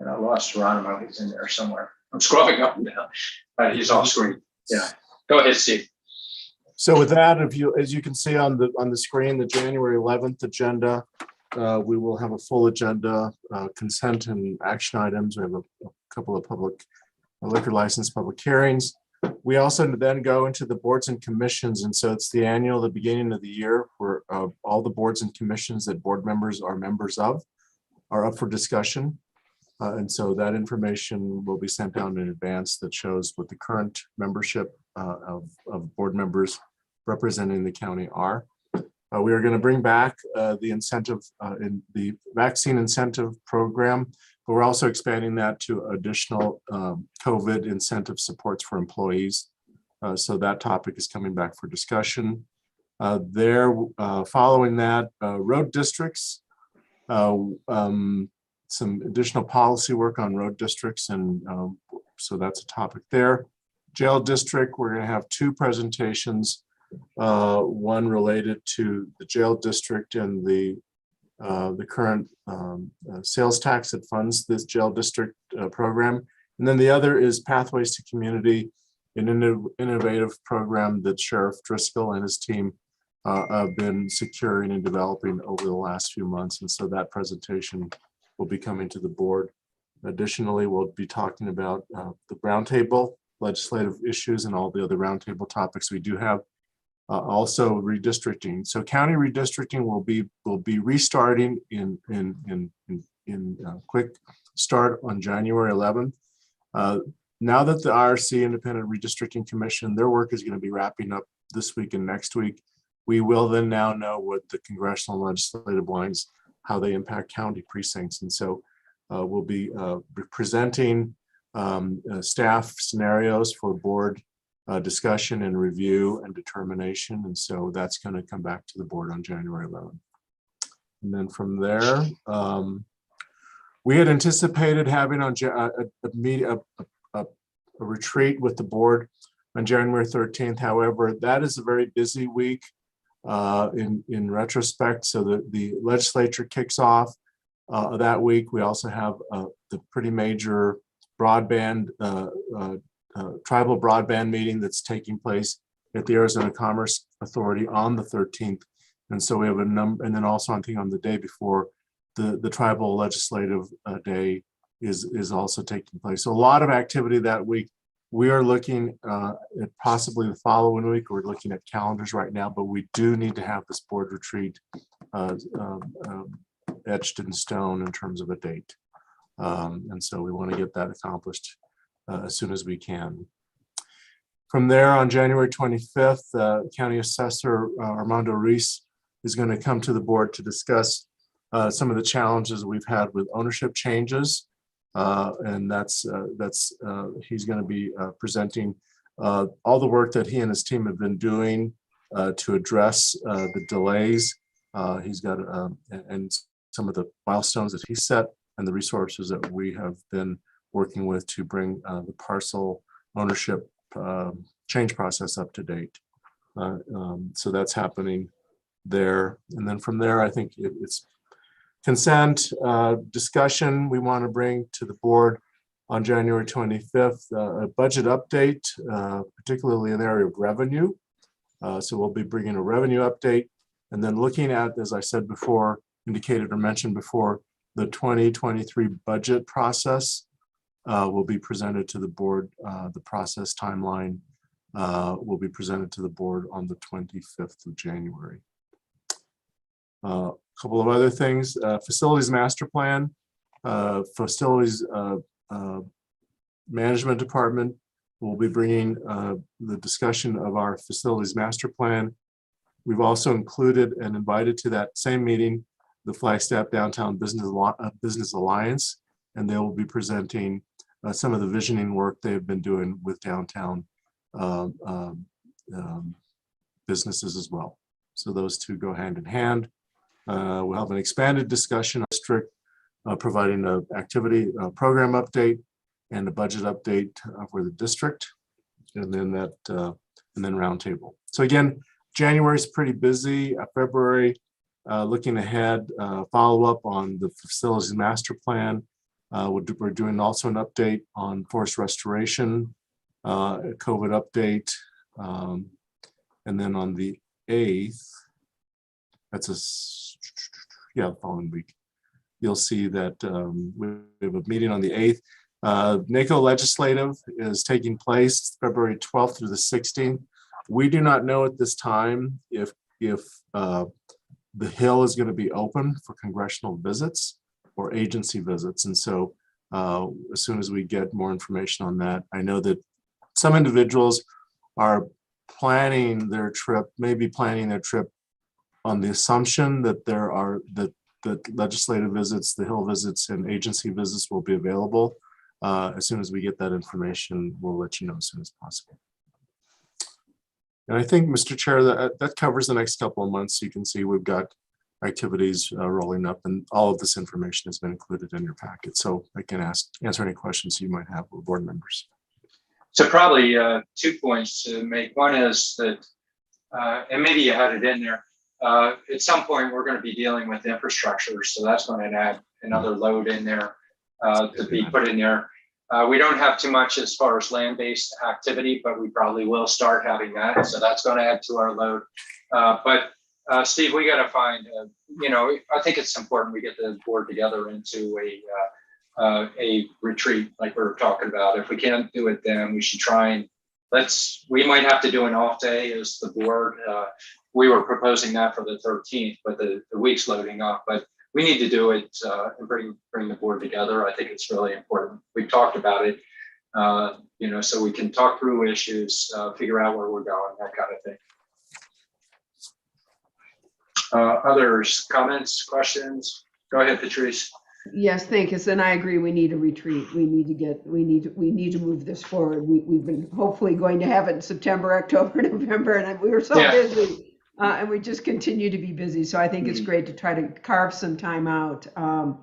[SPEAKER 1] And I lost Geronimo. He's in there somewhere. I'm scrolling up and down. He's off screen. Yeah, go ahead, Steve.
[SPEAKER 2] So with that, as you can see on the screen, the January 11th agenda. We will have a full agenda, consent and action items. We have a couple of liquor license public hearings. We also then go into the boards and commissions. And so it's the beginning of the year where all the boards and commissions that board members are members of are up for discussion. And so that information will be sent out in advance that shows what the current membership of board members representing the county are. We are going to bring back the incentive in the vaccine incentive program, but we're also expanding that to additional COVID incentive supports for employees. So that topic is coming back for discussion. Following that, road districts, some additional policy work on road districts, and so that's a topic there. Jail district, we're going to have 2 presentations. One related to the jail district and the current sales tax that funds this jail district program. And then the other is Pathways to Community, an innovative program that Sheriff Driscoll and his team have been securing and developing over the last few months. And so that presentation will be coming to the board. Additionally, we'll be talking about the roundtable, legislative issues, and all the other roundtable topics we do have. Also redistricting. So county redistricting will be restarting in quick start on January 11th. Now that the IRC Independent Redistricting Commission, their work is going to be wrapping up this week and next week, we will then now know what the congressional and legislative lines, how they impact county precincts. And so we'll be presenting staff scenarios for board discussion and review and determination. And so that's going to come back to the board on January 11th. And then from there, we had anticipated having a retreat with the board on January 13th. However, that is a very busy week in retrospect. So the legislature kicks off that week. We also have the pretty major broadband, tribal broadband meeting that's taking place at the Arizona Commerce Authority on the 13th. And so we have a number, and then also I think on the day before, the tribal legislative day is also taking place. So a lot of activity that week. We are looking at possibly the following week. We're looking at calendars right now, but we do need to have this board retreat etched in stone in terms of a date. And so we want to get that accomplished as soon as we can. From there, on January 25th, County Assessor Armando Reese is going to come to the board to discuss some of the challenges we've had with ownership changes. And he's going to be presenting all the work that he and his team have been doing to address the delays. He's got and some of the milestones that he set and the resources that we have been working with to bring the parcel ownership change process up to date. So that's happening there. And then from there, I think it's consent discussion we want to bring to the board on January 25th, a budget update, particularly in the area of revenue. So we'll be bringing a revenue update and then looking at, as I said before, indicated or mentioned before, the 2023 budget process will be presented to the board. The process timeline will be presented to the board on the 25th of January. A couple of other things, facilities master plan, facilities management department will be bringing the discussion of our facilities master plan. We've also included and invited to that same meeting the Flagstaff Downtown Business Alliance, and they will be presenting some of the visioning work they've been doing with downtown businesses as well. So those two go hand in hand. We'll have an expanded discussion on district, providing an activity program update and a budget update for the district, and then roundtable. So again, January is pretty busy. February, looking ahead, follow up on the facilities master plan. We're doing also an update on forest restoration, a COVID update, and then on the 8th, that's the following week, you'll see that we have a meeting on the 8th. NACO legislative is taking place February 12th through the 16th. We do not know at this time if the Hill is going to be open for congressional visits or agency visits. And so as soon as we get more information on that, I know that some individuals are planning their trip, maybe planning their trip on the assumption that that legislative visits, the Hill visits and agency visits will be available. As soon as we get that information, we'll let you know as soon as possible. And I think, Mr. Chair, that covers the next couple of months. You can see we've got activities rolling up, and all of this information has been included in your packet. So I can answer any questions you might have with board members.
[SPEAKER 1] So probably 2 points to make. One is that, and maybe you had it in there, at some point we're going to be dealing with infrastructure. So that's going to add another load in there to be put in there. We don't have too much as far as land-based activity, but we probably will start having that. So that's going to add to our load. But Steve, we got to find, I think it's important we get the board together into a retreat like we were talking about. If we can't do it then, we should try and we might have to do an off day as the board. We were proposing that for the 13th, but the week's loading up. But we need to do it and bring the board together. I think it's really important. We've talked about it, so we can talk through issues, figure out where we're going, that kind of thing. Others, comments, questions? Go ahead, Patrice.
[SPEAKER 6] Yes, thank you. And I agree, we need a retreat. We need to move this forward. We've been hopefully going to have it in September, October, November, and we were so
[SPEAKER 1] Yeah.
[SPEAKER 6] busy. And we just continue to be busy. So I think it's great to try to carve some time out. I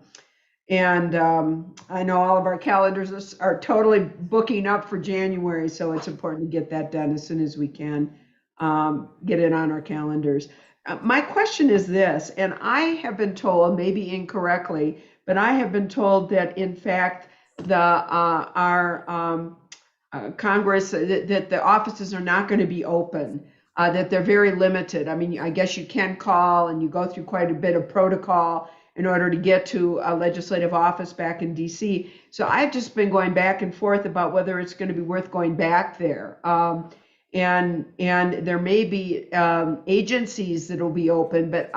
[SPEAKER 6] know all of our calendars are totally booking up for January, so it's important to get that done as soon as we can, get it on our calendars. My question is this, and I have been told, maybe incorrectly, but I have been told that in fact our Congress, that the offices are not going to be open, that they're very limited. I mean, I guess you can call and you go through quite a bit of protocol in order to get to a legislative office back in DC. So I've just been going back and forth about whether it's going to be worth going back there. And there may be agencies that will be open, but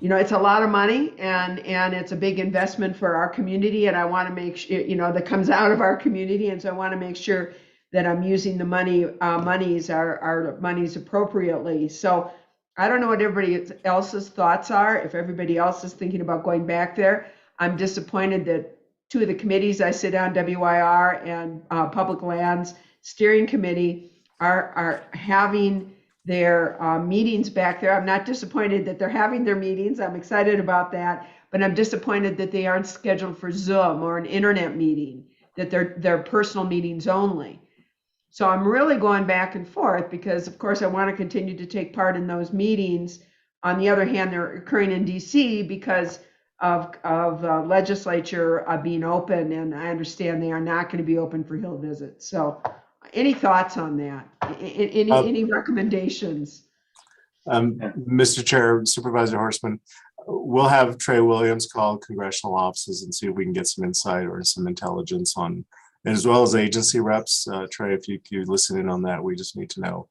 [SPEAKER 6] it's a lot of money and it's a big investment for our community. And I want to make sure, that comes out of our community. And so I want to make sure that I'm using the our monies appropriately. So I don't know what everybody else's thoughts are. If everybody else is thinking about going back there, I'm disappointed that two of the committees I sit on, WIR and Public Lands Steering Committee, are having their meetings back there. I'm not disappointed that they're having their meetings. I'm excited about that, but I'm disappointed that they aren't scheduled for Zoom or an internet meeting, that they're personal meetings only. So I'm really going back and forth because, of course, I want to continue to take part in those meetings. On the other hand, they're occurring in DC because of the legislature being open, and I understand they are not going to be open for Hill visits. So any thoughts on that? Any recommendations?
[SPEAKER 2] Mr. Chair, Supervisor Horstman, we'll have Trey Williams call congressional offices and see if we can get some insight or some intelligence on, as well as agency reps. Trey, if you listen in on that, we just need to know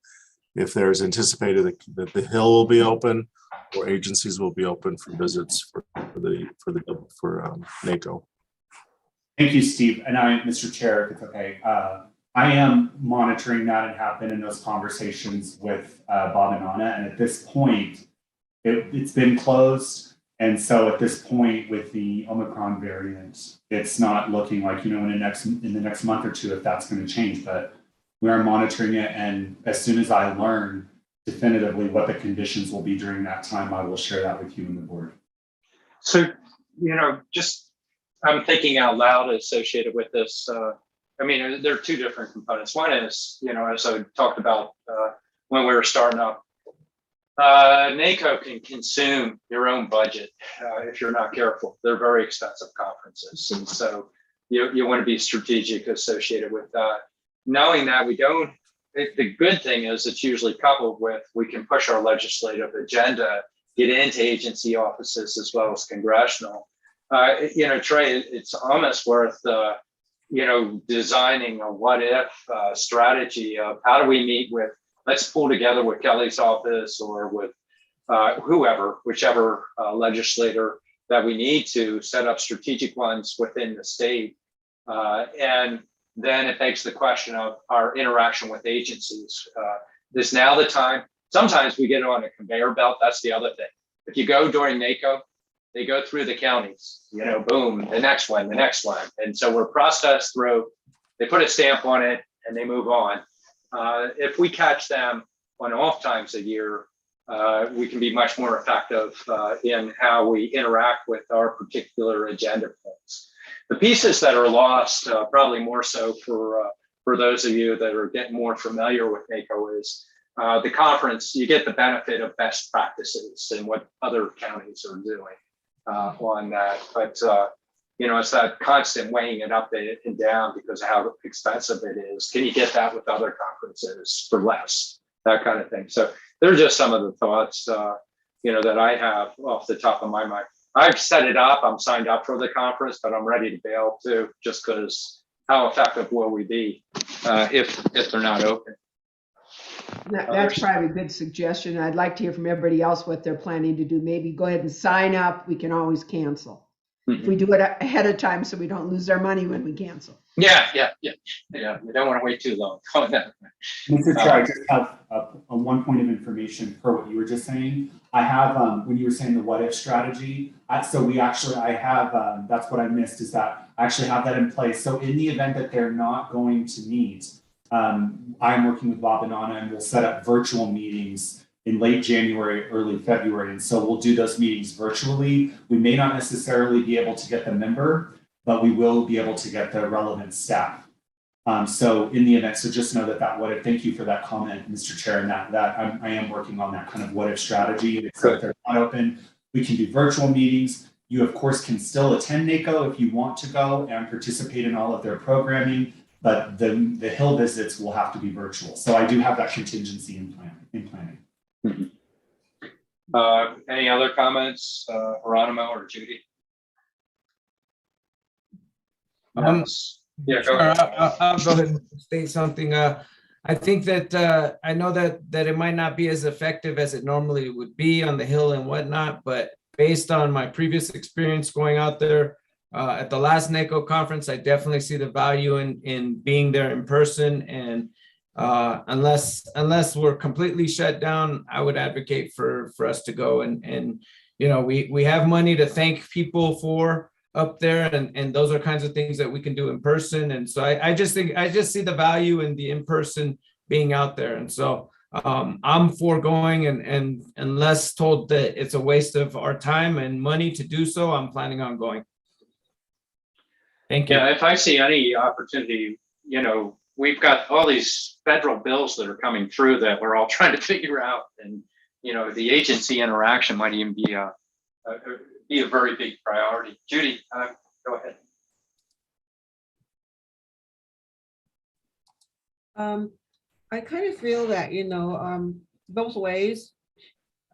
[SPEAKER 2] if there's anticipated that the Hill will be open or agencies will be open for visits for NACO.
[SPEAKER 11] Thank you, Steve. And Mr. Chair, if it's okay, I am monitoring that and have been in those conversations with Bob and Anna. And at this point, it's been closed. And so at this point with the Omicron variant, it's not looking like, in the next month or two, if that's going to change, but we are monitoring it. And as soon as I learn definitively what the conditions will be during that time, I will share that with you and the board.
[SPEAKER 1] So, just I'm thinking out loud associated with this. There are two different components. One is, as I talked about when we were starting up, NACO can consume your own budget if you're not careful. They're very expensive conferences. And so you want to be strategic associated with that. Knowing that the good thing is it's usually coupled with, we can push our legislative agenda, get into agency offices as well as congressional. Trey, it's almost worth designing a what if strategy of how do we meet with, let's pull together with Kelly's office or with whichever legislator that we need to set up strategic ones within the state. And then it begs the question of our interaction with agencies. Is now the time? Sometimes we get on a conveyor belt. That's the other thing. If you go during NACO, they go through the counties, boom, the next one. And so we're processed through, they put a stamp on it and they move on. If we catch them on off times a year, we can be much more effective in how we interact with our particular agenda points. The pieces that are lost, probably more so for those of you that are getting more familiar with NACO, is the conference. You get the benefit of best practices and what other counties are doing on that. But it's that constant weighing it up and down because of how expensive it is. Can you get that with other conferences for less? That kind of thing. So they're just some of the thoughts, that I have off the top of my mind. I've set it up. I'm signed up for the conference, but I'm ready to bail too, just because how effective will we be if they're not open?
[SPEAKER 6] That's probably a good suggestion. I'd like to hear from everybody else what they're planning to do. Maybe go ahead and sign up. We can always cancel. If we do it ahead of time so we don't lose our money when we cancel.
[SPEAKER 1] Yeah. You don't want to wait too long. Oh, no.
[SPEAKER 11] Mr. Chair, I just have a one point of information per what you were just saying. I have, when you were saying the what if strategy, so we actually, I have, that's what I missed, is that I actually have that in place. So in the event that they're not going to meet, I'm working with Bob and Anna, and we'll set up virtual meetings in late January, early February. And so we'll do those meetings virtually. We may not necessarily be able to get the member, but we will be able to get the relevant staff. So in the event, so just know that what if, thank you for that comment, Mr. Chair, and I am working on that kind of what if strategy. And if they're not open, we can do virtual meetings. You of course can still attend NACO if you want to go and participate in all of their programming, but the Hill visits will have to be virtual. So I do have that contingency in planning.
[SPEAKER 1] Any other comments, Geronimo or Judy? Yeah, go
[SPEAKER 4] Sure,
[SPEAKER 1] ahead.
[SPEAKER 4] I'll go ahead and state something. I think that I know that it might not be as effective as it normally would be on the Hill and whatnot, but based on my previous experience going out there at the last NACO conference, I definitely see the value in being there in person. And unless we're completely shut down, I would advocate for us to go. And we have money to thank people for up there, and those are kinds of things that we can do in person. And so I just see the value in the in-person being out there. And so I'm foregoing, and unless told that it's a waste of our time and money to do so, I'm planning on going. Thank you.
[SPEAKER 1] Yeah, if I see any opportunity, we've got all these federal bills that are coming through that we're all trying to figure out, and the agency interaction might even be a very big priority. Judy, go ahead.
[SPEAKER 3] I kind of feel that, both ways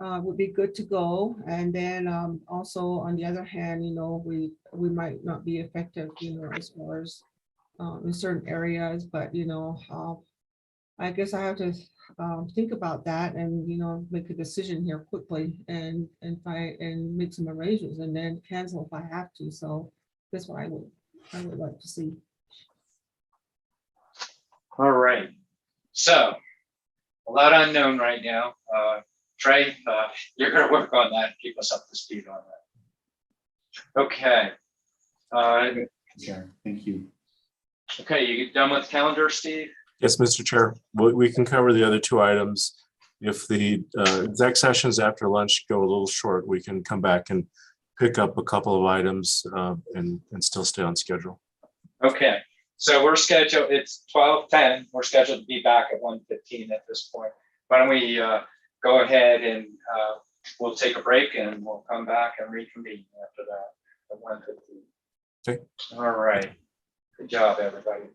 [SPEAKER 3] would be good to go. And then also on the other hand, we might not be effective, as far as in certain areas, but, I guess I have to think about that and, make a decision here quickly and make some arrangements and then cancel if I have to. So that's what I would like to see.
[SPEAKER 1] All right. So a lot unknown right now. Trey, you're going to work on that, keep us up to speed on that. Okay.
[SPEAKER 11] Sure. Thank you.
[SPEAKER 1] Okay, you done with the calendar, Steve?
[SPEAKER 2] Yes, Mr. Chair, we can cover the other two items. If the exec sessions after lunch go a little short, we can come back and pick up a couple of items and still stay on schedule.
[SPEAKER 1] Okay, so we're scheduled, it's 12:10. We're scheduled to be back at 1:15 at this point. Why don't we go ahead and we'll take a break and we'll come back and reconvene after that at 1:15.
[SPEAKER 2] Okay.
[SPEAKER 1] All right. Good job, everybody.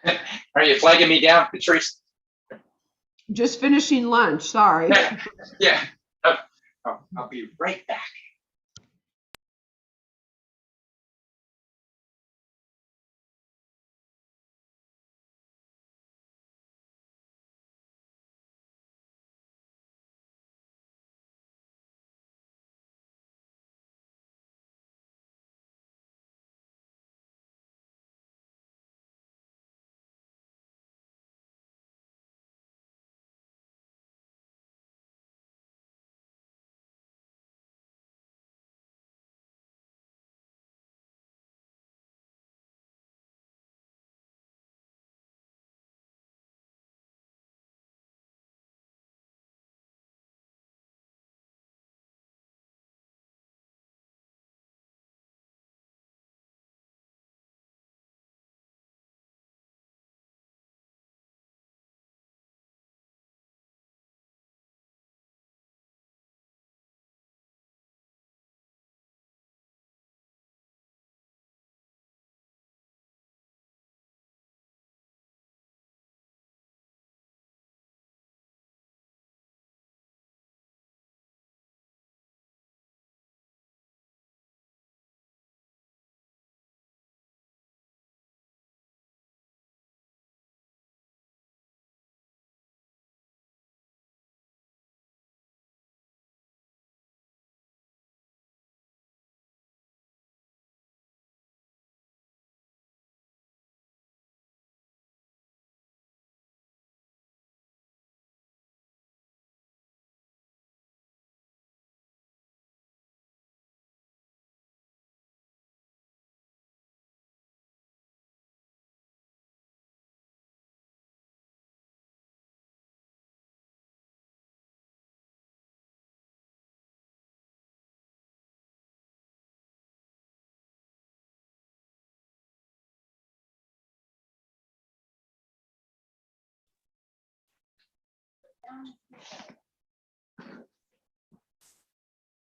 [SPEAKER 1] Are you flagging me down, Patrice?
[SPEAKER 6] Just finishing lunch, sorry.
[SPEAKER 1] Yeah. I'll be right back.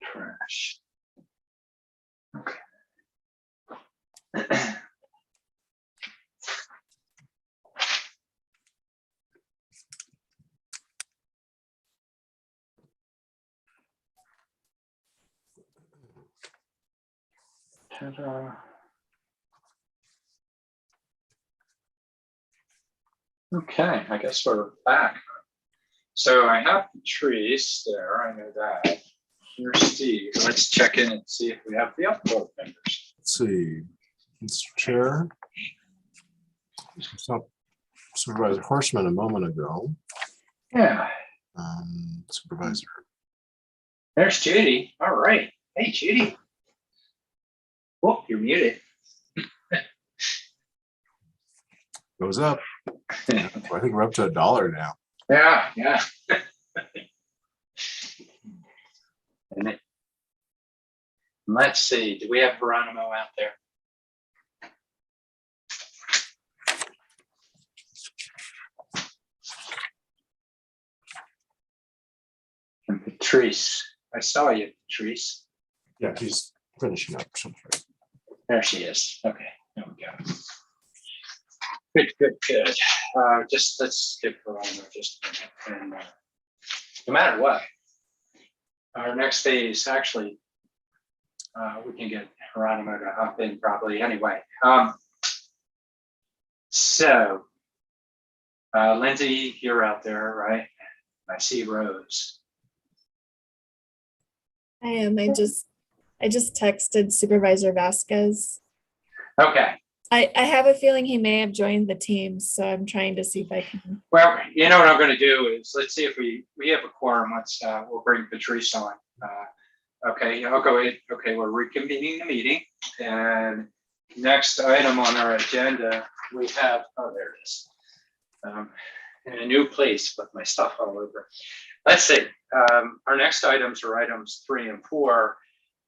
[SPEAKER 1] Trash. Okay. Ta-da. Okay, I guess we're back. So I have Patrice there, I know that. Here's Steve. Let's check in and see if we have the upload members.
[SPEAKER 2] Let's see, Mr. Chair. Saw Supervisor Horseman a moment ago.
[SPEAKER 1] Yeah,
[SPEAKER 2] Supervisor.
[SPEAKER 1] there's Judy. All right. Hey, Judy. Oh, you're muted.
[SPEAKER 2] Goes up. I think we're up to $1 now.
[SPEAKER 1] Yeah. And let's see, do we have Geronimo out there? And Patrice, I saw you, Patrice.
[SPEAKER 2] Yeah, he's finishing up.
[SPEAKER 1] There she is. Okay, there we go. Good. Just let's skip Geronimo just a minute. And no matter what, our next phase, actually, we can get Geronimo to hop in probably anyway. So, Lindsay, you're out there, right? I see Rose.
[SPEAKER 5] I am. I just texted Supervisor Vasquez.
[SPEAKER 1] Okay.
[SPEAKER 5] I have a feeling he may have joined the team, so I'm trying to see if I can.
[SPEAKER 1] Well, you know what I'm going to do is let's see if we have a quorum. We'll bring Patrice on. Okay, I'll go ahead. Okay, we're reconvening the meeting, and next item on our agenda we have. Oh, there it is. In a new place with my stuff all over. Let's see. Our next items are items 3 and 4.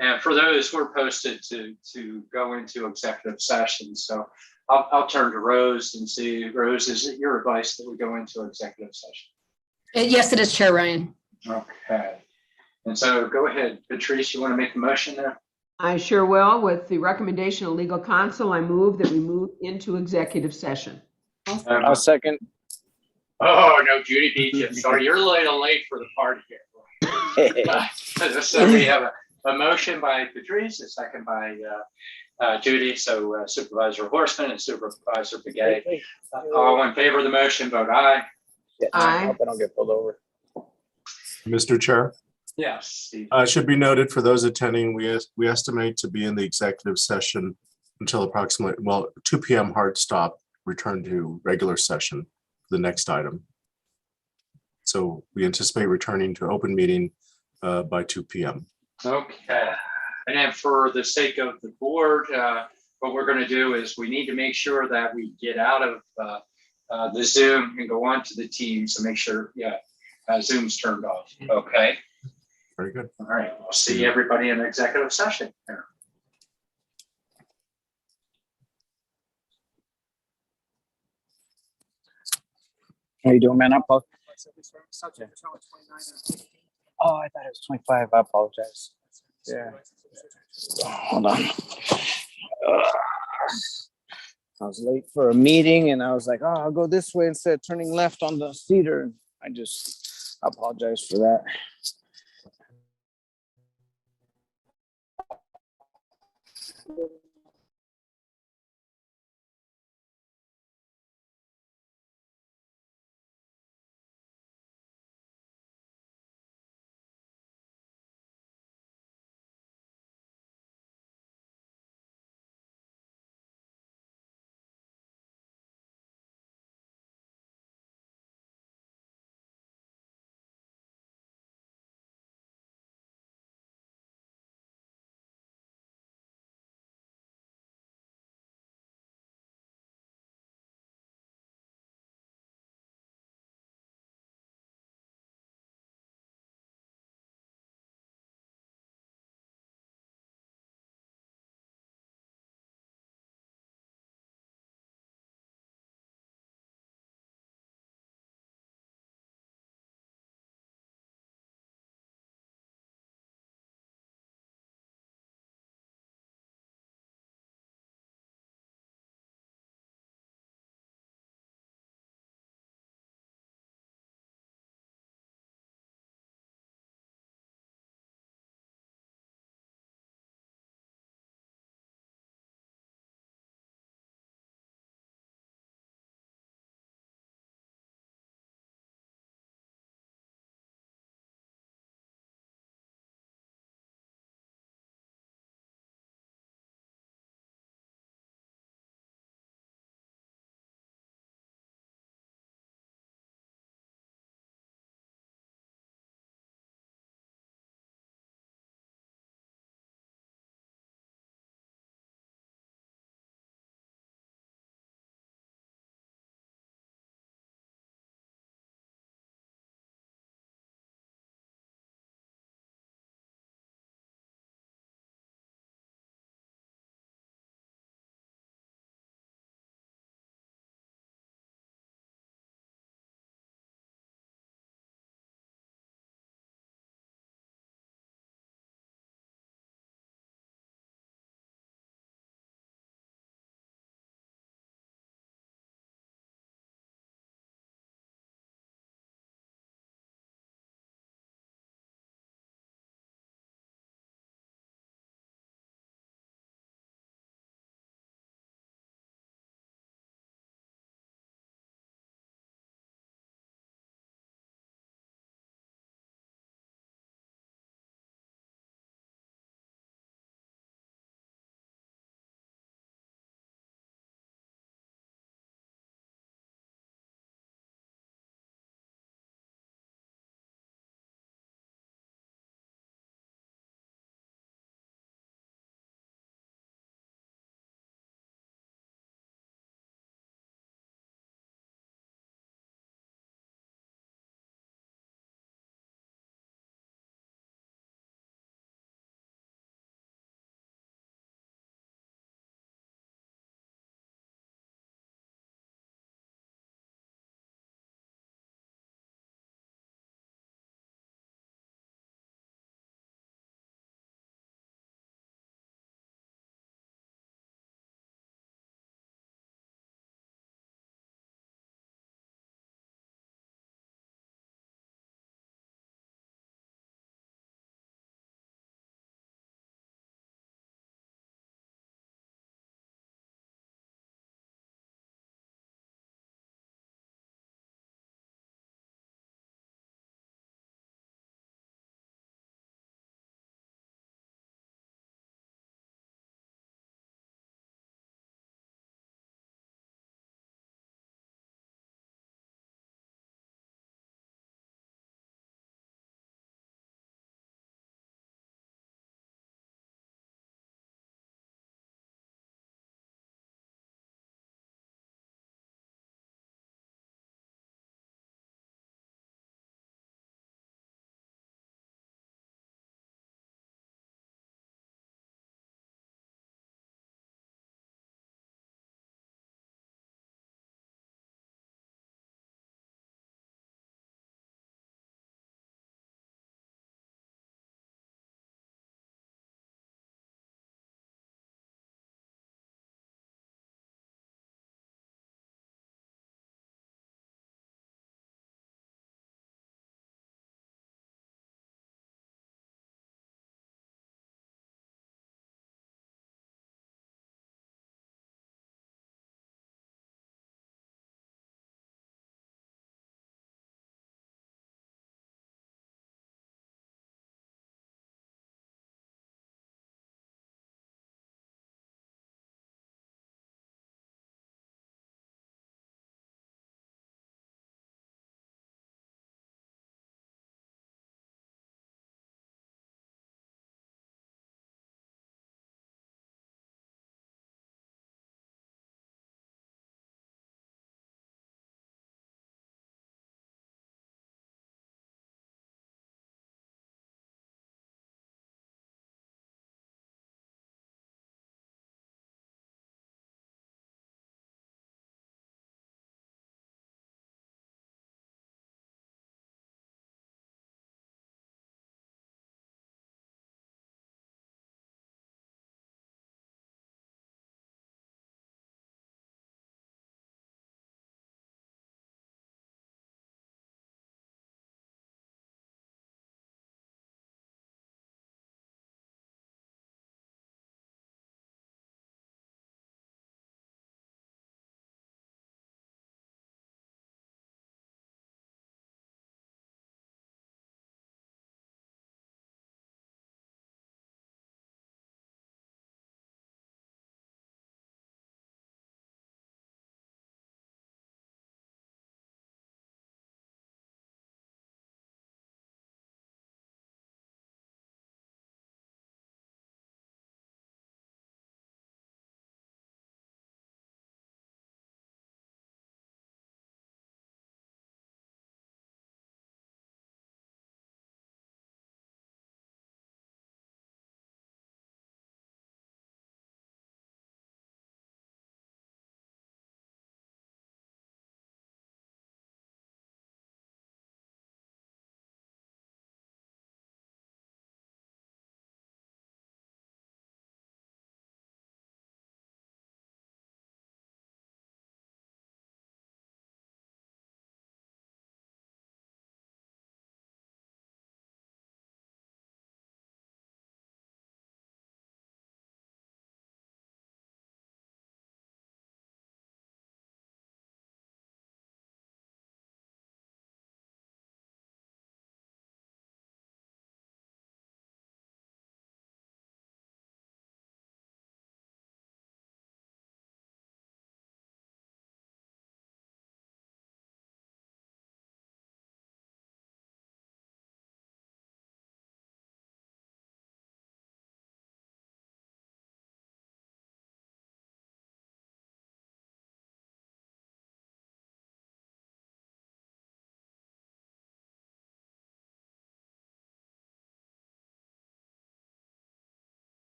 [SPEAKER 1] And for those, we're posted to go into executive session. So I'll turn to Rose and see, Rose, is it your advice that we go into executive session?
[SPEAKER 13] Yes, it is, Chair Ryan.
[SPEAKER 1] Okay. And so go ahead, Patrice, you want to make the motion there?
[SPEAKER 6] I sure will. With the recommendation of legal counsel, I move that we move into executive session.
[SPEAKER 3] I'll-
[SPEAKER 13] I'll second.
[SPEAKER 1] Oh, no, Judy beat you. Sorry, you're a little late for the party here. So we have a motion by Patrice, a second by Judy. So Supervisor Horstman and Supervisor Begay. All in favor of the motion, vote aye.
[SPEAKER 6] Aye.
[SPEAKER 13] I hope I don't get pulled over.
[SPEAKER 2] Mr. Chair,
[SPEAKER 1] Yes, Steve.
[SPEAKER 2] it should be noted for those attending, we estimate to be in the executive session until approximately, 2 p.m. hard stop, return to regular session for the next item. So we anticipate returning to open meeting by 2 p.m.
[SPEAKER 1] Okay. And then for the sake of the board, what we're going to do is we need to make sure that we get out of the Zoom and go on to the Teams to make sure, Zoom's turned off. Okay.
[SPEAKER 2] Very good.
[SPEAKER 1] All right. We'll see everybody in executive session here.
[SPEAKER 13] How you doing, man? I apologize. Oh, I thought it was 25. I apologize. Yeah. Hold on. I was late for a meeting and I was like, oh, I'll go this way instead of turning left on the Cedar. I apologize for that.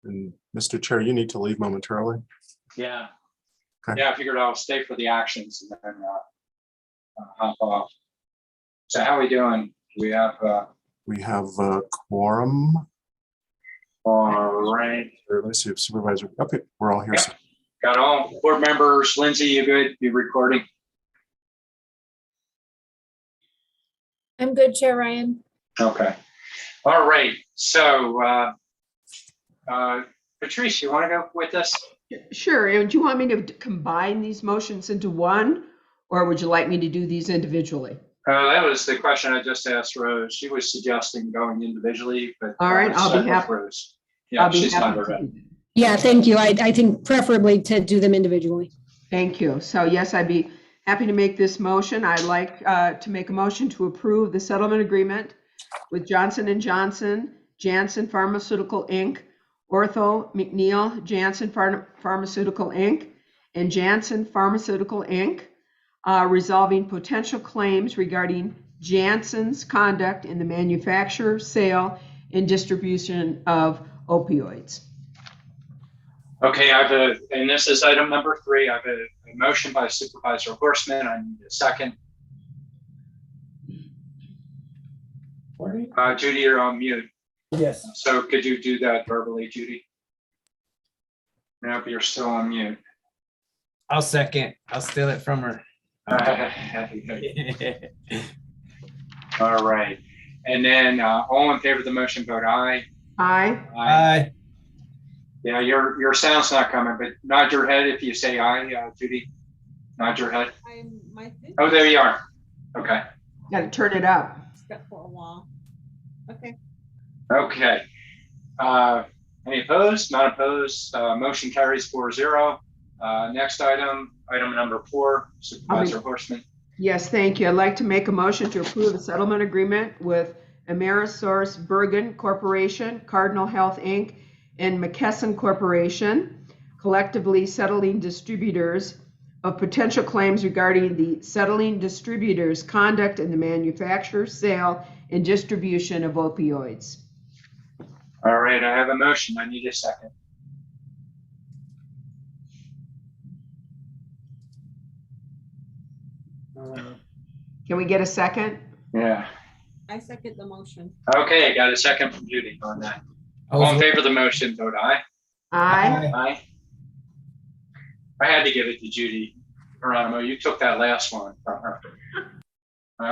[SPEAKER 2] And Mr. Chair, you need to leave momentarily.
[SPEAKER 1] Yeah.
[SPEAKER 2] Okay.
[SPEAKER 1] Yeah, I figured I'll stay for the actions and then hop off. So how are we doing? We have
[SPEAKER 2] a quorum.
[SPEAKER 1] all right.
[SPEAKER 2] Let's see if supervisor. Okay, we're all here.
[SPEAKER 1] Yep. Got all board members. Lindsay, you good? You recording?
[SPEAKER 5] I'm good, Chair Ryan.
[SPEAKER 1] Okay. All right. So Patrice, you want to go with us?
[SPEAKER 6] Sure. And do you want me to combine these motions into one, or would you like me to do these individually?
[SPEAKER 1] That was the question I just asked Rose. She was suggesting going individually, but
[SPEAKER 6] All right, I'll be happy.
[SPEAKER 1] Rose. Yeah,
[SPEAKER 6] I'll be
[SPEAKER 1] she's
[SPEAKER 6] happy
[SPEAKER 1] not
[SPEAKER 6] to
[SPEAKER 1] ready.
[SPEAKER 6] do that.
[SPEAKER 14] Yeah, thank you. I think preferably to do them individually.
[SPEAKER 6] Thank you. So yes, I'd be happy to make this motion. I'd like to make a motion to approve the settlement agreement with Johnson & Johnson, Janssen Pharmaceutical Inc., Ortho McNeil, Janssen Pharmaceutical Inc., and Janssen Pharmaceutical Inc., resolving potential claims regarding Janssen's conduct in the manufacture, sale, and distribution of opioids.
[SPEAKER 1] Okay, and this is item number 3. I have a motion by Supervisor Horstman. I need a second. Judy, you're on mute.
[SPEAKER 13] Yes.
[SPEAKER 1] So could you do that verbally, Judy? Nope, you're still on mute.
[SPEAKER 4] I'll second. I'll steal it from her.
[SPEAKER 1] All right. And then all in favor of the motion, vote aye.
[SPEAKER 6] Aye.
[SPEAKER 4] Aye.
[SPEAKER 1] Yeah, your sound's not coming, but nod your head if you say aye, Judy. Nod your head. Oh, there you are. Okay.
[SPEAKER 6] Got to turn it up.
[SPEAKER 3] Step for a while. Okay.
[SPEAKER 1] Okay. Any opposed? Not opposed. Motion carries 4-0. Next item number 4, Supervisor Horstman.
[SPEAKER 6] Yes, thank you. I'd like to make a motion to approve a settlement agreement with Amerisource Bergen Corporation, Cardinal Health Inc., and McKesson Corporation, collectively settling distributors of potential claims regarding the settling distributors' conduct in the manufacture, sale, and distribution of opioids.
[SPEAKER 1] All right, I have a motion. I need a second.
[SPEAKER 6] Can we get a second?
[SPEAKER 1] Yeah.
[SPEAKER 3] I second the motion.
[SPEAKER 1] Okay, got a second from Judy on that. All in favor of the motion, vote aye.
[SPEAKER 6] Aye.
[SPEAKER 1] Aye. I had to give it to Judy Geronimo. You took that last one from her.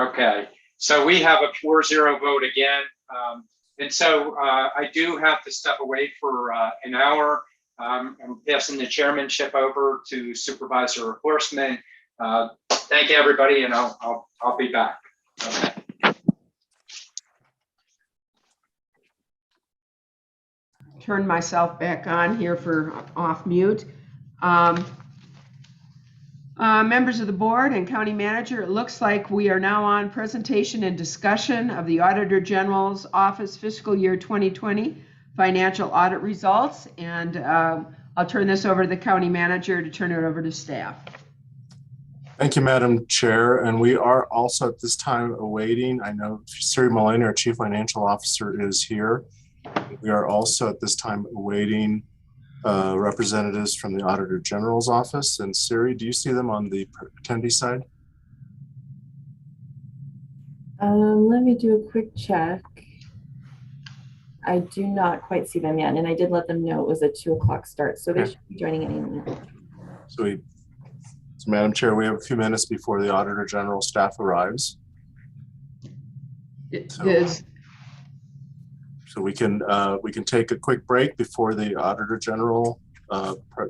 [SPEAKER 1] Okay, so we have a 4-0 vote again. And so I do have to step away for an hour. I'm passing the chairmanship over to Supervisor Horstman. Thank you, everybody, and I'll be back. Okay.
[SPEAKER 6] Turn myself back on here for off mute. Members of the board and county manager, it looks like we are now on presentation and discussion of the Auditor General's Office fiscal year 2020 financial audit results. And I'll turn this over to the county manager to turn it over to staff.
[SPEAKER 2] Thank you, Madam Chair. And we are also at this time awaiting, I know Siri Mullany, our Chief Financial Officer, is here. We are also at this time awaiting representatives from the Auditor General's office. And Siri, do you see them on the attendee side?
[SPEAKER 15] Let me do a quick check. I do not quite see them yet, and I did let them know it was a 2 o'clock start, so they should be joining any minute.
[SPEAKER 2] So Madam Chair, we have a few minutes before the Auditor General staff arrives. So we can take a quick break before the Auditor General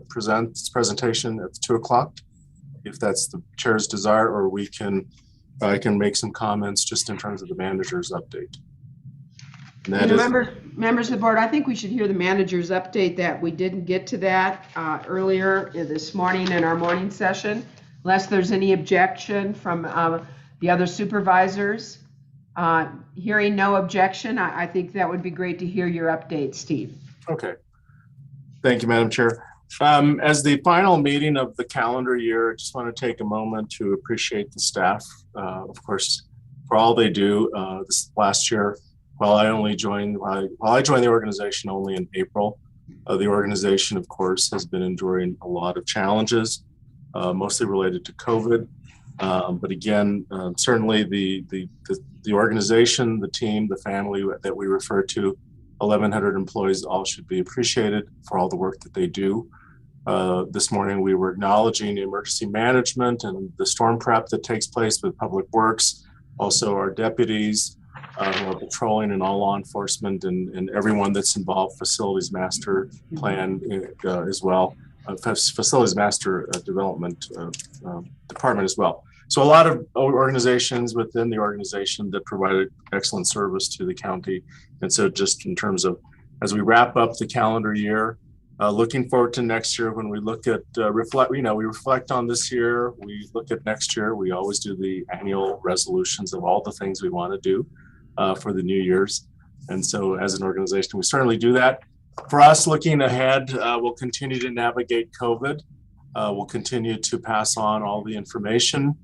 [SPEAKER 2] presents presentation at 2 o'clock, if that's the chair's desire, or I can make some comments just in terms of the manager's update.
[SPEAKER 6] Members of the board, I think we should hear the manager's update that we didn't get to that earlier this morning in our morning session, unless there's any objection from the other supervisors. Hearing no objection, I think that would be great to hear your update, Steve.
[SPEAKER 2] Okay. Thank you, Madam Chair. As the final meeting of the calendar year, I just want to take a moment to appreciate the staff, of course, for all they do. This last year, while I joined the organization only in April, The organization, of course, has been enduring a lot of challenges, mostly related to COVID. But again, certainly the organization, the team, the family that we refer to, 1,100 employees, all should be appreciated for all the work that they do. This morning, we were acknowledging emergency management and the storm prep that takes place with Public Works, also our deputies who are patrolling, and all law enforcement and everyone that's involved, facilities master plan as well, facilities master development department as well. So a lot of organizations within the organization that provided excellent service to the county. And so just in terms of, as we wrap up the calendar year, looking forward to next year, when we look at we reflect on this year, we look at next year, we always do the annual resolutions of all the things we want to do for the new year's. And so as an organization, we certainly do that. For us, looking ahead, we'll continue to navigate COVID. We'll continue to pass on all the information,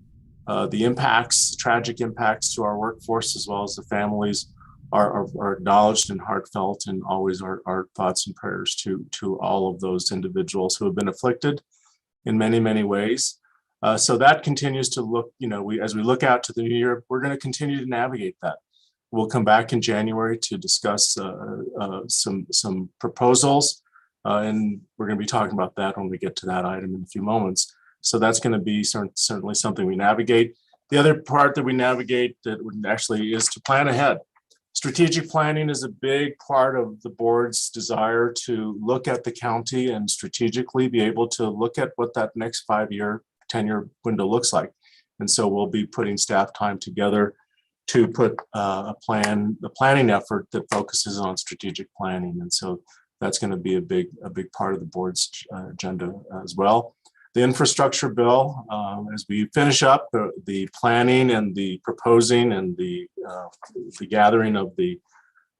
[SPEAKER 2] the impacts, tragic impacts to our workforce, as well as the families are acknowledged and heartfelt, and always our thoughts and prayers to all of those individuals who have been afflicted in many, many ways. So that continues to look, as we look out to the new year, we're going to continue to navigate that. We'll come back in January to discuss some proposals, and we're going to be talking about that when we get to that item in a few moments. So that's going to be certainly something we navigate. The other part that we navigate that actually is to plan ahead. Strategic planning is a big part of the board's desire to look at the county and strategically be able to look at what that next 5-year, 10-year window looks like. And so we'll be putting staff time together to put a planning effort that focuses on strategic planning. And so that's going to be a big part of the board's agenda as well. The infrastructure bill, as we finish up the planning and the proposing and the gathering of the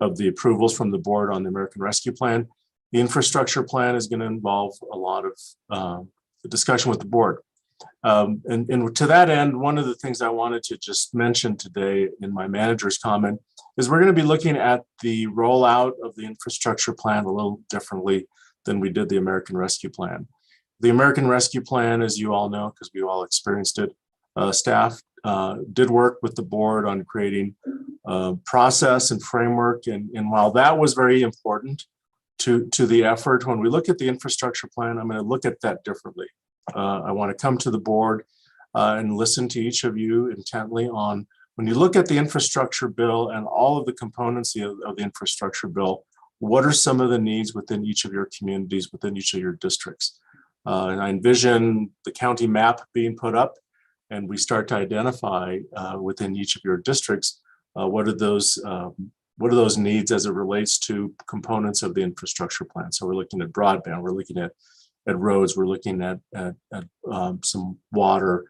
[SPEAKER 2] approvals from the board on the American Rescue Plan, the infrastructure plan is going to involve a lot of discussion with the board. And to that end, one of the things I wanted to just mention today in my manager's comment is we're going to be looking at the rollout of the infrastructure plan a little differently than we did the American Rescue Plan. The American Rescue Plan, as you all know, because we all experienced it, staff did work with the board on creating process and framework. And while that was very important to the effort, when we look at the infrastructure plan, I'm going to look at that differently. I want to come to the board and listen to each of you intently on, when you look at the infrastructure bill and all of the components of the infrastructure bill, what are some of the needs within each of your communities, within each of your districts? And I envision the county map being put up, and we start to identify within each of your districts what are those needs as it relates to components of the infrastructure plan. So we're looking at broadband, we're looking at roads, we're looking at some water,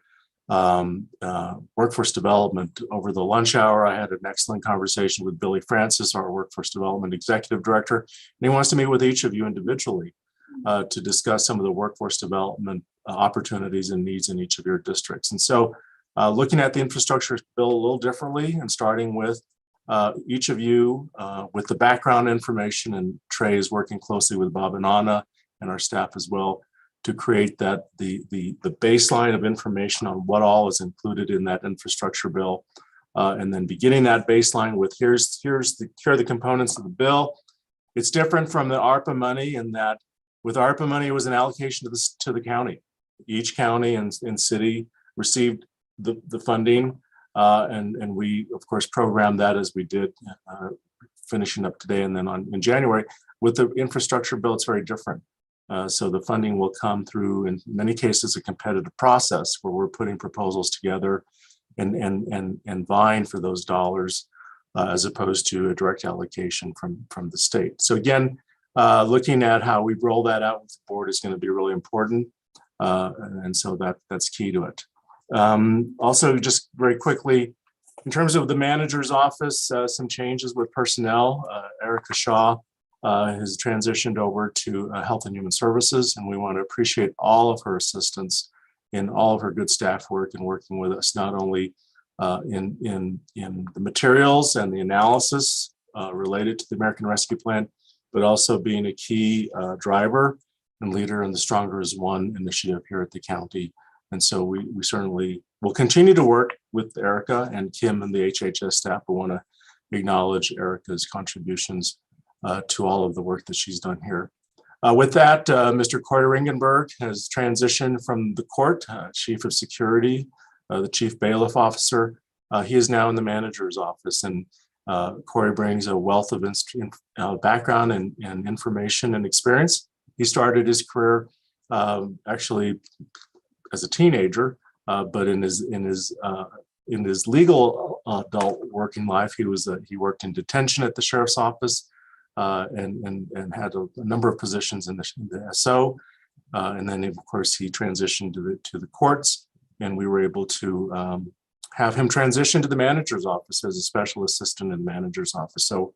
[SPEAKER 2] workforce development. Over the lunch hour, I had an excellent conversation with Billy Francis, our workforce development executive director, and he wants to meet with each of you individually to discuss some of the workforce development opportunities and needs in each of your districts. And so looking at the infrastructure bill a little differently and starting with each of you with the background information, and Trey is working closely with Bob and Anna and our staff as well to create that the baseline of information on what all is included in that infrastructure bill, and then beginning that baseline with here are the components of the bill. It's different from the ARPA money in that with ARPA money, it was an allocation to the county. Each county and city received the funding, and we, of course, programmed that as we did finishing up today and then in January. With the infrastructure bill, it's very different. So the funding will come through, in many cases, a competitive process where we're putting proposals together and vying for those dollars as opposed to a direct allocation from the state. So again, looking at how we roll that out with the board is going to be really important. And so that's key to it. Also, just very quickly, in terms of the manager's office, some changes with personnel. Erica Shaw has transitioned over to Health and Human Services, and we want to appreciate all of her assistance in all of her good staff work and working with us, not only in the materials and the analysis related to the American Rescue Plan, but also being a key driver and leader in the Stronger as One initiative here at the county. And so we certainly will continue to work with Erica and Kim and the HHS staff. We want to acknowledge Erica's contributions to all of the work that she's done here. With that, Mr. Corey Ringenberg has transitioned from the court, chief of security, the chief bailiff officer. He is now in the manager's office, and Corey brings a wealth of background and information and experience. He started his career actually as a teenager, but in his legal adult working life, he worked in detention at the sheriff's office and had a number of positions in the SO, and then of course he transitioned to the courts, and we were able to have him transition to the manager's office as a special assistant in the manager's office. So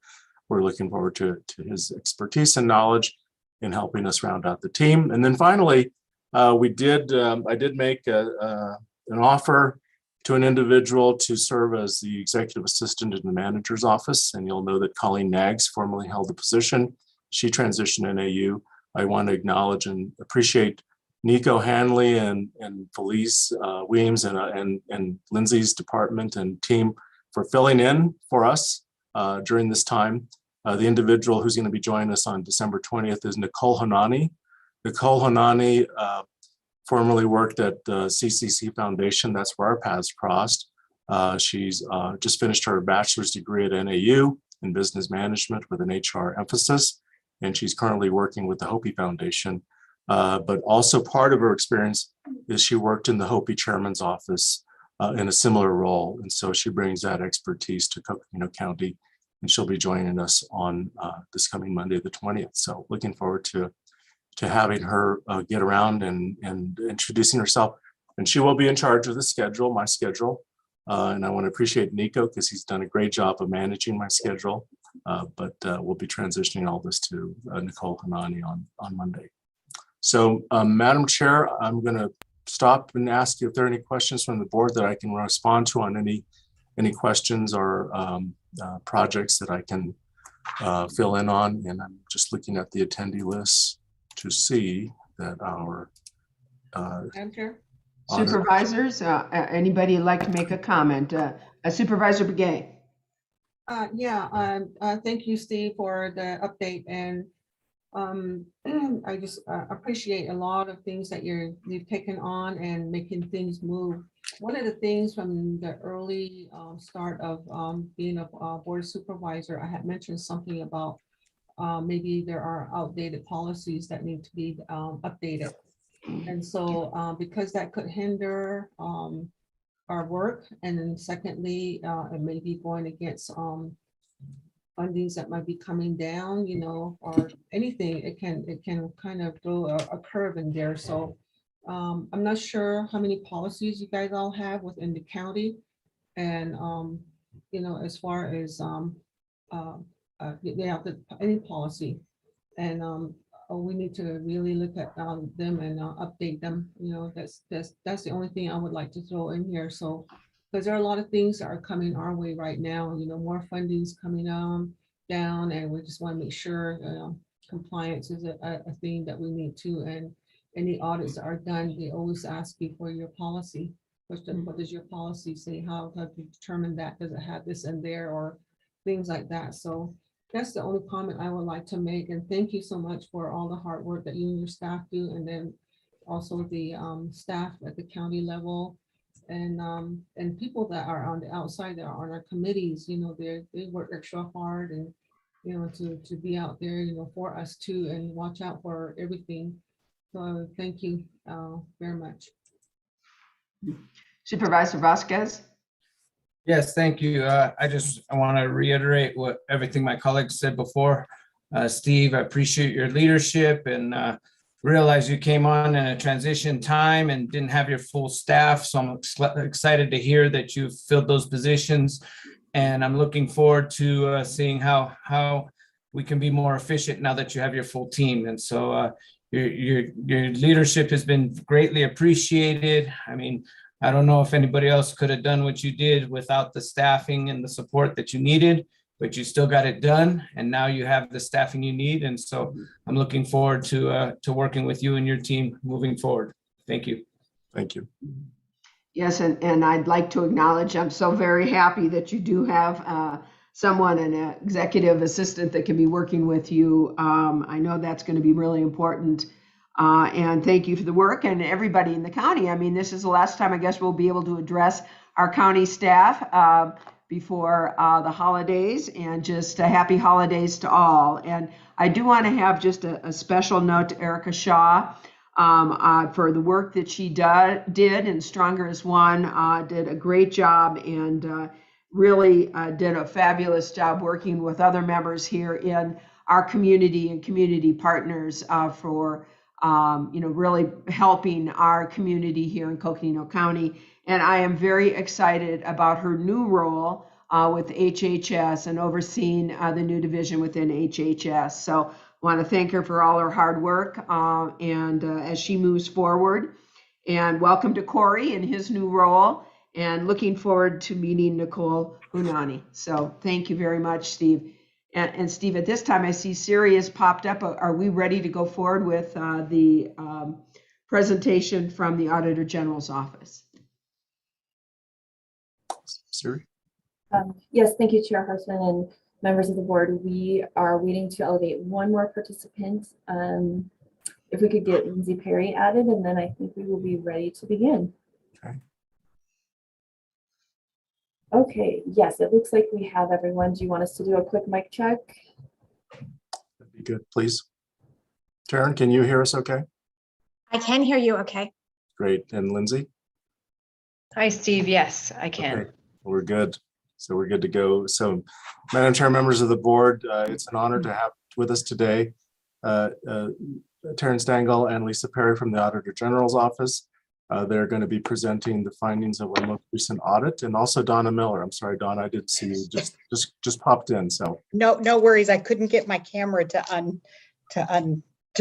[SPEAKER 2] we're looking forward to his expertise and knowledge in helping us round out the team. And then finally, I did make an offer to an individual to serve as the executive assistant in the manager's office. And you'll know that Colleen Nags formerly held the position. She transitioned in AU. I want to acknowledge and appreciate Nico Hanley and Felice Weems and Lindsay's department and team for filling in for us during this time. The individual who's going to be joining us on December 20th is Nicole Hanani. Nicole Hanani formerly worked at the CCC Foundation. That's where our paths crossed. She's just finished her bachelor's degree at NAU in business management with an HR emphasis, and she's currently working with the Hopi Foundation. But also part of her experience is she worked in the Hopi chairman's office in a similar role. And so she brings that expertise to Coconino County, and she'll be joining us on this coming Monday, the 20th. So looking forward to having her get around and introducing herself. And she will be in charge of the schedule, my schedule. And I want to appreciate Nico because he's done a great job of managing my schedule. But we'll be transitioning all this to Nicole Hanani on Monday. So, Madam Chair, I'm going to stop and ask you if there are any questions from the board that I can respond to on any questions or projects that I can fill in on. And I'm just looking at the attendee list to see that our
[SPEAKER 6] supervisors, anybody like to make a comment? Supervisor Begay.
[SPEAKER 3] Thank you, Steve, for the update. And I just appreciate a lot of things that you've taken on and making things move. One of the things from the early start of being a board supervisor, I had mentioned something about maybe there are outdated policies that need to be updated. And so because that could hinder our work, and then secondly, it may be going against fundings that might be coming down, or anything, it can kind of throw a curve in there. So I'm not sure how many policies you guys all have within the county, and as far as any policy, and we need to really look at them and update them. That's the only thing I would like to throw in here. So because there are a lot of things that are coming our way right now, more funding is coming down, and we just want to make sure compliance is a thing that we need to. And any audits that are done, they always ask you for your policy. What does your policy say? How do you determine that? Does it have this in there, or things like that? So that's the only comment I would like to make. And thank you so much for all the hard work that you and your staff do, and then also the staff at the county level. And people that are on the outside that are on our committees, they work extra hard, and to be out there, for us too, and watch out for everything. So thank you very much.
[SPEAKER 6] Supervisor Vasquez.
[SPEAKER 4] Yes, thank you. I want to reiterate everything my colleagues said before. Steve, I appreciate your leadership, and realize you came on in a transition time and didn't have your full staff. So I'm excited to hear that you've filled those positions, and I'm looking forward to seeing how we can be more efficient now that you have your full team. And so your leadership has been greatly appreciated. I mean, I don't know if anybody else could have done what you did without the staffing and the support that you needed. but you still got it done. And now you have the staffing you need. And so I'm looking forward to working with you and your team moving forward. Thank you.
[SPEAKER 2] Thank you.
[SPEAKER 6] Yes, and I'd like to acknowledge, I'm so very happy that you do have someone, an executive assistant that can be working with you. I know that's going to be really important. And thank you for the work and everybody in the county. I mean, this is the last time I guess we'll be able to address our county staff before the holidays, and just happy holidays to all. And I do want to have just a special note to Erica Shaw for the work that she did in Stronger as One, did a great job, and really did a fabulous job working with other members here in our community and community partners for really helping our community here in Coconino County. And I am very excited about her new role with HHS and overseeing the new division within HHS. So I want to thank her for all her hard work and as she moves forward. And welcome to Corey in his new role, and looking forward to meeting Nicole Hunani. So thank you very much, Steve. And Steve, at this time, I see Siri has popped up. Are we ready to go forward with the presentation from the Auditor General's office?
[SPEAKER 2] Siri?
[SPEAKER 15] Yes, thank you, Chair Horstman and members of the board. We are waiting to elevate one more participant. If we could get Lindsay Perry added, and then I think we will be ready to begin.
[SPEAKER 2] Okay.
[SPEAKER 15] Okay, yes, it looks like we have everyone. Do you want us to do a quick mic check?
[SPEAKER 2] That'd be good, please. Taryn, can you hear us okay?
[SPEAKER 16] I can hear you okay.
[SPEAKER 2] Great. And Lindsay?
[SPEAKER 16] Hi, Steve. Yes, I can.
[SPEAKER 2] Okay. We're good. So we're good to go. So Madam Chair, members of the board, it's an honor to have with us today Taryn Stengel and Lisa Perry from the Auditor General's office. They're going to be presenting the findings of our most recent audit, and also Donna Miller. I'm sorry, Donna, I did see you just popped in. So
[SPEAKER 17] no worries. I couldn't get my camera to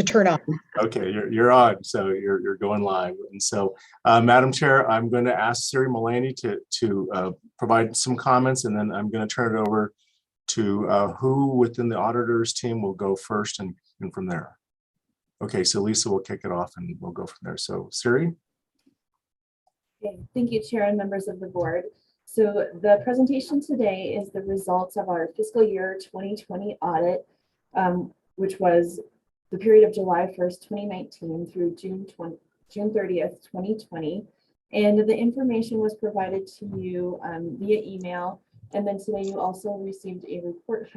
[SPEAKER 17] turn on.
[SPEAKER 2] Okay, you're on, so you're going live. And so, Madam Chair, I'm going to ask Siri Mullaney to provide some comments, and then I'm going to turn it over to who within the auditor's team will go first, and from there. Okay, so Lisa will kick it off, and we'll go from there. So Siri.
[SPEAKER 15] Okay, thank you, Chair and members of the board. So the presentation today is the results of our fiscal year 2020 audit, which was the period of July 1st, 2019 through June 30th, 2020. And the information was provided to you via email. And then today you also received a report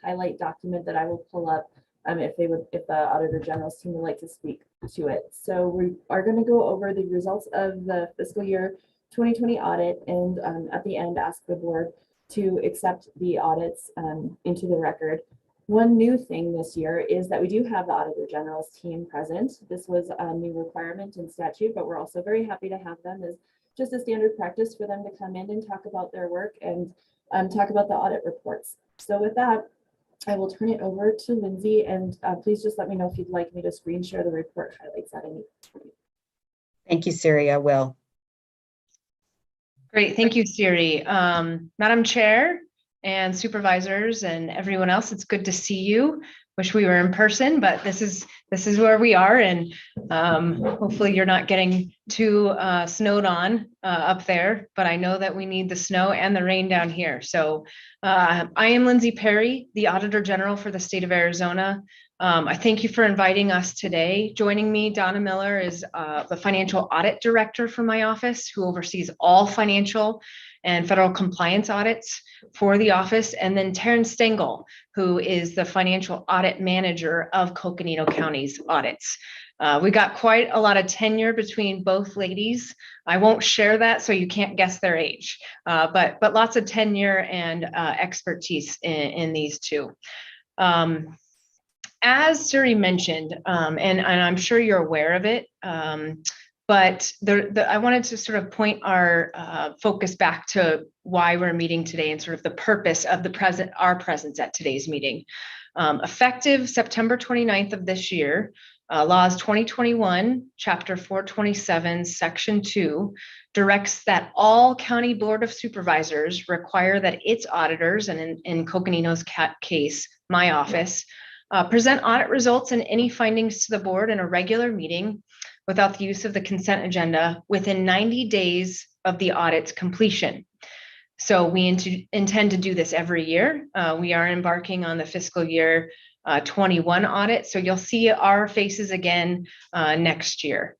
[SPEAKER 15] highlight document that I will pull up if the Auditor General's team would like to speak to it. So we are going to go over the results of the fiscal year 2020 audit, and at the end ask the board to accept the audits into the record. One new thing this year is that we do have the Auditor General's team present. This was a new requirement in statute, but we're also very happy to have them as just a standard practice for them to come in and talk about their work and talk about the audit reports. So with that, I will turn it over to Lindsay, and please just let me know if you'd like me to screen share the report highlights at any point.
[SPEAKER 17] Thank you, Siri. I will.
[SPEAKER 16] Great. Thank you, Siri. Madam Chair and supervisors and everyone else, it's good to see you. Wish we were in person, but this is where we are, and hopefully you're not getting too snowed on up there, but I know that we need the snow and the rain down here. So I am Lindsay Perry, the Auditor General for the state of Arizona. I thank you for inviting us today. Joining me, Donna Miller is the Financial Audit Director for my office, who oversees all financial and federal compliance audits for the office. And then Taryn Stengel, who is the Financial Audit Manager of Coconino County's audits. We got quite a lot of tenure between both ladies. I won't share that, so you can't guess their age, but lots of tenure and expertise in these two. As Siri mentioned, and I'm sure you're aware of it, but I wanted to sort of point our focus back to why we're meeting today and sort of the purpose of our presence at today's meeting. Effective September 29th of this year, Laws 2021, Chapter 427, Section 2, directs that all County Board of Supervisors require that its auditors, and in Coconino's case, my office, present audit results and any findings to the board in a regular meeting without the use of the consent agenda within 90 days of the audit's completion. So we intend to do this every year. We are embarking on the fiscal year 21 audit. So you'll see our faces again next year.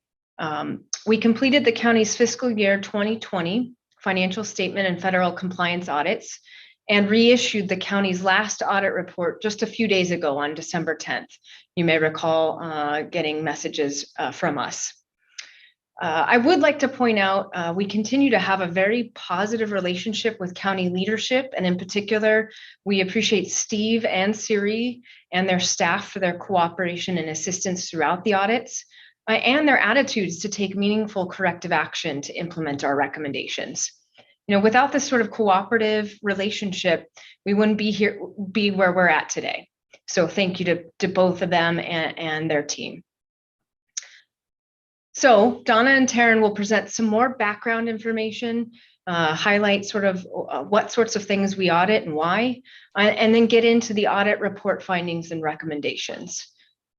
[SPEAKER 16] We completed the county's fiscal year 2020 financial statement and federal compliance audits and reissued the county's last audit report just a few days ago on December 10th. You may recall getting messages from us. I would like to point out, we continue to have a very positive relationship with county leadership. And in particular, we appreciate Steve and Siri and their staff for their cooperation and assistance throughout the audits and their attitudes to take meaningful corrective action to implement our recommendations. You know, without this sort of cooperative relationship, we wouldn't be where we're at today. So thank you to both of them and their team. So Donna and Taryn will present some more background information, highlight sort of what sorts of things we audit and why, and then get into the audit report findings and recommendations.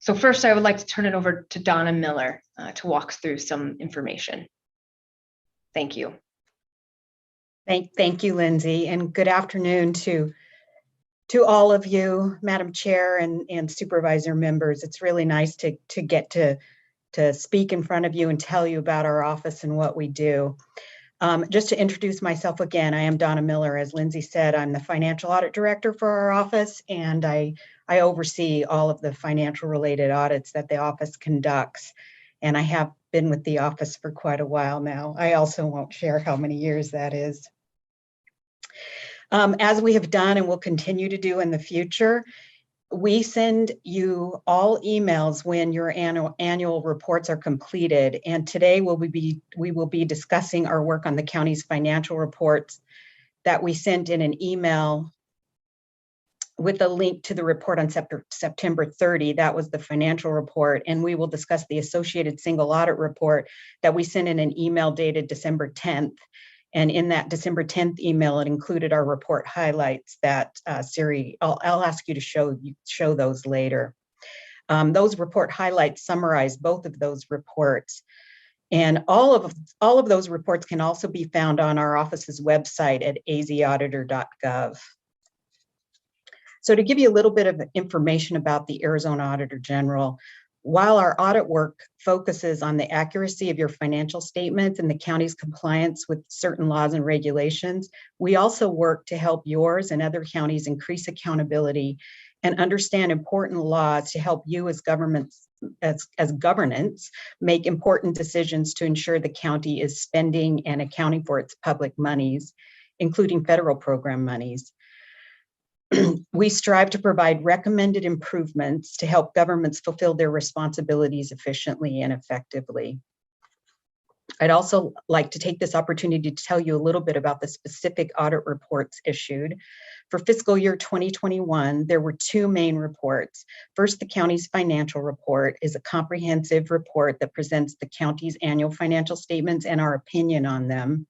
[SPEAKER 16] So first, I would like to turn it over to Donna Miller to walk through some information. Thank you.
[SPEAKER 17] Thank you, Lindsay, and good afternoon to all of you, Madam Chair and supervisor members. It's really nice to get to speak in front of you and tell you about our office and what we do. Just to introduce myself again, I am Donna Miller. As Lindsay said, I'm the financial audit director for our office, and I oversee all of the financial related audits that the office conducts. And I have been with the office for quite a while now. I also won't share how many years that is. As we have done and will continue to do in the future, we send you all emails when your annual reports are completed. And today we will be discussing our work on the county's financial reports that we sent in an email with a link to the report on September 30. That was the financial report. And we will discuss the associated single audit report that we sent in an email dated December 10th. And in that December 10th email, it included our report highlights that Siri, I'll ask you to show those later. Those report highlights summarize both of those reports. And all of those reports can also be found on our office's website at azauditor.gov. So to give you a little bit of information about the Arizona Auditor General, while our audit work focuses on the accuracy of your financial statements and the county's compliance with certain laws and regulations, we also work to help yours and other counties increase accountability and understand important laws to help you as governance make important decisions to ensure the county is spending and accounting for its public monies, including federal program monies. We strive to provide recommended improvements to help governments fulfill their responsibilities efficiently and effectively. I'd also like to take this opportunity to tell you a little bit about the specific audit reports issued. For fiscal year 2021, there were two main reports. First, the county's financial report is a comprehensive report that presents the county's annual financial statements and our opinion on them.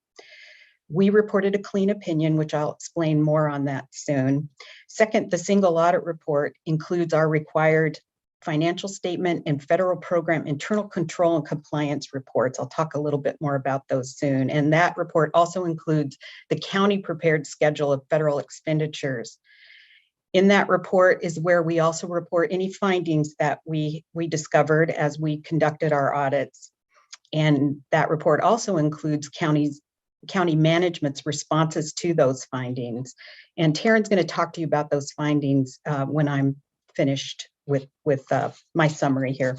[SPEAKER 17] We reported a clean opinion, which I'll explain more on that soon. Second, the single audit report includes our required financial statement and federal program internal control and compliance reports. I'll talk a little bit more about those soon. And that report also includes the county prepared schedule of federal expenditures. In that report is where we also report any findings that we discovered as we conducted our audits. And that report also includes county management's responses to those findings. And Taryn's going to talk to you about those findings when I'm finished with my summary here.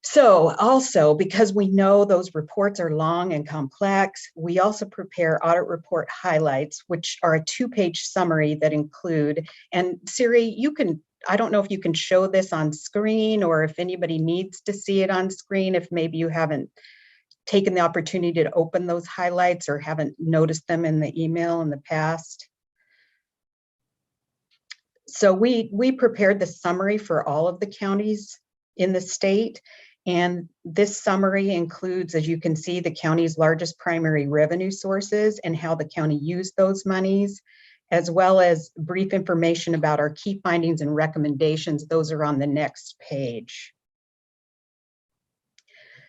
[SPEAKER 17] So also, because we know those reports are long and complex, we also prepare audit report highlights, which are a 2-page summary that include, and Siri, I don't know if you can show this on screen or if anybody needs to see it on screen, if maybe you haven't taken the opportunity to open those highlights or haven't noticed them in the email in the past. So we prepared the summary for all of the counties in the state. And this summary includes, as you can see, the county's largest primary revenue sources and how the county used those monies, as well as brief information about our key findings and recommendations. Those are on the next page.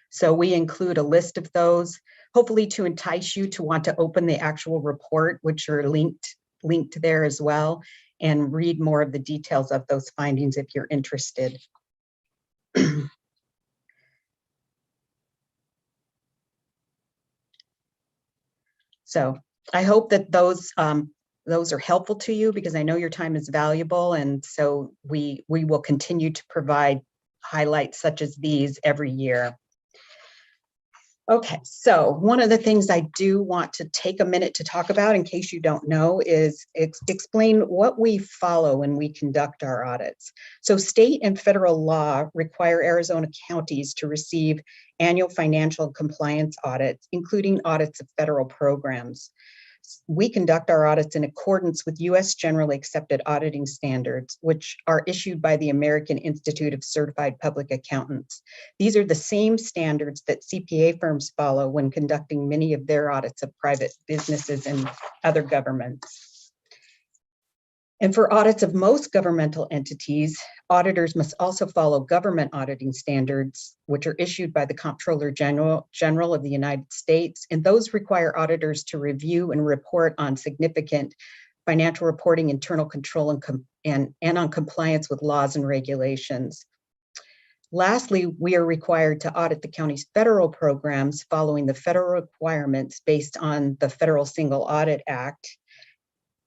[SPEAKER 17] So we include a list of those, hopefully to entice you to want to open the actual report, which are linked there as well, and read more of the details of those findings if you're interested. So I hope that those are helpful to you, because I know your time is valuable, and so we will continue to provide highlights such as these every year. Okay, so one of the things I do want to take a minute to talk about, in case you don't know, is explain what we follow when we conduct our audits. So state and federal law require Arizona counties to receive annual financial compliance audits, including audits of federal programs. We conduct our audits in accordance with U.S. generally accepted auditing standards, which are issued by the American Institute of Certified Public Accountants. These are the same standards that CPA firms follow when conducting many of their audits of private businesses and other governments. And for audits of most governmental entities, auditors must also follow government auditing standards, which are issued by the Comptroller General of the United States. And those require auditors to review and report on significant financial reporting, internal control, and on compliance with laws and regulations. Lastly, we are required to audit the county's federal programs following the federal requirements based on the Federal Single Audit Act.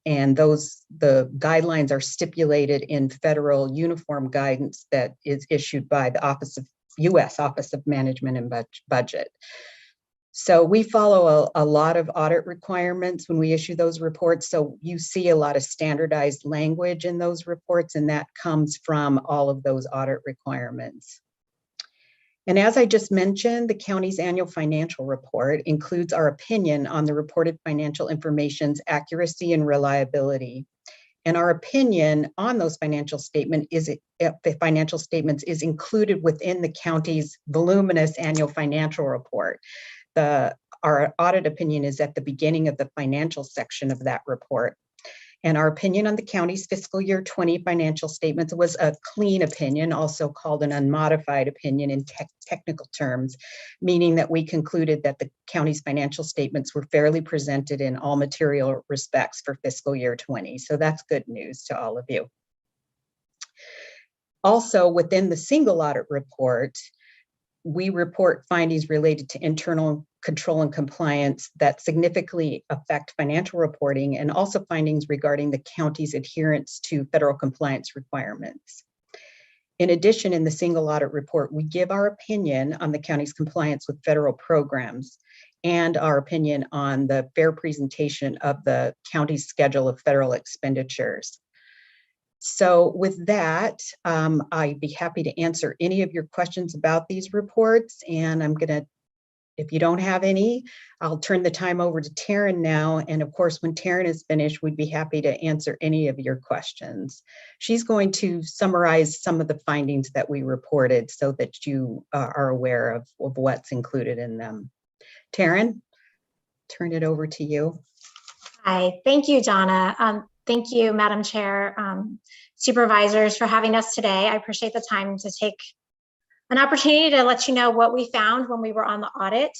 [SPEAKER 17] And the guidelines are stipulated in federal uniform guidance that is issued by the U.S. Office of Management and Budget. So we follow a lot of audit requirements when we issue those reports. So you see a lot of standardized language in those reports, and that comes from all of those audit requirements. And as I just mentioned, the county's annual financial report includes our opinion on the reported financial information's accuracy and reliability. And our opinion on those financial statements is included within the county's voluminous annual financial report. Our audit opinion is at the beginning of the financial section of that report. And our opinion on the county's fiscal year 20 financial statements was a clean opinion, also called an unmodified opinion in technical terms, meaning that we concluded that the county's financial statements were fairly presented in all material respects for fiscal year 20. So that's good news to all of you. Also, within the single audit report, we report findings related to internal control and compliance that significantly affect financial reporting, and also findings regarding the county's adherence to federal compliance requirements. In addition, in the single audit report, we give our opinion on the county's compliance with federal programs and our opinion on the fair presentation of the county's schedule of federal expenditures. So with that, I'd be happy to answer any of your questions about these reports. And I'm gonna, if you don't have any, I'll turn the time over to Taryn now. And of course, when Taryn is finished, we'd be happy to answer any of your questions. She's going to summarize some of the findings that we reported so that you are aware of what's included in them. Taryn, turn it over to you.
[SPEAKER 18] Hi, thank you, Donna. Thank you, Madam Chair, supervisors, for having us today. I appreciate the time to take an opportunity to let you know what we found when we were on the audit.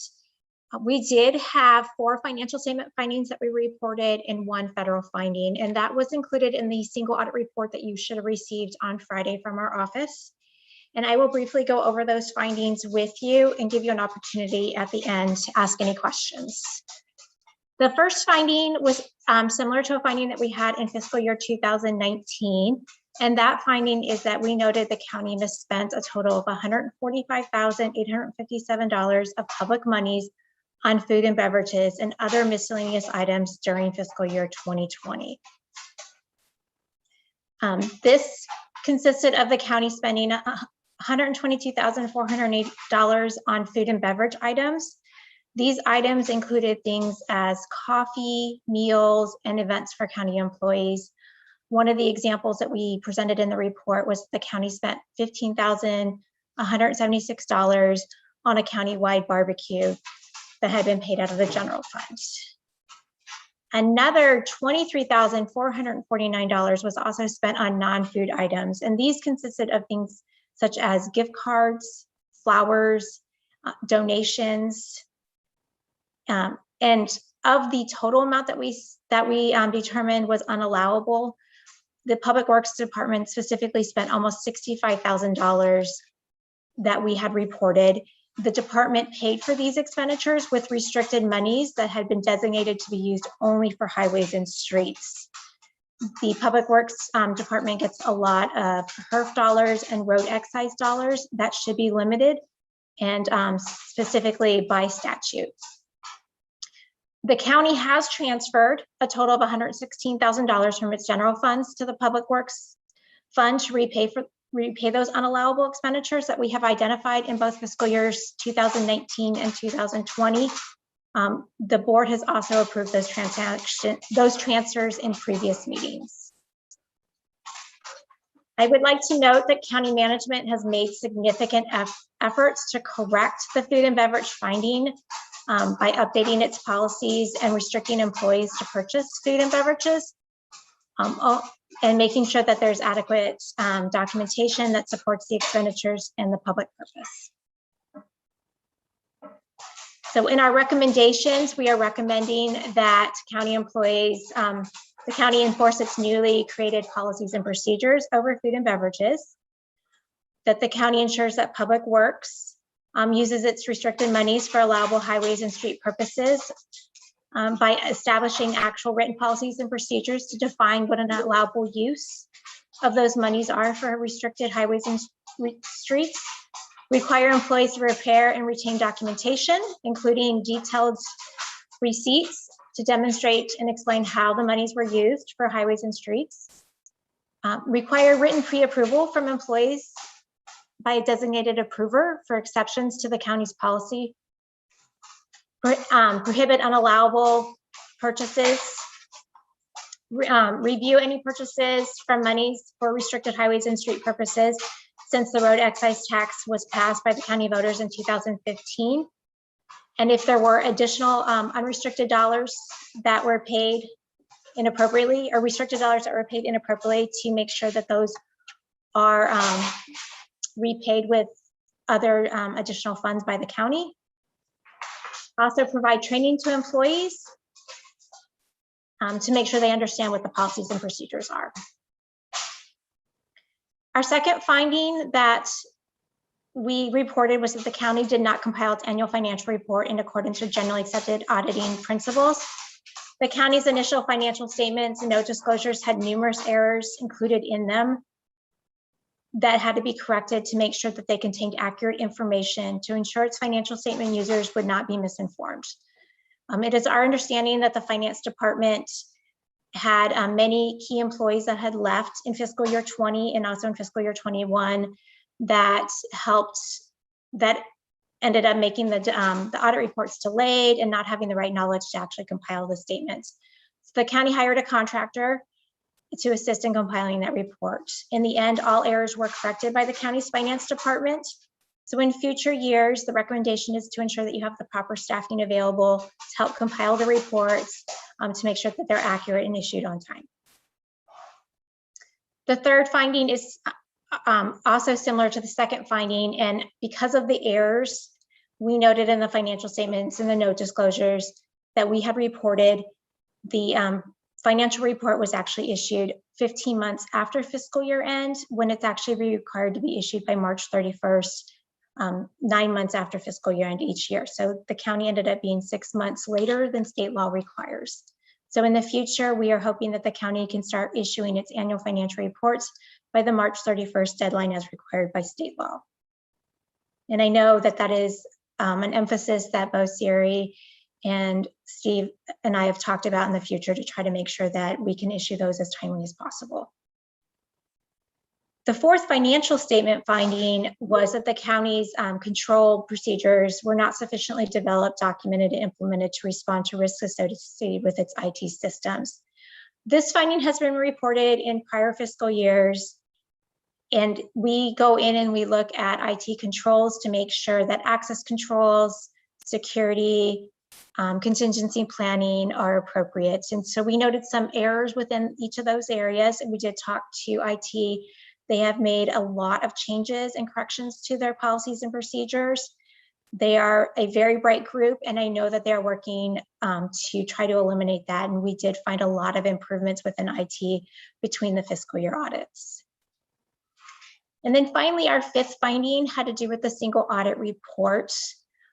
[SPEAKER 18] We did have 4 financial statement findings that we reported and 1 federal finding, and that was included in the single audit report that you should have received on Friday from our office. And I will briefly go over those findings with you and give you an opportunity at the end to ask any questions. The first finding was similar to a finding that we had in fiscal year 2019. And that finding is that we noted the county misspent a total of $145,857 of public monies on food and beverages and other miscellaneous items during fiscal year 2020. This consisted of the county spending $122,408 on food and beverage items. These items included things as coffee, meals, and events for county employees. One of the examples that we presented in the report was the county spent $15,000 $176 on a countywide barbecue that had been paid out of the general fund. Another $23,449 was also spent on non-food items, and these consisted of things such as gift cards, flowers, donations, and of the total amount that we determined was unallowable, the Public Works Department specifically spent almost $65,000 that we had reported. The department paid for these expenditures with restricted monies that had been designated to be used only for highways and streets. The Public Works Department gets a lot of HERF dollars and road excise dollars that should be limited and specifically by statute. The county has transferred a total of $116,000 from its general funds to the Public Works Fund to repay those unallowable expenditures that we have identified in both fiscal years 2019 and 2020. The board has also approved those transfers in previous meetings. I would like to note that county management has made significant efforts to correct the food and beverage finding by updating its policies and restricting employees to purchase food and beverages, and making sure that there's adequate documentation that supports the expenditures and the public purpose. So in our recommendations, we are recommending that county employees, the county enforce its newly created policies and procedures over food and beverages, that the county ensures that Public Works uses its restricted monies for allowable highways and street purposes by establishing actual written policies and procedures to define what an allowable use of those monies are for restricted highways and streets, require employees to prepare and retain documentation, including detailed receipts to demonstrate and explain how the monies were used for highways and streets, require written pre-approval from employees by a designated approver for exceptions to the county's policy, prohibit unallowable purchases, review any purchases from monies for restricted highways and street purposes since the road excise tax was passed by the county voters in 2015. And if there were additional unrestricted dollars that were paid inappropriately or restricted dollars that were paid inappropriately, to make sure that those are repaid with other additional funds by the county. Also provide training to employees to make sure they understand what the policies and procedures are. Our second finding that we reported was that the county did not compile its annual financial report in accordance with generally accepted auditing principles. The county's initial financial statements and note disclosures had numerous errors included in them that had to be corrected to make sure that they contained accurate information to ensure its financial statement users would not be misinformed. It is our understanding that the finance department had many key employees that had left in fiscal year 20 and also in fiscal year 21 that ended up making the audit reports delayed and not having the right knowledge to actually compile the statements. So the county hired a contractor to assist in compiling that report. In the end, all errors were corrected by the county's finance department. So in future years, the recommendation is to ensure that you have the proper staffing available to help compile the reports to make sure that they're accurate and issued on time. The third finding is also similar to the second finding, and because of the errors we noted in the financial statements and the note disclosures that we had reported, the financial report was actually issued 15 months after fiscal year end, when it's actually required to be issued by March 31st, 9 months after fiscal year end each year. So the county ended up being 6 months later than state law requires. So in the future, we are hoping that the county can start issuing its annual financial reports by the March 31st deadline as required by state law. And I know that that is an emphasis that both Siri and Steve and I have talked about in the future to try to make sure that we can issue those as timely as possible. The fourth financial statement finding was that the county's control procedures were not sufficiently developed, documented, and implemented to respond to risks associated with its IT systems. This finding has been reported in prior fiscal years, And we go in and we look at IT controls to make sure that access controls, security, contingency planning are appropriate. And so we noted some errors within each of those areas, and we did talk to IT. They have made a lot of changes and corrections to their policies and procedures. They are a very bright group, and I know that they're working to try to eliminate that. And we did find a lot of improvements within IT between the fiscal year audits. And then finally, our fifth finding had to do with the single audit report.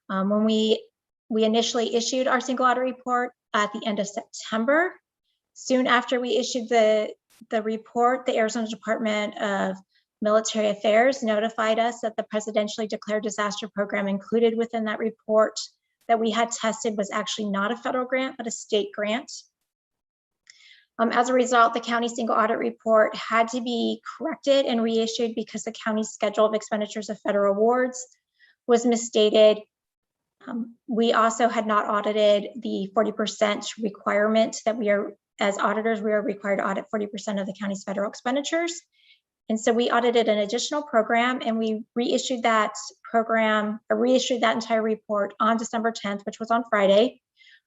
[SPEAKER 18] When we initially issued our single audit report at the end of September. Soon after we issued the report, the Arizona Department of Military Affairs notified us that the presidentially declared disaster program included within that report that we had tested was actually not a federal grant, but a state grant. As a result, the county single audit report had to be corrected and reissued because the county's schedule of expenditures of federal awards was misstated. We also had not audited the 40% requirement that we are, as auditors, we are required to audit 40% of the county's federal expenditures. And so we audited an additional program, and we reissued that program, or reissued that entire report on December 10th, which was on Friday,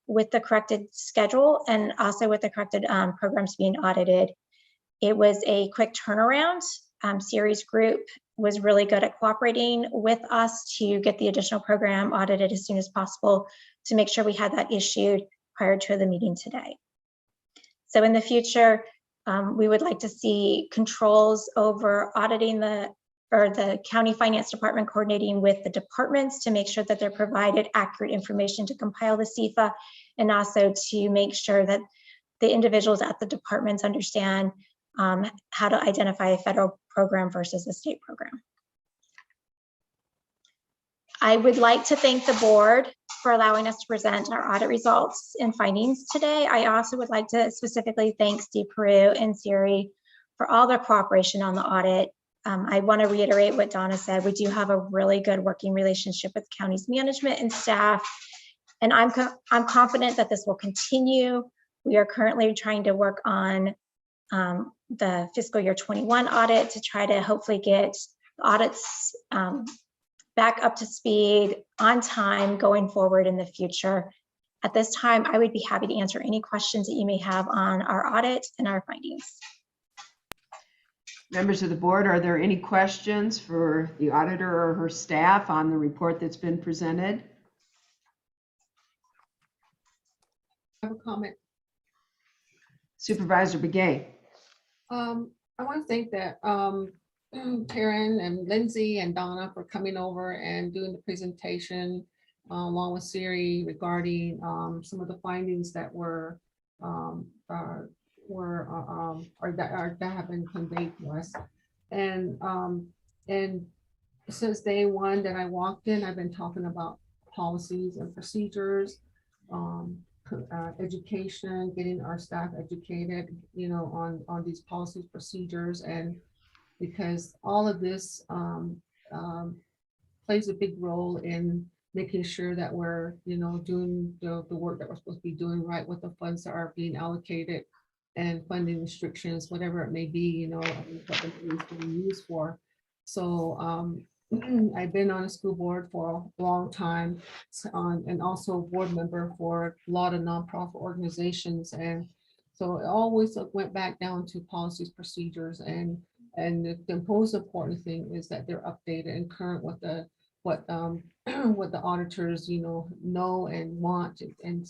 [SPEAKER 18] with the corrected schedule and also with the corrected programs being audited. It was a quick turnaround. Series Group was really good at cooperating with us to get the additional program audited as soon as possible to make sure we had that issued prior to the meeting today. So in the future, we would like to see controls over auditing the county finance department coordinating with the departments to make sure that they're provided accurate information to compile the CFA, and also to make sure that the individuals at the departments understand how to identify a federal program versus a state program. I would like to thank the board for allowing us to present our audit results and findings today. I also would like to specifically thank Steve Peru and Siri for all their cooperation on the audit. I want to reiterate what Donna said. We do have a really good working relationship with county's management and staff, and I'm confident that this will continue. We are currently trying to work on the fiscal year 21 audit to try to hopefully get audits back up to speed on time going forward in the future. At this time, I would be happy to answer any questions that you may have on our audit and our findings.
[SPEAKER 6] Members of the board, are there any questions for the auditor or her staff on the report that's been presented?
[SPEAKER 3] I have a comment.
[SPEAKER 6] Supervisor Begay.
[SPEAKER 3] I want to thank that Karen and Lindsay and Donna for coming over and doing the presentation along with Siri regarding some of the findings that were that have been conveyed to us. And since day one that I walked in, I've been talking about policies and procedures, education, getting our staff educated, you know, on these policies, procedures, and because all of this plays a big role in making sure that we're, you know, doing the work that we're supposed to be doing right with the funds that are being allocated and funding restrictions, whatever it may be, you know, what the money is being used for. So I've been on a school board for a long time, and also a board member for a lot of nonprofit organizations. And so it always went back down to policies, procedures, and the most important thing is that they're updated and current with what the auditors, you know and want and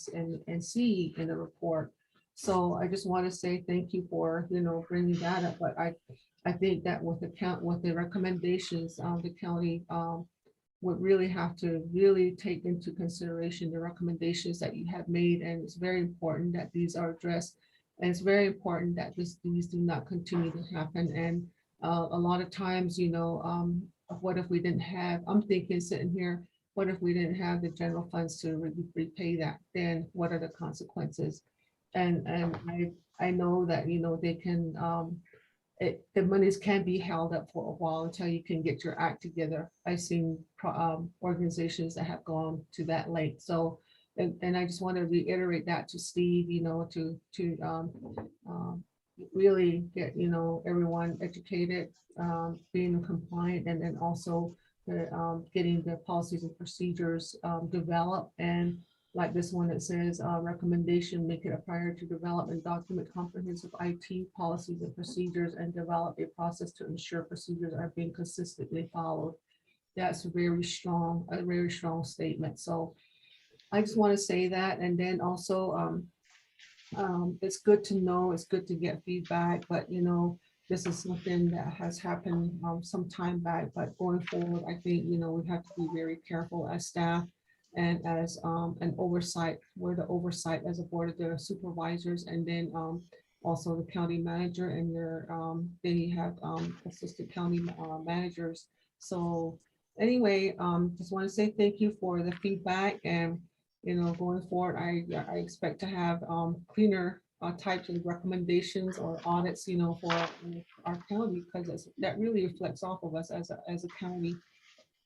[SPEAKER 3] see in the report. So I just want to say thank you for, you know, bringing that up. But I think that with the recommendations, the county would really have to really take into consideration the recommendations that you have made, and it's very important that these are addressed, and it's very important that these do not continue to happen. And a lot of times, you know, what if we didn't have? I'm thinking sitting here, what if we didn't have the general funds to repay that? Then what are the consequences? And I know that, you know, they can the monies can be held up for a while until you can get your act together. I've seen organizations that have gone to that length. So, and I just want to reiterate that to Steve, you know, to really get, everyone educated, being compliant, and then also getting the policies and procedures developed. And like this one that says recommendation, make it a priority to develop and document comprehensive IT policies and procedures and develop a process to ensure procedures are being consistently followed. That's a very strong statement. So I just want to say that. And then also it's good to know, it's good to get feedback, but this is something that has happened some time back, but going forward, I think, we have to be very careful as staff and as an oversight, we're the oversight as a board of the supervisors, and then also the county manager and they have assistant county managers. So anyway, just want to say thank you for the feedback, and going forward, I expect to have cleaner types of recommendations or audits, for our county, because that really reflects off of us as a county.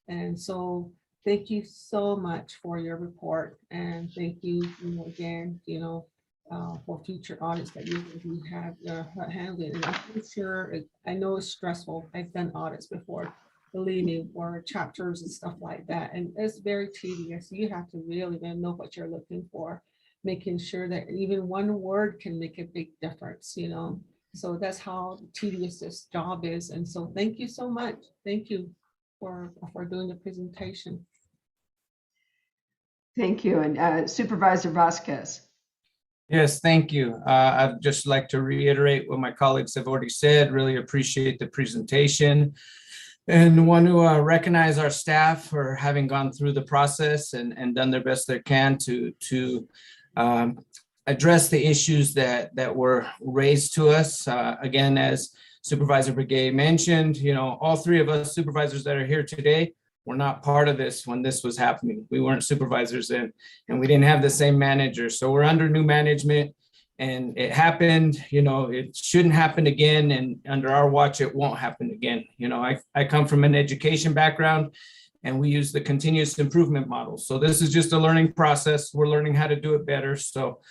[SPEAKER 3] And so thank you so much for your report, and thank you, again, for future audits that you have handled. And I'm sure, I know it's stressful. I've done audits before, believe me, or chapters and stuff like that. And it's very tedious. You have to really know what you're looking for, making sure that even one word can make a big difference, So that's how tedious this job is. And so thank you so much. Thank you for doing the presentation.
[SPEAKER 6] Thank you. And Supervisor Vasquez.
[SPEAKER 4] Yes, thank you. I'd just like to reiterate what my colleagues have already said. Really appreciate the presentation, and want to recognize our staff for having gone through the process and done their best they can to address the issues that were raised to us. Again, as Supervisor Begay mentioned, all three of us supervisors that are here today were not part of this when this was happening. We weren't supervisors then, and we didn't have the same manager. So we're under new management, and it happened. It shouldn't happen again, and under our watch, it won't happen again. I come from an education background, and we use the continuous improvement model. So this is just a learning process. We're learning how to do it better. So,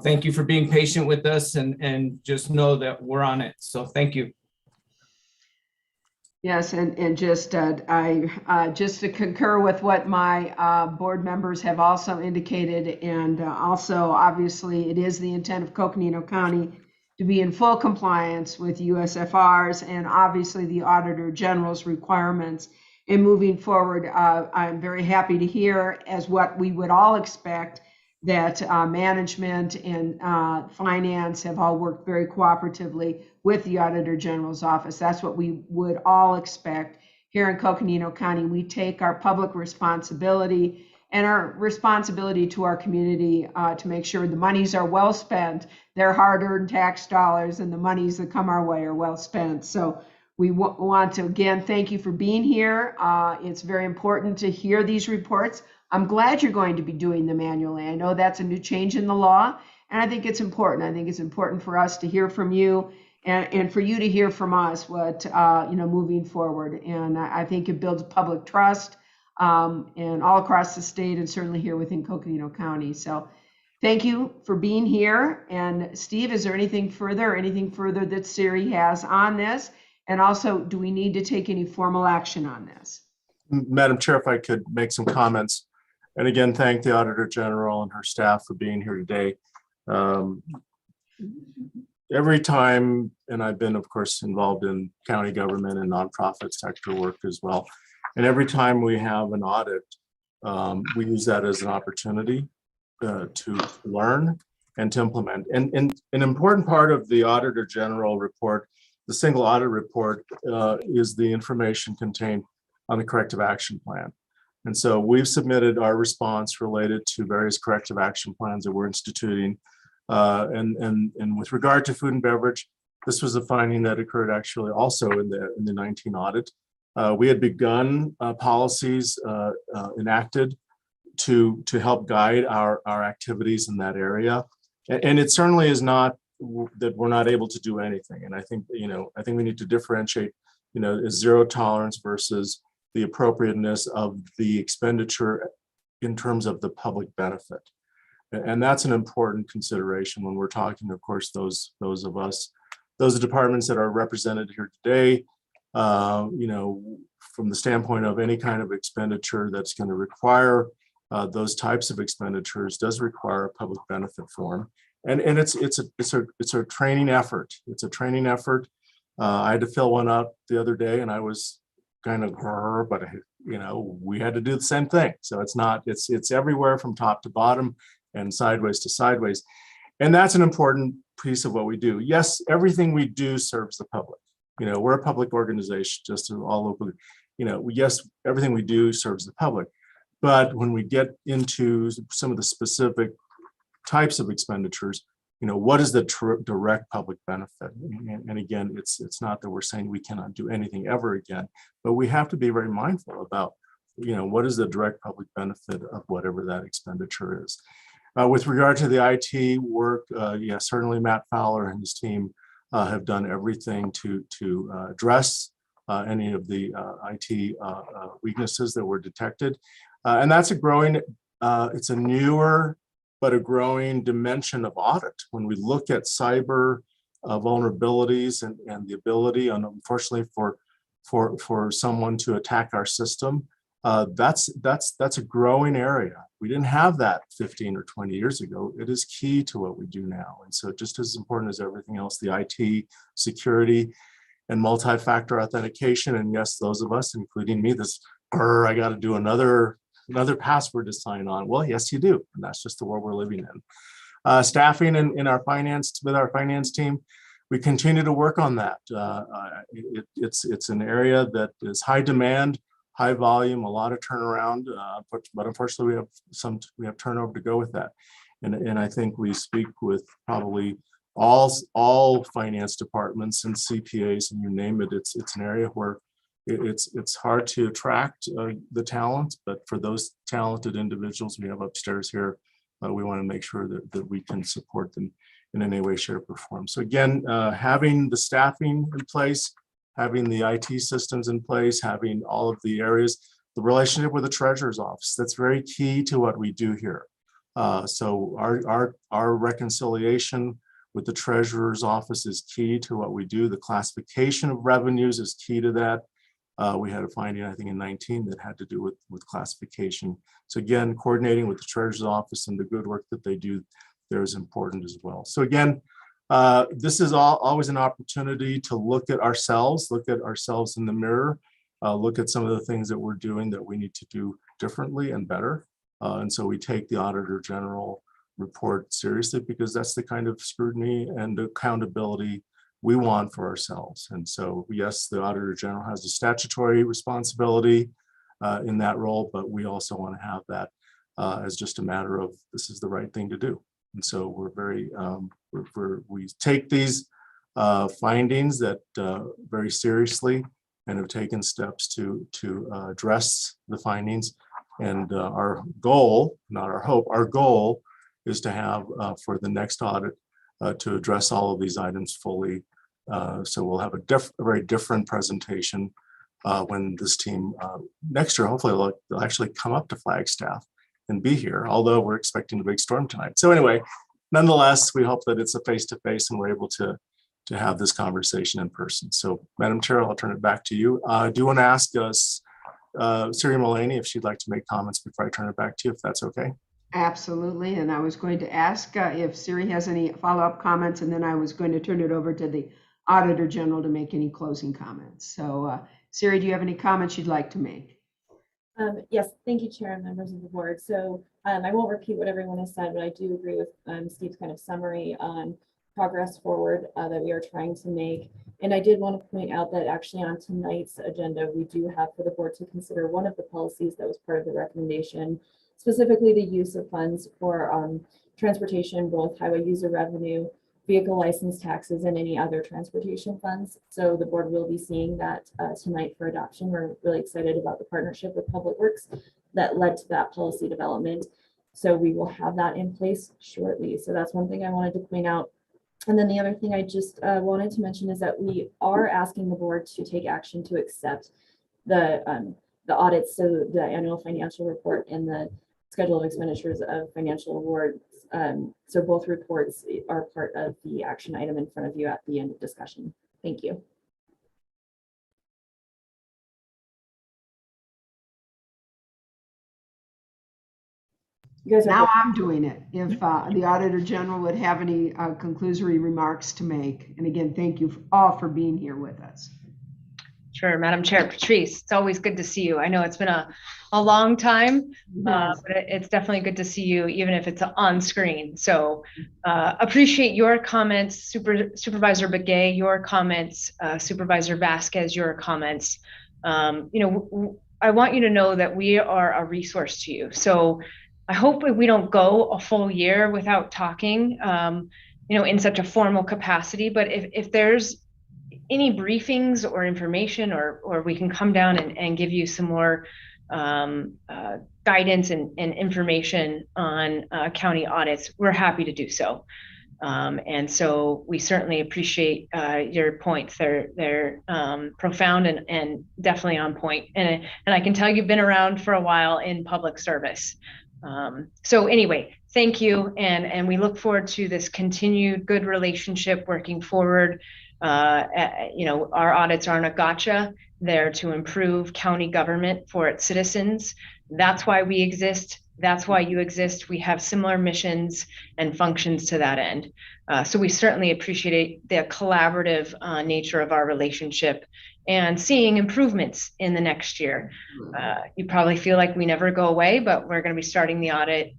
[SPEAKER 4] thank you for being patient with us, and just know that we're on it. So thank you.
[SPEAKER 6] Yes, and just just to concur with what my board members have also indicated, and also obviously it is the intent of Coconino County to be in full compliance with USFRs and obviously the Auditor General's requirements. And moving forward, I'm very happy to hear, as what we would all expect, that management and finance have all worked very cooperatively with the Auditor General's office. That's what we would all expect here in Coconino County. We take our public responsibility and our responsibility to our community to make sure the monies are well spent. They're hard-earned tax dollars, and the monies that come our way are well spent. So we want to, again, thank you for being here. It's very important to hear these reports. I'm glad you're going to be doing them annually. I know that's a new change in the law, and I think it's important. I think it's important for us to hear from you and for you to hear from us what, moving forward. And I think it builds public trust and all across the state, and certainly here within Coconino County. So thank you for being here. And Steve, is there anything further that Siri has on this? And also, do we need to take any formal action on this?
[SPEAKER 2] Madam Chair, if I could make some comments. And again, thank the Auditor General and her staff for being here today. Every time, and I've been, of course, involved in county government and nonprofit sector work as well. And every time we have an audit, we use that as an opportunity to learn and to implement. And an important part of the Auditor General report, the single audit report, is the information contained on the corrective action plan. And so we've submitted our response related to various corrective action plans that we're instituting. And with regard to food and beverage, this was a finding that occurred actually also in the 19 audit. We had begun policies enacted to help guide our activities in that area. And it certainly is not that we're not able to do anything. And I think, I think we need to differentiate, zero tolerance versus the appropriateness of the expenditure in terms of the public benefit. And that's an important consideration when we're talking, of course, those of us those departments that are represented here today, you know, from the standpoint of any kind of expenditure that's going to require those types of expenditures does require a public benefit form. And it's a training effort. It's a training effort. I had to fill one out the other day and I was kind of, but you know, we had to do the same thing. So it's everywhere from top to bottom and sideways to sideways. And that's an important piece of what we do. Yes, everything we do serves the public. You know, we're a public organization, just all over, you know, yes, everything we do serves the public. But when we get into some of the specific types of expenditures, you know, what is the direct public benefit? And again, it's not that we're saying we cannot do anything ever again, but we have to be very mindful about, you know, what is the direct public benefit of whatever that expenditure is. With regard to the IT work, yeah, certainly Matt Fowler and his team have done everything to address any of the IT weaknesses that were detected. And that's a growing, it's a newer, but a growing dimension of audit. When we look at cyber vulnerabilities and the ability, unfortunately, for someone to attack our system, that's a growing area. We didn't have that 15 or 20 years ago. It is key to what we do now. And so just as important as everything else, the IT security and multi-factor authentication. And yes, those of us, including me, I got to do another password to sign on. Well, yes, you do. And that's just the world we're living in. Staffing in our finance, with our finance team, we continue to work on that. It's an area that is high demand, high volume, a lot of turnaround, but unfortunately we have turnover to go with that. And I think we speak with probably all finance departments and CPAs, and you name it. It's an area where it's hard to attract the talent, but for those talented individuals we have upstairs here, we want to make sure that we can support them in any way, shape, or form. So again, having the staffing in place, having the IT systems in place, having all of the areas, the relationship with the treasurer's office, that's very key to what we do here. So our reconciliation with the treasurer's office is key to what we do. The classification of revenues is key to that. We had a finding, I think, in 19 that had to do with classification. So again, coordinating with the treasurer's office and the good work that they do there is important as well. So again, this is always an opportunity to look at ourselves in the mirror, look at some of the things that we're doing that we need to do differently and better. And so we take the Auditor General report seriously because that's the kind of scrutiny and accountability we want for ourselves. And so, yes, the Auditor General has a statutory responsibility in that role, but we also want to have that as just a matter of this is the right thing to do. And so we're very, we take these findings that very seriously and have taken steps to address the findings. And our goal, not our hope, our goal is to have for the next audit to address all of these items fully. So we'll have a very different presentation when this team next year, hopefully they'll actually come up to Flagstaff and be here, although we're expecting a big storm tonight. So anyway, nonetheless, we hope that it's a face-to-face and we're able to have this conversation in person. So Madam Chair, I'll turn it back to you. I do want to ask us Siri Mullaney if she'd like to make comments before I turn it back to you, if that's okay.
[SPEAKER 6] Absolutely. And I was going to ask if Siri has any follow-up comments, and then I was going to turn it over to the Auditor General to make any closing comments. So Siri, do you have any comments you'd like to make?
[SPEAKER 15] Yes, thank you, Chair and members of the board. So I won't repeat what everyone has said, but I do agree with Steve's kind of summary on progress forward that we are trying to make. And I did want to point out that actually on tonight's agenda, we do have for the board to consider one of the policies that was part of the recommendation, specifically the use of funds for transportation, both highway user revenue, vehicle license taxes, and any other transportation funds. So the board will be seeing that tonight for adoption. We're really excited about the partnership with Public Works that led to that policy development. So we will have that in place shortly. So that's one thing I wanted to point out. And then the other thing I just wanted to mention is that we are asking the board to take action to accept the audits, so the annual financial report and the schedule of expenditures of financial awards So both reports are part of the action item in front of you at the end of discussion. Thank you. You guys
[SPEAKER 6] Now I'm doing it. If the Auditor General would have any conclusory remarks to make. And again, thank you all for being here with us.
[SPEAKER 16] Sure, Madam Chair, Patrice, it's always good to see you. I know it's been a long time, but it's definitely good to see you, even if it's on screen. So appreciate your comments, Supervisor Begay, your comments, Supervisor Vasquez, your comments. I want you to know that we are a resource to you. So I hope we don't go a full year without talking, in such a formal capacity. But if there's any briefings or information, or we can come down and give you some more guidance and information on county audits, we're happy to do so. And so we certainly appreciate your points. They're profound and definitely on point. And I can tell you've been around for a while in public service. So anyway, thank you. And we look forward to this continued good relationship working forward. Our audits aren't a gotcha. They're to improve county government for its citizens. That's why we exist. That's why you exist. We have similar missions and functions to that end. So we certainly appreciate the collaborative nature of our relationship and seeing improvements in the next year. You probably feel like we never go away, but we're going to be starting the audit,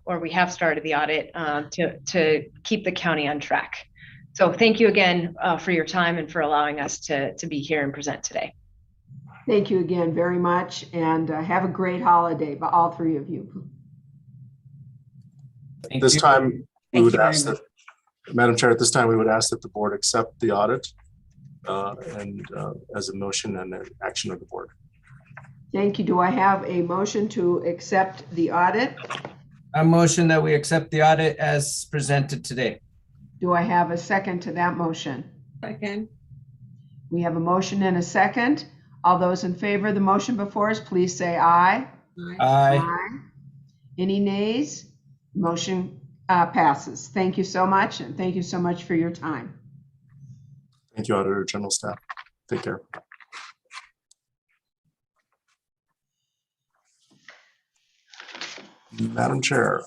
[SPEAKER 16] or we have started the audit to keep the county on track. So thank you again for your time and for allowing us to be here and present today.
[SPEAKER 6] Thank you again very much, and have a great holiday, by all three of you.
[SPEAKER 2] This time, we would ask that, Madam Chair, at this time, we would ask that the board accept the audit and as a motion and an action of the board.
[SPEAKER 6] Thank you. Do I have a motion to accept the audit?
[SPEAKER 4] A motion that we accept the audit as presented today.
[SPEAKER 6] Do I have a second to that motion?
[SPEAKER 3] Second.
[SPEAKER 6] We have a motion and a second. All those in favor of the motion before us, please say aye.
[SPEAKER 4] Aye.
[SPEAKER 6] Any nays? Motion passes. Thank you so much, and thank you so much for your time.
[SPEAKER 2] Thank you, Auditor General staff. Take care. Madam Chair.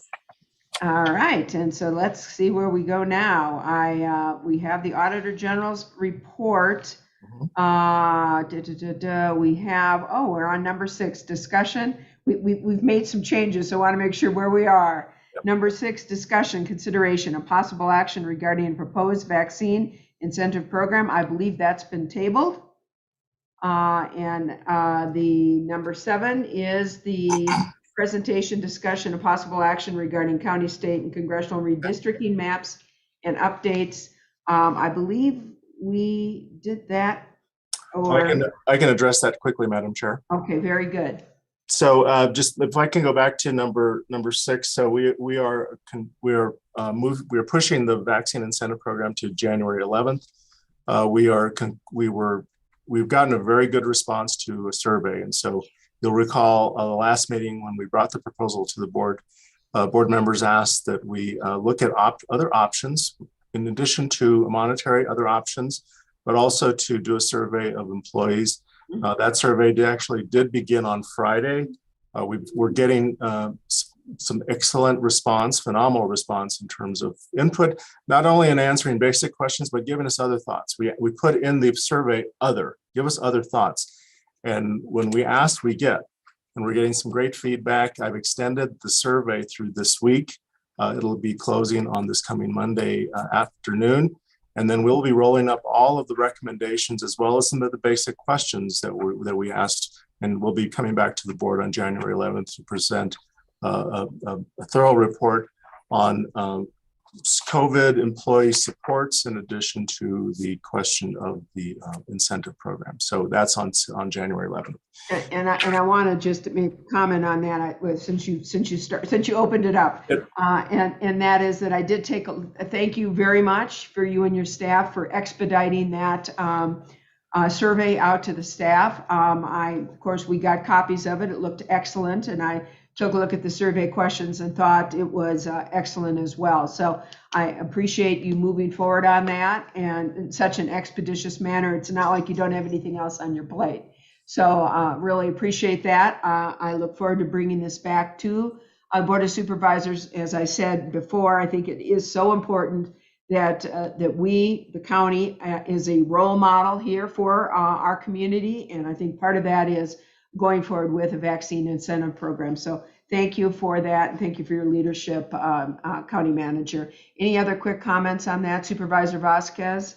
[SPEAKER 6] All right, and so let's see where we go now. We have the Auditor General's report. We have, we're on number 6, discussion. We've made some changes, so I want to make sure where we are. Yep. Number 6, discussion, consideration, and possible action regarding a proposed vaccine incentive program. I believe that's been tabled. The number 7 is the presentation, discussion, and possible action regarding county, state, and congressional redistricting maps and updates. I believe we did that.
[SPEAKER 2] I can address that quickly, Madam Chair.
[SPEAKER 6] Okay, very good.
[SPEAKER 2] So just if I can go back to number 6. So we are pushing the vaccine incentive program to January 11th. We've gotten a very good response to a survey, and so you'll recall the last meeting when we brought the proposal to the board. Board members asked that we look at other options in addition to monetary, other options, but also to do a survey of employees. That survey did begin on Friday. We're getting some excellent response, phenomenal response in terms of input, not only in answering basic questions, but giving us other thoughts. We put in the survey, give us other thoughts. And when we ask, we get, and we're getting some great feedback. I've extended the survey through this week. It'll be closing on this coming Monday afternoon. And then we'll be rolling up all of the recommendations as well as some of the basic questions that we asked. And we'll be coming back to the board on January 11th to present a thorough report on COVID employee supports in addition to the question of the incentive program. So that's on January 11th.
[SPEAKER 6] And I want to just make a comment on that since you opened it up, and that is that I did take a thank you very much for you and your staff for expediting that survey out to the staff. Of course, we got copies of it. It looked excellent, and I took a look at the survey questions and thought it was excellent as well. So I appreciate you moving forward on that and in such an expeditious manner. It's not like you don't have anything else on your plate. So really appreciate that. I look forward to bringing this back to Board of Supervisors. As I said before, I think it is so important that we, the county, is a role model here for our community. And I think part of that is going forward with a vaccine incentive program. So thank you for that. And thank you for your leadership, County Manager. Any other quick comments on that, Supervisor Vasquez?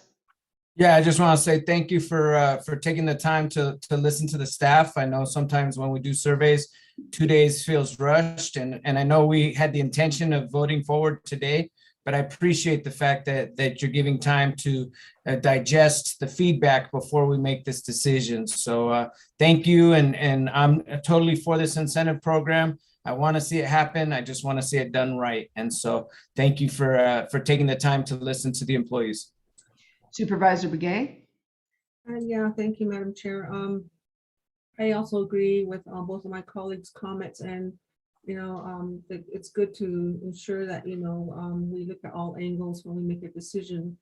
[SPEAKER 4] Yeah, I just want to say thank you for taking the time to listen to the staff. I know sometimes when we do surveys, 2 days feels rushed, and I know we had the intention of voting forward today, but I appreciate the fact that you're giving time to digest the feedback before we make this decision. So thank you, and I'm totally for this incentive program. I want to see it happen. I just want to see it done right. And so thank you for taking the time to listen to the employees.
[SPEAKER 6] Supervisor Begay?
[SPEAKER 3] Yeah, thank you, Madam Chair. I also agree with both of my colleagues' comments, and it's good to ensure that we look at all angles when we make a decision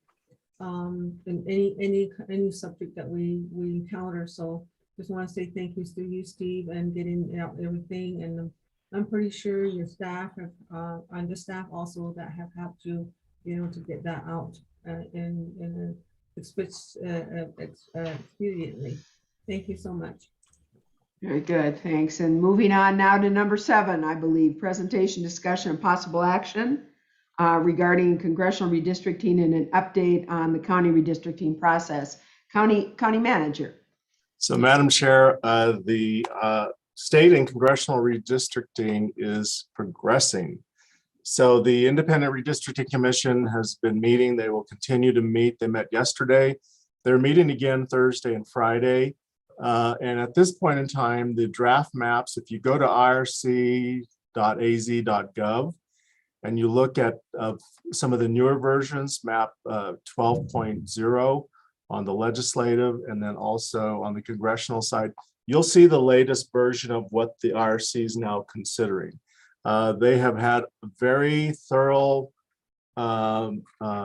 [SPEAKER 3] in any subject that we encounter. So just want to say thank you to you, Steve, and getting out everything. And I'm pretty sure your staff have and the staff also that have helped you, to get that out and expediently. Thank you so much.
[SPEAKER 6] Very good, thanks. And moving on now to number 7, I believe, presentation, discussion, and possible action regarding congressional redistricting and an update on the county redistricting process. County Manager.
[SPEAKER 2] So, Madam Chair, the state and congressional redistricting is progressing. So the Independent Redistricting Commission has been meeting. They will continue to meet. They met yesterday. They're meeting again Thursday and Friday. And at this point in time, the draft maps, if you go to irc.az.gov and you look at some of the newer versions, map 12.0 on the legislative and then also on the congressional side, you'll see the latest version of what the IRC is now considering. They have had very thorough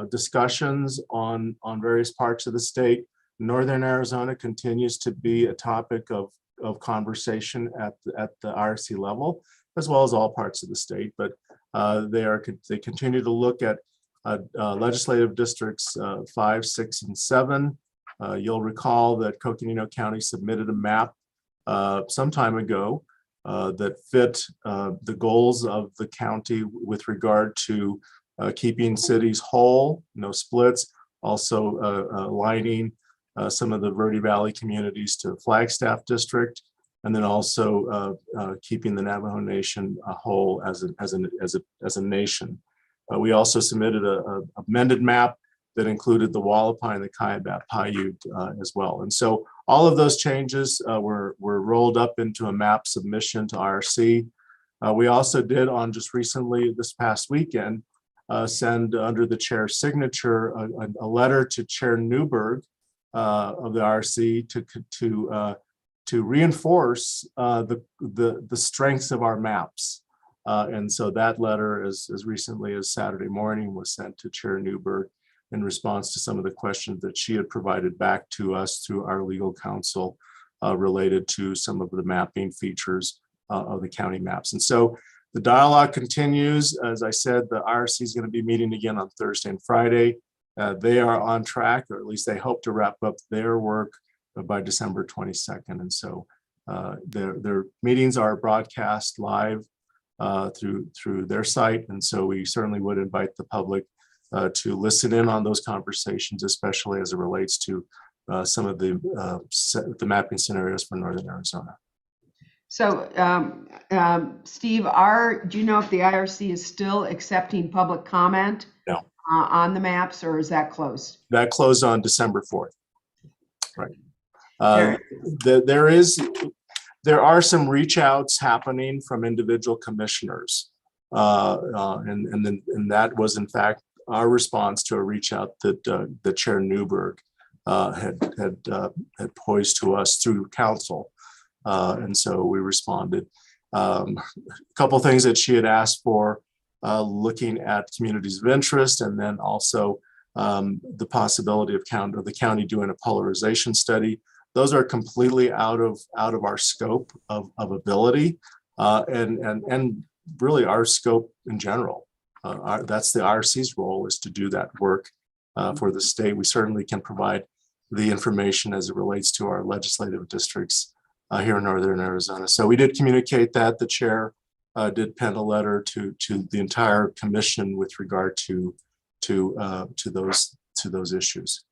[SPEAKER 2] discussions on various parts of the state. Northern Arizona continues to be a topic of conversation at the IRC level, as well as all parts of the state. But they continue to look at legislative districts 5, 6, and 7. You'll recall that Coconino County submitted a map some time ago that fit the goals of the county with regard to keeping cities whole, no splits, also aligning some of the Verde Valley communities to Flagstaff District, and then also keeping the Navajo Nation whole as a nation. We also submitted a amended map that included the Wallapai and the Kayabat Paiute as well. And so all of those changes were rolled up into a map submission to IRC. We also did on just recently this past weekend send under the chair's signature a letter to Chair Newberg of the IRC to reinforce the strengths of our maps. And so that letter, as recently as Saturday morning, was sent to Chair Newberg in response to some of the questions that she had provided back to us through our legal counsel related to some of the mapping features of the county maps. And so the dialogue continues. As I said, the IRC is going to be meeting again on Thursday and Friday. They are on track, or at least they hope to wrap up their work by December 22nd. And so their meetings are broadcast live through their site. And so we certainly would invite the public to listen in on those conversations, especially as it relates to some of the mapping scenarios for Northern Arizona.
[SPEAKER 6] So, Steve, do you know if the IRC is still accepting public comment?
[SPEAKER 2] No.
[SPEAKER 6] On the maps, or is that closed?
[SPEAKER 2] That closed on December 4th. Right. There are some reach outs happening from individual commissioners, and that was in fact our response to a reach out that Chair Newberg had posed to us through council, and so we responded. A couple things that she had asked for, looking at communities of interest, and then also the possibility of the county doing a polarization study. Those are completely out of our scope of ability, and really our scope in general. That's the IRC's role, is to do that work for the state. We certainly can provide the information as it relates to our legislative districts here in Northern Arizona. So we did communicate that. The chair did pen a letter to the entire commission with regard to those issues.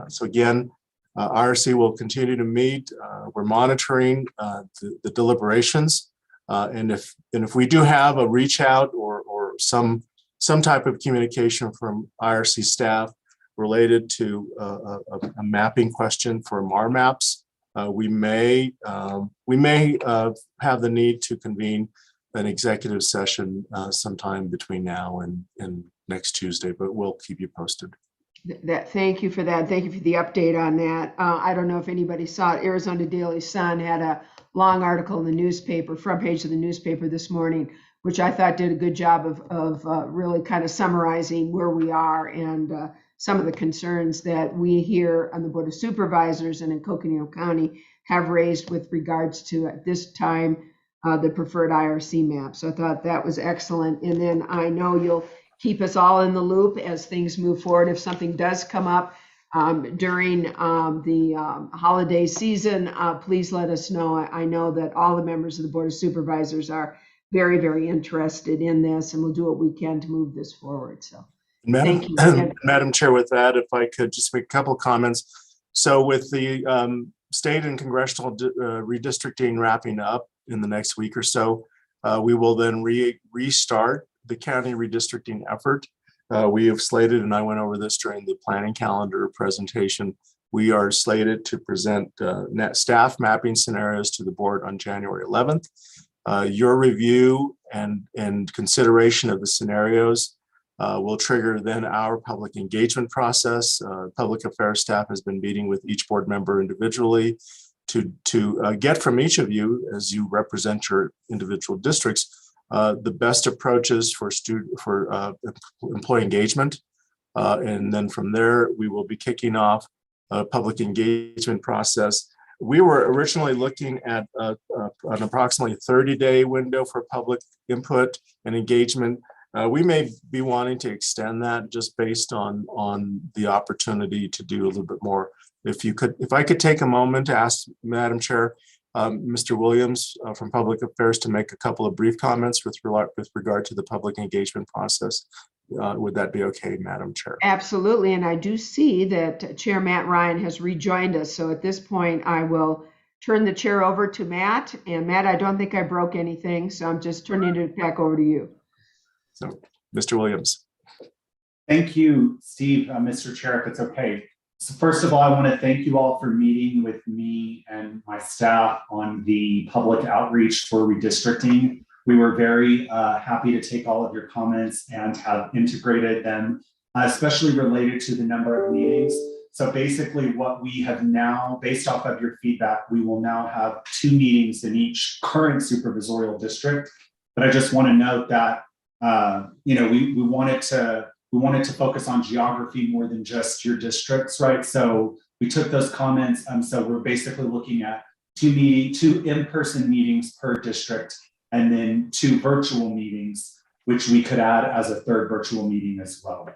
[SPEAKER 2] So again, IRC will continue to meet. We're monitoring the deliberations, and if we do have a reach out or some type of communication from IRC staff related to a mapping question for MAR maps, we may have the need to convene an executive session sometime between now and next Tuesday, but we'll keep you posted.
[SPEAKER 6] Thank you for that. Thank you for the update on that. I don't know if anybody saw it. Arizona Daily Sun had a long article in the newspaper, front page of the newspaper this morning, which I thought did a good job of really kind of summarizing where we are and some of the concerns that we here on the Board of Supervisors and in Coconino County have raised with regards to, at this time, the preferred IRC map. So I thought that was excellent. And then I know you'll keep us all in the loop as things move forward. If something does come up during the holiday season, please let us know. I know that all the members of the Board of Supervisors are very, very interested in this, and we'll do what we can to move this forward. So thank you.
[SPEAKER 2] Madam Chair, with that, if I could just make a couple comments. So with the state and congressional redistricting wrapping up in the next week or so, we will then restart the county redistricting effort. We have slated, and I went over this during the planning calendar presentation, we are slated to present net staff mapping scenarios to the board on January 11th. Your review and consideration of the scenarios will trigger then our public engagement process. Public affairs staff has been meeting with each board member individually to get from each of you, as you represent your individual districts, the best approaches for employee engagement. And then from there, we will be kicking off a public engagement process. We were originally looking at an approximately 30-day window for public input and engagement. We may be wanting to extend that just based on the opportunity to do a little bit more. If I could take a moment to ask Madam Chair, Mr. Williams from Public Affairs to make a couple of brief comments with regard to the public engagement process. Would that be okay, Madam Chair?
[SPEAKER 6] Absolutely. And I do see that Chair Matt Ryan has rejoined us. So at this point, I will turn the chair over to Matt. And Matt, I don't think I broke anything, so I'm just turning it back over to you.
[SPEAKER 2] So, Mr. Williams.
[SPEAKER 11] Thank you, Steve, Mr. Chair, if it's okay. So first of all, I want to thank you all for meeting with me and my staff on the public outreach for redistricting. We were very happy to take all of your comments and have integrated them, especially related to the number of meetings. So basically what we have now, based off of your feedback, we will now have 2 meetings in each current supervisorial district. But I just want to note that, we wanted to focus on geography more than just your districts, right? So we took those comments. So we're basically looking at 2 in-person meetings per district, and then 2 virtual meetings, which we could add as a 3rd virtual meeting as well.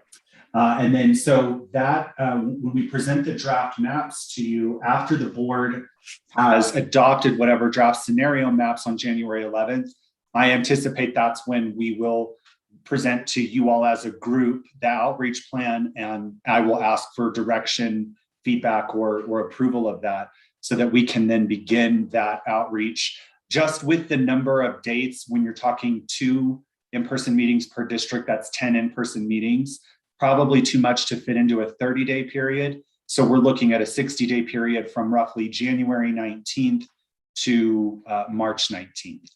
[SPEAKER 11] And then so that when we present the draft maps to you after the board has adopted whatever draft scenario maps on January 11th, I anticipate that's when we will present to you all as a group the outreach plan, and I will ask for direction, feedback, or approval of that so that we can then begin that outreach. Just with the number of dates, when you're talking 2 in-person meetings per district, that's 10 in-person meetings, probably too much to fit into a 30-day period. So we're looking at a 60-day period from roughly January 19th to March 19th.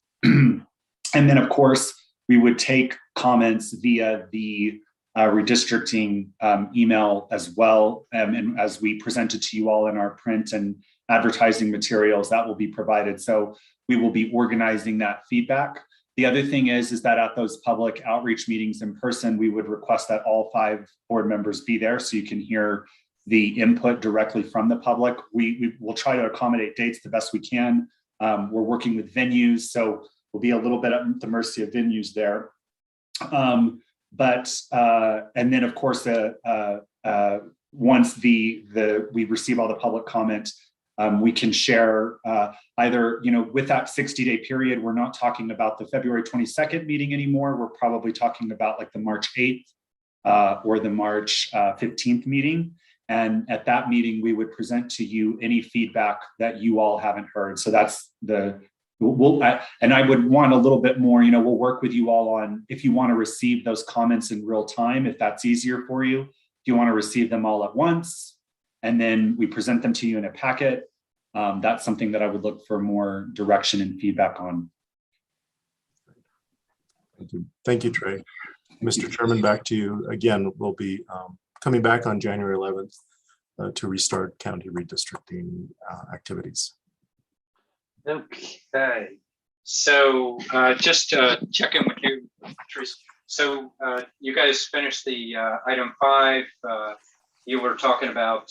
[SPEAKER 11] And then, of course, we would take comments via the redistricting email as well. And as we presented to you all in our print and advertising materials that will be provided. So we will be organizing that feedback. The other thing is that at those public outreach meetings in person, we would request that all 5 board members be there so you can hear the input directly from the public. We will try to accommodate dates the best we can. We're working with venues, so we'll be a little bit at the mercy of venues there. And then of course, once we receive all the public comment, we can share either, with that 60-day period, we're not talking about the February 22nd meeting anymore. We're probably talking about like the March 8th or the March 15th meeting. And at that meeting, we would present to you any feedback that you all haven't heard. So that's and I would want a little bit more, we'll work with you all on if you want to receive those comments in real time, if that's easier for you. If you want to receive them all at once, and then we present them to you in a packet, that's something that I would look for more direction and feedback on.
[SPEAKER 2] Thank you, Trey. Mr. Chairman, back to you. Again, we'll be coming back on January 11th to restart county redistricting activities.
[SPEAKER 1] Okay, so just check in with you, Patrice. So you guys finished the item 5. You were talking about,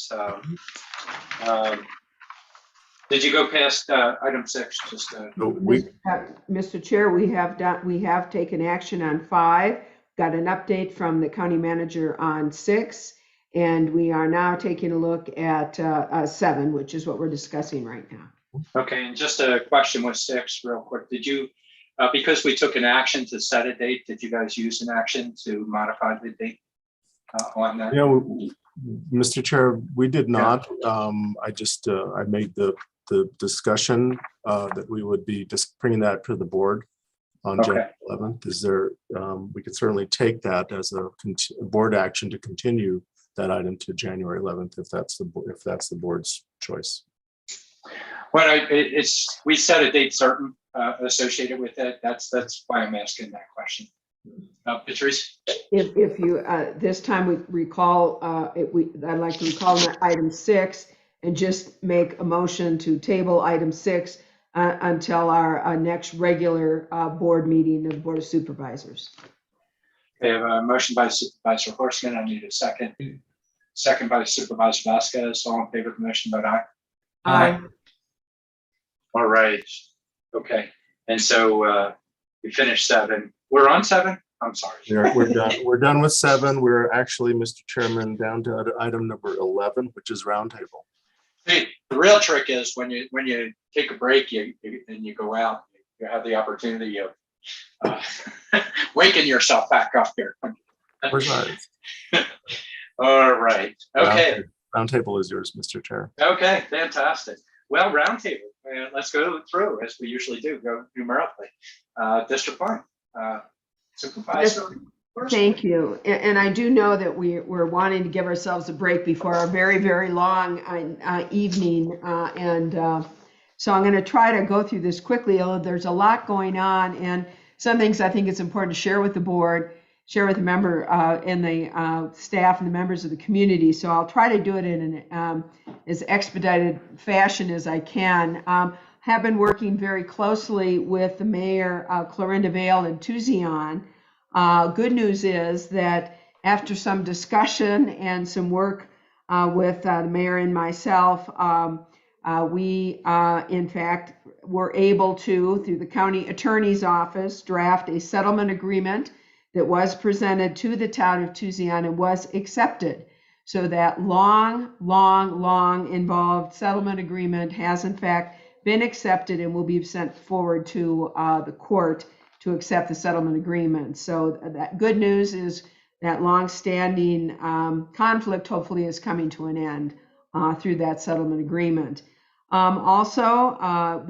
[SPEAKER 1] did you go past item 6? Just
[SPEAKER 6] Mr. Chair, we have taken action on 5, got an update from the county manager on 6, and we are now taking a look at 7, which is what we're discussing right now.
[SPEAKER 1] Okay, and just a question with 6 real quick. Did you, because we took an action to set a date, did you guys use an action to modify the date on that?
[SPEAKER 2] Mr. Chair, we did not. I just, I made the discussion that we would be just bringing that to the board on January 11th. Is there, we could certainly take that as a board action to continue that item to January 11th if that's the board's choice.
[SPEAKER 1] Well, we set a date certain associated with it. That's why I'm asking that question. Patrice?
[SPEAKER 6] If you this time we recall, I'd like to recall item 6 and just make a motion to table item 6 until our next regular board meeting of the Board of Supervisors.
[SPEAKER 1] Okay, I have a motion by Supervisor Horstman. I need a second. Second by Supervisor Vasquez. All in favor of the motion, vote aye.
[SPEAKER 6] Aye.
[SPEAKER 1] All right. Okay. And so we finished 7. We're on 7. I'm sorry.
[SPEAKER 2] We're done. We're done with 7. We're actually, Mr. Chairman, down to item number 11, which is roundtable.
[SPEAKER 1] See, the real trick is when you take a break, and you go out, you have the opportunity of waking yourself back up here. All right. Okay.
[SPEAKER 2] Roundtable is yours, Mr. Chair.
[SPEAKER 1] Okay. Fantastic. Well, roundtable. Let's go through as we usually do. Go numerically. District 1. Supervisor.
[SPEAKER 6] Thank you. And I do know that we're wanting to give ourselves a break before our very, very long evening. So I'm going to try to go through this quickly. There's a lot going on, and some things I think it's important to share with the board, share with the member and the staff and the members of the community. So I'll try to do it in an as expedited fashion as I can. Have been working very closely with the mayor, Clorinda Vale and Tucson. Good news is that after some discussion and some work with the mayor and myself, we in fact were able to, through the county attorney's office, draft a settlement agreement that was presented to the town of Tucson and was accepted. So that long involved settlement agreement has in fact been accepted and will be sent forward to the court to accept the settlement agreement. So that good news is that long-standing conflict hopefully is coming to an end through that settlement agreement. Also, I've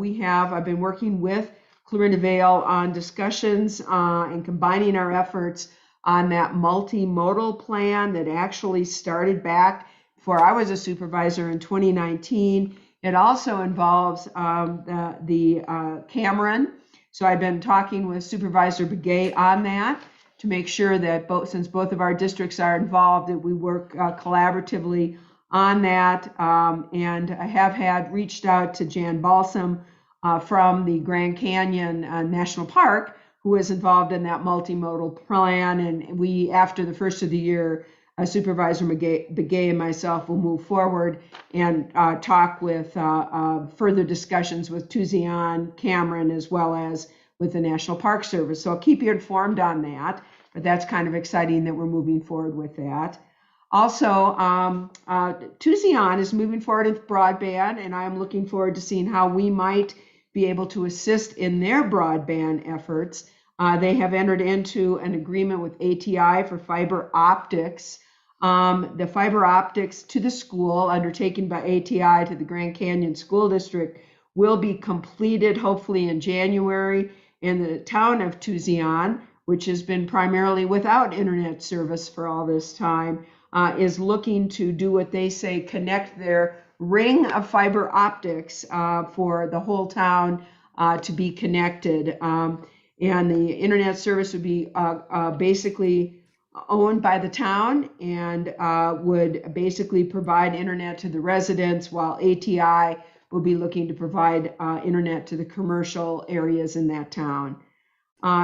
[SPEAKER 6] been working with Clorinda Vale on discussions and combining our efforts on that multimodal plan that actually started back before I was a supervisor in 2019. It also involves the Cameron. So I've been talking with Supervisor Begay on that to make sure that since both of our districts are involved, that we work collaboratively on that. And I have reached out to Jan Balsam from the Grand Canyon National Park, who is involved in that multimodal plan. And we, after the first of the year, Supervisor Begay and myself will move forward and talk with further discussions with Tuzion, Cameron, as well as with the National Park Service. So I'll keep you informed on that, but that's kind of exciting that we're moving forward with that. Also, Tuzion is moving forward with broadband, and I'm looking forward to seeing how we might be able to assist in their broadband efforts. They have entered into an agreement with ATI for fiber optics. The fiber optics to the school undertaken by ATI to the Grand Canyon School District will be completed hopefully in January. And the town of Tuzion, which has been primarily without internet service for all this time, is looking to do what they say, connect their ring of fiber optics for the whole town to be connected. And the internet service would be basically owned by the town and would basically provide internet to the residents, while ATI will be looking to provide internet to the commercial areas in that town.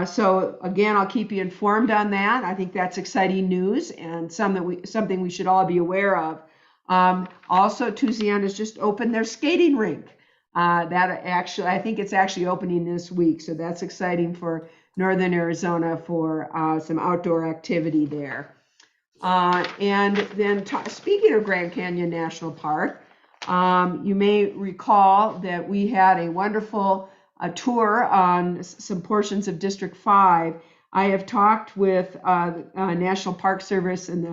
[SPEAKER 6] So again, I'll keep you informed on that. I think that's exciting news and something we should all be aware of. Also, Tuzion has just opened their skating rink. I think it's actually opening this week. So that's exciting for Northern Arizona for some outdoor activity there. And then speaking of Grand Canyon National Park, you may recall that we had a wonderful tour on some portions of District 5. I have talked with National Park Service and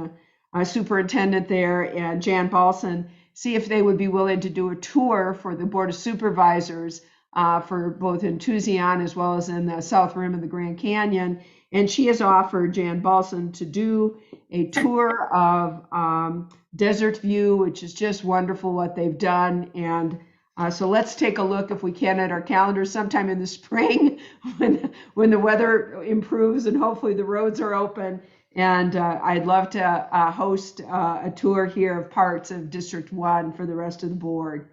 [SPEAKER 6] the superintendent there and Jan Balson, see if they would be willing to do a tour for the Board of Supervisors for both in Tuzion as well as in the South Rim of the Grand Canyon. And she has offered, Jan Balson, to do a tour of Desert View, which is just wonderful what they've done. And so let's take a look, if we can, at our calendar sometime in the spring when the weather improves and hopefully the roads are open. And I'd love to host a tour here of parts of District 1 for the rest of the board.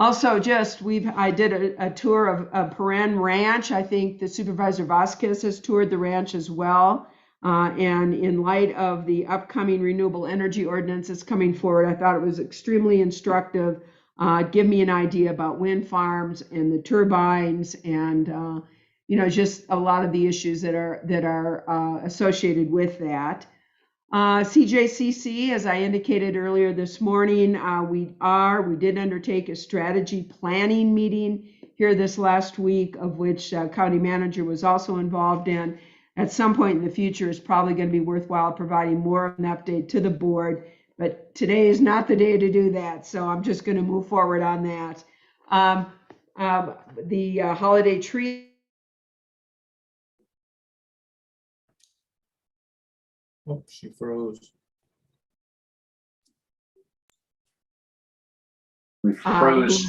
[SPEAKER 6] Also, I did a tour of Paren Ranch. I think the Supervisor Vasquez has toured the ranch as well. And in light of the upcoming renewable energy ordinance that's coming forward, I thought it was extremely instructive. Give me an idea about wind farms and the turbines and just a lot of the issues that are associated with that. CJCC, as I indicated earlier this morning, we did undertake a strategy planning meeting here this last week, of which County Manager was also involved in. At some point in the future, it's probably going to be worthwhile providing more of an update to the board, but today is not the day to do that, so I'm just going to move forward on that. The holiday tree.
[SPEAKER 2] Oh, she froze.
[SPEAKER 1] We froze.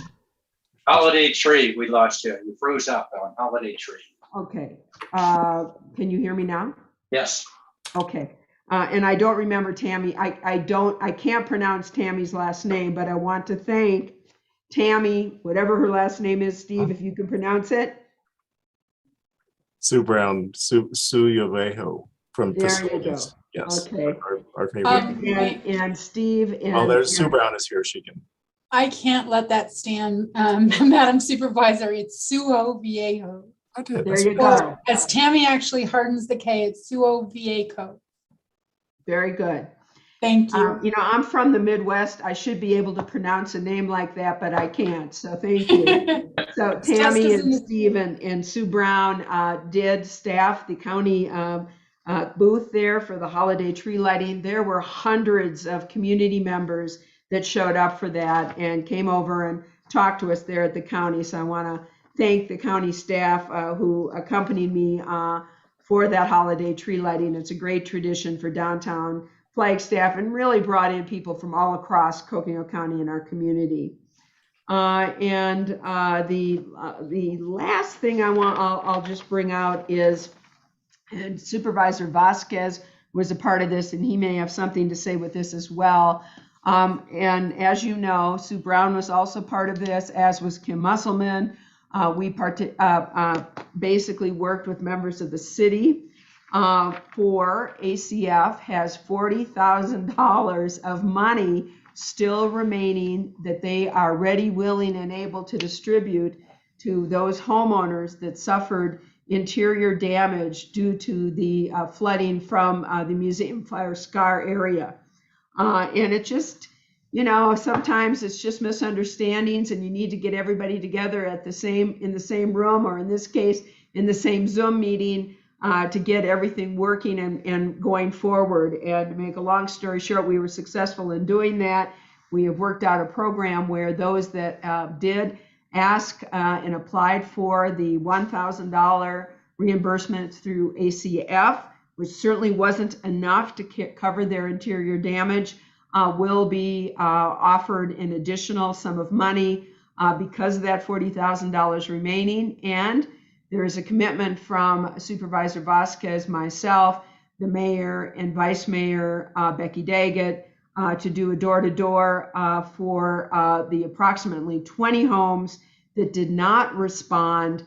[SPEAKER 1] Holiday tree, we lost you. You froze up on holiday tree.
[SPEAKER 6] Okay. Can you hear me now?
[SPEAKER 1] Yes.
[SPEAKER 6] Okay. And I don't remember Tammy. I can't pronounce Tammy's last name, but I want to thank Tammy, whatever her last name is, Steve, if you can pronounce it.
[SPEAKER 2] Sue Brown, Sue Yovejo from
[SPEAKER 6] There you go.
[SPEAKER 2] Yes.
[SPEAKER 6] Okay.
[SPEAKER 2] Our favorite.
[SPEAKER 6] And Steve.
[SPEAKER 2] There's Sue Brown is here. She can.
[SPEAKER 10] I can't let that stand, Madam Supervisor. It's Suo Viejo.
[SPEAKER 2] I did.
[SPEAKER 6] There you go.
[SPEAKER 10] As Tammy actually hardens the K, it's Suo Viejo.
[SPEAKER 6] Very good.
[SPEAKER 10] Thank you.
[SPEAKER 6] I'm from the Midwest. I should be able to pronounce a name like that, but I can't. So thank you. So Tammy and Steve and Sue Brown did staff the county booth there for the holiday tree lighting. There were hundreds of community members that showed up for that and came over and talked to us there at the county. So I want to thank the county staff who accompanied me for that holiday tree lighting. It's a great tradition for downtown Flagstaff and really brought in people from all across Coconino County and our community. And the last thing I'll just bring out is Supervisor Vasquez was a part of this, and he may have something to say with this as well. And as you know, Sue Brown was also part of this, as was Kim Musselman. We basically worked with members of the city for ACF has $40,000 of money still remaining that they are ready, willing, and able to distribute to those homeowners that suffered interior damage due to the flooding from the museum fire scar area. And it just, sometimes it's just misunderstandings, and you need to get everybody together in the same room, or in this case, in the same Zoom meeting, to get everything working and going forward. And to make a long story short, we were successful in doing that. We have worked out a program where those that did ask and applied for the $1,000 reimbursement through ACF, which certainly wasn't enough to cover their interior damage, will be offered an additional sum of money because of that $40,000 remaining. And there is a commitment from Supervisor Vasquez, myself, the mayor, and Vice Mayor Becky Daggett to do a door-to-door for the approximately 20 homes that did not respond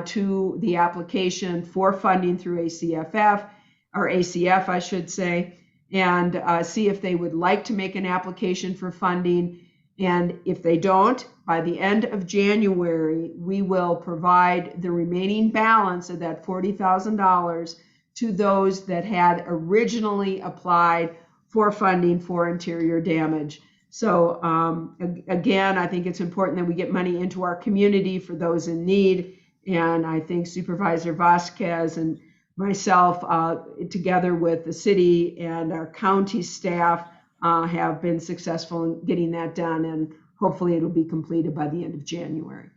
[SPEAKER 6] to the application for funding through ACF, I should say, and see if they would like to make an application for funding. And if they don't, by the end of January, we will provide the remaining balance of that $40,000 to those that had originally applied for funding for interior damage. So again, I think it's important that we get money into our community for those in need. And I think Supervisor Vasquez and myself, together with the city and our county staff, have been successful in getting that done, and hopefully it'll be completed by the end of January.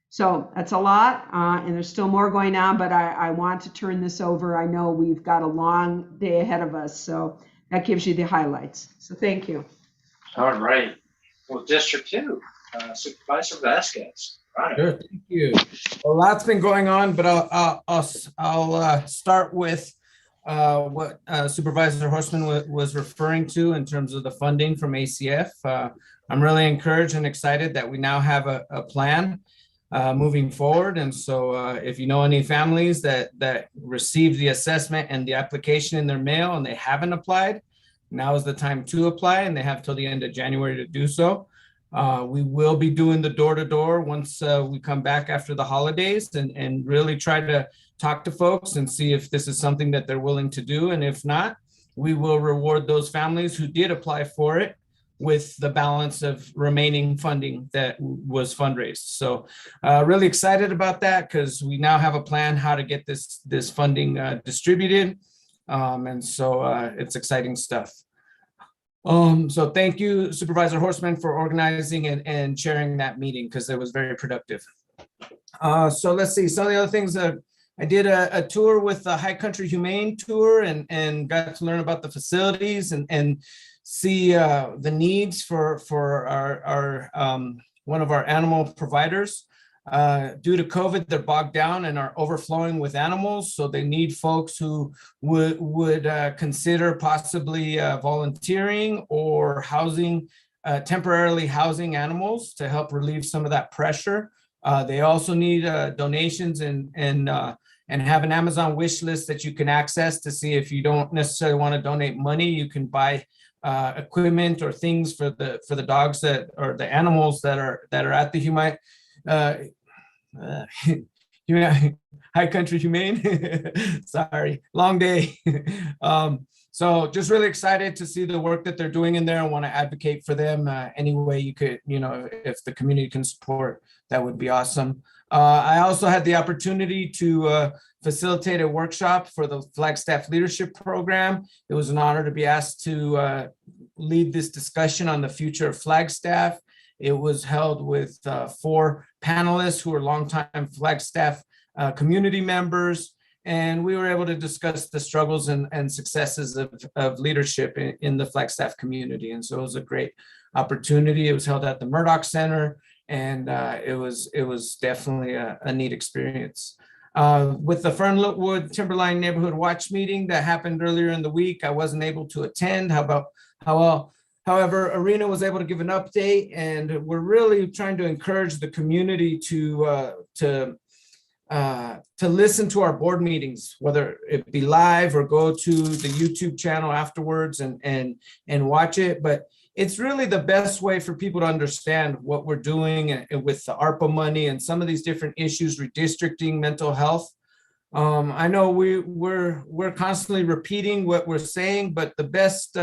[SPEAKER 6] So that's a lot, and there's still more going on, but I want to turn this over. I know we've got a long day ahead of us, so that gives you the highlights. So thank you.
[SPEAKER 1] All right. Well, District 2, Supervisor Vasquez.
[SPEAKER 4] Sure, thank you. A lot's been going on, but I'll start with what Supervisor Horstman was referring to in terms of the funding from ACF. I'm really encouraged and excited that we now have a plan moving forward. And so if you know any families that received the assessment and the application in their mail and they haven't applied, now is the time to apply, and they have till the end of January to do so. We will be doing the door-to-door once we come back after the holidays, and really try to talk to folks and see if this is something that they're willing to do. And if not, we will reward those families who did apply for it with the balance of remaining funding that was fundraised. So really excited about that, because we now have a plan how to get this funding distributed. And so it's exciting stuff. So thank you, Supervisor Horstman, for organizing and chairing that meeting, because it was very productive. So let's see, some of the other things. I did a tour with the High Country Humane Tour and got to learn about the facilities and see the needs for our one of our animal providers. Due to COVID, they're bogged down and are overflowing with animals. So they need folks who would consider possibly volunteering or housing, temporarily housing animals to help relieve some of that pressure. They also need donations and have an Amazon wish list that you can access to see if you don't necessarily want to donate money. You can buy equipment or things for the dogs that, or the animals that are at the High Country Humane. Sorry, long day. So just really excited to see the work that they're doing in there. I want to advocate for them any way you could, if the community can support, that would be awesome. I also had the opportunity to facilitate a workshop for the Flagstaff Leadership Program. It was an honor to be asked to lead this discussion on the future of Flagstaff. It was held with 4 panelists who are longtime Flagstaff community members, and we were able to discuss the struggles and successes of leadership in the Flagstaff community. And so it was a great opportunity. It was held at the Murdoch Center, and it was definitely a neat experience. With the Fernwood Timberline Neighborhood Watch meeting that happened earlier in the week, I wasn't able to attend. However, Arena was able to give an update, and we're really trying to encourage the community to listen to our board meetings, whether it be live or go to the YouTube channel afterwards and watch it. But it's really the best way for people to understand what we're doing with the ARPA money and some of these different issues, redistricting, mental health. I know we're constantly repeating what we're saying, but the best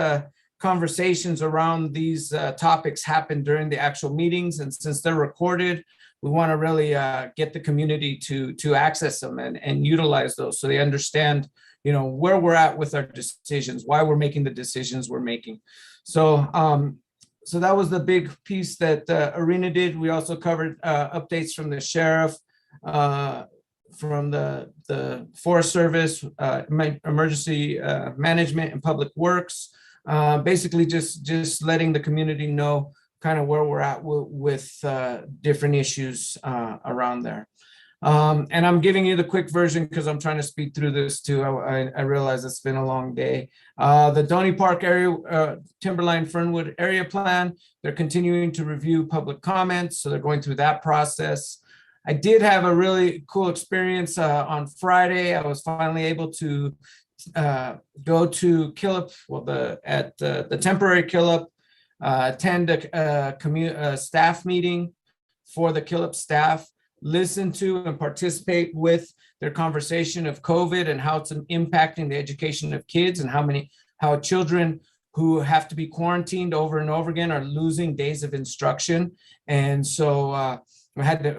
[SPEAKER 4] conversations around these topics happen during the actual meetings, and since they're recorded, we want to really get the community to access them and utilize those so they understand, where we're at with our decisions, why we're making the decisions we're making. So that was the big piece that Arena did. We also covered updates from the sheriff, from the Forest Service, emergency management and public works. Basically just letting the community know kind of where we're at with different issues around there. And I'm giving you the quick version because I'm trying to speed through this too. I realize it's been a long day. The Donny Park area, Timberline Fernwood area plan, they're continuing to review public comments. So they're going through that process. I did have a really cool experience on Friday. I was finally able to go to Killip, at the temporary Killip, attend a staff meeting for the Killip staff, listen to and participate with their conversation of COVID and how it's impacting the education of kids and how children who have to be quarantined over and over again are losing days of instruction. And so I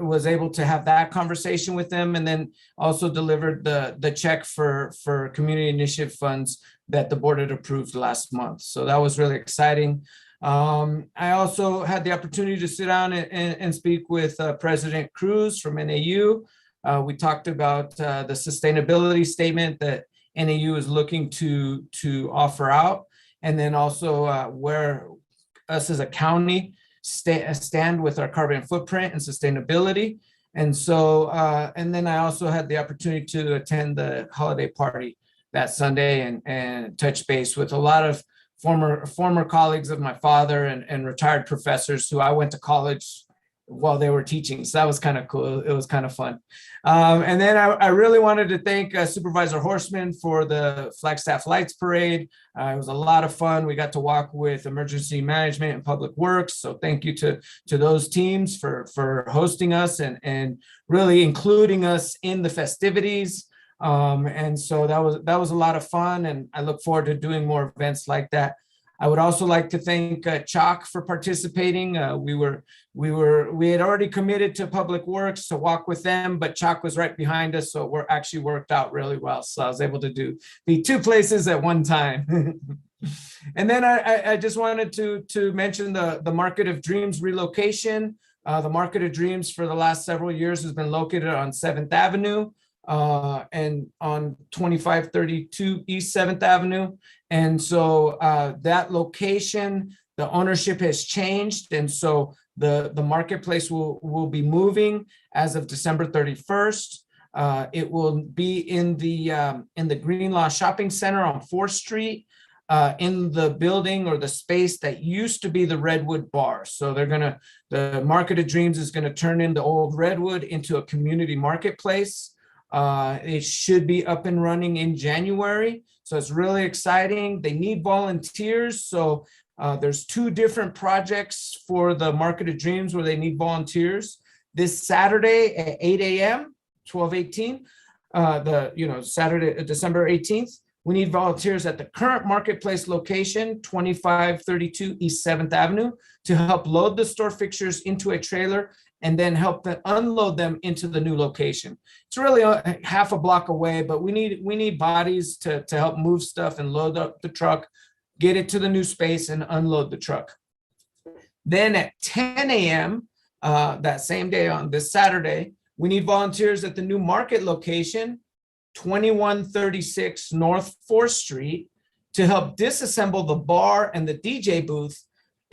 [SPEAKER 4] was able to have that conversation with them, and then also delivered the check for community initiative funds that the board had approved last month. So that was really exciting. I also had the opportunity to sit down and speak with President Cruz from NAU. We talked about the sustainability statement that NAU is looking to offer out, and then also where us as a county stand with our carbon footprint and sustainability. And so, and then I also had the opportunity to attend the holiday party that Sunday and touch base with a lot of former colleagues of my father and retired professors who I went to college while they were teaching. So that was kind of cool. It was kind of fun. And then I really wanted to thank Supervisor Horseman for the Flagstaff Lights Parade. It was a lot of fun. We got to walk with emergency management and public works. So thank you to those teams for hosting us and really including us in the festivities. And so that was a lot of fun, and I look forward to doing more events like that. I would also like to thank Chalk for participating. We had already committed to Public Works to walk with them, but Chalk was right behind us, so it actually worked out really well. So I was able to be two places at one time. And then I just wanted to mention the Market of Dreams relocation. The Market of Dreams for the last several years has been located on 7th Avenue. And on 2532 East 7th Avenue. And so that location, the ownership has changed. And so the marketplace will be moving as of December 31st. It will be in the Greenlaw Shopping Center on 4th Street, in the building or the space that used to be the Redwood Bar. So the Market of Dreams is gonna turn in the old Redwood into a community marketplace. It should be up and running in January. So it's really exciting. They need volunteers. So there's 2 different projects for the Market of Dreams where they need volunteers. This Saturday at 8 a.m., 12/18, Saturday, December 18th, we need volunteers at the current marketplace location, 2532 East 7th Avenue, to help load the store fixtures into a trailer and then help them unload them into the new location. It's really half a block away, but we need bodies to help move stuff and load up the truck, get it to the new space and unload the truck. Then at 10 a.m. That same day on this Saturday, we need volunteers at the new market location, 2136 North 4th Street, to help disassemble the bar and the DJ booth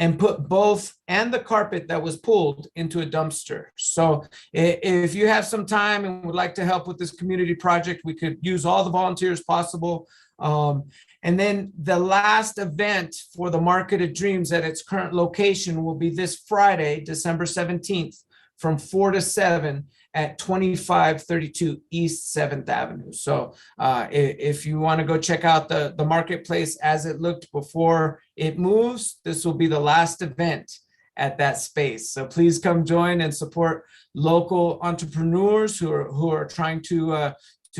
[SPEAKER 4] and put both and the carpet that was pulled into a dumpster. So if you have some time and would like to help with this community project, we could use all the volunteers possible. And then the last event for the Market of Dreams at its current location will be this Friday, December 17th, from 4 to 7 at 2532 East 7th Avenue. So if you want to go check out the marketplace as it looked before it moves, this will be the last event at that space. So please come join and support local entrepreneurs who are trying to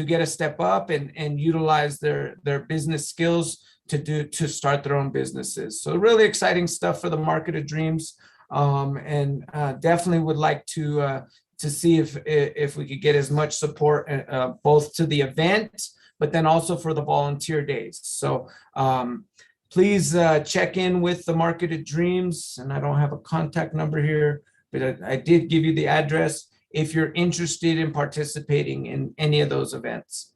[SPEAKER 4] get a step up and utilize their business skills to start their own businesses. So really exciting stuff for the Market of Dreams, and definitely would like to see if we could get as much support both to the event, but then also for the volunteer days. So please check in with the Market of Dreams, and I don't have a contact number here, but I did give you the address if you're interested in participating in any of those events.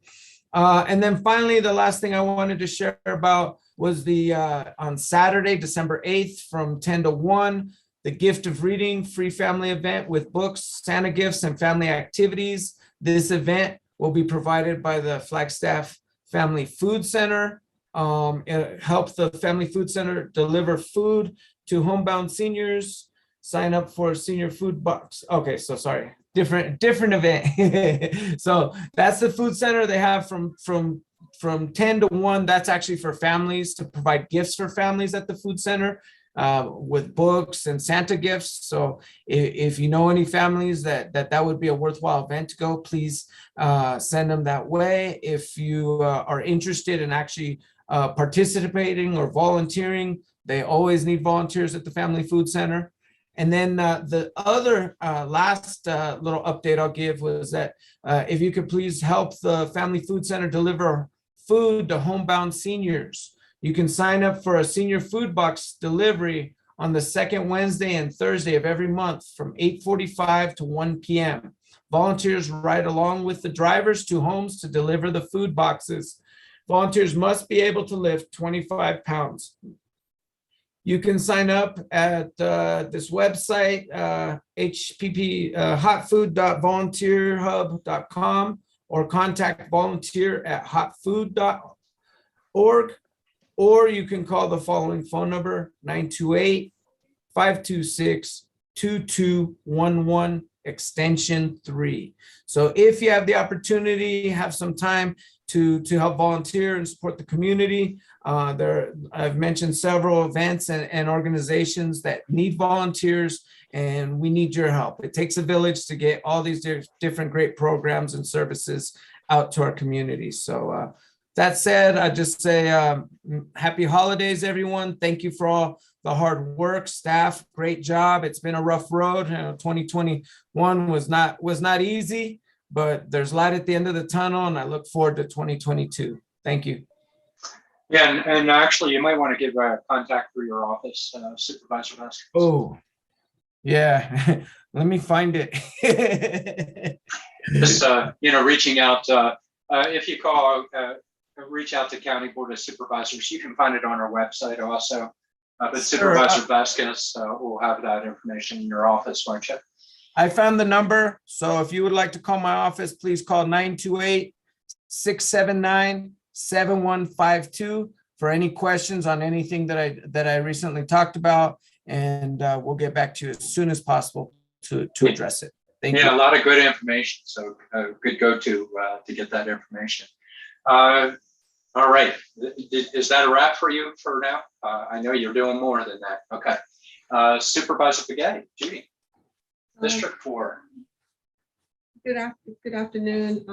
[SPEAKER 4] And then finally, the last thing I wanted to share about was the on Saturday, December 8th from 10 to 1, the Gift of Reading free family event with books, Santa gifts, and family activities. This event will be provided by the Flagstaff Family Food Center. It helps the Family Food Center deliver food to homebound seniors. Sign up for a senior food box. Okay, so sorry, different event. So that's the food center they have from 10 to 1. That's actually for families, to provide gifts for families at the food center with books and Santa gifts. So if you know any families that would be a worthwhile event to go, please send them that way. If you are interested in actually participating or volunteering, they always need volunteers at the Family Food Center. And then the other last little update I'll give was that if you could please help the Family Food Center deliver food to homebound seniors. You can sign up for a senior food box delivery on the second Wednesday and Thursday of every month from 8:45 to 1 p.m. Volunteers ride along with the drivers to homes to deliver the food boxes. Volunteers must be able to lift 25 pounds. You can sign up at this website, hotfood.volunteerhub.com, or contact volunteer@hotfood.org, or you can call the following phone number, 928-526-2211, extension 3. So if you have the opportunity, have some time to help volunteer and support the community. I've mentioned several events and organizations that need volunteers, and we need your help. It takes a village to get all these different great programs and services out to our community. So that said, I just say happy holidays, everyone. Thank you for all the hard work. Staff, great job. It's been a rough road. 2021 was not easy, but there's light at the end of the tunnel, and I look forward to 2022. Thank you.
[SPEAKER 1] Yeah, and actually, you might want to give a contact for your office, Supervisor Vasquez.
[SPEAKER 4] Oh, yeah. Let me find it.
[SPEAKER 1] Just reaching out. If you call, reach out to County Board of Supervisors. You can find it on our website also. But Supervisor Vasquez will have that information in your office, won't you?
[SPEAKER 4] I found the number. So if you would like to call my office, please call 928-679-7152 for any questions on anything that I recently talked about. And we'll get back to you as soon as possible to address it. Thank you.
[SPEAKER 1] Yeah, a lot of good information. So good go-to get that information. All right. Is that a wrap for you for now? I know you're doing more than that. Okay. Supervisor Spaghetti, Judy. District 4.
[SPEAKER 3] Good afternoon.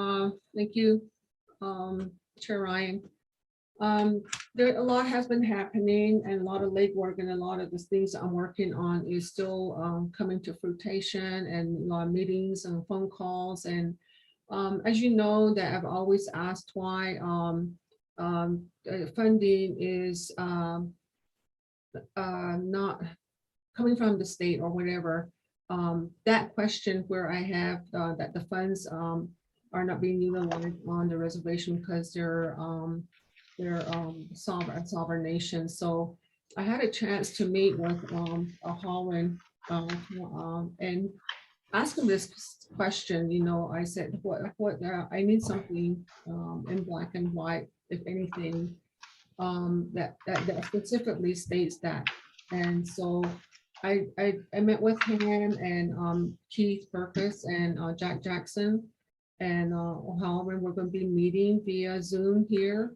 [SPEAKER 3] Thank you, Chair Ryan. A lot has been happening, and a lot of legwork, and a lot of the things I'm working on is still coming to fruition, and a lot of meetings and phone calls. And as you know, that I've always asked why funding is not coming from the state or whatever. That question where I have that the funds are not being utilized on the reservation because they're sovereign nation. So I had a chance to meet with Holland and ask him this question. I said, what I need something in black and white, if anything, that specifically states that. And so I met with him and Keith Burkus and Jack Jackson and O'Halloran. We're going to be meeting via Zoom here,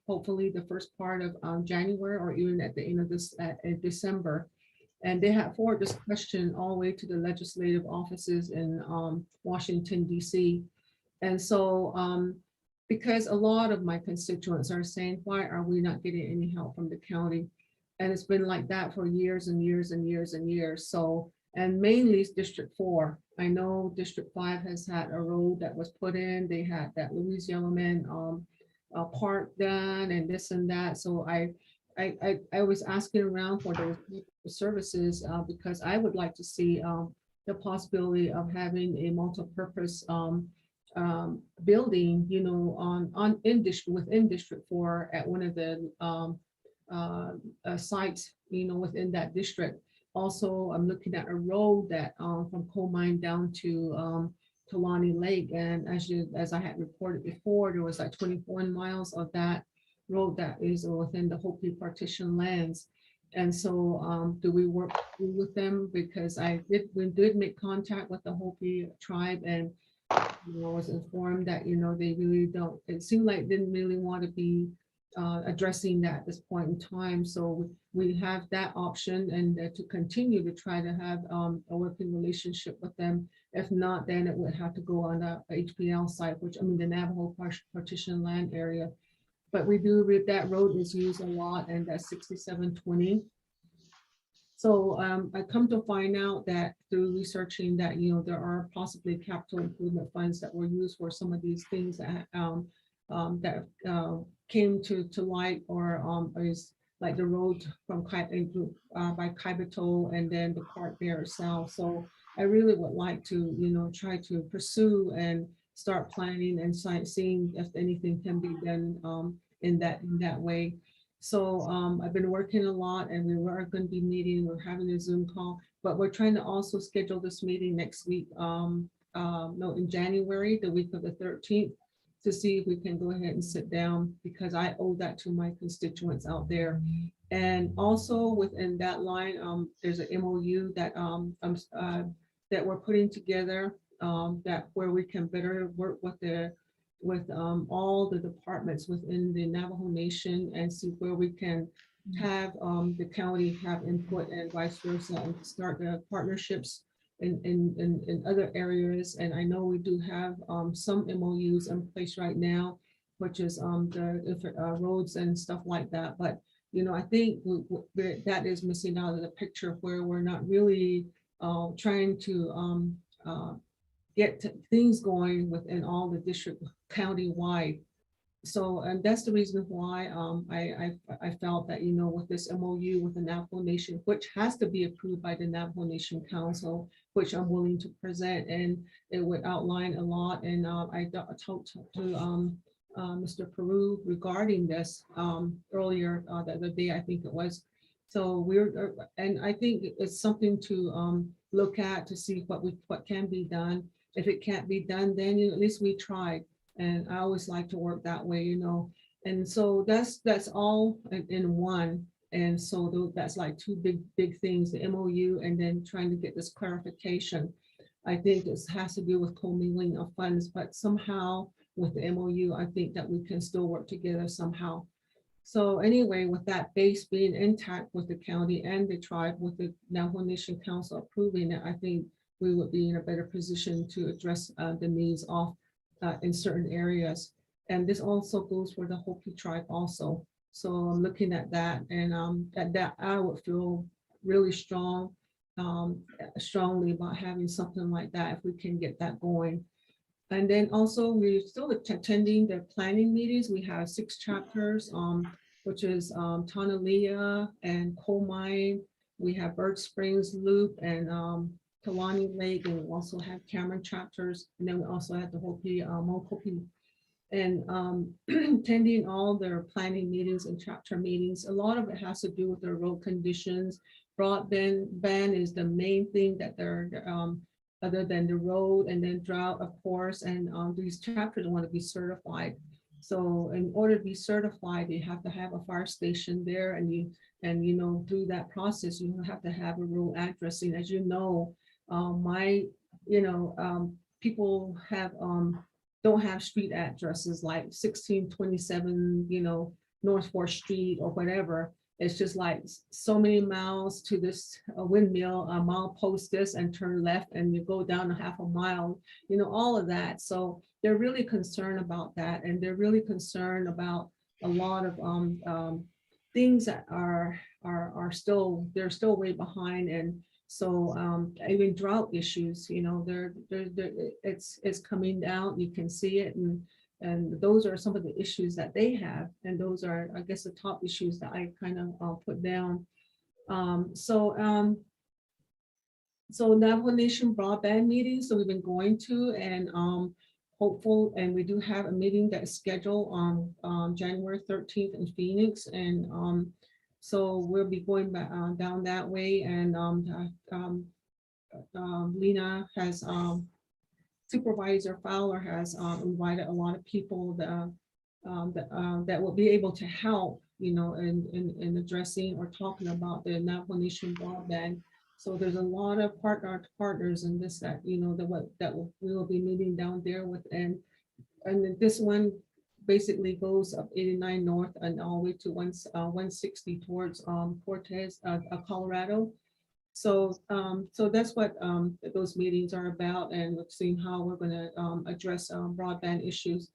[SPEAKER 3] hopefully the first part of January or even at the end of this December. And they have forwarded this question all the way to the legislative offices in Washington, D.C. And so because a lot of my constituents are saying, why are we not getting any help from the county? And it's been like that for years and years and years and years. So, and mainly it's District 4. I know District 5 has had a road that was put in. They had that Louise Yellowman park done and this and that. So I was asking around for those services because I would like to see the possibility of having a multi-purpose building, within District 4 at one of the sites, within that district. Also, I'm looking at a road that from Coal Mine down to Talani Lake, and as I had reported before, there was like 21 miles of that road that is within the Hopi partition lands. And so do we work with them? Because we did make contact with the Hopi tribe, and I was informed that, they really don't, it seemed like didn't really want to be addressing that at this point in time. So we have that option and to continue to try to have a working relationship with them. If not, then it would have to go on the HPL site, which the Navajo partition land area. But we do read that road is used a lot, and that's 6720. So I come to find out that through researching that, there are possibly capital improvement funds that were used for some of these things that came to light, or is like the road from by Kaibito and then the park there itself. So I really would like to, try to pursue and start planning and seeing if anything can be done in that way. So I've been working a lot, and we were going to be meeting, we're having a Zoom call, but we're trying to also schedule this meeting next week, in January, the week of the 13th, to see if we can go ahead and sit down, because I owe that to my constituents out there. And also within that line, there's an MOU that that we're putting together, that where we can better work with all the departments within the Navajo Nation and see where we can have the county have input and vice versa, and start the partnerships in other areas. And I know we do have some MOUs in place right now, which is the roads and stuff like that. But I think that is missing out of the picture, where we're not really trying to get things going within all the district county-wide. So, and that's the reason why I felt that, with this MOU with the Navajo Nation, which has to be approved by the Navajo Nation Council, which I'm willing to present, and it would outline a lot. And I talked to Mr. Peru regarding this earlier the other day, I think it was. So and I think it's something to look at to see what can be done. If it can't be done, then at least we tried. And I always like to work that way, And so that's all in one. And so that's like two big things, the MOU and then trying to get this clarification. I think this has to do with commingling of funds, but somehow with the MOU, I think that we can still work together somehow. So anyway, with that base being intact with the county and the tribe, with the Navajo Nation Council approving it, I think we would be in a better position to address the needs of in certain areas. And this also goes for the Hopi tribe also. So I'm looking at that, and that I would feel really strongly about having something like that if we can get that going. And then also we're still attending the planning meetings. We have 6 chapters, which is Tonalea and Coal Mine. We have Bird Springs Loop and Talani Lake, and we also have Cameron chapters. And then we also have the Hopi, Mokopi attending all their planning meetings and chapter meetings. A lot of it has to do with their road conditions. Broadband is the main thing that they're, other than the road, and then drought, of course, and these chapters want to be certified. So in order to be certified, you have to have a fire station there, and you know, through that process, you have to have a rural addressing. As you know, people have don't have street addresses like 1627, you know, North 4th Street or whatever. It's just like so many miles to this windmill, a mile post this and turn left and you go down a half a mile, you know, all of that. So they're really concerned about that. And they're really concerned about a lot of things that are still, they're still way behind. And so even drought issues, you know, it's coming down, you can see it. And those are some of the issues that they have. And those are, I guess, the top issues that I kind of put down. So Navajo Nation broadband meetings, so we've been going to, and hopeful, and we do have a meeting that's scheduled on January 13th in Phoenix. And so we'll be going back down that way. And Lena has Supervisor Fowler has invited a lot of people that will be able to help, you know, in addressing or talking about the Navajo Nation broadband. So there's a lot of partners in this that, you know, we will be meeting down there with, and this one basically goes up 89 North and all the way to 160 towards Cortez, Colorado. So that's what those meetings are about, and we're seeing how we're going to address broadband issues.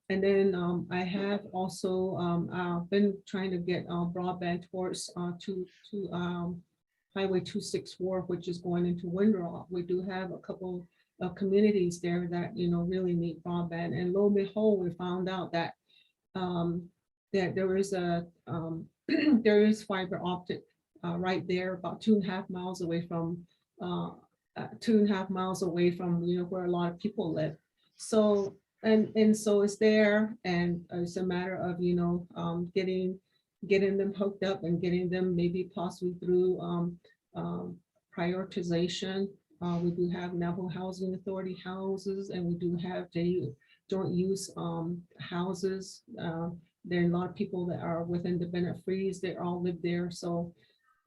[SPEAKER 3] And then I have also been trying to get broadband towards to Highway 264, which is going into Windrock. We do have a couple of communities there that, you know, really need broadband. And lo and behold, we found out that that there is a there is fiber optic right there, about 2.5 miles away from 2.5 miles away from, you know, where a lot of people live. So and so it's there, and it's a matter of, you know, getting them hooked up and getting them maybe possibly through prioritization. We do have Navajo Housing Authority houses, and we do have joint use houses. There are a lot of people that are within the Bennett Freeze, they all live there. So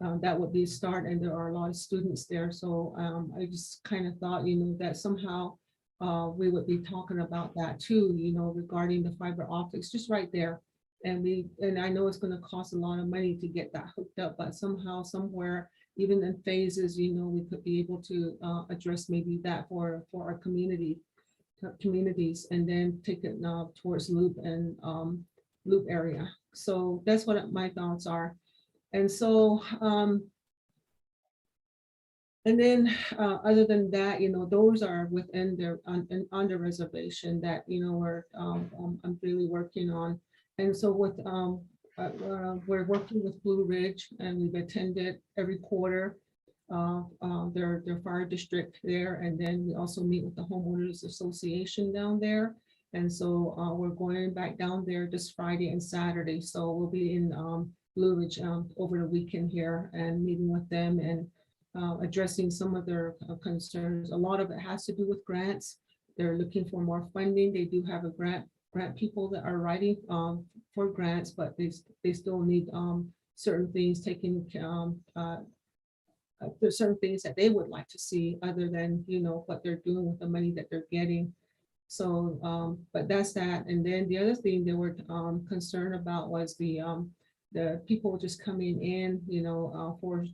[SPEAKER 3] that would be a start, and there are a lot of students there. So I just kind of thought, you know, that somehow we would be talking about that too, you know, regarding the fiber optics, just right there. And I know it's going to cost a lot of money to get that hooked up, but somehow, somewhere, even in phases, you know, we could be able to address maybe that for our communities, and then take it now towards Loop and Loop area. So that's what my thoughts are. And so, and then other than that, you know, those are within their on the reservation that, you know, I'm really working on. And so with we're working with Blue Ridge, and we've attended every quarter their fire district there, and then we also meet with the homeowners association down there. And so we're going back down there this Friday and Saturday. So we'll be in Blue Ridge over the weekend here and meeting with them and addressing some of their concerns. A lot of it has to do with grants. They're looking for more funding. They do have a grant people that are writing for grants, but they still need certain things taken. There's certain things that they would like to see other than, you know, what they're doing with the money that they're getting. So, but that's that. And then the other thing they were concerned about was the people just coming in, you know, for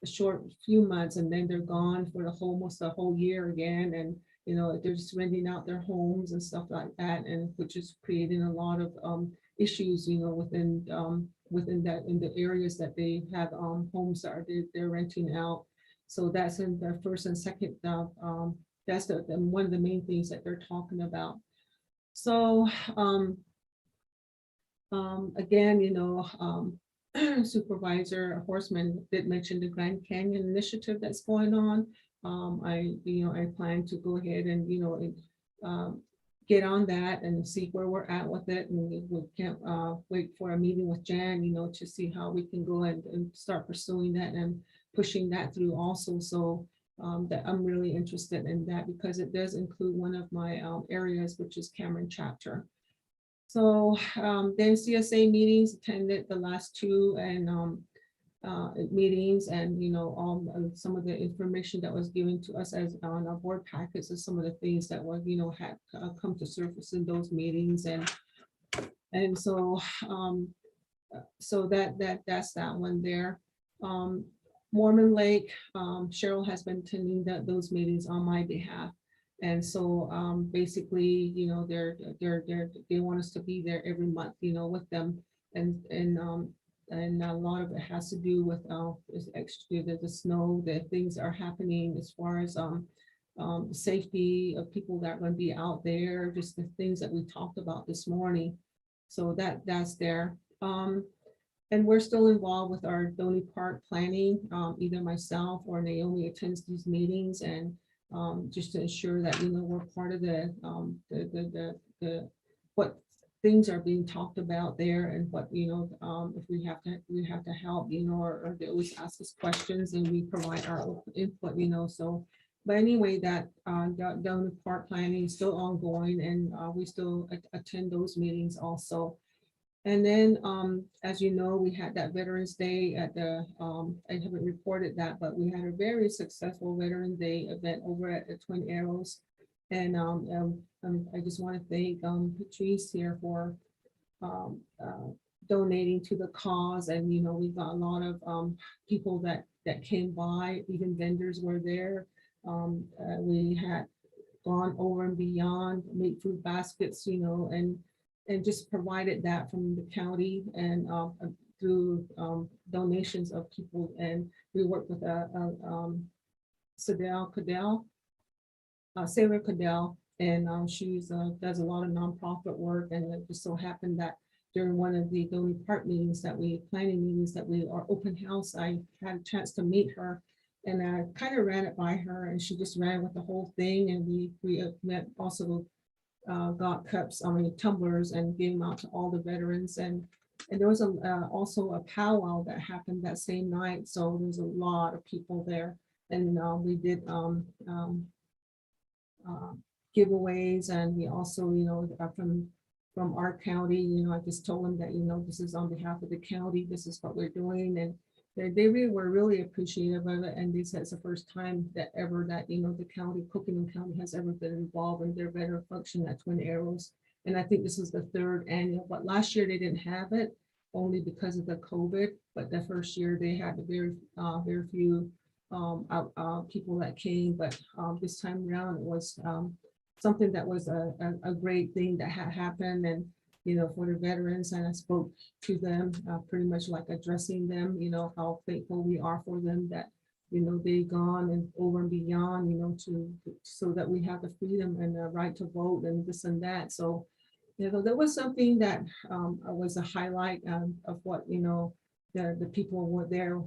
[SPEAKER 3] a short few months, and then they're gone for almost the whole year again. And, you know, they're just renting out their homes and stuff like that, and which is creating a lot of issues, you know, within that, in the areas that they have homes that they're renting out. So that's in their first and second. That's one of the main things that they're talking about. So again, you know, Supervisor Horseman did mention the Grand Canyon initiative that's going on. I plan to go ahead and, you know, get on that and see where we're at with it. And we can't wait for a meeting with Jan, to see how we can go and start pursuing that and pushing that through also. So that I'm really interested in that because it does include one of my areas, which is Cameron chapter. So then CSA meetings, attended the last two and meetings, and all some of the information that was given to us as on our board packets and some of the things that were had come to surface in those meetings, and so that's that one there. Mormon Lake, Cheryl has been attending those meetings on my behalf. And so basically, they want us to be there every month, with them. And a lot of it has to do with the snow, the things that are happening as far as safety of people that are going to be out there, just the things that we talked about this morning. So that's there. And we're still involved with our Donny Park planning. Either myself or Naomi attends these meetings, and just to ensure that we're part of the what things are being talked about there, and what if we have to help, or they always ask us questions and we provide our input, So, but anyway, that Donny Park planning is still ongoing, and we still attend those meetings also. And then, as you know, we had that Veterans Day at the, I haven't reported that, but we had a very successful Veterans Day event over at the Twin Arrows. And I just want to thank Patrice here for donating to the cause. And, we got a lot of people that came by, even vendors were there. We had gone over and beyond, made food baskets, and just provided that from the county and through donations of people. And we worked with Sarah Cadell, and she's does a lot of nonprofit work. And it just so happened that during one of the Donny Park meetings planning meetings that we are open house, I had a chance to meet her, and I kind of ran it by her, and she just ran with the whole thing. And we met also. Got cups, tumblers, and gave them out to all the veterans. And there was also a powwow that happened that same night. So there's a lot of people there. And we did giveaways, and we also, from our county, I just told them that, this is on behalf of the county, this is what we're doing. And they really were really appreciative of it. And they said it's the first time that the county, Coconino County, has ever been involved in their veteran function at Twin Arrows. And I think this is the third annual, but last year they didn't have it only because of the COVID. But the first year they had very few people that came. But this time around it was something that was a great thing that had happened. And for the veterans, and I spoke to them pretty much like addressing them, how thankful we are for them that, they've gone and over and beyond, so that we have the freedom and the right to vote and this and that. So, that was something that was a highlight of what, the people were there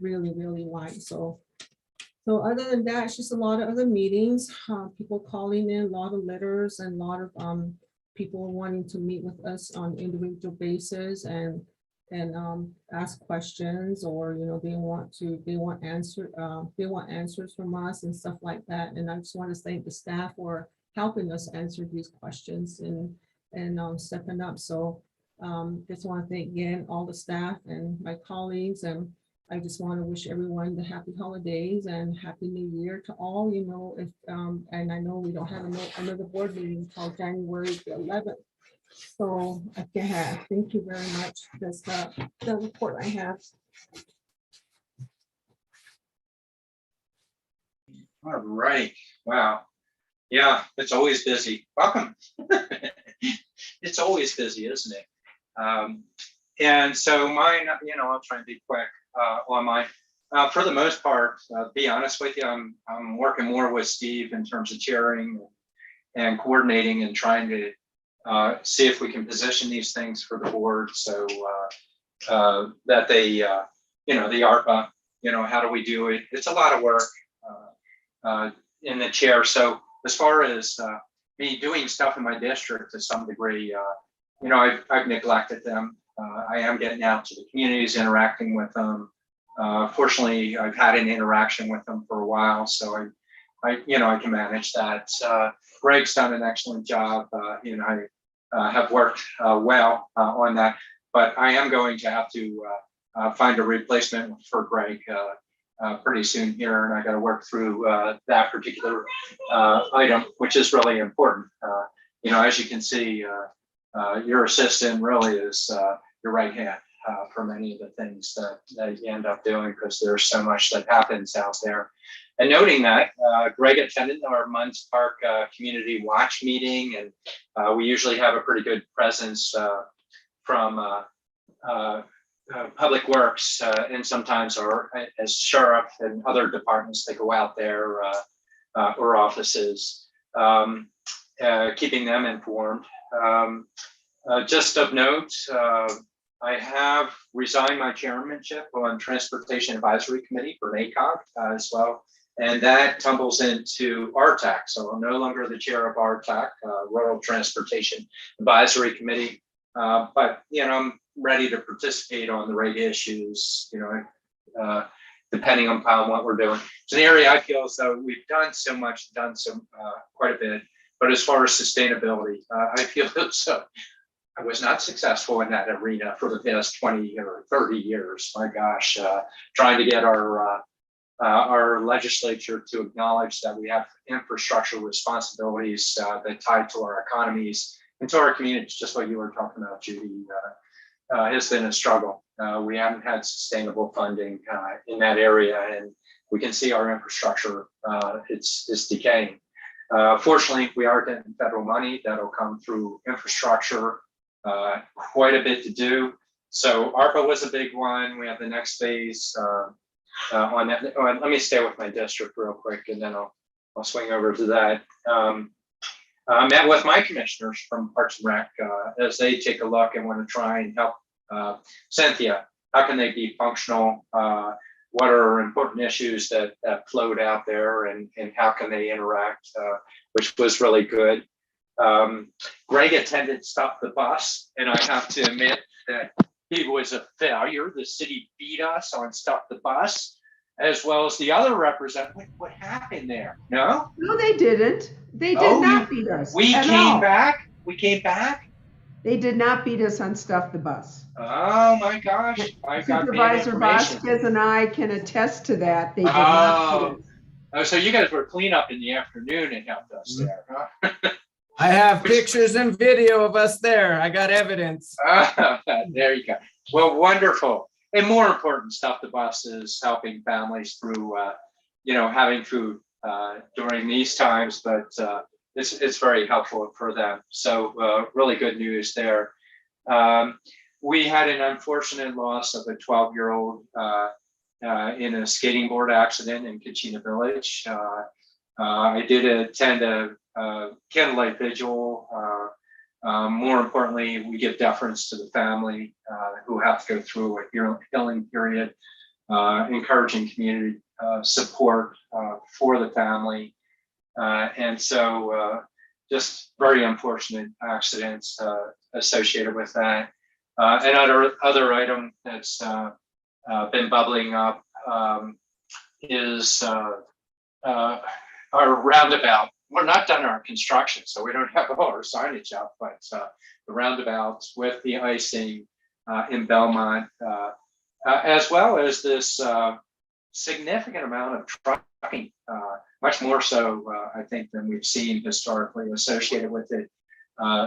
[SPEAKER 3] really, really liked. So other than that, it's just a lot of other meetings, people calling in, a lot of letters, and a lot of people wanting to meet with us on individual basis and ask questions, or they want answers from us and stuff like that. And I just want to thank the staff for helping us answer these questions and stepping up. So just want to thank again all the staff and my colleagues, and I just want to wish everyone the happy holidays and happy new year to all, if, and I know we don't have another board meeting until January the 11th. So thank you very much. That's the report I have.
[SPEAKER 1] All right. Wow. Yeah, it's always busy. Welcome. It's always busy, isn't it? And so mine, I'll try and be quick on mine. For the most part, be honest with you, I'm working more with Steve in terms of chairing and coordinating and trying to see if we can position these things for the board, so that they, the ARPA, how do we do it? It's a lot of work in the chair. So as far as me doing stuff in my district to some degree. You know, I've neglected them. I am getting out to the communities, interacting with them. Fortunately, I've had an interaction with them for a while, so I can manage that. Greg's done an excellent job. He and I have worked well on that, but I am going to have to find a replacement for Greg pretty soon here, and I got to work through that particular item, which is really important. You know, as you can see, your assistant really is your right hand for many of the things that you end up doing, because there's so much that happens out there. And noting that, Greg attended our Munns Park Community Watch meeting, and we usually have a pretty good presence from Public Works, and sometimes as sheriff and other departments, they go out there, or offices, keeping them informed. Just of note, I have resigned my chairmanship on Transportation Advisory Committee for NACOG as well. And that tumbles into RTAC. So I'm no longer the chair of RTAC, Rural Transportation Advisory Committee. But, you know, I'm ready to participate on the right issues, you know, depending upon what we're doing. It's an area I feel as though we've done so much, quite a bit. But as far as sustainability, I feel so. I was not successful in that arena for the past 20 or 30 years. My gosh, trying to get our legislature to acknowledge that we have infrastructure responsibilities that tie to our economies and to our communities, just what you were talking about, Judy, has been a struggle. We haven't had sustainable funding in that area, and we can see our infrastructure, it's decaying. Fortunately, we are getting federal money that'll come through infrastructure, quite a bit to do. So ARPA was a big one. We have the next phase on that. Let me stay with my district real quick, and then I'll swing over to that. I met with my commissioners from Parks and Rec as they take a look and want to try and help Cynthia. How can they be functional? What are important issues that float out there, and how can they interact, which was really good. Greg attended Stop the Bus, and I have to admit that he was a failure. The city beat us on Stop the Bus, as well as the other representative. What happened there? No?
[SPEAKER 6] No, they didn't. They did not beat us.
[SPEAKER 1] We came back. We came back.
[SPEAKER 6] They did not beat us on Stuff the Bus.
[SPEAKER 1] Oh my gosh. I got
[SPEAKER 6] Supervisor Vasquez and I can attest to that. They did not beat us.
[SPEAKER 1] Oh, so you guys were cleanup in the afternoon and helped us there, huh?
[SPEAKER 4] I have pictures and video of us there. I got evidence.
[SPEAKER 1] There you go. Well, wonderful. And more important, Stuff the Bus is helping families through, having food during these times, but it's very helpful for them. So really good news there. We had an unfortunate loss of a 12-year-old in a skating board accident in Kachina Village. I did attend a candlelight vigil. More importantly, we give deference to the family who have to go through a healing period, encouraging community support for the family. And so just very unfortunate accidents associated with that. Another item that's been bubbling up is our roundabout. We're not done our construction, so we don't have all our signage up, but the roundabouts with the icing in Belmont, as well as this significant amount of trucking, much more so, I think, than we've seen historically associated with it.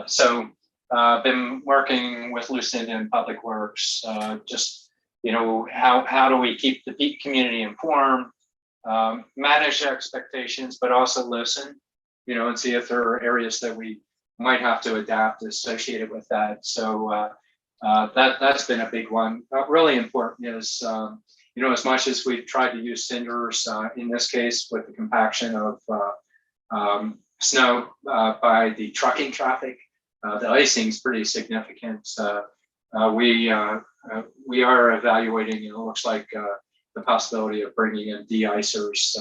[SPEAKER 1] So been working with Lucinda and Public Works, just, how do we keep the community informed, manage expectations, but also listen, and see if there are areas that we might have to adapt associated with that. So that's been a big one. Really important is, as much as we've tried to use cinders, in this case with the compaction of snow by the trucking traffic, the icing is pretty significant. We are evaluating, it looks like, the possibility of bringing in de-icers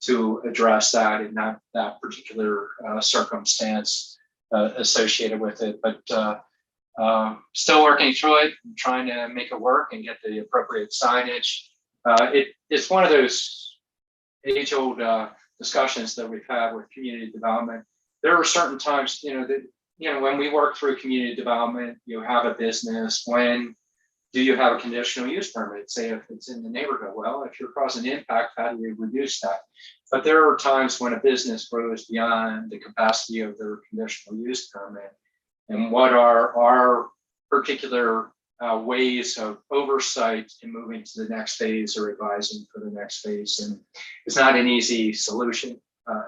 [SPEAKER 1] to address that in that particular circumstance associated with it. But still working through it, trying to make it work and get the appropriate signage. It's one of those age-old discussions that we've had with community development. There are certain times, when we work through community development, you have a business. When do you have a conditional use permit? Say if it's in the neighborhood, well, if you're causing impact, how do you reduce that? But there are times when a business grows beyond the capacity of their conditional use permit. And what are our particular ways of oversight in moving to the next phase or advising for the next phase? And it's not an easy solution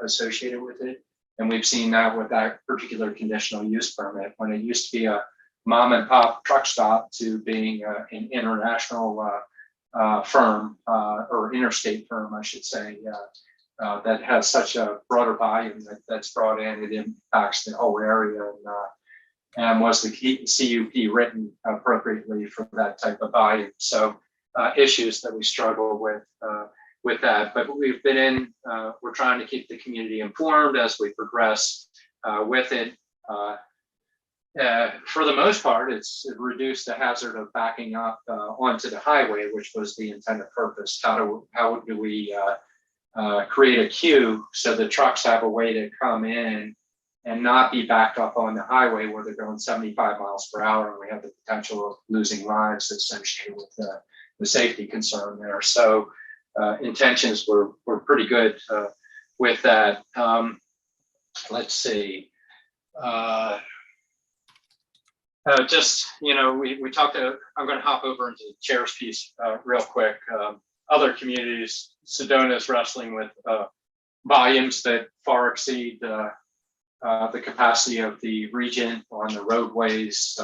[SPEAKER 1] associated with it. And we've seen that with that particular conditional use permit, when it used to be a mom and pop truck stop to being an international firm or interstate firm, I should say, that has such a broader volume that's brought in. It impacts the whole area, and was the CUP written appropriately for that type of volume? So issues that we struggle with that, but we've been we're trying to keep the community informed as we progress with it. For the most part, it's reduced the hazard of backing up onto the highway, which was the intended purpose. How do we create a queue so the trucks have a way to come in and not be backed up on the highway where they're going 75 miles per hour, and we have the potential of losing lives associated with the safety concern there. So intentions were pretty good with that. Let's see. We talked to, I'm going to hop over into the chair's piece real quick. Other communities, Sedona is wrestling with volumes that far exceed the capacity of the region on the roadways.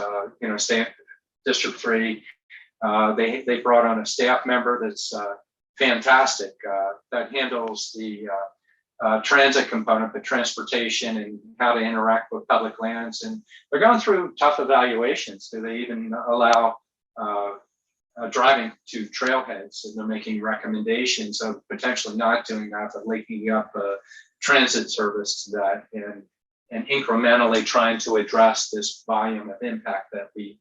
[SPEAKER 1] District 3, they brought on a staff member that's fantastic, that handles the transit component, the transportation and how to interact with public lands. And they're going through tough evaluations. Do they even allow driving to trailheads? And they're making recommendations of potentially not doing that, but linking up a transit service to that, and incrementally trying to address this volume of impact that we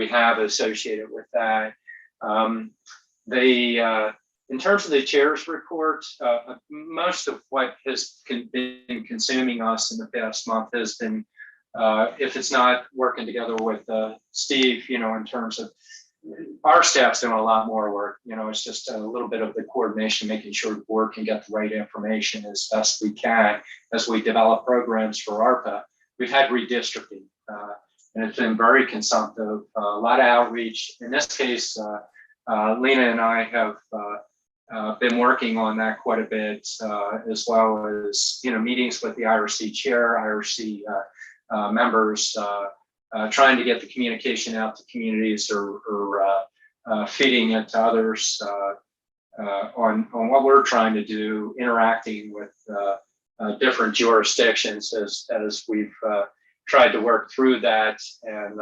[SPEAKER 1] have associated with that. In terms of the chair's report, most of what has been consuming us in the past month has been, if it's not working together with Steve, in terms of our staff's doing a lot more work. It's just a little bit of the coordination, making sure the board can get the right information as best we can as we develop programs for ARPA. We've had redistricting, and it's been very consumptive, a lot of outreach. In this case, Lena and I have been working on that quite a bit, as well as meetings with the IRC chair, IRC members, trying to get the communication out to communities or feeding it to others on what we're trying to do, interacting with different jurisdictions as we've tried to work through that. And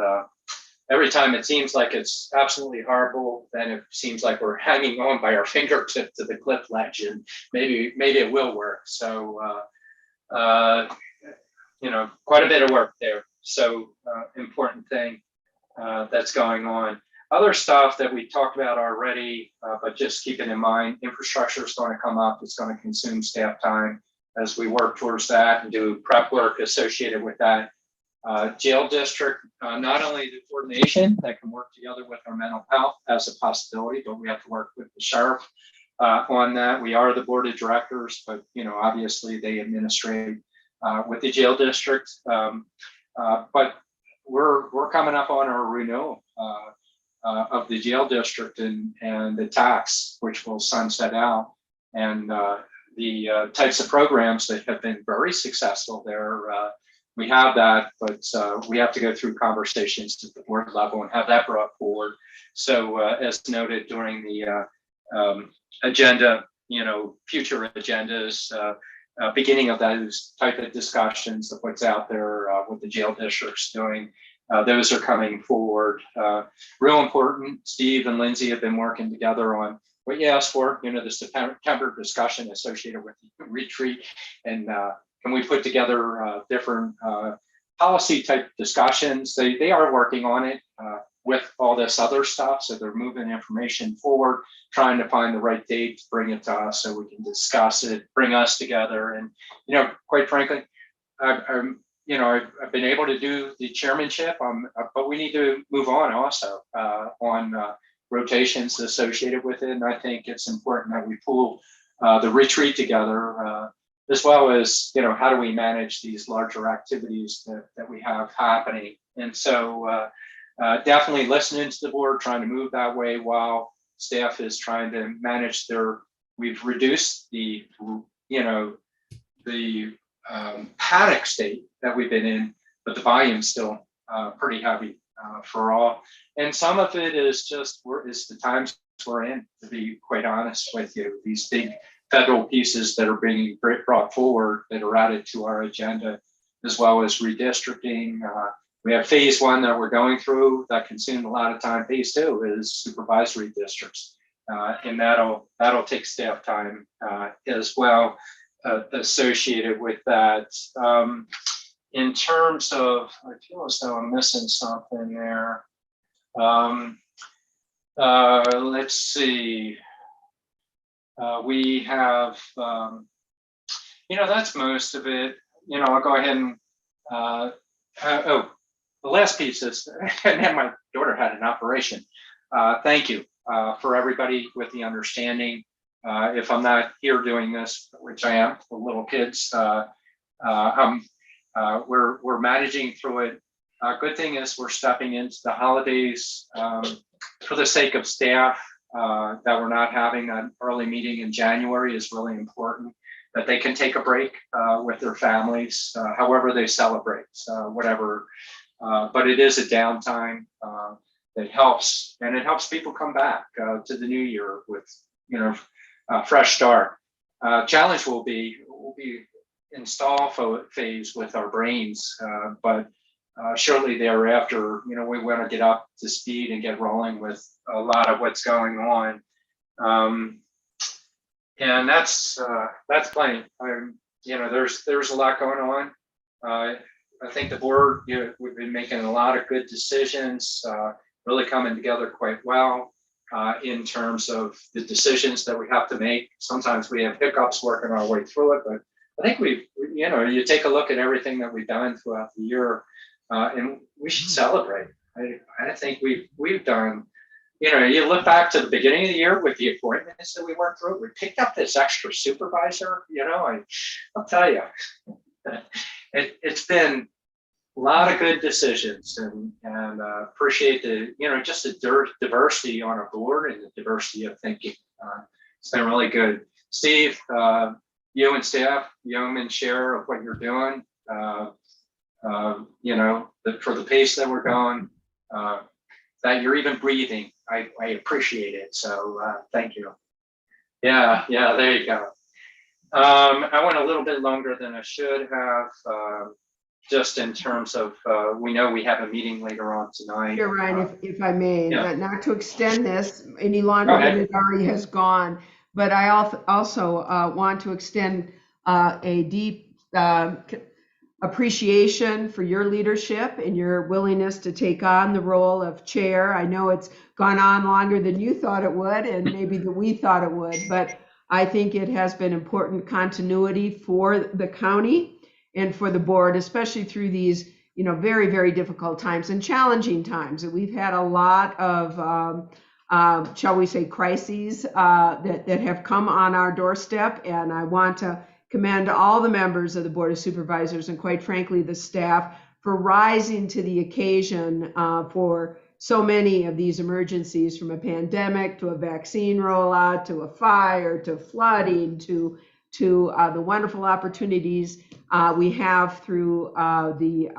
[SPEAKER 1] every time it seems like it's absolutely horrible, then it seems like we're hanging on by our fingertip to the cliff ledge, and maybe it will work. So, quite a bit of work there. So important thing that's going on. Other stuff that we talked about already, but just keeping in mind, infrastructure is going to come up. It's going to consume staff time as we work towards that and do prep work associated with that. Jail district, not only the coordination that can work together with our mental health as a possibility, but we have to work with the sheriff on that. We are the board of directors, but obviously they administrate with the jail district. But we're coming up on our renewal of the jail district and the tax, which will sunset out, and the types of programs that have been very successful there. We have that, but we have to go through conversations at the board level and have that brought forward. So as noted during the agenda, future agendas, beginning of those type of discussions of what's out there with the jail districts doing, those are coming forward. Real important. Steve and Lindsay have been working together on what you asked for, the September discussion associated with the retreat, and can we put together different policy type discussions. They are working on it with all this other stuff. So they're moving information forward, trying to find the right date to bring it to us so we can discuss it, bring us together. And, quite frankly, I've been able to do the chairmanship, but we need to move on also on rotations associated with it. And I think it's important that we pull the retreat together, as well as, how do we manage these larger activities that we have happening. And so definitely listening to the board, trying to move that way while staff is trying to manage we've reduced the panic state that we've been in, but the volume's still pretty heavy for all. And some of it is just is the times we're in, to be quite honest with you. These big federal pieces that are being brought forward that are added to our agenda, as well as redistricting. We have phase 1 that we're going through that consumed a lot of time. Phase 2 is supervisory districts, and that'll take staff time as well associated with that. In terms of, I feel as though I'm missing something there. Let's see. We have, that's most of it. I'll go ahead and, the last piece is, and my daughter had an operation. Thank you for everybody with the understanding. If I'm not here doing this, which I am, the little kids, we're managing through it. Good thing is we're stepping into the holidays for the sake of staff. That we're not having an early meeting in January is really important, that they can take a break with their families, however they celebrate, whatever. But it is a downtime that helps, and it helps people come back to the new year with, a fresh start. Challenge will be install phase with our brains, but shortly thereafter, we want to get up to speed and get rolling with a lot of what's going on. And that's plenty. There's a lot going on. I think the board, we've been making a lot of good decisions, really coming together quite well in terms of the decisions that we have to make. Sometimes we have hiccups working our way through it, but I think you take a look at everything that we've done throughout the year, and we should celebrate. I think we've done, you look back to the beginning of the year with the appointments that we went through, we picked up this extra supervisor, I'll tell you, it's been a lot of good decisions, and appreciate just the diversity on our board and the diversity of thinking. It's been really good. Steve, you and staff, yeoman share of what you're doing, for the pace that we're going, that you're even breathing. I appreciate it. So thank you. Yeah, there you go. I went a little bit longer than I should have, just in terms of, we know we have a meeting later on tonight.
[SPEAKER 6] Here, Ryan, if I may,
[SPEAKER 1] yeah.
[SPEAKER 6] not to extend this any longer than it already has gone, but I also want to extend a deep appreciation for your leadership and your willingness to take on the role of chair. I know it's gone on longer than you thought it would, and maybe that we thought it would, but I think it has been important continuity for the county and for the board, especially through these, very, very difficult times and challenging times. We've had a lot of, shall we say, crises that have come on our doorstep, and I want to commend all the members of the Board of Supervisors and, quite frankly, the staff for rising to the occasion for so many of these emergencies, from a pandemic to a vaccine rollout to a fire to flooding to the wonderful opportunities we have through the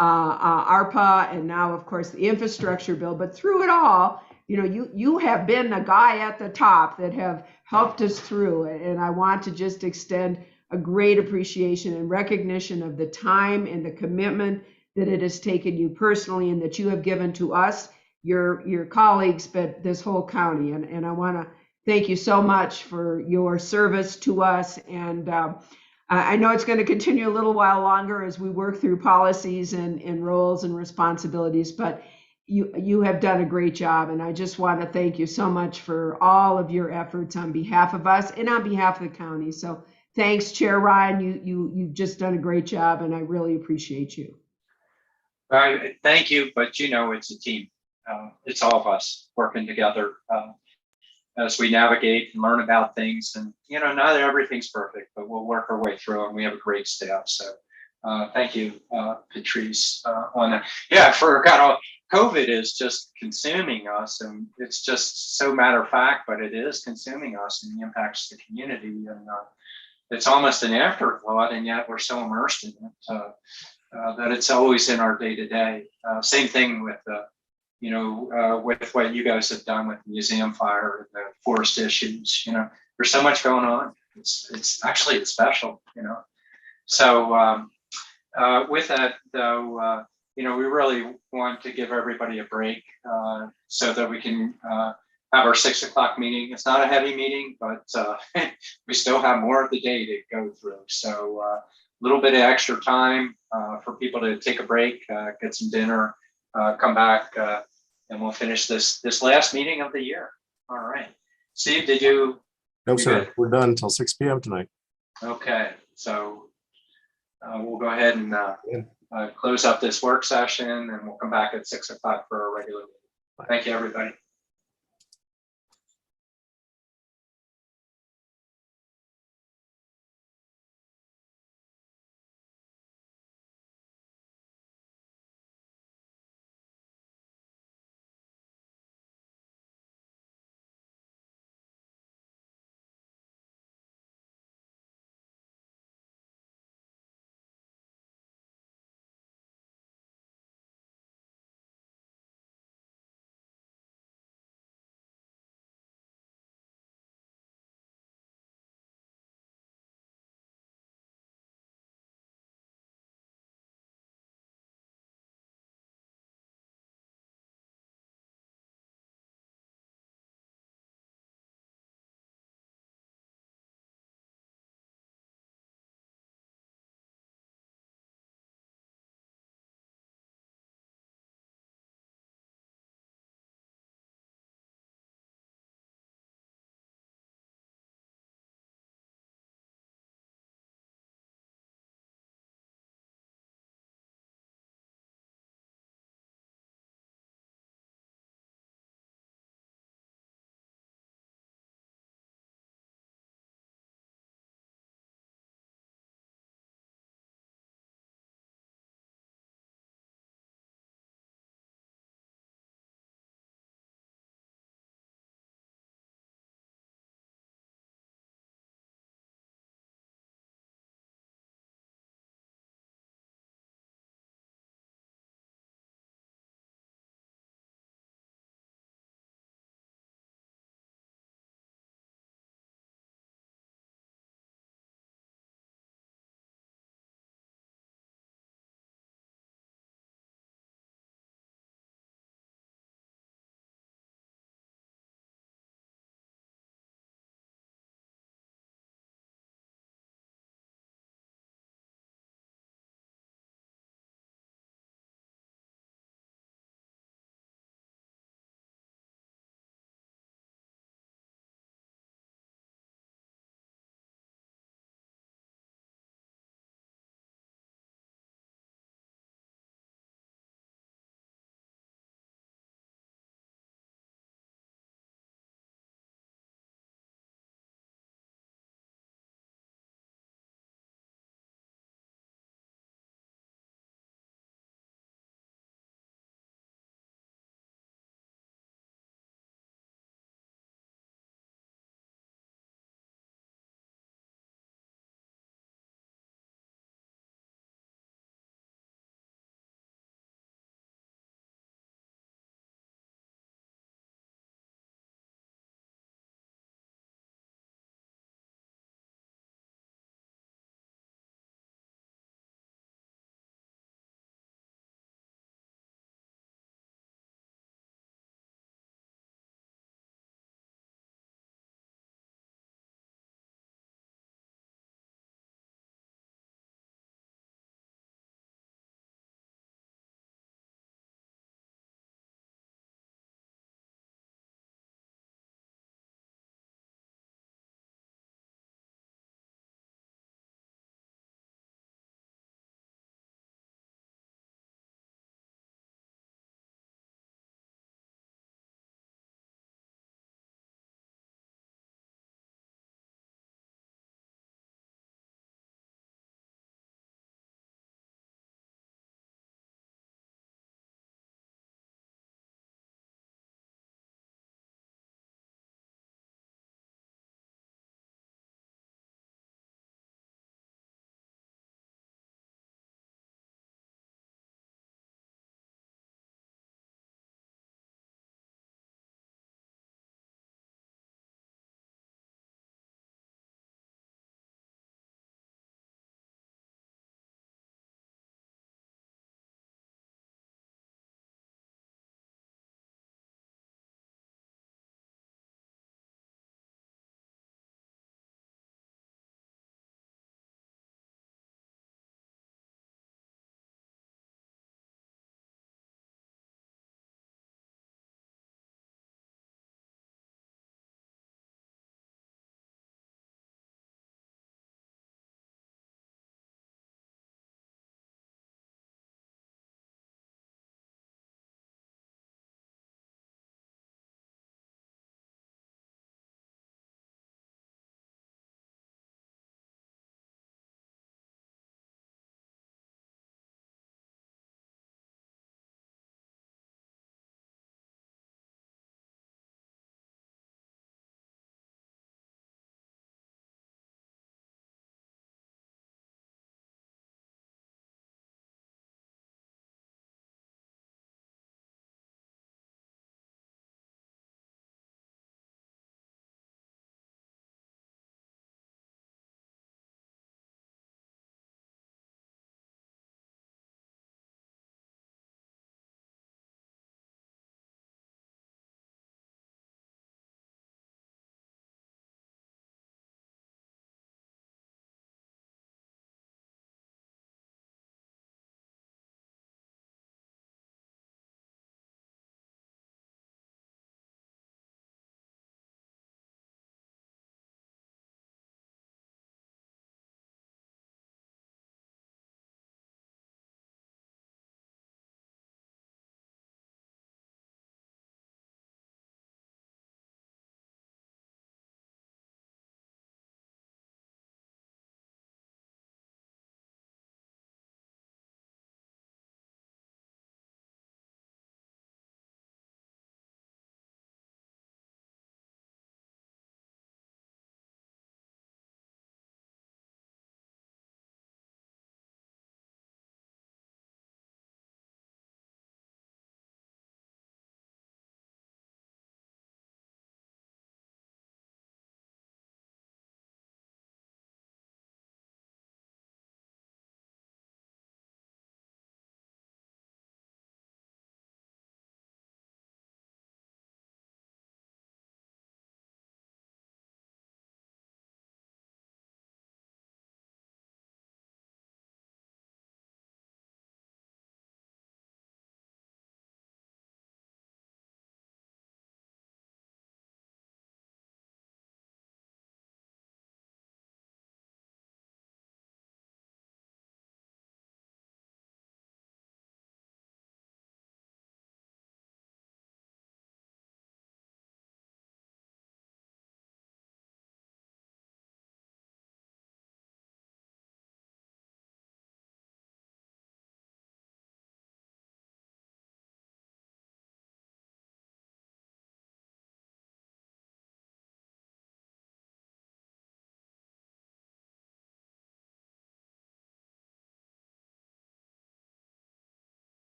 [SPEAKER 6] ARPA, and now, of course, the infrastructure bill. But through it all, you have been the guy at the top that have helped us through it. And I want to just extend a great appreciation and recognition of the time and the commitment that it has taken you personally, and that you have given to us, your colleagues, but this whole county. And I want to thank you so much for your service to us. And I know it's going to continue a little while longer as we work through policies and roles and responsibilities, but you have done a great job. And I just want to thank you so much for all of your efforts on behalf of us and on behalf of the county. So thanks, Chair Ryan. You've just done a great job, and I really appreciate you.
[SPEAKER 1] Thank you, but it's a team. It's all of us working together as we navigate and learn about things. And not everything's perfect, but we'll work our way through, and we have a great staff. So thank you, Patrice, on that. Yeah, I forgot. COVID is just consuming us, and it's just so matter of fact, but it is consuming us and impacts the community. And it's almost an afterthought, and yet we're so immersed in it that it's always in our day to day. Same thing with with what you guys have done with the museum fire and the forest issues. There's so much going on. It's actually special. So with that though, we really want to give everybody a break so that we can have our 6 o'clock meeting. It's not a heavy meeting, but we still have more of the day to go through. So a little bit of extra time for people to take a break, get some dinner, come back, and we'll finish this last meeting of the year. All right. Steve, did you?
[SPEAKER 2] No, sir. Good? We're done until 6 p.m. tonight.
[SPEAKER 1] Okay. So we'll go ahead and close up this work session, and we'll come back at 6 o'clock for our regular meeting. Thank you, everybody.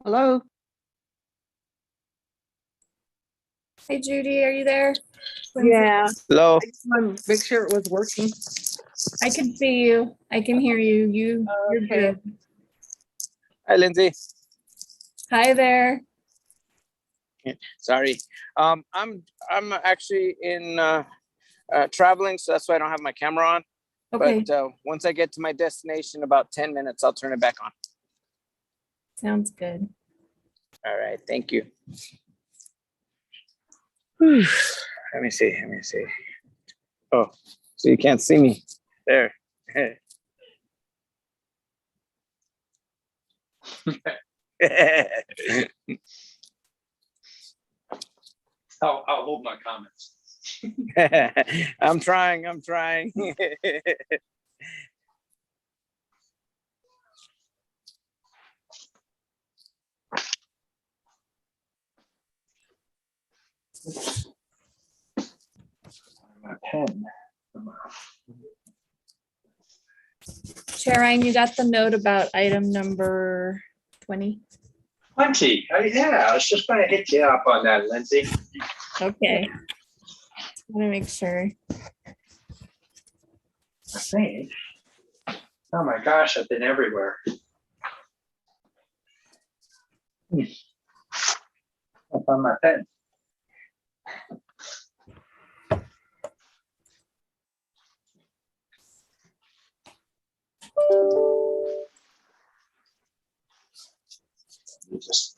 [SPEAKER 5] Hello? Hey Judy, are you there?
[SPEAKER 17] Yeah.
[SPEAKER 13] Hello.
[SPEAKER 17] I just want to make sure it was working.
[SPEAKER 5] I can see you. I can hear you. You're
[SPEAKER 17] Okay.
[SPEAKER 5] good.
[SPEAKER 13] Hi, Lindsay.
[SPEAKER 5] Hi there.
[SPEAKER 13] Sorry. I'm actually in traveling, so that's why I don't have my camera on.
[SPEAKER 5] Okay,
[SPEAKER 13] But once I get to my destination, about 10 minutes, I'll turn it back on.
[SPEAKER 5] sounds good.
[SPEAKER 13] All right. Thank you. Whew. Let me see. Oh, so you can't see me there.
[SPEAKER 1] I'll hold my comments.
[SPEAKER 13] I'm trying.
[SPEAKER 1] My pen.
[SPEAKER 5] Chair Ryan, you got the note about item number 20?
[SPEAKER 1] 20. Oh, yeah, I was just going to hit you up on that, Lindsay.
[SPEAKER 5] Okay. Want to make sure.
[SPEAKER 1] I think. Oh my gosh, I've been everywhere. Up on my pen. Just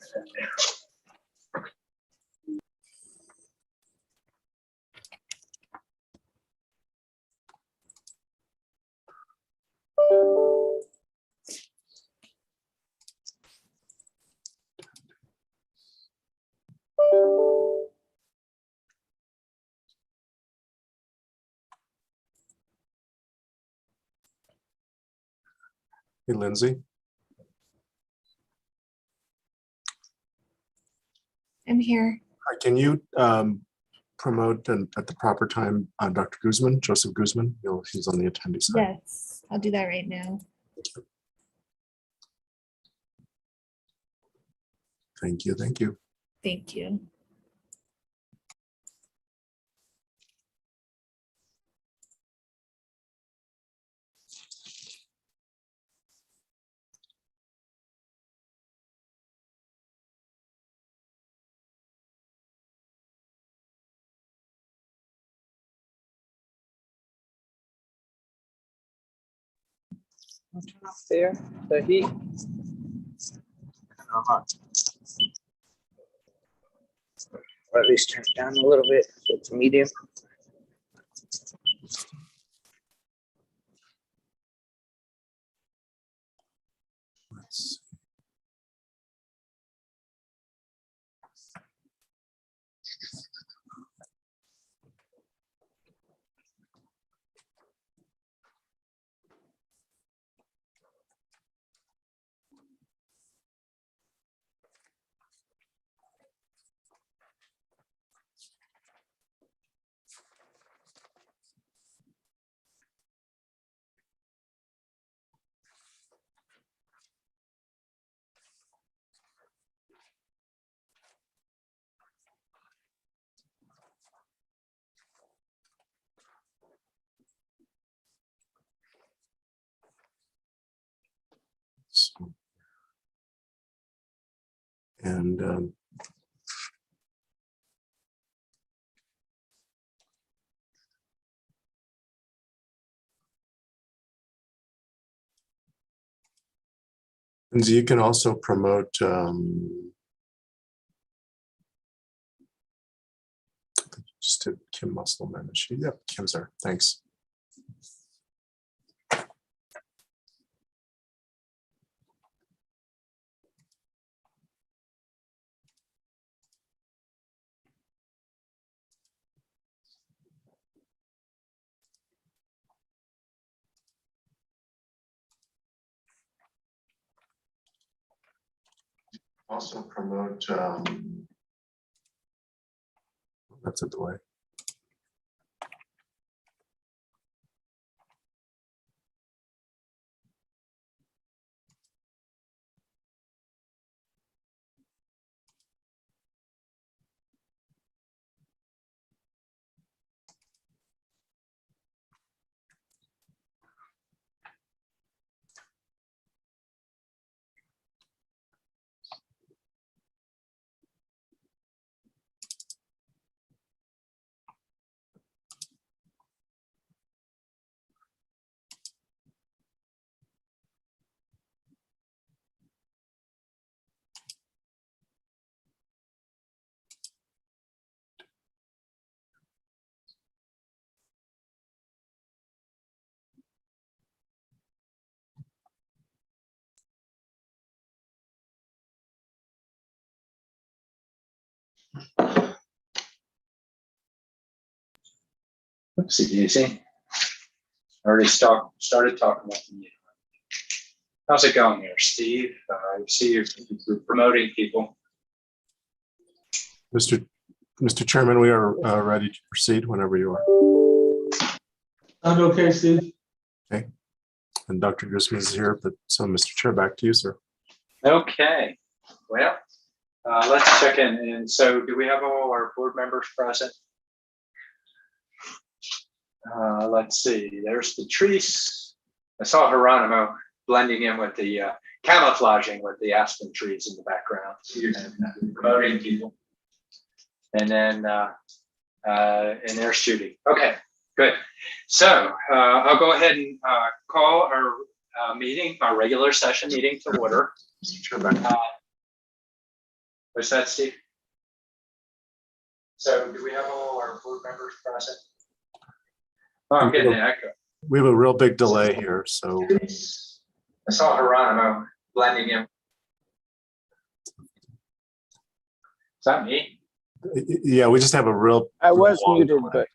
[SPEAKER 2] Hey, Lindsay.
[SPEAKER 5] I'm here.
[SPEAKER 2] Hi, can you promote at the proper time Dr. Guzman, Joseph Guzman? He's on the attendee side.
[SPEAKER 5] Yes, I'll do that right now.
[SPEAKER 2] Thank you. Thank you.
[SPEAKER 5] Thank you.
[SPEAKER 13] I'll turn off there the heat. Or at least turn it down a little bit so it's medium.
[SPEAKER 2] Let's see. So, and Lindsay, you can also promote just to Kim Musselman. Yep, Kim's there. Thanks. Also promote, that's a delay.
[SPEAKER 1] Oopsie daisy. Already started talking about the meeting. How's it going there, Steve? I see you're promoting people.
[SPEAKER 2] Mr. Chairman, we are ready to proceed whenever you are.
[SPEAKER 19] I'm okay, Steve.
[SPEAKER 2] Okay. And Dr. Guzman is here, but so Mr. Chair, back to you, sir.
[SPEAKER 1] Okay, well, let's check in. And so do we have all our board members present? Let's see, there's Patrice. I saw Geronimo blending in with the camouflaging with the aspen trees in the background and promoting people. And then and there's Judy. Okay, good. So I'll go ahead and call our meeting, our regular session meeting to order. What's that, Steve? So do we have all our board members present? Oh, I'm getting an echo.
[SPEAKER 2] We have a real big delay here, so.
[SPEAKER 1] I saw Geronimo blending in. Is that me?
[SPEAKER 2] Yeah, we just have a real.
[SPEAKER 13] I was
[SPEAKER 2] long
[SPEAKER 13] muted,
[SPEAKER 2] delay.
[SPEAKER 13] but.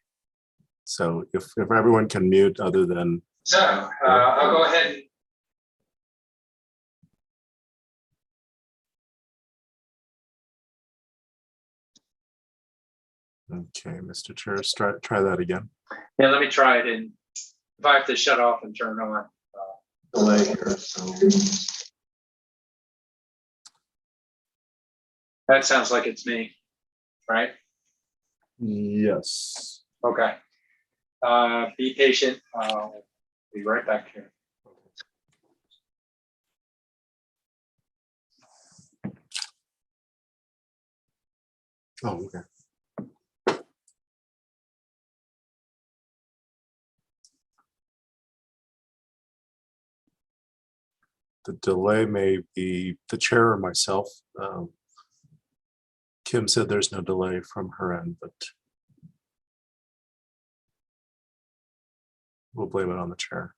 [SPEAKER 2] So if everyone can mute other than.
[SPEAKER 1] So I'll go ahead and.
[SPEAKER 2] Okay, Mr. Chair, try that again.
[SPEAKER 1] Yeah, let me try it. And if I have to shut off and turn on.
[SPEAKER 2] Delay here, so.
[SPEAKER 1] That sounds like it's me, right?
[SPEAKER 2] Yes.
[SPEAKER 1] Okay. Be patient. I'll be right back here.
[SPEAKER 2] Oh, okay. The delay may be the chair or myself. Kim said there's no delay from her end, but we'll blame it on the chair.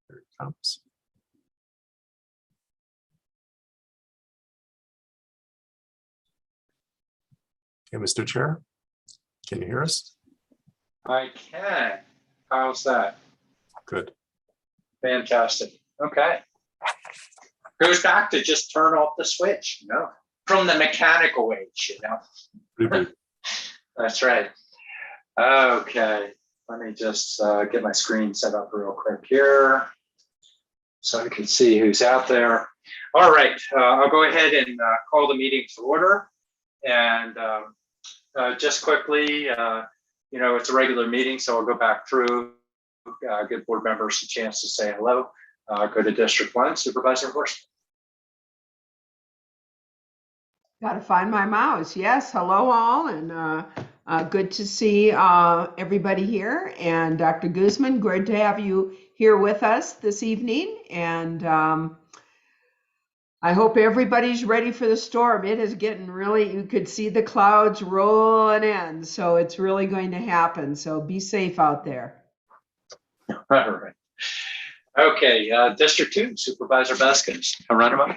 [SPEAKER 2] Here it comes. Okay, Mr. Chair, can you hear us?
[SPEAKER 1] I can. How's that?
[SPEAKER 2] Good.
[SPEAKER 1] Fantastic. Okay. Goes back to just turn off the switch, you know, from the mechanical age, you know.
[SPEAKER 2] Reboot.
[SPEAKER 1] That's right. Okay. Let me just get my screen set up real quick here so I can see who's out there. All right. I'll go ahead and call the meeting to order. And just quickly, you know, it's a regular meeting, so I'll go back through, give board members a chance to say hello. Go to District 1, Supervisor Horst.
[SPEAKER 6] Got to find my mouse. Yes, hello all, and good to see everybody here. And Dr. Guzman, great to have you here with us this evening. And I hope everybody's ready for the storm. It is getting really, you could see the clouds rolling in, so it's really going to happen. So be safe out there.
[SPEAKER 1] All right. Okay, District 2, Supervisor Baskins. Geronimo.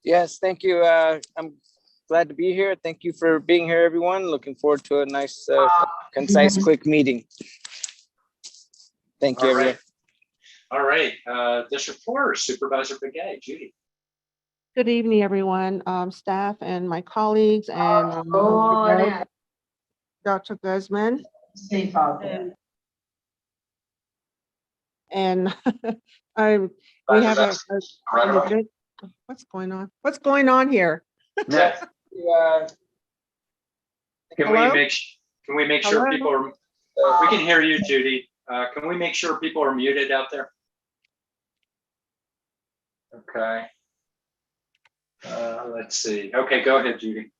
[SPEAKER 13] Yes, thank you. I'm glad to be here. Thank you for being here, everyone. Looking forward to a nice, concise, quick meeting. Thank you, everyone.
[SPEAKER 1] All right, District 4, Supervisor Begay, Judy.
[SPEAKER 3] Good evening, everyone, staff and my colleagues and Dr. Guzman.
[SPEAKER 6] Safe out there.
[SPEAKER 3] And we have a good, what's going on? What's going on here?
[SPEAKER 1] Yeah. Can
[SPEAKER 3] Hello?
[SPEAKER 1] we make sure
[SPEAKER 3] Hello?
[SPEAKER 1] people are, we can hear you, Judy. Can we make sure people are muted out there? Okay. Let's see. Okay, go ahead, Judy.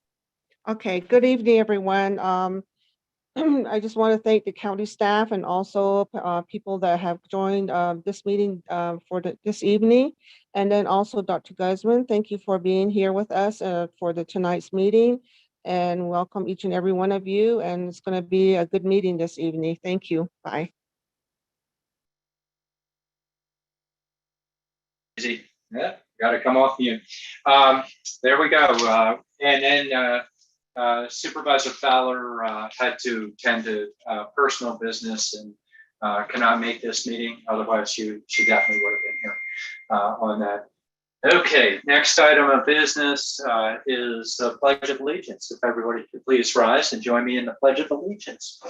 [SPEAKER 3] Okay, good evening, everyone. I just want to thank the county staff and also people that have joined this meeting for this evening. And then also Dr. Guzman, thank you for being here with us for tonight's meeting.
[SPEAKER 20] and welcome each and every one of you. And it's going to be a good meeting this evening. Thank you. Bye.
[SPEAKER 1] Easy. Yeah, got to come off mute. There we go. And then Supervisor Fowler had to tend to personal business and cannot make this meeting. Otherwise, she definitely would have been here on that. Okay, next item of business is the Pledge of Allegiance. If everybody could please rise and join me in the Pledge of Allegiance.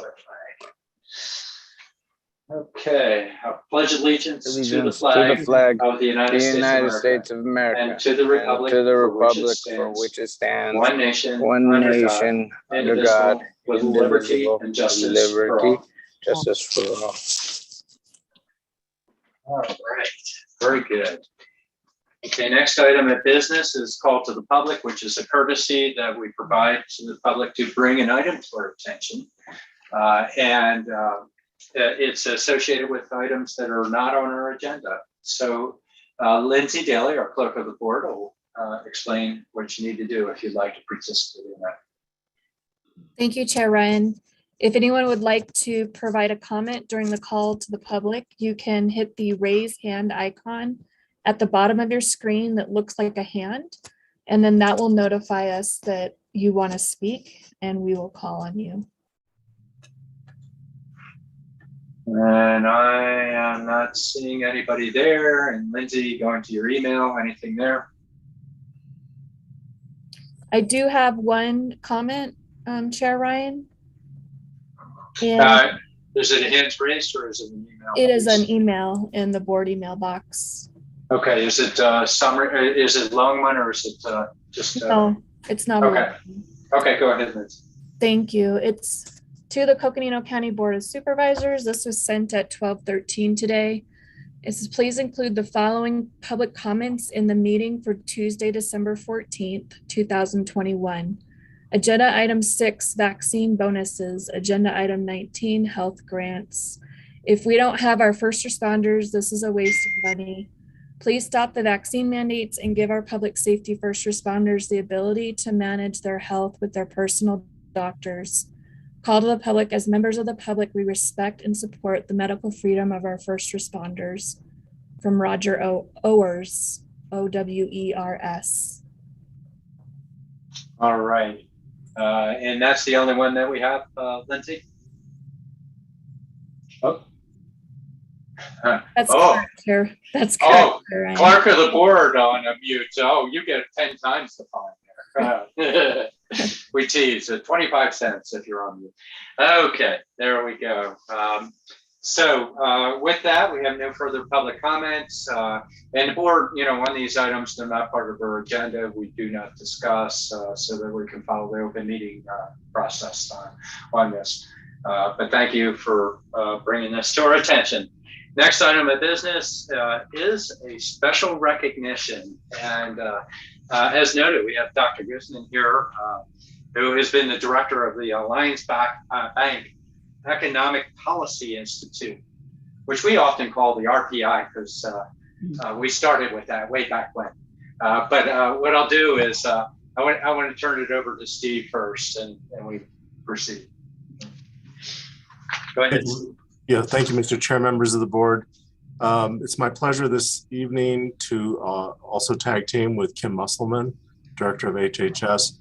[SPEAKER 1] Okay, I pledge allegiance to the flag of the United States of America and to the republic for which it stands, one nation, under God, with liberty and justice for all. All right, very good. Okay, next item of business is call to the public, which is a courtesy that we provide to the public to bring an item to our attention. It's associated with items that are not on our agenda. So Lindsay Daly, our clerk of the board, will explain what you need to do if you'd like to participate in that.
[SPEAKER 5] Thank you, Chair Ryan. If anyone would like to provide a comment during the call to the public, you can hit the raise hand icon at the bottom of your screen that looks like a hand, and then that will notify us that you want to speak and we will call on you.
[SPEAKER 1] And I am not seeing anybody there. And Lindsay, going to your email, anything there?
[SPEAKER 5] I do have one comment, Chair Ryan. And
[SPEAKER 1] is it a hands raised or is it an email?
[SPEAKER 5] it is an email in the board email box.
[SPEAKER 1] Okay, is it summary? Is it long one or is it just?
[SPEAKER 5] No, it's not.
[SPEAKER 1] Okay. Okay, go ahead, Lindsay.
[SPEAKER 5] Thank you. It's to the Coconino County Board of Supervisors. This was sent at 12:13 today. It says, please include the following public comments in the meeting for Tuesday, December 14th, 2021. Agenda item 6, vaccine bonuses. Agenda item 19, health grants. If we don't have our first responders, this is a waste of money. Please stop the vaccine mandates and give our public safety first responders the ability to manage their health with their personal doctors. Call to the public. As members of the public, we respect and support the medical freedom of our first responders. From Roger Owers, O-W-E-R-S.
[SPEAKER 1] All right. And that's the only one that we have, Lindsay? Oh.
[SPEAKER 5] That's correct, Chair. That's correct.
[SPEAKER 1] Oh, clerk of the board on a mute. Oh, you get 10 times the fine there. We tease at 25 cents if you're on mute. Okay, there we go. So with that, we have no further public comments. And the board, on these items, they're not part of our agenda. We do not discuss so that we can follow the open meeting process on this. But thank you for bringing this to our attention. Next item of business is a special recognition. And as noted, we have Dr. Guzman here, who has been the director of the Alliance Bank Economic Policy Institute, which we often call the RPI because we started with that way back when. But what I'll do is I want to turn it over to Steve first and we proceed. Go ahead.
[SPEAKER 2] Yeah, thank you, Mr. Chair, members of the board. It's my pleasure this evening to also tag team with Kim Musselman, Director of HHS,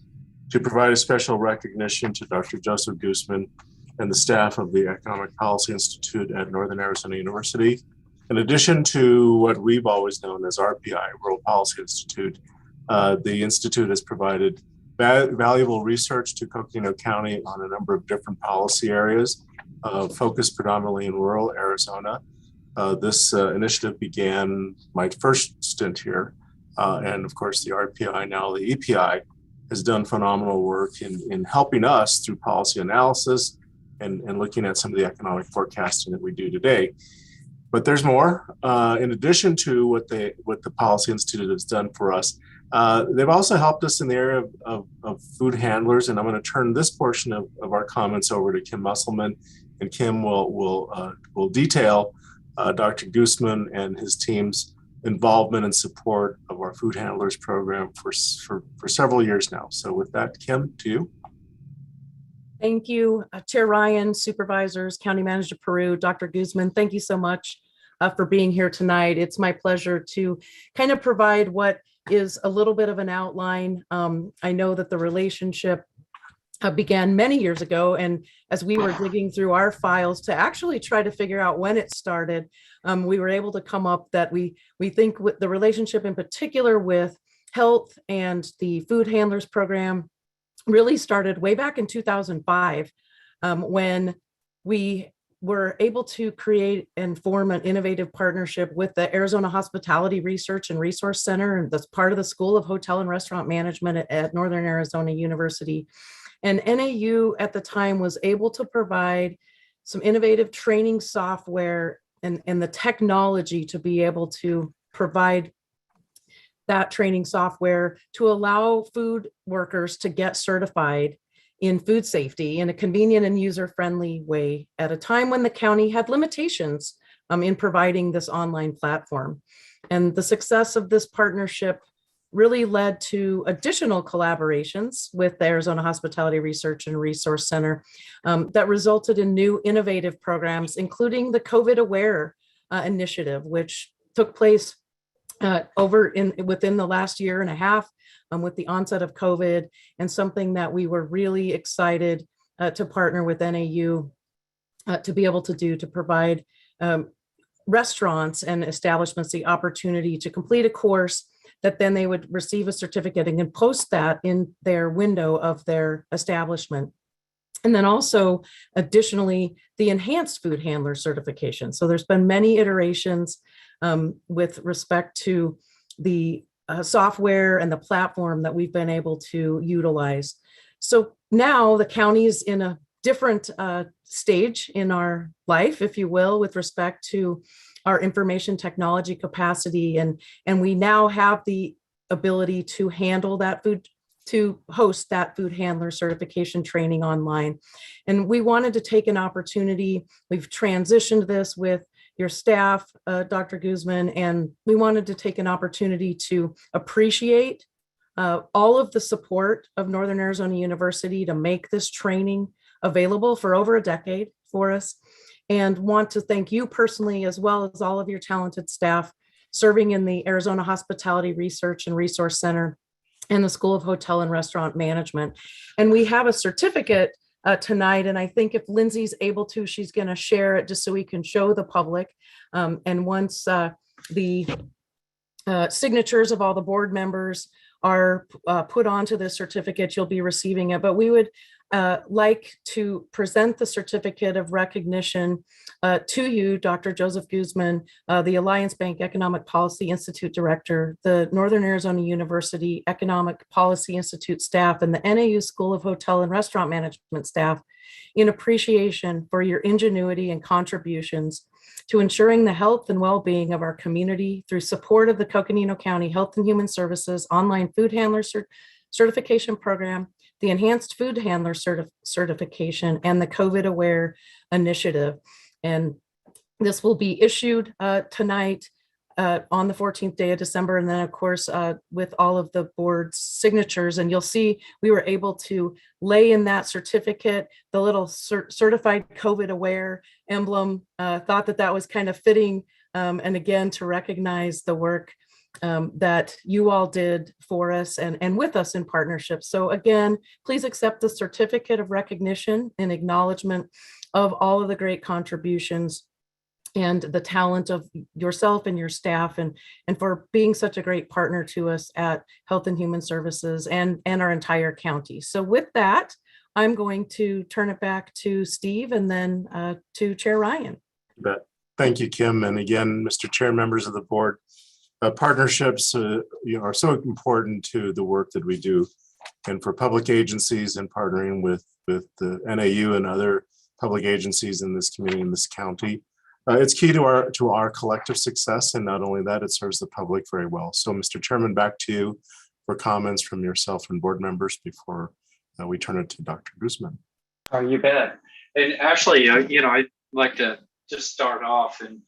[SPEAKER 2] to provide a special recognition to Dr. Joseph Guzman and the staff of the Economic Policy Institute at Northern Arizona University. In addition to what we've always known as RPI, Rural Policy Institute, the Institute has provided valuable research to Coconino County on a number of different policy areas, focused predominantly in rural Arizona. This initiative began my first stint here, and of course the RPI, now the EPI, has done phenomenal work in helping us through policy analysis and looking at some of the economic forecasting that we do today. But there's more. In addition to what the Policy Institute has done for us, they've also helped us in the area of food handlers, and I'm going to turn this portion of our comments over to Kim Musselman, and Kim will detail Dr. Guzman and his team's involvement and support of our food handlers program for several years now. So with that, Kim, to you.
[SPEAKER 21] Thank you, Chair Ryan, Supervisors, County Manager Peru, Dr. Guzman. Thank you so much for being here tonight. It's my pleasure to kind of provide what is a little bit of an outline. I know that the relationship began many years ago, and as we were digging through our files to actually try to figure out when it started, we were able to come up that we think with the relationship in particular with health and the food handlers program really started way back in 2005, when we were able to create and form an innovative partnership with the Arizona Hospitality Research and Resource Center, and that's part of the School of Hotel and Restaurant Management at Northern Arizona University. And NAU at the time was able to provide some innovative training software and the technology to be able to provide that training software to allow food workers to get certified in food safety in a convenient and user-friendly way at a time when the county had limitations in providing this online platform. And the success of this partnership really led to additional collaborations with the Arizona Hospitality Research and Resource Center that resulted in new innovative programs, including the COVID Aware initiative, which took place within the last year and a half with the onset of COVID, and something that we were really excited to partner with NAU to be able to do, to provide restaurants and establishments the opportunity to complete a course that then they would receive a certificate and can post that in their window of their establishment. And then also additionally, the enhanced food handler certification. So there's been many iterations with respect to the software and the platform that we've been able to utilize. So now the county is in a different stage in our life, if you will, with respect to our information technology capacity. And we now have the ability to handle that food, to host that food handler certification training online. And we wanted to take an opportunity, we've transitioned this with your staff, Dr. Guzman, and we wanted to take an opportunity to appreciate all of the support of Northern Arizona University to make this training available for over a decade for us, and want to thank you personally, as well as all of your talented staff serving in the Arizona Hospitality Research and Resource Center and the School of Hotel and Restaurant Management. And we have a certificate tonight, and I think if Lindsay's able to, she's going to share it just so we can show the public. And once the signatures of all the board members are put onto the certificate, you'll be receiving it. But we would like to present the certificate of recognition to you, Dr. Joseph Guzman, the Alliance Bank Economic Policy Institute Director, the Northern Arizona University Economic Policy Institute staff, and the NAU School of Hotel and Restaurant Management staff, in appreciation for your ingenuity and contributions to ensuring the health and well-being of our community through support of the Coconino County Health and Human Services online food handler certification program, the enhanced food handler certification, and the COVID Aware initiative. And this will be issued tonight on the 14th day of December. And then of course, with all of the board's signatures, and you'll see we were able to lay in that certificate, the little certified COVID Aware emblem, thought that was kind of fitting. And again, to recognize the work that you all did for us and with us in partnership. So again, please accept the certificate of recognition in acknowledgement of all of the great contributions and the talent of yourself and your staff, and for being such a great partner to us at Health and Human Services and our entire county. So with that, I'm going to turn it back to Steve and then to Chair Ryan.
[SPEAKER 2] Thank you, Kim. And again, Mr. Chair, members of the board, partnerships are so important to the work that we do, and for public agencies and partnering with the NAU and other public agencies in this community, in this county. It's key to our collective success, and not only that, it serves the public very well. So, Mr. Chairman, back to you for comments from yourself and board members before we turn it to Dr. Guzman.
[SPEAKER 1] Oh, you bet. And actually, I'd like to just start off and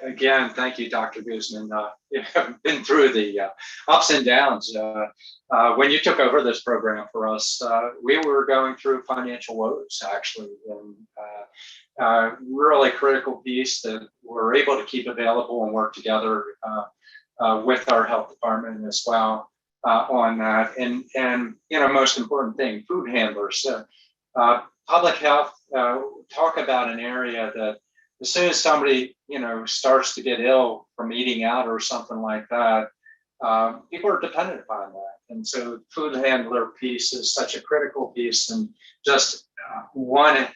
[SPEAKER 1] Again, thank you, Dr. Guzman. You have been through the ups and downs. When you took over this program for us, we were going through financial woes, actually, and really critical piece that we're able to keep available and work together with our health department as well on that. And most important thing, food handlers. Public health, talk about an area that as soon as somebody, starts to get ill from eating out or something like that, people are dependent upon that. And so food handler piece is such a critical piece, and just one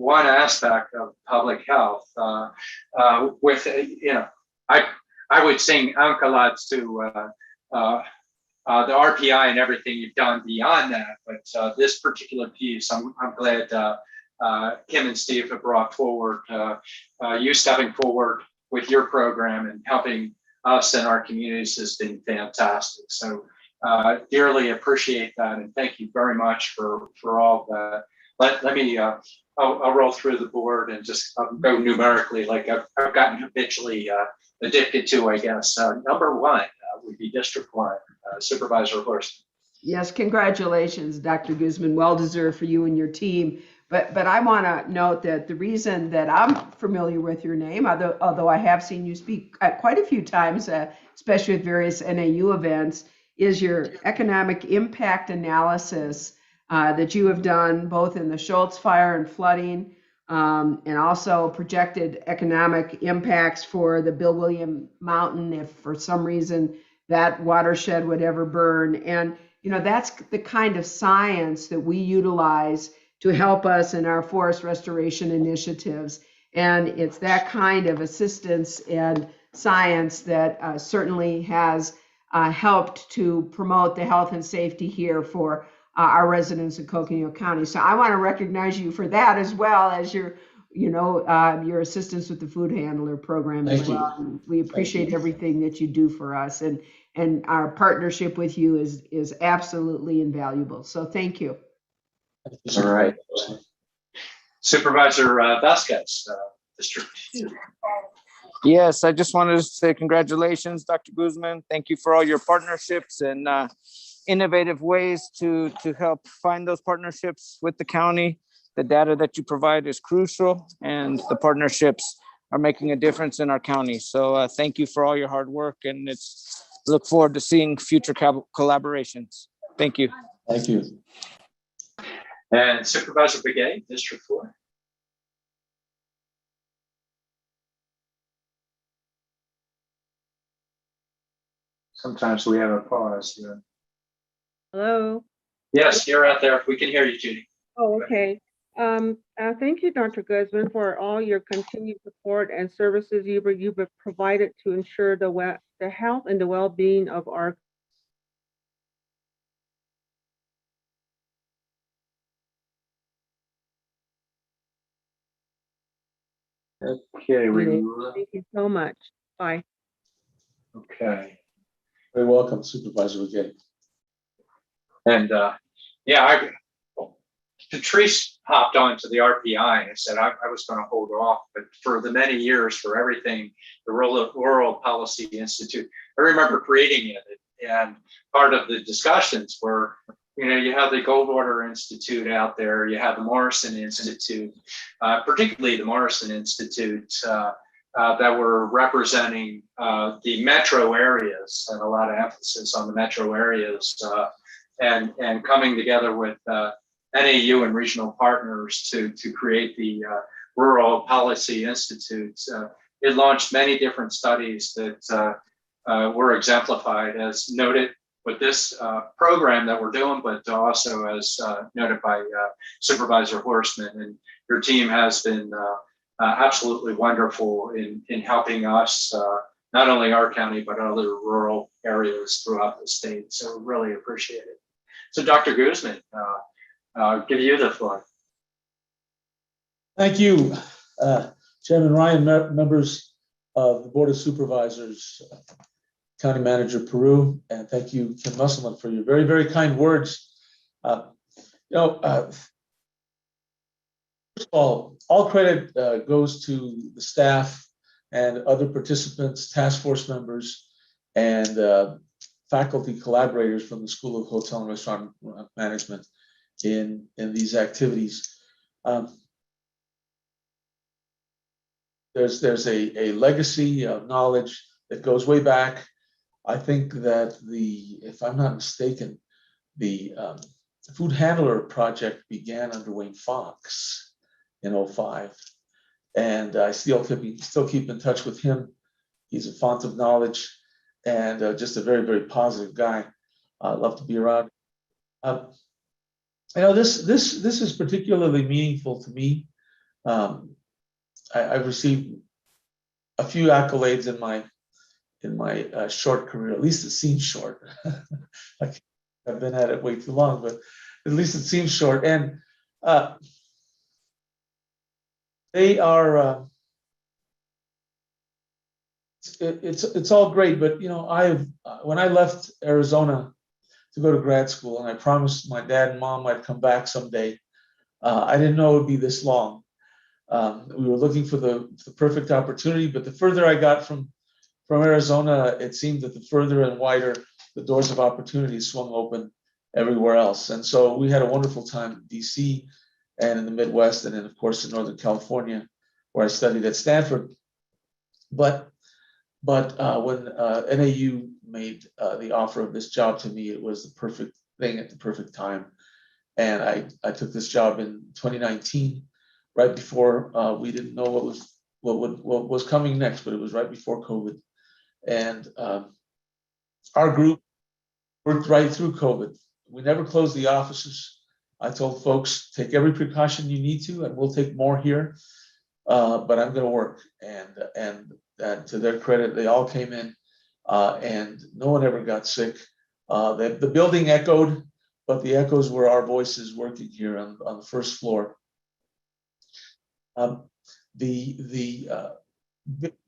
[SPEAKER 1] aspect of public health with, I would sing accolades to the RPI and everything you've done beyond that. But this particular piece, I'm glad Kim and Steve have brought forward, you stepping forward with your program and helping us and our communities has been fantastic. So dearly appreciate that, and thank you very much for all that. Let me, I'll roll through the board and just go numerically like I've gotten habitually addicted to, I guess. Number one would be District 1, Supervisor Horst.
[SPEAKER 6] Yes, congratulations, Dr. Guzman. Well deserved for you and your team. But I want to note that the reason that I'm familiar with your name, although I have seen you speak quite a few times, especially at various NAU events, is your economic impact analysis that you have done both in the Schultz fire and flooding, and also projected economic impacts for the Bill William Mountain if for some reason that watershed would ever burn. And that's the kind of science that we utilize to help us in our forest restoration initiatives. And it's that kind of assistance and science that certainly has helped to promote the health and safety here for our residents in Coconino County. So I want to recognize you for that, as well as your assistance with the food handler program as well. We appreciate everything that you do for us, and our partnership with you is absolutely invaluable. So thank you.
[SPEAKER 1] All right. Supervisor Vasquez, District 2.
[SPEAKER 13] Yes, I just wanted to say congratulations, Dr. Guzman. Thank you for all your partnerships and innovative ways to help find those partnerships with the county. The data that you provide is crucial, and the partnerships are making a difference in our county. So thank you for all your hard work, and look forward to seeing future collaborations. Thank you.
[SPEAKER 19] Thank you.
[SPEAKER 1] And Supervisor Begay, District 4. Sometimes we have a pause here.
[SPEAKER 7] Hello.
[SPEAKER 1] Yes, you're out there. We can hear you, Judy.
[SPEAKER 7] Oh, okay. Thank you, Dr. Guzman, for all your continued support and services you've provided to ensure the health and the well-being of our
[SPEAKER 1] Okay.
[SPEAKER 7] Thank you so much. Bye.
[SPEAKER 1] Okay.
[SPEAKER 19] Very welcome, Supervisor Begay.
[SPEAKER 1] And Patrice hopped onto the RPI and said I was going to hold off, but for the many years, for everything, the Rural Policy Institute, I remember creating it, and part of the discussions were, you have the Goldwater Institute out there, you have the Morrison Institute, particularly the Morrison Institute, that were representing the metro areas, and a lot of emphasis on the metro areas, and coming together with NAU and regional partners to create the Rural Policy Institute. It launched many different studies that were exemplified, as noted with this program that we're doing, but also as noted by Supervisor Horstman. And your team has been absolutely wonderful in helping us, not only our county, but other rural areas throughout the state. So really appreciate it. So Dr. Guzman, give you the floor.
[SPEAKER 19] Thank you, Chairman Ryan, members of the Board of Supervisors, County Manager Peru, and thank you, Kim Musselman, for your very, very kind words. First of all credit goes to the staff and other participants, task force members, and faculty collaborators from the School of Hotel and Restaurant Management in these activities. There's a legacy of knowledge that goes way back. I think that if I'm not mistaken, the Food Handler Project began under Wayne Fox in 2005. And I still keep in touch with him. He's a font of knowledge and just a very, very positive guy. I love to be around. This is particularly meaningful to me. I've received a few accolades in my short career. At least it seems short. I've been at it way too long, but at least it seems short. And they are. It's all great, but when I left Arizona to go to grad school, and I promised my dad and mom I'd come back someday, I didn't know it would be this long. We were looking for the perfect opportunity, but the further I got from Arizona, it seemed that the further and wider the doors of opportunity swung open everywhere else. And so we had a wonderful time in DC and in the Midwest, and then of course in Northern California, where I studied at Stanford. But when NAU made the offer of this job to me, it was the perfect thing at the perfect time. And I took this job in 2019, right before we didn't know what was coming next, but it was right before COVID. And our group worked right through COVID. We never closed the offices. I told folks, take every precaution you need to, and we'll take more here. But I'm going to work. And to their credit, they all came in, and no one ever got sick. The building echoed, but the echoes were our voices working here on the first floor.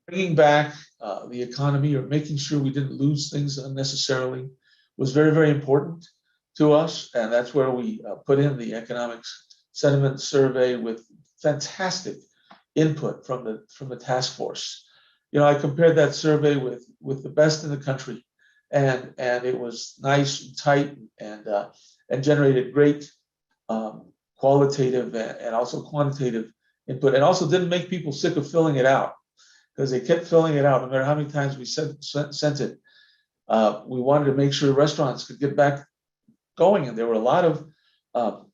[SPEAKER 19] Bringing back the economy, or making sure we didn't lose things unnecessarily, was very, very important to us. And that's where we put in the economics sentiment survey with fantastic input from the task force. I compared that survey with the best in the country, and it was nice and tight, and generated great qualitative and also quantitative input, and also didn't make people sick of filling it out, because they kept filling it out no matter how many times we sent it. We wanted to make sure restaurants could get back going, and there were a lot of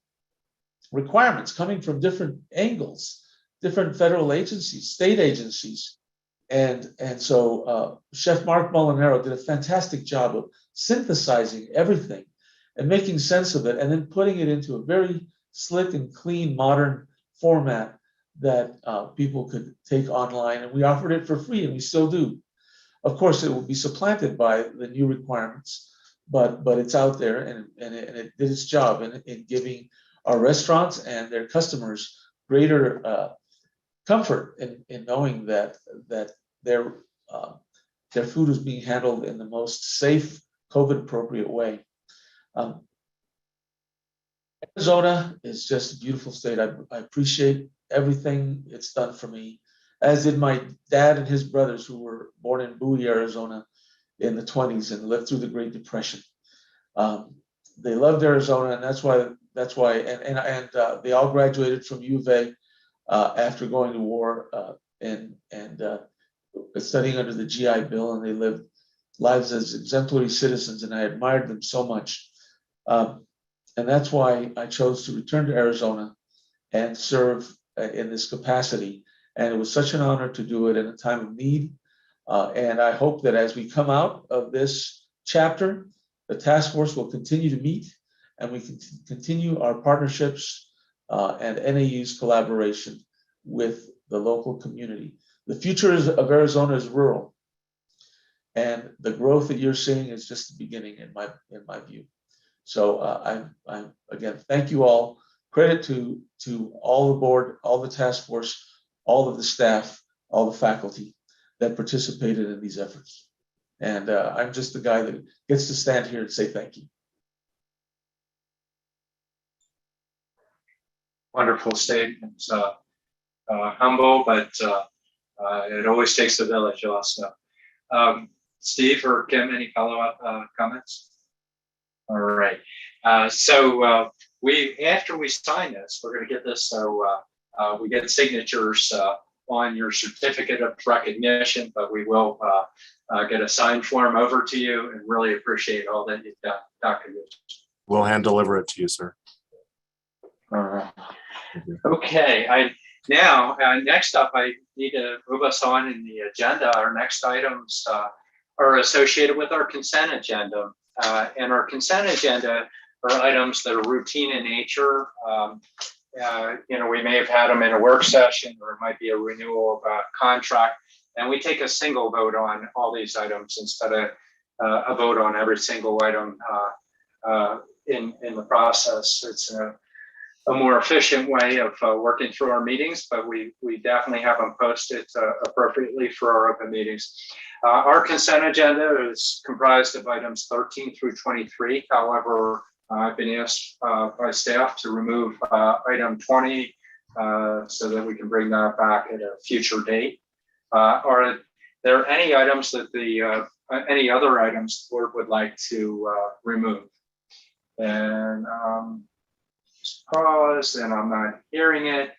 [SPEAKER 19] requirements coming from different angles, different federal agencies, state agencies. And so Chef Mark Molinaro did a fantastic job of synthesizing everything and making sense of it, and then putting it into a very slick and clean modern format that people could take online. And we offered it for free, and we still do. Of course, it will be supplanted by the new requirements, but it's out there, and it did its job in giving our restaurants and their customers greater comfort in knowing that their food is being handled in the most safe, COVID-appropriate way. Arizona is just a beautiful state. I appreciate everything it's done for me, as did my dad and his brothers, who were born in Bowie, Arizona in the 1920s and lived through the Great Depression. They loved Arizona, and that's why, and they all graduated from U of A after going to war and studying under the GI Bill, and they lived lives as exemplary citizens, and I admired them so much. And that's why I chose to return to Arizona and serve in this capacity. And it was such an honor to do it in a time of need. And I hope that as we come out of this chapter, the task force will continue to meet, and we can continue our partnerships and NAU's collaboration with the local community. The future of Arizona is rural, and the growth that you're seeing is just the beginning, in my view. So I'm again, thank you all. Credit to all the board, all the task force, all of the staff, all the faculty that participated in these efforts. And I'm just the guy that gets to stand here and say thank you.
[SPEAKER 1] Wonderful statements. Humble, but It always takes a village also. Steve or Kim, any follow-up comments? All right. So after we sign this, we're going to get this so we get signatures on your certificate of recognition, but we will get a signed form over to you and really appreciate all that you've done, Dr. Goose.
[SPEAKER 2] We'll hand deliver it to you, sir.
[SPEAKER 1] All right. Okay. Now, next up, I need to move us on in the agenda. Our next items are associated with our consent agenda. And our consent agenda are items that are routine in nature. We may have had them in a work session, or it might be a renewal of a contract. And we take a single vote on all these items instead of a vote on every single item in the process. It's a more efficient way of working through our meetings, but we definitely have them posted appropriately for our open meetings. Our consent agenda is comprised of items 13 through 23. However, I've been asked by staff to remove item 20 so that we can bring that back at a future date. Are there any items that any other items the board would like to remove? And just pause, and I'm not hearing it.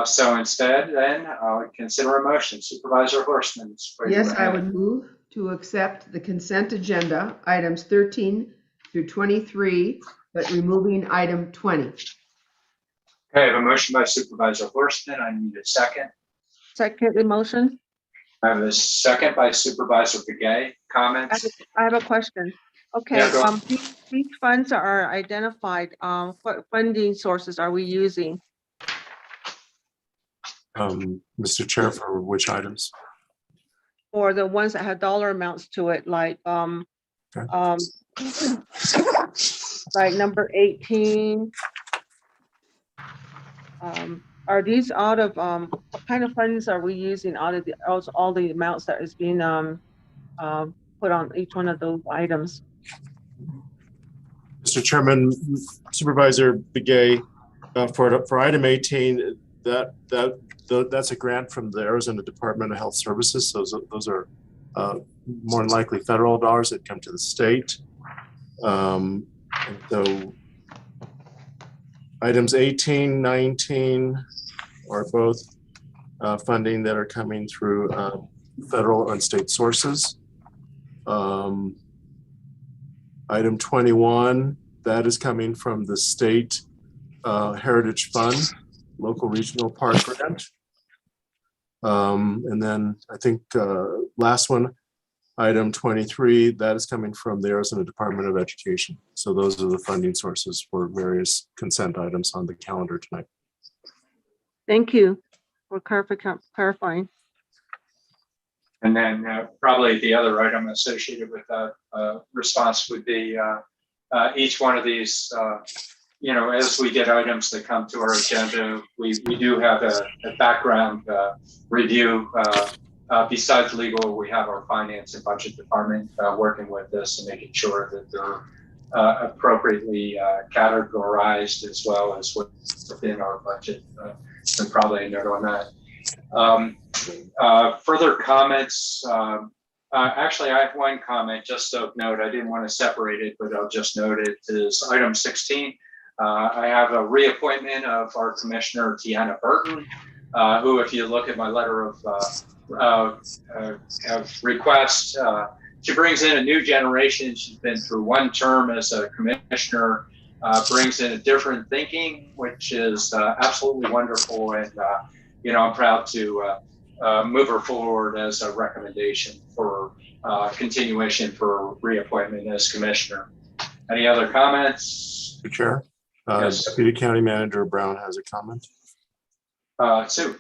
[SPEAKER 1] So instead, then I'll consider a motion. Supervisor Horstman.
[SPEAKER 6] Yes, I would move to accept the consent agenda, items 13 through 23, but removing item 20.
[SPEAKER 1] Okay, I have a motion by Supervisor Horstman. I need a second.
[SPEAKER 20] Second the motion.
[SPEAKER 1] I have a second by Supervisor Begay. Comments?
[SPEAKER 20] I have a question. Okay,
[SPEAKER 1] Yeah,
[SPEAKER 20] these funds are identified. What funding sources are we using?
[SPEAKER 2] Mr. Chair, for which items?
[SPEAKER 20] Or the ones that have dollar amounts to it, like like number 18. Are these out of what kind of funds are we using out of all the amounts that is being put on each one of those items?
[SPEAKER 2] Mr. Chairman, Supervisor Begay, for item 18, that's a grant from the Arizona Department of Health Services. So those are more than likely federal dollars that come to the state. And so items 18, 19 are both funding that are coming through federal and state sources. Item 21, that is coming from the state Heritage Fund, local regional park grant. And then I think last one, item 23, that is coming from the Arizona Department of Education. So those are the funding sources for various consent items on the calendar tonight.
[SPEAKER 20] Thank you for clarifying.
[SPEAKER 1] And then probably the other item associated with that response would be each one of these, as we get items that come to our agenda, we do have a background review. Besides legal, we have our finance and budget department working with this and making sure that they're appropriately categorized as well as within our budget. And probably a note on that. Further comments. Actually, I have one comment just of note. I didn't want to separate it, but I'll just note it is item 16. I have a reappointment of our Commissioner, Tiana Burton, who, if you look at my letter of request, she brings in a new generation. She's been through one term as a commissioner, brings in a different thinking, which is absolutely wonderful. And, I'm proud to move her forward as a recommendation for continuation for reappointment as commissioner. Any other comments?
[SPEAKER 2] Mr. Chair,
[SPEAKER 1] Yes.
[SPEAKER 2] Deputy County Manager Brown has a comment.
[SPEAKER 1] Sue.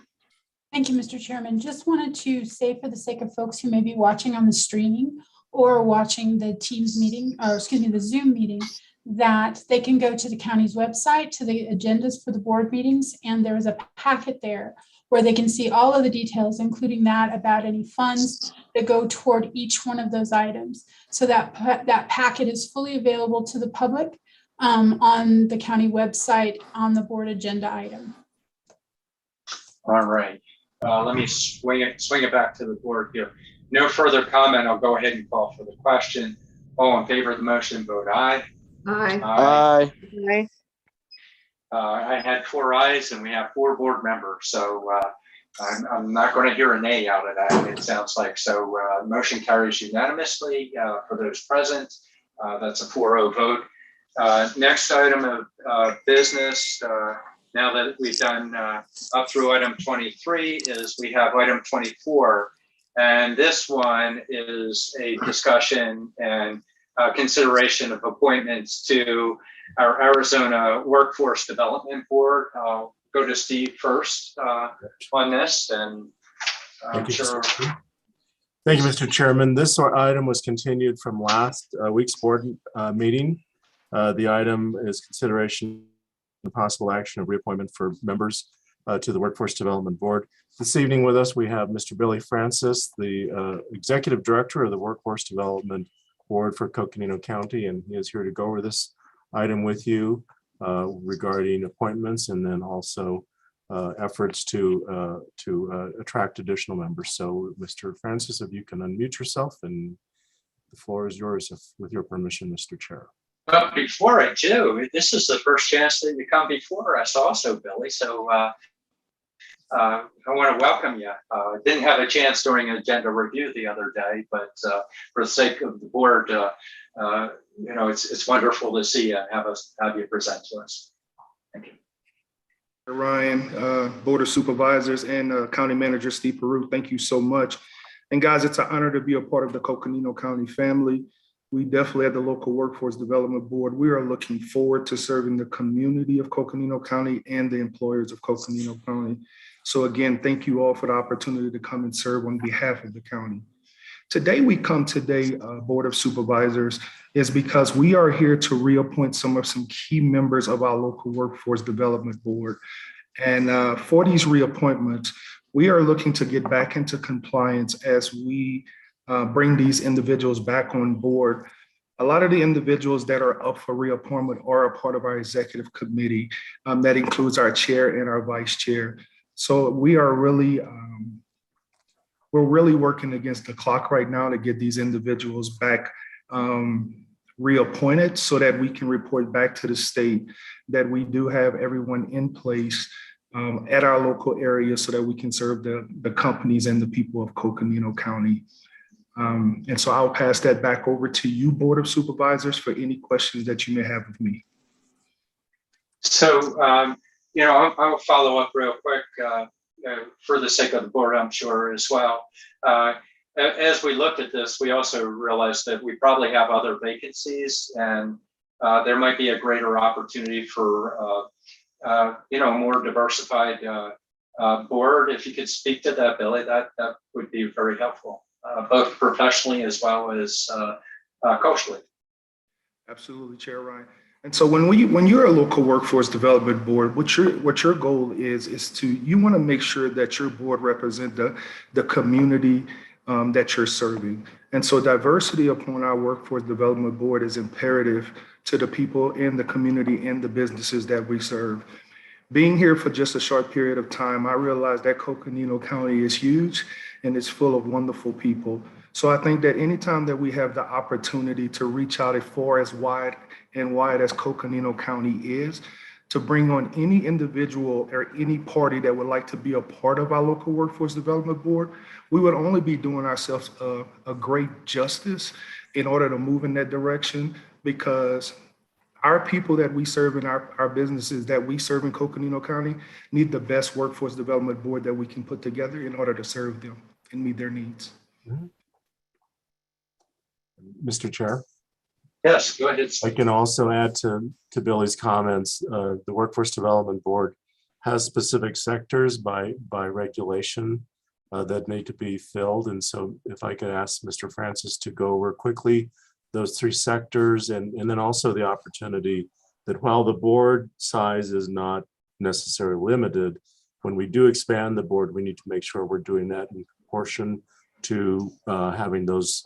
[SPEAKER 10] Thank you, Mr. Chairman. Just wanted to say, for the sake of folks who may be watching on the streaming or watching the Teams meeting, or excuse me, the Zoom meeting, that they can go to the county's website, to the agendas for the board meetings, and there is a packet there where they can see all of the details, including that about any funds that go toward each one of those items. So that packet is fully available to the public on the county website on the board agenda item.
[SPEAKER 1] All right. let me swing it back to the board here. No further comment. I'll go ahead and call for the question. All in favor of the motion, vote aye.
[SPEAKER 6] Aye.
[SPEAKER 13] Aye.
[SPEAKER 7] Aye.
[SPEAKER 1] I had 4 ayes and we have 4 board members. So I'm not going to hear a nay out of that, it sounds like. So motion carries unanimously for those present. That's a 4-0 vote. Next item of business, now that we've done up through item 23, is we have item 24. And this one is a discussion and consideration of appointments to our Arizona Workforce Development Board. I'll go to Steve first on this, and I'm sure.
[SPEAKER 2] Thank you, Mr. Chairman. This item was continued from last week's board meeting. The item is consideration of possible action of reappointment for members to the Workforce Development Board. This evening with us, we have Mr. Billy Francis, the Executive Director of the Workforce Development Board for Coconino County, and he is here to go over this item with you regarding appointments and then also efforts to attract additional members. So, Mr. Francis, if you can unmute yourself, and the floor is yours, with your permission, Mr. Chair.
[SPEAKER 1] Well, before I do, this is the first chance that you come before us also, Billy. So I want to welcome you. Didn't have a chance during agenda review the other day, but for the sake of the board, it's wonderful to see you and have you present to us. Thank you.
[SPEAKER 8] Ryan, Board of Supervisors, and County Manager Steve Peru, thank you so much. And guys, it's an honor to be a part of the Coconino County family. We definitely at the Local Workforce Development Board, we are looking forward to serving the community of Coconino County and the employers of Coconino County. So again, thank you all for the opportunity to come and serve on behalf of the county. Today, Board of Supervisors, is because we are here to reappoint some key members of our Local Workforce Development Board. And for these reappointments, we are looking to get back into compliance as we bring these individuals back on board. A lot of the individuals that are up for reappointment are a part of our executive committee. That includes our chair and our vice chair. So we are really, we're really working against the clock right now to get these individuals back reappointed so that we can report back to the state that we do have everyone in place at our local area so that we can serve the companies and the people of Coconino County. And so I'll pass that back over to you, Board of Supervisors, for any questions that you may have of me.
[SPEAKER 1] So, I'll follow up real quick for the sake of the board, I'm sure as well. As we looked at this, we also realized that we probably have other vacancies, and there might be a greater opportunity for, a more diversified board. If you could speak to that, Billy, that would be very helpful. Both professionally as well as culturally.
[SPEAKER 8] Absolutely, Chair Ryan. And so when you're a Local Workforce Development Board, what your goal is you want to make sure that your board represent the community that you're serving. And so diversity upon our Workforce Development Board is imperative to the people in the community and the businesses that we serve. Being here for just a short period of time, I realized that Coconino County is huge and it's full of wonderful people. So I think that anytime that we have the opportunity to reach out as far as wide as Coconino County is, to bring on any individual or any party that would like to be a part of our Local Workforce Development Board, we would only be doing ourselves a great justice in order to move in that direction, because our people that we serve in our businesses that we serve in Coconino County need the best Workforce Development Board that we can put together in order to serve them and meet their needs.
[SPEAKER 2] Mr. Chair?
[SPEAKER 1] Yes, go ahead.
[SPEAKER 2] I can also add to Billy's comments. The Workforce Development Board has specific sectors by regulation that need to be filled. And so if I could ask Mr. Francis to go over quickly those 3 sectors, and then also the opportunity that while the board size is not necessarily limited, when we do expand the board, we need to make sure we're doing that in proportion to having those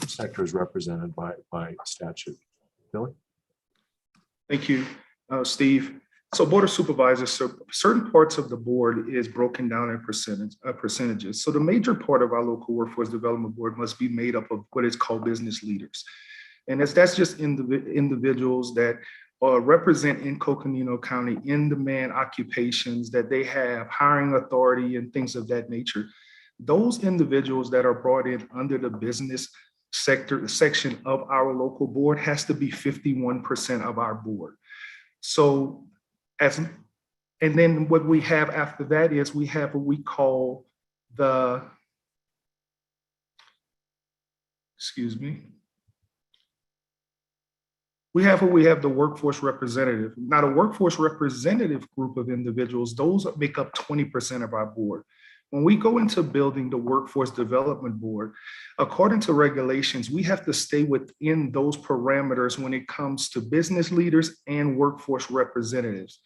[SPEAKER 2] sectors represented by statute. Billy?
[SPEAKER 8] Thank you, Steve. So Board of Supervisors, so certain parts of the board is broken down in percentages. So the major part of our local workforce development board must be made up of what is called business leaders. And that's just individuals that represent in Coconino County in-demand occupations, that they have hiring authority and things of that nature. Those individuals that are brought in under the business section of our local board has to be 51% of our board. So and then what we have after that is we have what we call the, we have the workforce representative. Now, the workforce representative group of individuals, those make up 20% of our board. When we go into building the workforce development board, according to regulations, we have to stay within those parameters when it comes to business leaders and workforce representatives.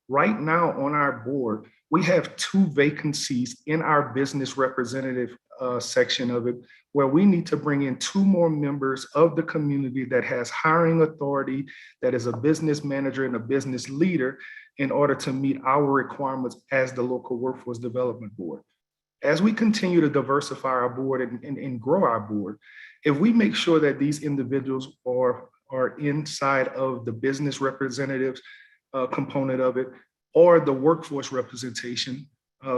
[SPEAKER 8] Right now on our board, we have 2 vacancies in our business representative section of it, where we need to bring in 2 more members of the community that has hiring authority, that is a business manager and a business leader, in order to meet our requirements as the local workforce development board. As we continue to diversify our board and grow our board, if we make sure that these individuals are inside of the business representatives component of it, or the workforce representation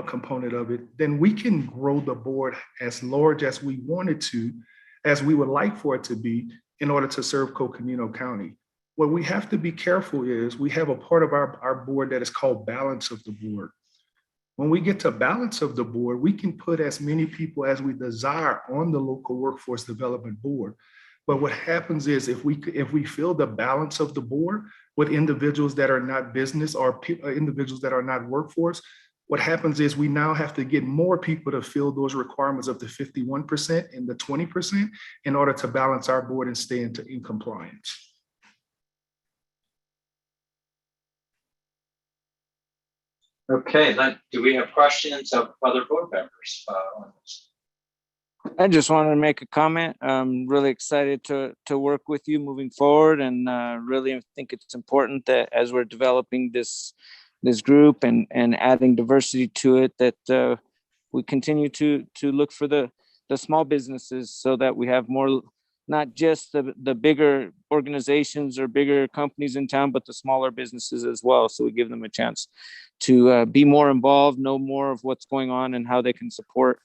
[SPEAKER 8] component of it, then we can grow the board as large as we wanted to, as we would like for it to be, in order to serve Coconino County. What we have to be careful is we have a part of our board that is called balance of the board. When we get to balance of the board, we can put as many people as we desire on the local workforce development board. But what happens is if we fill the balance of the board with individuals that are not business or individuals that are not workforce, what happens is we now have to get more people to fill those requirements of the 51% and the 20% in order to balance our board and stay in compliance.
[SPEAKER 1] Okay, then do we have questions of other board members on this?
[SPEAKER 13] I just wanted to make a comment. I'm really excited to work with you moving forward, and really think it's important that as we're developing this group and adding diversity to it, that we continue to look for the small businesses, so that we have more, not just the bigger organizations or bigger companies in town, but the smaller businesses as well. So we give them a chance to be more involved, know more of what's going on and how they can support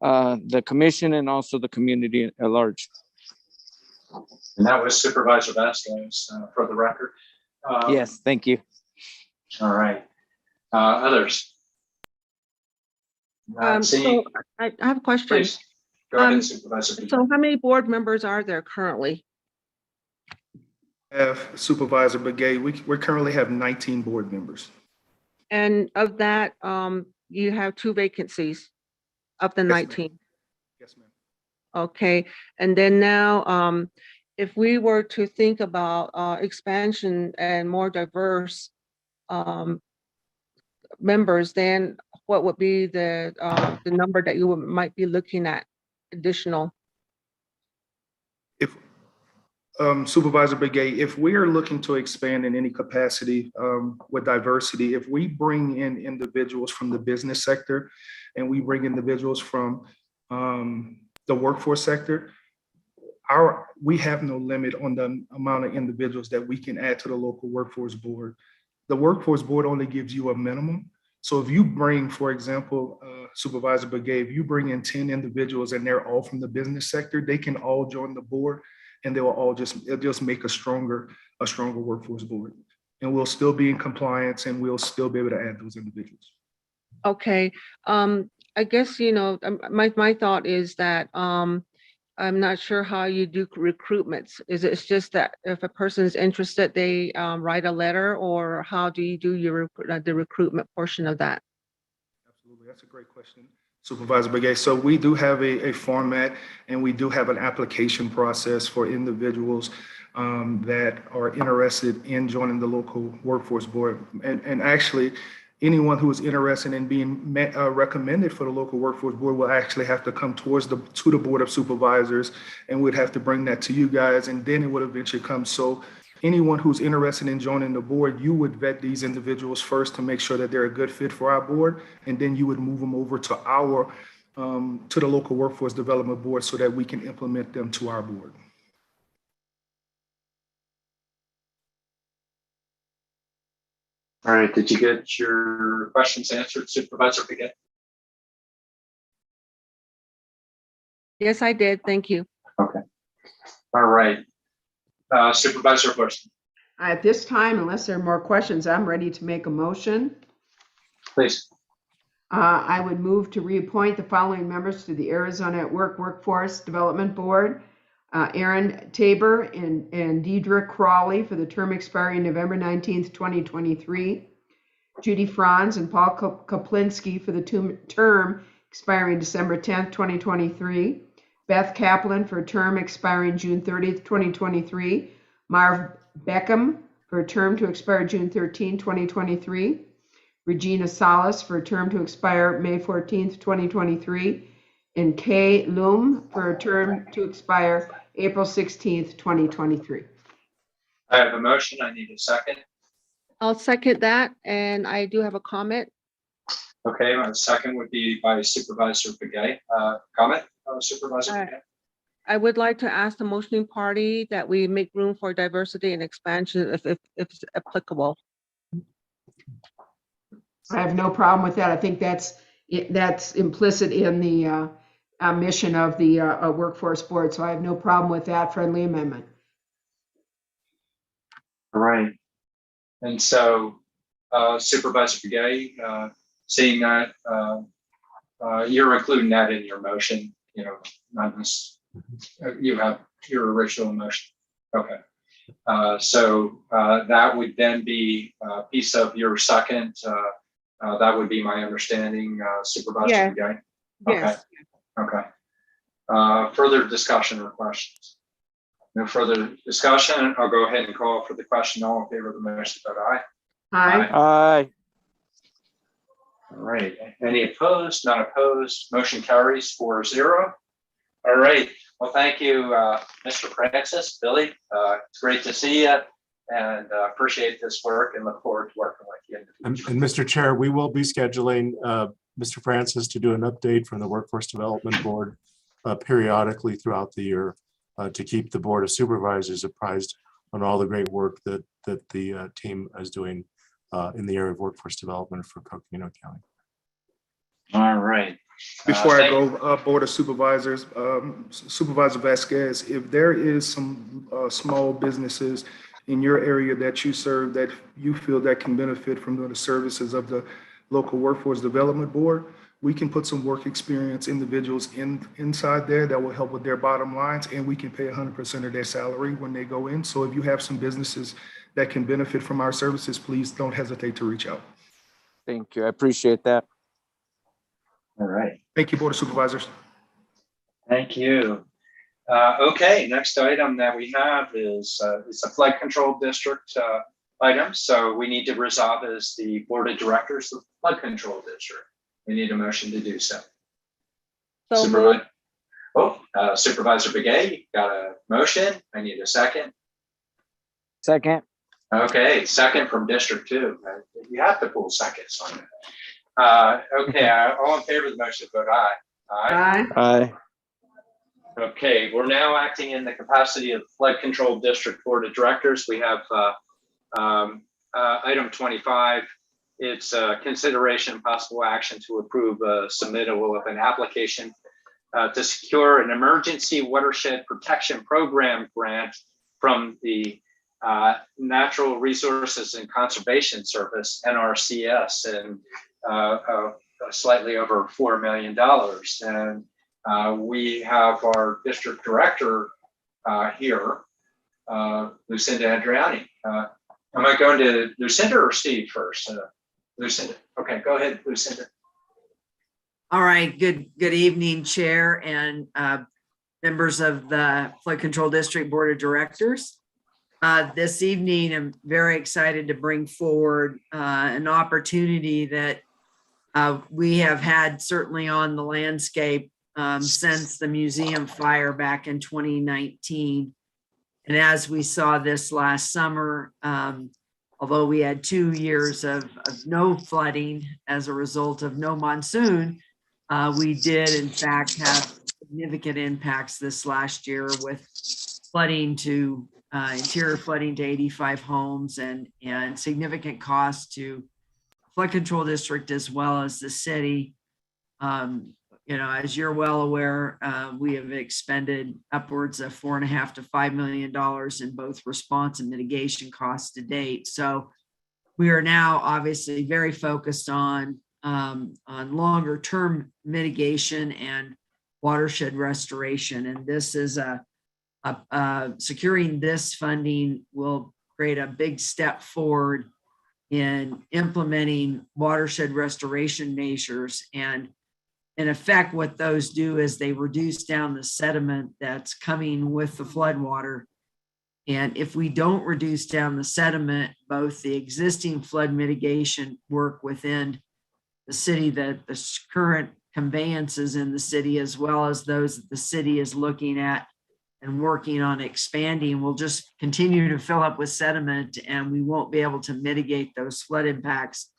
[SPEAKER 13] the commission and also the community at large.
[SPEAKER 1] And that was Supervisor Vasquez for the record.
[SPEAKER 13] Yes, thank you.
[SPEAKER 1] All right. Others?
[SPEAKER 20] So I have a question.
[SPEAKER 1] Please. Go ahead, Supervisor.
[SPEAKER 20] So how many board members are there currently?
[SPEAKER 8] Have Supervisor Begay, we currently have 19 board members.
[SPEAKER 20] And of that, you have 2 vacancies of the 19?
[SPEAKER 8] Yes, ma'am.
[SPEAKER 20] Okay, and then now, if we were to think about expansion and more diverse members, then what would be the number that you might be looking at additional?
[SPEAKER 8] If Supervisor Begay, if we are looking to expand in any capacity with diversity, if we bring in individuals from the business sector and we bring individuals from the workforce sector, we have no limit on the amount of individuals that we can add to the local workforce board. The workforce board only gives you a minimum. So if you bring, for example, Supervisor Begay, if you bring in 10 individuals and they're all from the business sector, they can all join the board, and they will all just make a stronger workforce board. And we'll still be in compliance, and we'll still be able to add those individuals.
[SPEAKER 20] Okay, I guess, my thought is that I'm not sure how you do recruitments. It's just that if a person is interested, they write a letter, or how do you do the recruitment portion of that?
[SPEAKER 8] Absolutely, that's a great question, Supervisor Begay. So we do have a format, and we do have an application process for individuals that are interested in joining the local workforce board. And actually, anyone who is interested in being recommended for the local workforce board will actually have to come to the Board of Supervisors, and we'd have to bring that to you guys, and then it would eventually come. So anyone who's interested in joining the board, you would vet these individuals first to make sure that they're a good fit for our board. And then you would move them over to to the local workforce development board so that we can implement them to our board.
[SPEAKER 1] All right, did you get your questions answered, Supervisor Piquet?
[SPEAKER 20] Yes, I did. Thank you.
[SPEAKER 1] Okay. All right. Supervisor Bush,
[SPEAKER 6] At this time, unless there are more questions, I'm ready to make a motion.
[SPEAKER 1] please.
[SPEAKER 6] I would move to reappoint the following members to the Arizona at Work Workforce Development Board. Aaron Tabor and Deidre Crawley for the term expiring November 19th, 2023. Judy Franz and Paul Koplinski for the term expiring December 10th, 2023. Beth Kaplan for a term expiring June 30th, 2023. Marv Beckham for a term to expire June 13, 2023. Regina Salas for a term to expire May 14th, 2023. And Kay Loom for a term to expire April 16th, 2023.
[SPEAKER 1] I have a motion. I need a second.
[SPEAKER 20] I'll second that, and I do have a comment.
[SPEAKER 1] Okay, my second would be by Supervisor Piquet. Comment, Supervisor Piquet?
[SPEAKER 20] I would like to ask the motioning party that we make room for diversity and expansion if it's applicable.
[SPEAKER 6] I have no problem with that. I think that's implicit in the mission of the workforce board. So I have no problem with that friendly amendment.
[SPEAKER 1] All right. And so Supervisor Piquet, seeing that you're including that in your motion, you know, not this, you have your original motion. Okay. So that would then be a piece of your second. That would be my understanding, Supervisor Piquet.
[SPEAKER 20] Yes.
[SPEAKER 1] Okay. Further discussion or questions? No further discussion. I'll go ahead and call for the question. All in favor of the motion, vote aye.
[SPEAKER 6] Aye.
[SPEAKER 13] Aye.
[SPEAKER 1] All right. Any opposed? Not opposed. Motion carries 4-0. All right. Well, thank you, Mr. Francis, Billy. It's great to see you, and appreciate this work and look forward to working with you.
[SPEAKER 2] And Mr. Chair, we will be scheduling Mr. Francis to do an update from the Workforce Development Board periodically throughout the year to keep the Board of Supervisors apprised on all the great work that the team is doing in the area of workforce development for Coconino County.
[SPEAKER 1] All right.
[SPEAKER 8] Before I go, Board of Supervisors, Supervisor Vasquez, if there is some small businesses in your area that you serve that you feel that can benefit from the services of the local workforce development board, we can put some work experience individuals inside there that will help with their bottom lines, and we can pay 100% of their salary when they go in. So if you have some businesses that can benefit from our services, please don't hesitate to reach out.
[SPEAKER 13] Thank you. I appreciate that.
[SPEAKER 1] All right.
[SPEAKER 8] Thank you, Board of Supervisors.
[SPEAKER 1] Thank you. Okay, next item that we have is a flood control district item. So we need to resolve as the Board of Directors of the Flood Control District. We need a motion to do so. Supervisor Begay, got a motion. I need a second.
[SPEAKER 13] Second.
[SPEAKER 1] Okay, second from District 2. You have to pull seconds on that. Okay, all in favor of the motion, vote aye.
[SPEAKER 6] Aye.
[SPEAKER 13] Aye.
[SPEAKER 1] Okay, we're now acting in the capacity of Flood Control District Board of Directors. We have item 25. It's consideration and possible action to approve a submittal of an application to secure an emergency watershed protection program grant from the Natural Resources and Conservation Service, NRCS, and slightly over $4 million. And we have our district director here, Lucinda Andriani. Am I going to Lucinda or Steve first? Lucinda. Okay, go ahead, Lucinda.
[SPEAKER 9] All right. Good evening, Chair and members of the Flood Control District Board of Directors. This evening, I'm very excited to bring forward an opportunity that we have had certainly on the landscape since the museum fire back in 2019. And as we saw this last summer, although we had 2 years of no flooding as a result of no monsoon, we did in fact have significant impacts this last year with flooding to interior flooding to 85 homes and significant costs to flood control district as well as the city. You know, as you're well aware, we have expended upwards of $4.5 to $5 million in both response and mitigation costs to date. So we are now obviously very focused on longer term mitigation and watershed restoration. And this is securing this funding will create a big step forward in implementing watershed restoration measures. And in effect, what those do is they reduce down the sediment that's coming with the floodwater. And if we don't reduce down the sediment, both the existing flood mitigation work within the city, that the current conveyances in the city, as well as those that the city is looking at and working on expanding, will just continue to fill up with sediment, and we won't be able to mitigate those flood impacts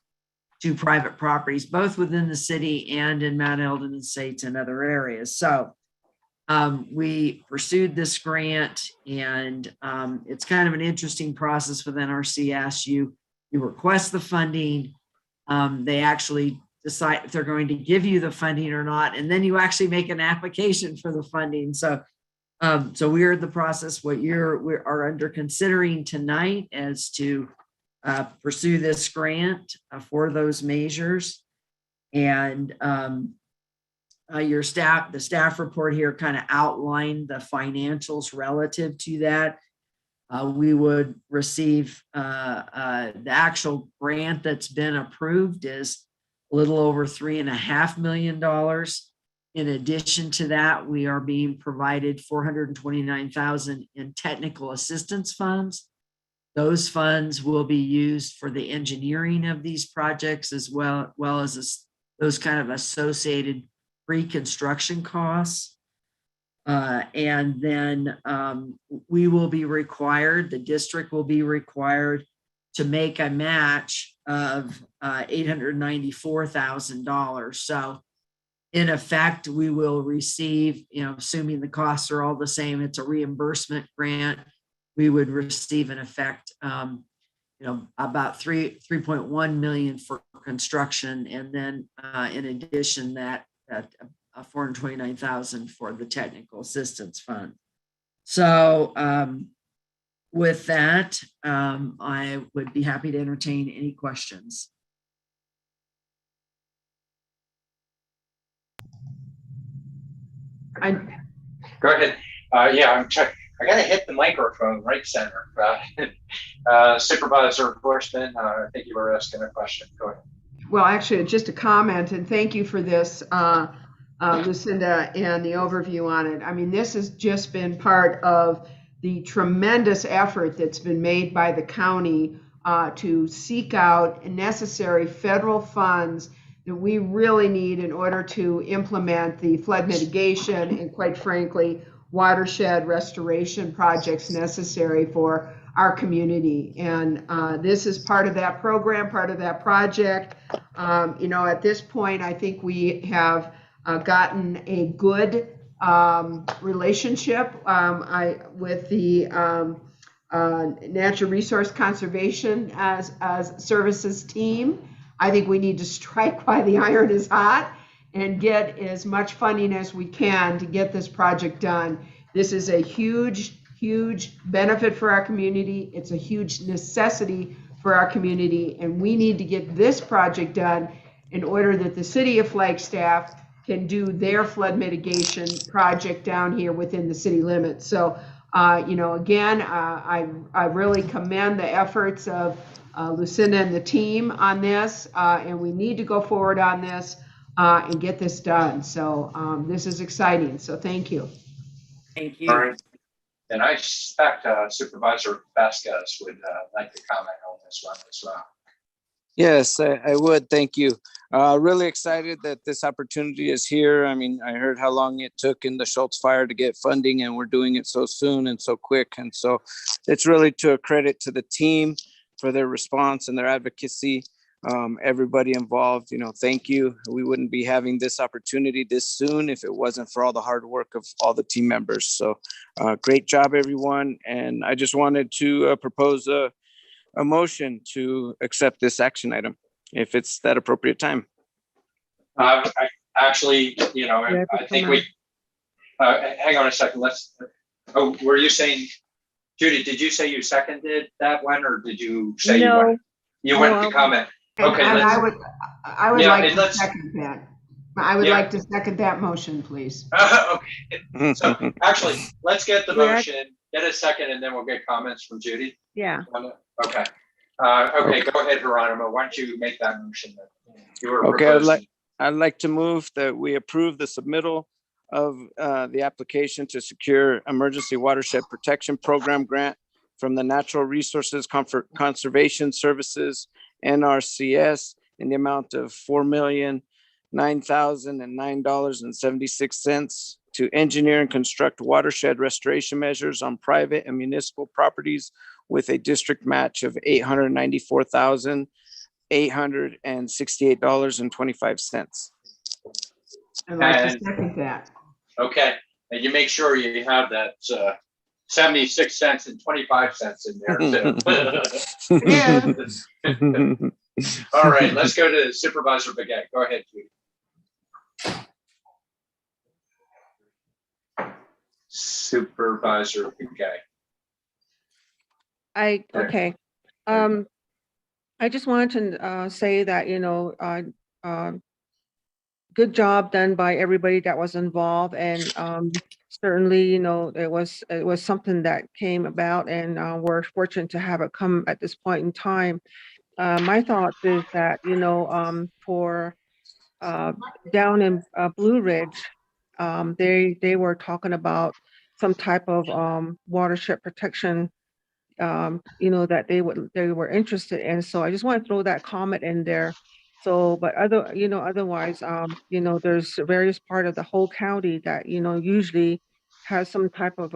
[SPEAKER 9] to private properties, both within the city and in Mount Eldon Estates and other areas. So we pursued this grant, and it's kind of an interesting process within NRCS. You request the funding, they actually decide if they're going to give you the funding or not, and then you actually make an application for the funding. So we're in the process. What we are under considering tonight as to pursue this grant for those measures. And the staff report here kind of outlined the financials relative to that. We would receive the actual grant that's been approved is a little over $3.5 million. In addition to that, we are being provided $429,000 in technical assistance funds. Those funds will be used for the engineering of these projects, as well as those kind of associated pre-construction costs. And then we will be required, the district will be required to make a match of $894,000. So in effect, we will receive, assuming the costs are all the same, it's a reimbursement grant. We would receive in effect, about $3.1 million for construction, and then in addition that $429,000 for the technical assistance fund. So with that, I would be happy to entertain any questions.
[SPEAKER 1] Go ahead. Yeah, I'm checking. I got to hit the microphone right center. Supervisor Bushman, I think you were asking a question. Go ahead.
[SPEAKER 6] Well, actually, just a comment, and thank you for this, Lucinda, and the overview on it. I mean, this has just been part of the tremendous effort that's been made by the county to seek out necessary federal funds that we really need in order to implement the flood mitigation and, quite frankly, watershed restoration projects necessary for our community. And this is part of that program, part of that project. At this point, I think we have gotten a good relationship with the Natural Resource Conservation as Services team. I think we need to strike while the iron is hot and get as much funding as we can to get this project done. This is a huge, huge benefit for our community. It's a huge necessity for our community, and we need to get this project done in order that the city of Flagstaff can do their flood mitigation project down here within the city limits. So, again, I really commend the efforts of Lucinda and the team on this, and we need to go forward on this and get this done. So this is exciting. So thank you.
[SPEAKER 9] Thank you.
[SPEAKER 1] All right. And I suspect Supervisor Vasquez would like to comment on this one as well.
[SPEAKER 13] Yes, I would. Thank you. Really excited that this opportunity is here. I mean, I heard how long it took in the Schultz fire to get funding, and we're doing it so soon and so quick. And so it's really to a credit to the team for their response and their advocacy. Everybody involved, thank you. We wouldn't be having this opportunity this soon if it wasn't for all the hard work of all the team members. So great job, everyone. And I just wanted to propose a motion to accept this action item, if it's that appropriate time.
[SPEAKER 1] I actually,
[SPEAKER 20] Yeah,
[SPEAKER 1] I think we, hang on a second, were you saying, Judy, did you say you seconded that one, or did you say
[SPEAKER 20] No,
[SPEAKER 1] you went to comment? Okay,
[SPEAKER 6] And I would
[SPEAKER 1] yeah,
[SPEAKER 6] like
[SPEAKER 1] and
[SPEAKER 6] to second that. I would like to second that motion, please.
[SPEAKER 1] Okay, so actually, let's get the
[SPEAKER 20] Yeah.
[SPEAKER 1] motion, get a second, and then we'll get comments from Judy.
[SPEAKER 20] Yeah.
[SPEAKER 1] Okay. Okay, go ahead, Geronimo. Why don't you make that motion then? You were
[SPEAKER 13] Okay,
[SPEAKER 1] proposing.
[SPEAKER 13] I'd like to move that we approve the submittal of the application to secure Emergency Watershed Protection Program grant from the Natural Resources Conservation Services, NRCS, in the amount of $4,009,009.76 to engineer and construct watershed restoration measures on private and municipal properties with a district match of $894,868.25.
[SPEAKER 6] I'd like to
[SPEAKER 1] And-
[SPEAKER 6] second that.
[SPEAKER 1] Okay, and you make sure you have that 76 cents and 25 cents in there too.
[SPEAKER 6] Yeah.
[SPEAKER 1] All right, let's go to Supervisor Begay. Go ahead, Judy. Supervisor Begay.
[SPEAKER 20] Okay. I just wanted to say that, good job done by everybody that was involved, and certainly, it was something that came about, and we're fortunate to have it come at this point in time. My thought is that, for down in Blue Ridge, they were talking about some type of watershed protection, that they were interested in. So I just want to throw that comment in there. So, but otherwise, there's various part of the whole county that, usually has some type of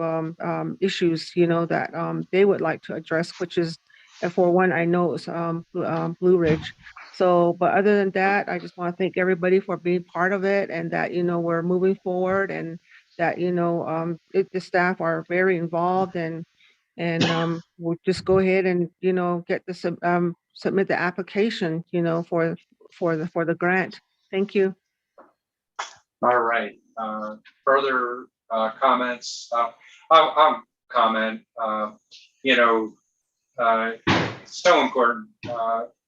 [SPEAKER 20] issues, that they would like to address, which is, and for one, I know it's Blue Ridge. So, but other than that, I just want to thank everybody for being part of it, and that, we're moving forward, and that, the staff are very involved, and we'll just go ahead and, get this, submit the application, for the grant. Thank you.
[SPEAKER 1] All right, further comments? I'll comment, so important.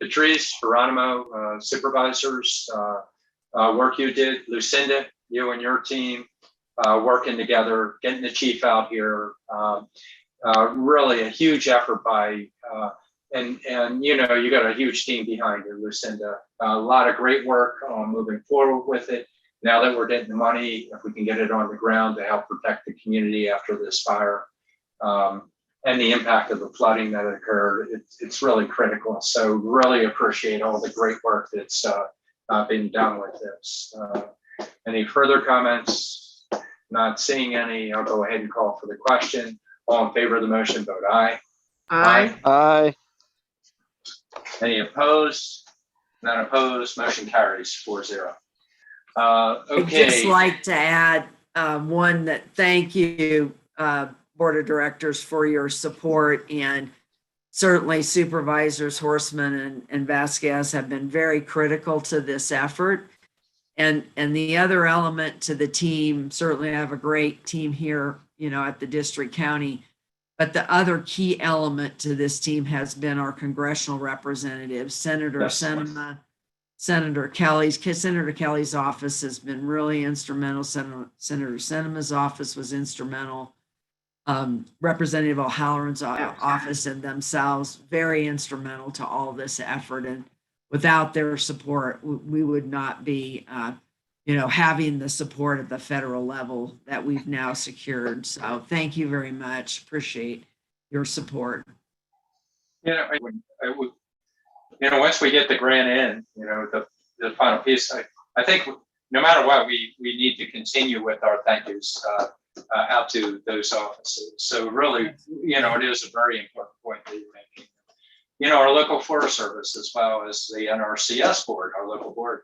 [SPEAKER 1] Patrice, Geronimo, supervisors, work you did, Lucinda, you and your team, working together, getting the chief out here. Really a huge effort by, and you got a huge team behind you, Lucinda. A lot of great work on moving forward with it. Now that we're getting the money, if we can get it on the ground to help protect the community after this fire, and the impact of the flooding that occurred, it's really critical. So really appreciate all the great work that's been done with this. Any further comments? Not seeing any, I'll go ahead and call for the question. All in favor of the motion, vote aye.
[SPEAKER 6] Aye.
[SPEAKER 13] Aye.
[SPEAKER 1] Any opposed? None opposed, motion carries 4-0.
[SPEAKER 9] I'd
[SPEAKER 1] Okay.
[SPEAKER 9] just like to add thank you, Board of Directors, for your support, and certainly Supervisors Horstman and Vasquez have been very critical to this effort. And the other element to the team, certainly I have a great team here, at the district county, but the other key element to this team has been our congressional representatives, Senator Sinema, Senator Kelly's office has been really instrumental. Senator Sinema's office was instrumental. Representative O'Halloran's office and themselves, very instrumental to all this effort. And without their support, we would not be, having the support at the federal level that we've now secured. So thank you very much. Appreciate your support.
[SPEAKER 1] Yeah, once we get the grant in, the final piece, I think no matter what, we need to continue with our thank yous out to those offices. So really, it is a very important point that you're making. Our local Forest Service, as well as the NRCS board, our local board,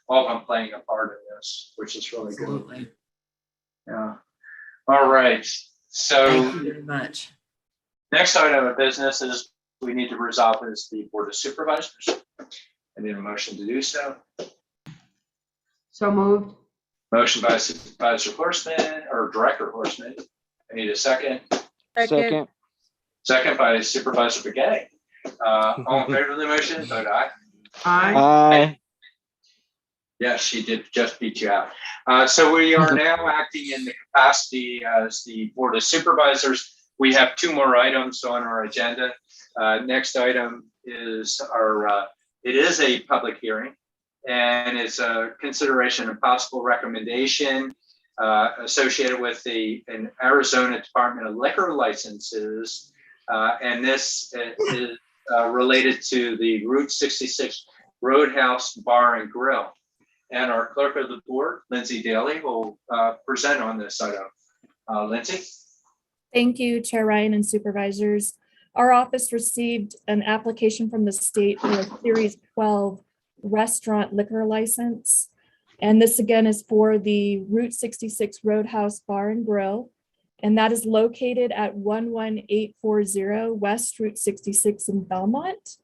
[SPEAKER 1] all of them playing a part in this, which is really
[SPEAKER 9] Absolutely.
[SPEAKER 1] good. Yeah. All right. So
[SPEAKER 9] Thank you very much.
[SPEAKER 1] next item of business is we need to resolve is the Board of Supervisors. I need a motion to do so.
[SPEAKER 6] So moved.
[SPEAKER 1] Motion by Supervisor Horseman or Director Horseman. I need a second.
[SPEAKER 13] Second.
[SPEAKER 1] Second by Supervisor Begay. All in favor of the motion, vote aye.
[SPEAKER 6] Aye.
[SPEAKER 13] Aye.
[SPEAKER 1] Yes, she did just beat you out. So we are now acting in the capacity as the Board of Supervisors. We have two more items on our agenda. Next item is it is a public hearing, and it's a consideration of possible recommendation associated with an Arizona Department of Liquor licenses. And this is related to the Route 66 Roadhouse Bar and Grill. And our clerk of the board, Lindsay Daly, will present on this item. Lindsay?
[SPEAKER 5] Thank you, Chair Ryan and supervisors. Our office received an application from the state for a Series 12 restaurant liquor license. And this again is for the Route 66 Roadhouse Bar and Grill. And that is located at 11840 West Route 66 in Belmont.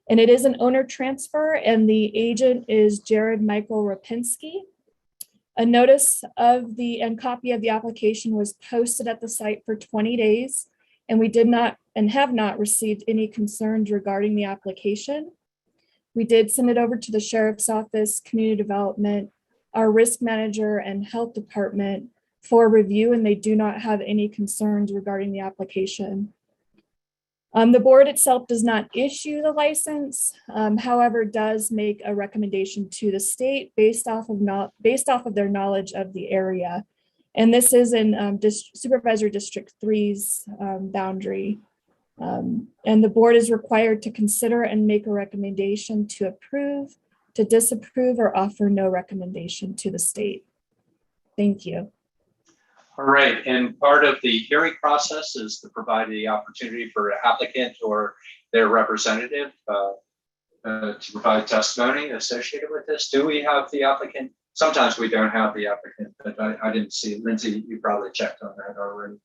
[SPEAKER 5] And it is an owner transfer, and the agent is Jared Michael Rapinski. A notice of and copy of the application was posted at the site for 20 days, and we did not and have not received any concerns regarding the application. We did send it over to the Sheriff's Office, Community Development, our risk manager, and health department for review, and they do not have any concerns regarding the application. The board itself does not issue the license, however, does make a recommendation to the state based off of their knowledge of the area. And this is in Supervisor District 3's boundary. And the board is required to consider and make a recommendation to approve, to disapprove, or offer no recommendation to the state. Thank you.
[SPEAKER 1] All right, and part of the hearing process is to provide the opportunity for an applicant or their representative to provide testimony associated with this. Do we have the applicant? Sometimes we don't have the applicant, but I didn't see. Lindsay, you probably checked on that already.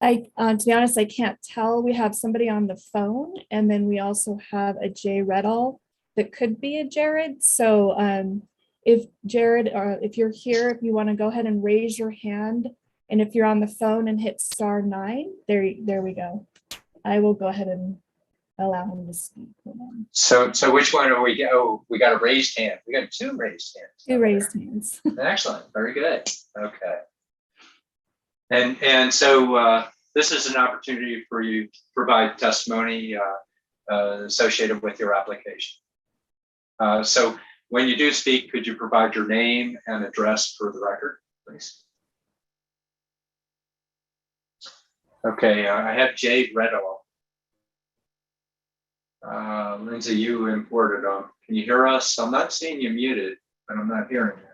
[SPEAKER 5] To be honest, I can't tell. We have somebody on the phone, and then we also have a Jay Redall that could be a Jared. So if Jared, if you're here, if you want to go ahead and raise your hand, and if you're on the phone and hit *9, there we go. I will go ahead and allow him to speak.
[SPEAKER 1] So which one are we? Oh, we got a raised hand. We got two raised hands.
[SPEAKER 5] Two raised hands.
[SPEAKER 1] Excellent. Very good. Okay. And so this is an opportunity for you to provide testimony associated with your application. So when you do speak, could you provide your name and address for the record, please? Okay, I have Jade Redall. Lindsay, you imported them. Can you hear us? I'm not seeing you muted, but I'm not hearing you.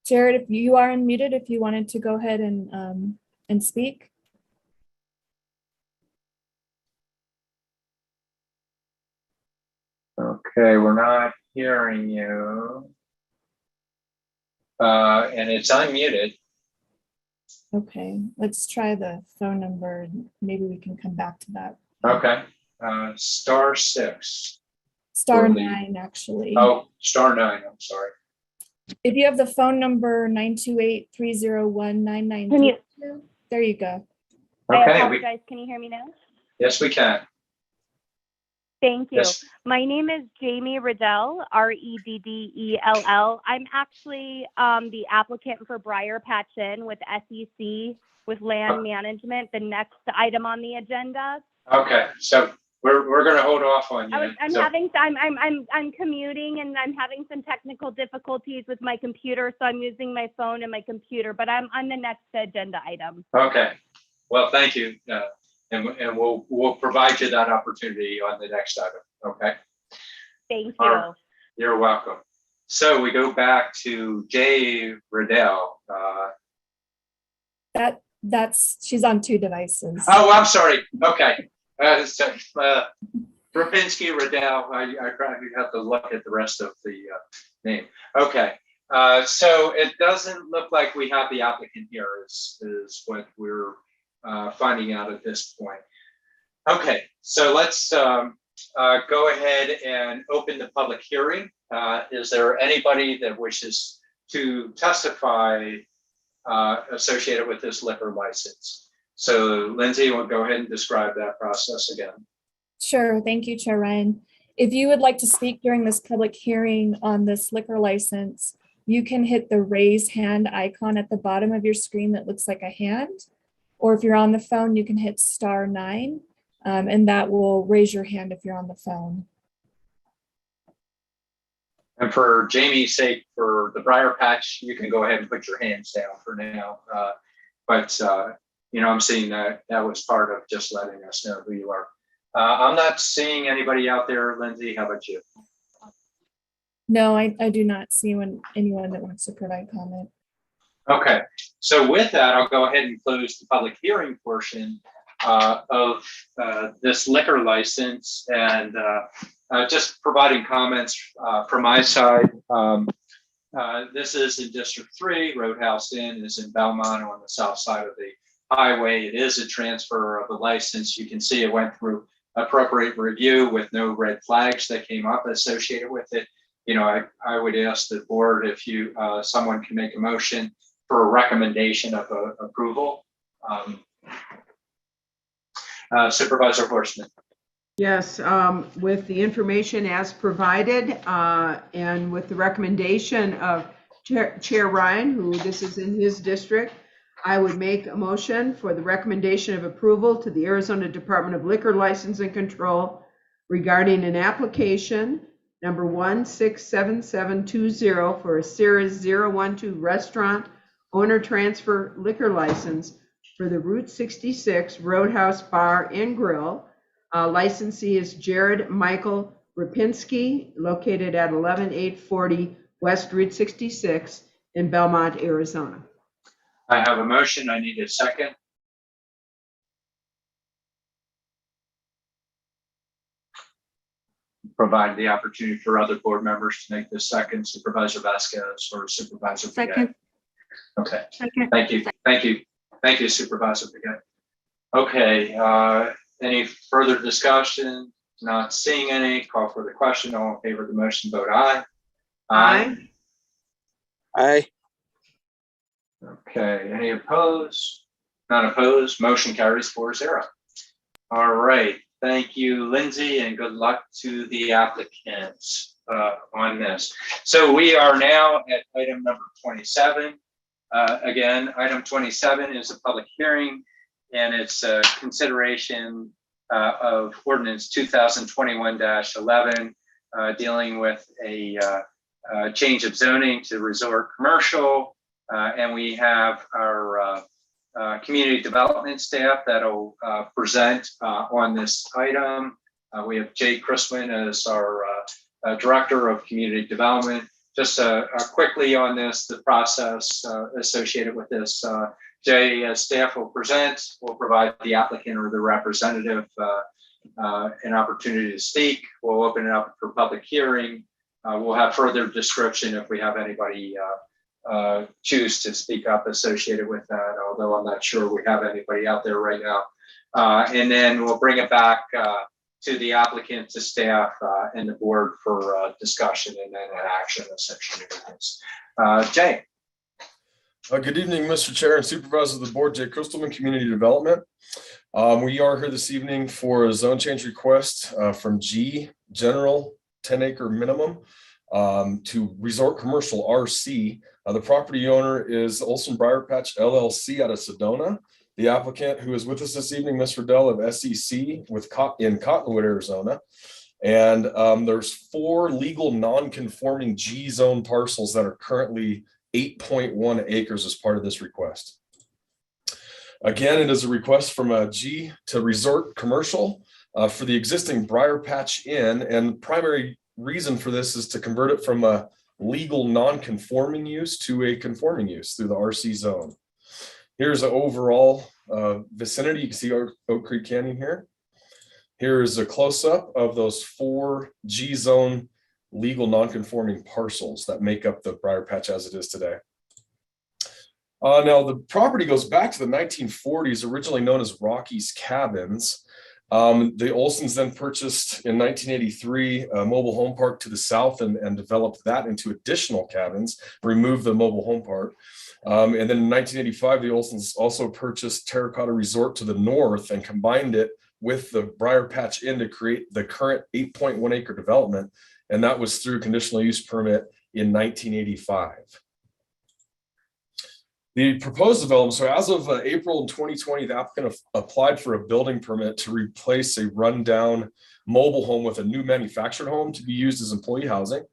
[SPEAKER 5] Jared, if you are unmuted, if you wanted to go ahead and speak.
[SPEAKER 1] Okay, we're not hearing you. And it's unmuted.
[SPEAKER 5] Okay, let's try the phone number and maybe we can come back to that.
[SPEAKER 1] Okay, *6.
[SPEAKER 5] *9, actually.
[SPEAKER 1] Oh, *9, I'm sorry.
[SPEAKER 5] If you have the phone number 928-301-9932, there you go.
[SPEAKER 1] Okay,
[SPEAKER 12] I apologize. Can you hear me now?
[SPEAKER 1] Yes, we can.
[SPEAKER 12] Thank you.
[SPEAKER 1] Yes.
[SPEAKER 12] My name is Jamie Reddell, Reddell. I'm actually the applicant for Briar Patch Inn with SEC with land management, the next item on the agenda.
[SPEAKER 1] Okay, so we're going to hold off on you.
[SPEAKER 12] I'm commuting and I'm having some technical difficulties with my computer, so I'm using my phone and my computer, but I'm on the next agenda item.
[SPEAKER 1] Okay, well, thank you. and we'll provide you that opportunity on the next item. Okay.
[SPEAKER 12] Thank you.
[SPEAKER 1] All right. You're welcome. So we go back to Jay Riddell.
[SPEAKER 5] She's on 2 devices.
[SPEAKER 1] Oh, I'm sorry. Okay. Rapinski Riddell. I probably have to look at the rest of the name. Okay. So it doesn't look like we have the applicant here is what we're finding out at this point. Okay. So let's go ahead and open the public hearing. Is there anybody that wishes to testify associated with this liquor license? So Lindsay, will go ahead and describe that process again.
[SPEAKER 5] Sure. Thank you, Chair Ryan. If you would like to speak during this public hearing on this liquor license, you can hit the raise hand icon at the bottom of your screen that looks like a hand. Or if you're on the phone, you can hit *9, and that will raise your hand if you're on the phone.
[SPEAKER 1] And for Jamie's sake, for the Briar Patch, you can go ahead and put your hands down for now. But I'm seeing that was part of just letting us know who you are. I'm not seeing anybody out there. Lindsay, how about you?
[SPEAKER 5] No, I do not see anyone that wants to provide comment.
[SPEAKER 1] Okay, so with that, I'll go ahead and close the public hearing portion of this liquor license, and just providing comments from my side. This is in District 3. Roadhouse Inn is in Belmont on the south side of the highway. It is a transfer of a license. You can see it went through appropriate review with no red flags that came up associated with it. I would ask the board if someone can make a motion for a recommendation of approval. Supervisor Horstman.
[SPEAKER 6] Yes, with the information as provided and with the recommendation of Chair Ryan, who this is in his district, I would make a motion for the recommendation of approval to the Arizona Department of Liquor License and Control regarding an application number 167720 for a Series 012 restaurant owner transfer liquor license for the Route 66 Roadhouse Bar and Grill. Licensee is Jared Michael Rapinski, located at 11840 West Route 66 in Belmont, Arizona.
[SPEAKER 1] I have a motion. I need a second. Provide the opportunity for other board members to make this second. Supervisor Vasquez or Supervisor
[SPEAKER 20] Second.
[SPEAKER 1] Begay. Okay.
[SPEAKER 20] Second.
[SPEAKER 1] Thank you. Thank you. Thank you, Supervisor Begay. Okay. Any further discussion? Not seeing any. Call for the question. All in favor of the motion, vote aye.
[SPEAKER 6] Aye.
[SPEAKER 13] Aye.
[SPEAKER 1] Okay. Any opposed? None opposed. Motion carries 4-0. All right. Thank you, Lindsay, and good luck to the applicants on this. So we are now at item number 27. Again, item 27 is a public hearing, and it's a consideration of ordinance 2021-11 dealing with a change of zoning to resort commercial. And we have our community development staff that'll present on this item. We have Jay Chriswin as our Director of Community Development. Just quickly on this, the process associated with this. Jay, as staff will present, will provide the applicant or the representative an opportunity to speak. We'll open it up for public hearing. We'll have further description if we have anybody choose to speak up associated with that, although I'm not sure we have anybody out there right now. And then we'll bring it back to the applicant, to staff, and the board for discussion and then an action associated with this. Jay.
[SPEAKER 14] Good evening, Mr. Chair and Supervisors of the Board. Jay Christelman, Community Development. We are here this evening for a zone change request from G, General 10-acre minimum, to Resort Commercial RC. The property owner is Olson Briar Patch LLC out of Sedona. The applicant who is with us this evening, Ms. Riddell of SEC in Cottonwood, Arizona. And there's 4 legal non-conforming G zone parcels that are currently 8.1 acres as part of this request. Again, it is a request from a G to resort commercial for the existing Briar Patch Inn. And the primary reason for this is to convert it from a legal non-conforming use to a conforming use through the RC zone. Here's an overall vicinity. You can see Oak Creek Canyon here. Here is a close-up of those 4 G zone legal non-conforming parcels that make up the Briar Patch as it is today. Now the property goes back to the 1940s, originally known as Rocky's Cabins. The Olsons then purchased in 1983 a mobile home park to the south and developed that into additional cabins, removed the mobile home park. And then in 1985, the Olsons also purchased Terracotta Resort to the north and combined it with the Briar Patch Inn to create the current 8.1 acre development. And that was through conditional use permit in 1985. The proposed development, so as of April 2020, the applicant applied for a building permit to replace a rundown mobile home with a new manufactured home to be used as employee housing.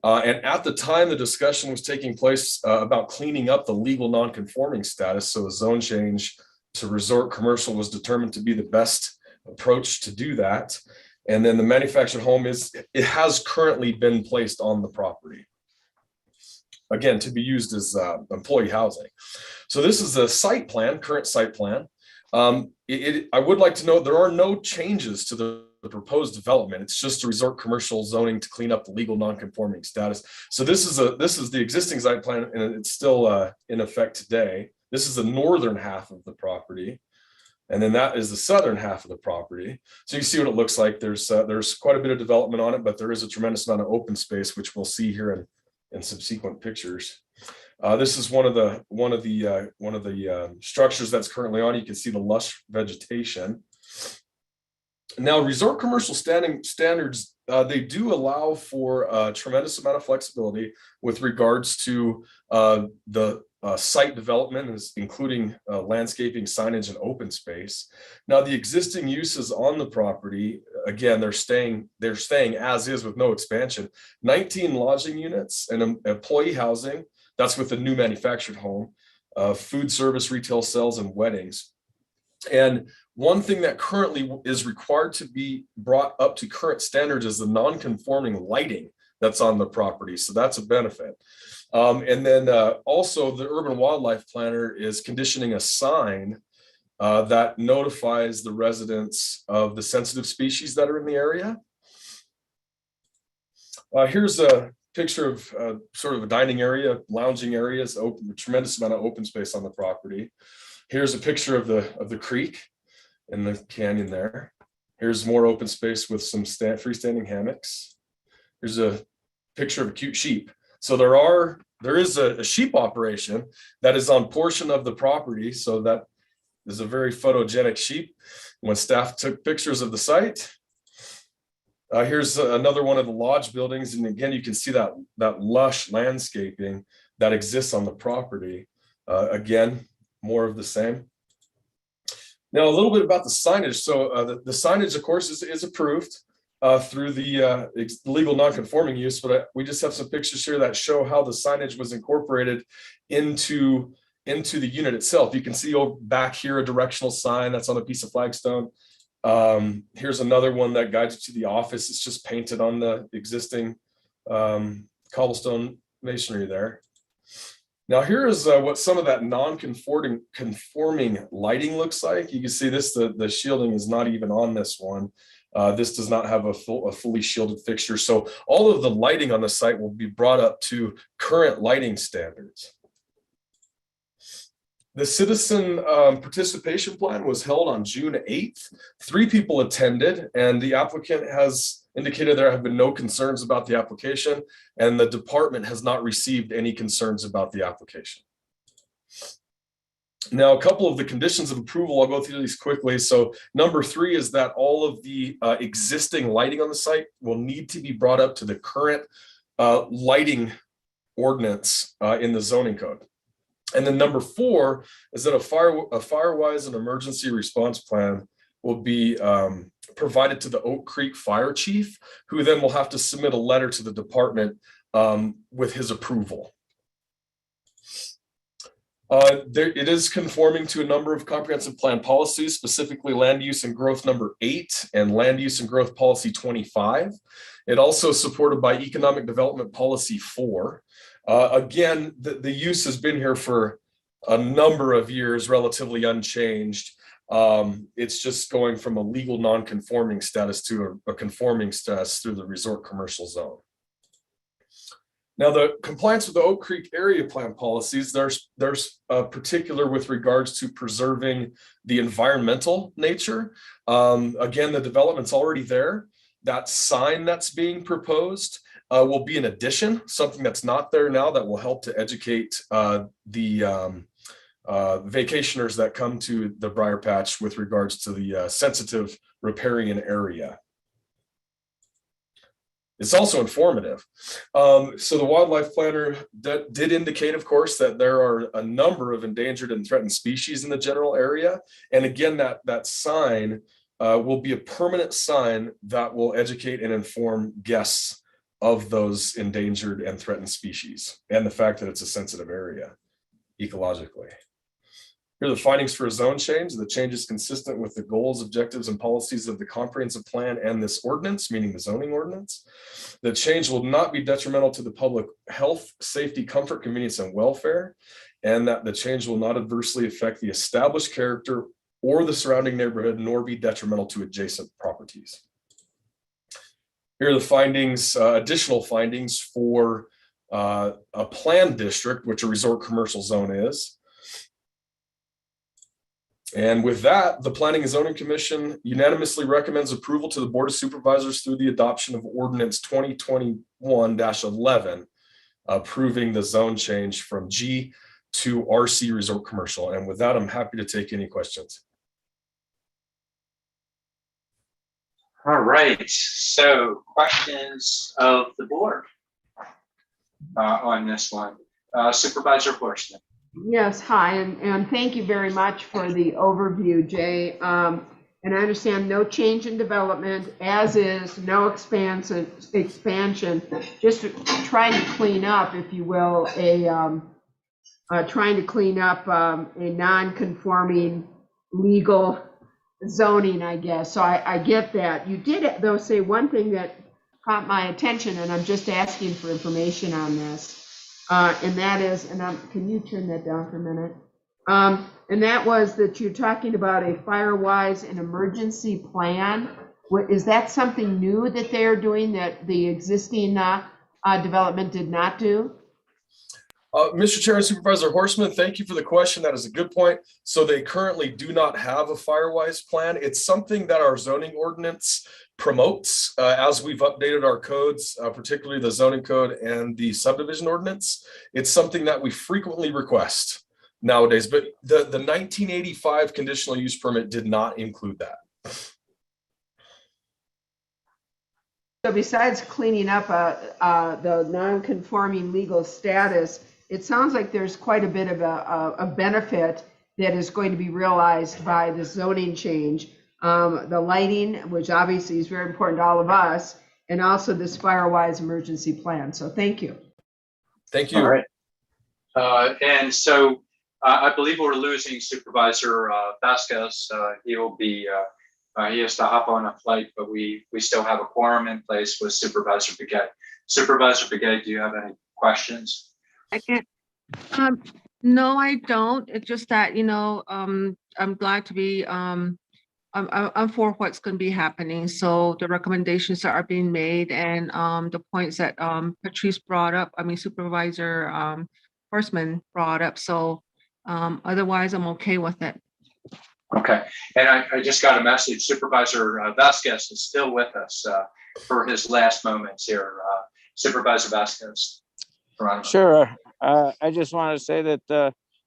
[SPEAKER 14] And at the time, the discussion was taking place about cleaning up the legal non-conforming status. So a zone change to resort commercial was determined to be the best approach to do that. And then the manufactured home has currently been placed on the property. Again, to be used as employee housing. So this is the site plan, current site plan. I would like to note there are no changes to the proposed development. It's just a resort commercial zoning to clean up the legal non-conforming status. So this is the existing site plan, and it's still in effect today. This is the northern half of the property, and then that is the southern half of the property. So you see what it looks like. There's quite a bit of development on it, but there is a tremendous amount of open space, which we'll see here in subsequent pictures. This is one of the structures that's currently on. You can see the lush vegetation. Now, resort commercial standards, they do allow for a tremendous amount of flexibility with regards to the site development, including landscaping, signage, and open space. Now, the existing uses on the property, again, they're staying as is with no expansion. 19 lodging units and employee housing. That's with the new manufactured home, food service, retail sales, and weddings. And one thing that currently is required to be brought up to current standards is the non-conforming lighting that's on the property. So that's a benefit. And then also the urban wildlife planner is conditioning a sign that notifies the residents of the sensitive species that are in the area. Here's a picture of sort of a dining area, lounging areas, a tremendous amount of open space on the property. Here's a picture of the creek in the canyon there. Here's more open space with some freestanding hammocks. Here's a picture of a cute sheep. So there is a sheep operation that is on portion of the property. So that is a very photogenic sheep. When staff took pictures of the site, here's another one of the lodge buildings. And again, you can see that lush landscaping that exists on the property. Again, more of the same. Now, a little bit about the signage. So the signage, of course, is approved through the legal non-conforming use, but we just have some pictures here that show how the signage was incorporated into the unit itself. You can see back here a directional sign that's on a piece of flagstone. Here's another one that guides you to the office. It's just painted on the existing cobblestone masonry there. Now here is what some of that non-conforming lighting looks like. You can see this, the shielding is not even on this one. This does not have a fully shielded fixture. So all of the lighting on the site will be brought up to current lighting standards. The citizen participation plan was held on June 8th. 3 people attended, and the applicant has indicated there have been no concerns about the application, and the department has not received any concerns about the application. Now, a couple of the conditions of approval, I'll go through these quickly. So number 3 is that all of the existing lighting on the site will need to be brought up to the current lighting ordinance in the zoning code. And then number 4 is that a fire-wise and emergency response plan will be provided to the Oak Creek Fire Chief, who then will have to submit a letter to the department with his approval. It is conforming to a number of comprehensive plan policies, specifically land use and growth number 8 and land use and growth policy 25. It also is supported by economic development policy 4. Again, the use has been here for a number of years, relatively unchanged. It's just going from a legal non-conforming status to a conforming status through the resort commercial zone. Now, the compliance with the Oak Creek area plan policies, there's particular with regards to preserving the environmental nature. Again, the development's already there. That sign that's being proposed will be an addition, something that's not there now that will help to educate the vacationers that come to the Briar Patch with regards to the sensitive riparian area. It's also informative. So the wildlife planner did indicate, of course, that there are a number of endangered and threatened species in the general area. And again, that sign will be a permanent sign that will educate and inform guests of those endangered and threatened species and the fact that it's a sensitive area ecologically. Here are the findings for a zone change. The change is consistent with the goals, objectives, and policies of the comprehensive plan and this ordinance, meaning the zoning ordinance. The change will not be detrimental to the public health, safety, comfort, convenience, and welfare, and that the change will not adversely affect the established character or the surrounding neighborhood, nor be detrimental to adjacent properties. Here are the findings, additional findings for a planned district, which a resort commercial zone is. And with that, the Planning and Zoning Commission unanimously recommends approval to the Board of Supervisors through the adoption of Ordinance 2021-11, approving the zone change from G to RC Resort Commercial. And with that, I'm happy to take any questions.
[SPEAKER 1] All right, so questions of the board on this one. Supervisor Horstman.
[SPEAKER 6] Yes, hi, and thank you very much for the overview, Jay. And I understand no change in development, as is, no expansion, just trying to clean up, if you will, a non-conforming legal zoning, I guess. So I get that. You did, though, say one thing that caught my attention, and I'm just asking for information on this. And that is, can you turn that down for a minute? And that was that you're talking about a Firewise and emergency plan. Is that something new that they're doing that the existing development did not do?
[SPEAKER 14] Mr. Chair and Supervisor Horstman, thank you for the question. That is a good point. So they currently do not have a Firewise plan. It's something that our zoning ordinance promotes as we've updated our codes, particularly the zoning code and the subdivision ordinance. It's something that we frequently request nowadays, but the 1985 conditional use permit did not include that.
[SPEAKER 6] So besides cleaning up the non-conforming legal status, it sounds like there's quite a bit of a benefit that is going to be realized by the zoning change. The lighting, which obviously is very important to all of us, and also this Firewise emergency plan. So thank you.
[SPEAKER 14] Thank you.
[SPEAKER 1] All right. And so I believe we're losing Supervisor Vasquez. He will be, he has to hop on a flight, but we still have a quorum in place with Supervisor Begay. Supervisor Begay, do you have any questions?
[SPEAKER 20] I can't. No, I don't. It's just that, I'm glad to be, I'm for what's going to be happening. So the recommendations that are being made and the points that Patrice brought up, Supervisor Horstman brought up. So otherwise, I'm okay with it.
[SPEAKER 1] Okay, and I just got a message. Supervisor Vasquez is still with us for his last moments here. Supervisor Vasquez.
[SPEAKER 13] Sure. I just wanted to say that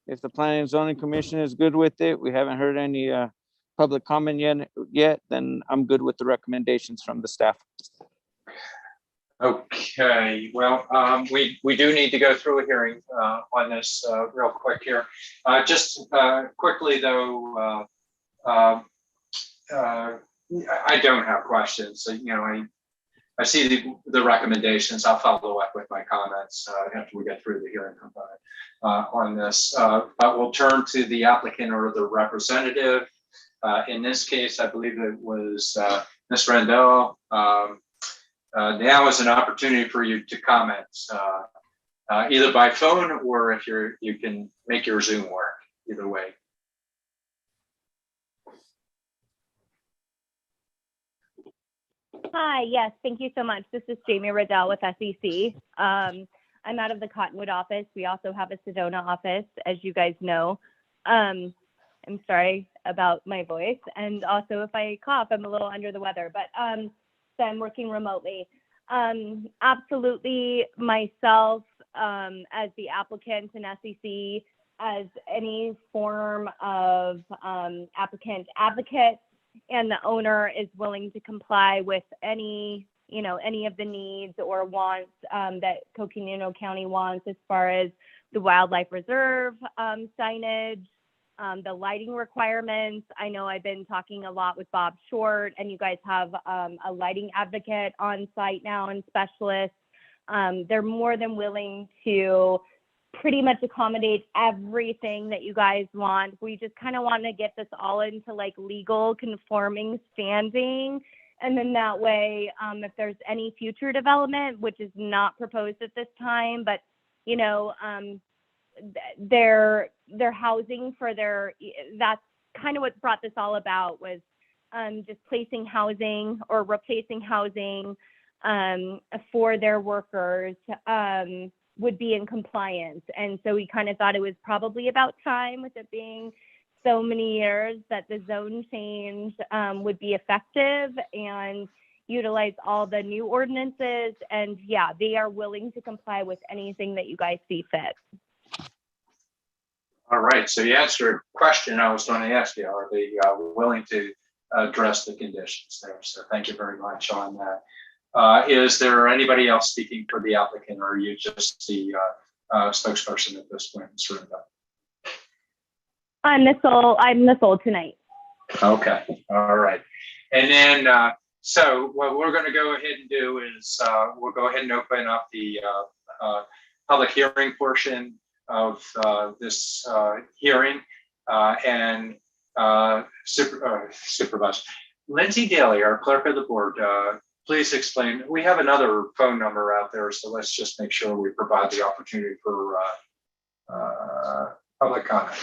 [SPEAKER 13] if the Planning and Zoning Commission is good with it, we haven't heard any public comment yet, then I'm good with the recommendations from the staff.
[SPEAKER 1] Okay, well, we do need to go through a hearing on this real quick here. Just quickly though, I don't have questions. I see the recommendations. I'll follow up with my comments after we get through the hearing component on this. But we'll turn to the applicant or the representative. In this case, I believe it was Ms. Rendell. Now is an opportunity for you to comment, either by phone or if you can make your Zoom work, either way.
[SPEAKER 12] Hi, yes, thank you so much. This is Jamie Riddell with SEC. I'm out of the Cottonwood office. We also have a Sedona office, as you guys know. I'm sorry about my voice. And also if I cough, I'm a little under the weather, but so I'm working remotely. Absolutely myself, as the applicant and SEC, as any form of applicant advocate, and the owner is willing to comply with any of the needs or wants that Coconino County wants as far as the wildlife reserve signage, the lighting requirements. I know I've been talking a lot with Bob Short, and you guys have a lighting advocate on site now and specialists. They're more than willing to pretty much accommodate everything that you guys want. We just kind of want to get this all into like legal conforming standing. And then that way, if there's any future development, which is not proposed at this time, but their housing for that's kind of what brought this all about, was just placing housing or replacing housing for their workers would be in compliance. And so we kind of thought it was probably about time, with it being so many years, that the zone change would be effective and utilize all the new ordinances. And yeah, they are willing to comply with anything that you guys see fit.
[SPEAKER 1] All right, so you answered a question I was going to ask you. Are they willing to address the conditions there? So thank you very much on that. Is there anybody else speaking for the applicant, or are you just the spokesperson at this point, Ms. Rinda?
[SPEAKER 12] I'm the sole tonight.
[SPEAKER 1] Okay, all right. And then, so what we're going to go ahead and do is we'll go ahead and open up the public hearing portion of this hearing, and Supervisor Lindsay Daly, our clerk of the board, please explain. We have another phone number out there, so let's just make sure we provide the opportunity for public comment.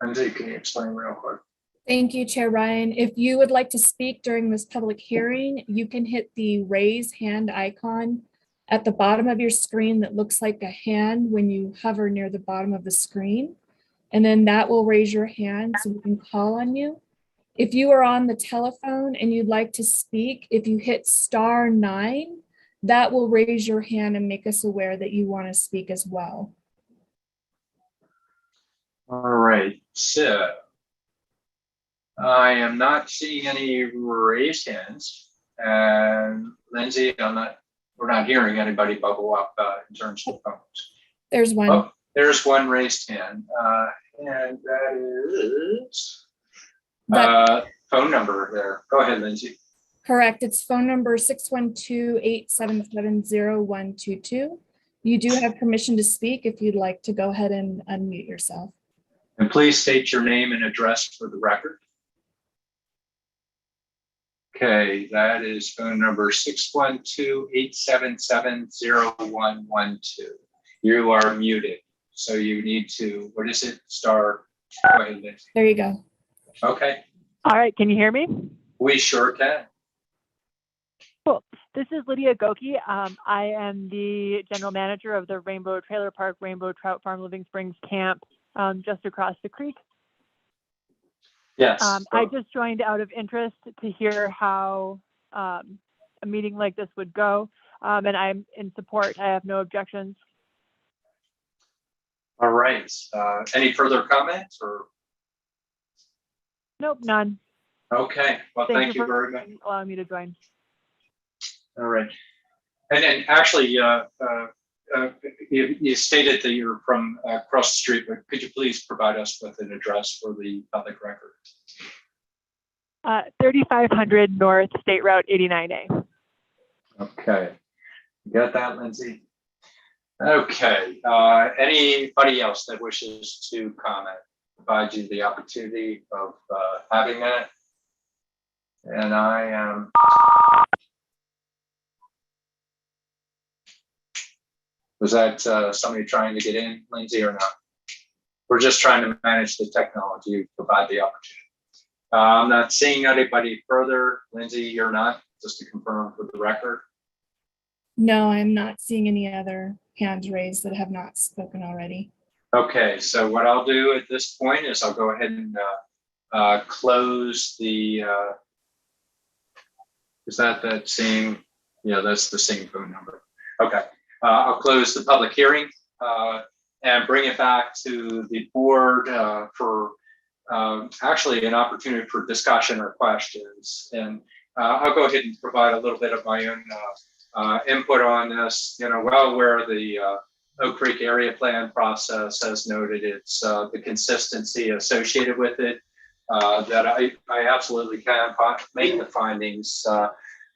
[SPEAKER 1] Lindsay, can you explain real quick?
[SPEAKER 5] Thank you, Chair Ryan. If you would like to speak during this public hearing, you can hit the raise hand icon at the bottom of your screen that looks like a hand when you hover near the bottom of the screen. And then that will raise your hand so we can call on you. If you are on the telephone and you'd like to speak, if you hit *9, that will raise your hand and make us aware that you want to speak as well.
[SPEAKER 1] All right, so I am not seeing any raised hands. And Lindsay, we're not hearing anybody bubble up in terms of phones.
[SPEAKER 5] There's one.
[SPEAKER 1] Oh, there's one raised hand, and that is phone number there. Go ahead, Lindsay.
[SPEAKER 5] Correct. It's phone number 612-877-0122. You do have permission to speak if you'd like to go ahead and unmute yourself.
[SPEAKER 1] And please state your name and address for the record. Okay, that is phone number 612-877-0112. You are muted. So you need to, what is it? Go ahead, Lindsay.
[SPEAKER 5] There you go.
[SPEAKER 1] Okay.
[SPEAKER 18] All right, can you hear me?
[SPEAKER 1] We sure can.
[SPEAKER 18] Cool. This is Lydia Goki. I am the general manager of the Rainbow Trailer Park, Rainbow Trout Farm Living Springs Camp, just across the creek.
[SPEAKER 1] Yes.
[SPEAKER 18] I just joined out of interest to hear how a meeting like this would go, and I'm in support. I have no objections.
[SPEAKER 1] All right. Any further comments or?
[SPEAKER 18] Nope, none.
[SPEAKER 1] Okay. Well, thank you very much.
[SPEAKER 18] Allowing me to join.
[SPEAKER 1] All right. And then actually, you stated that you're from across the street, but could you please provide us with an address for the public record?
[SPEAKER 18] 3500 North State Route 89A.
[SPEAKER 1] Okay. Okay, you got that, Lindsay? Okay, anybody else that wishes to comment? Provide you the opportunity of having that. And I am. Was that somebody trying to get in, Lindsay, or not? We're just trying to manage the technology, provide the opportunity. I'm not seeing anybody further. Lindsay, you're not, just to confirm for the record.
[SPEAKER 5] No, I'm not seeing any other hands raised that have not spoken already.
[SPEAKER 1] Okay, so what I'll do at this point is I'll go ahead and close the, is that same? Yeah, that's the same phone number. Okay, I'll close the public hearing and bring it back to the board for actually an opportunity for discussion or questions. And I'll go ahead and provide a little bit of my own input on this. You know, well aware the Oak Creek area plan process has noted it's the consistency associated with it that I absolutely can make the findings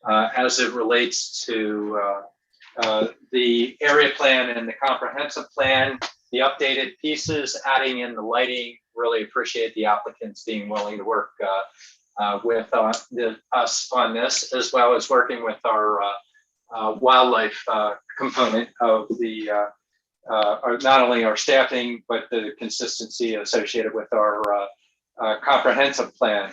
[SPEAKER 1] as it relates to the area plan and the comprehensive plan, the updated pieces, adding in the lighting. Really appreciate the applicants being willing to work with us on this, as well as working with our wildlife component of the not only our staffing, but the consistency associated with our comprehensive plan.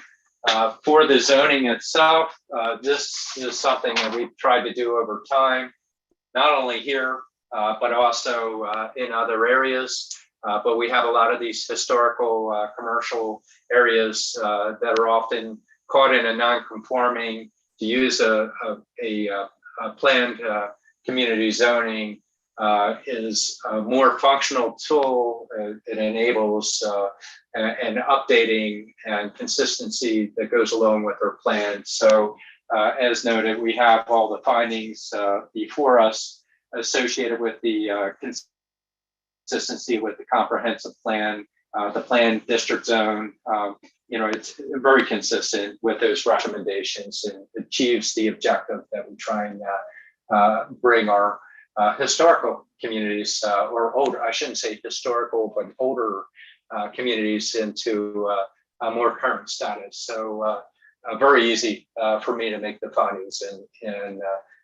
[SPEAKER 1] For the zoning itself, this is something that we've tried to do over time, not only here, but also in other areas. But we have a lot of these historical commercial areas that are often caught in a non-conforming. To use a planned community zoning is a more functional tool. It enables an updating and consistency that goes along with our plan. So as noted, we have all the findings before us associated with the consistency with the comprehensive plan, the planned district zone. You know, it's very consistent with those recommendations and achieves the objective that we try and bring our historical communities or older, I shouldn't say historical, but older communities into a more current status. So very easy for me to make the findings and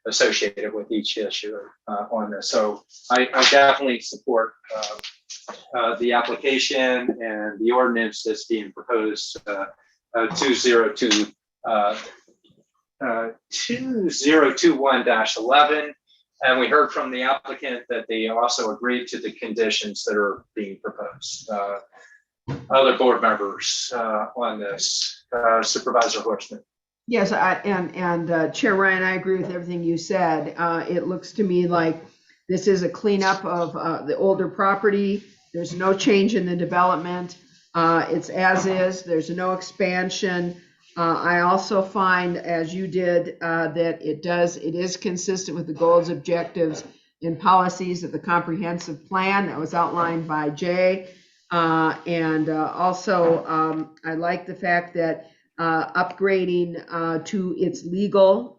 [SPEAKER 1] associated with each issue on this. So I definitely support the application and the ordinance that's being proposed 2021-11. And we heard from the applicant that they also agreed to the conditions that are being proposed. Other board members on this, Supervisor Horstman.
[SPEAKER 6] Yes, Chair Ryan, I agree with everything you said. It looks to me like this is a cleanup of the older property. There's no change in the development. It's as is. There's no expansion. I also find, as you did, that it is consistent with the goals, objectives, and policies of the comprehensive plan that was outlined by Jay. Also, I like the fact that upgrading to its legal,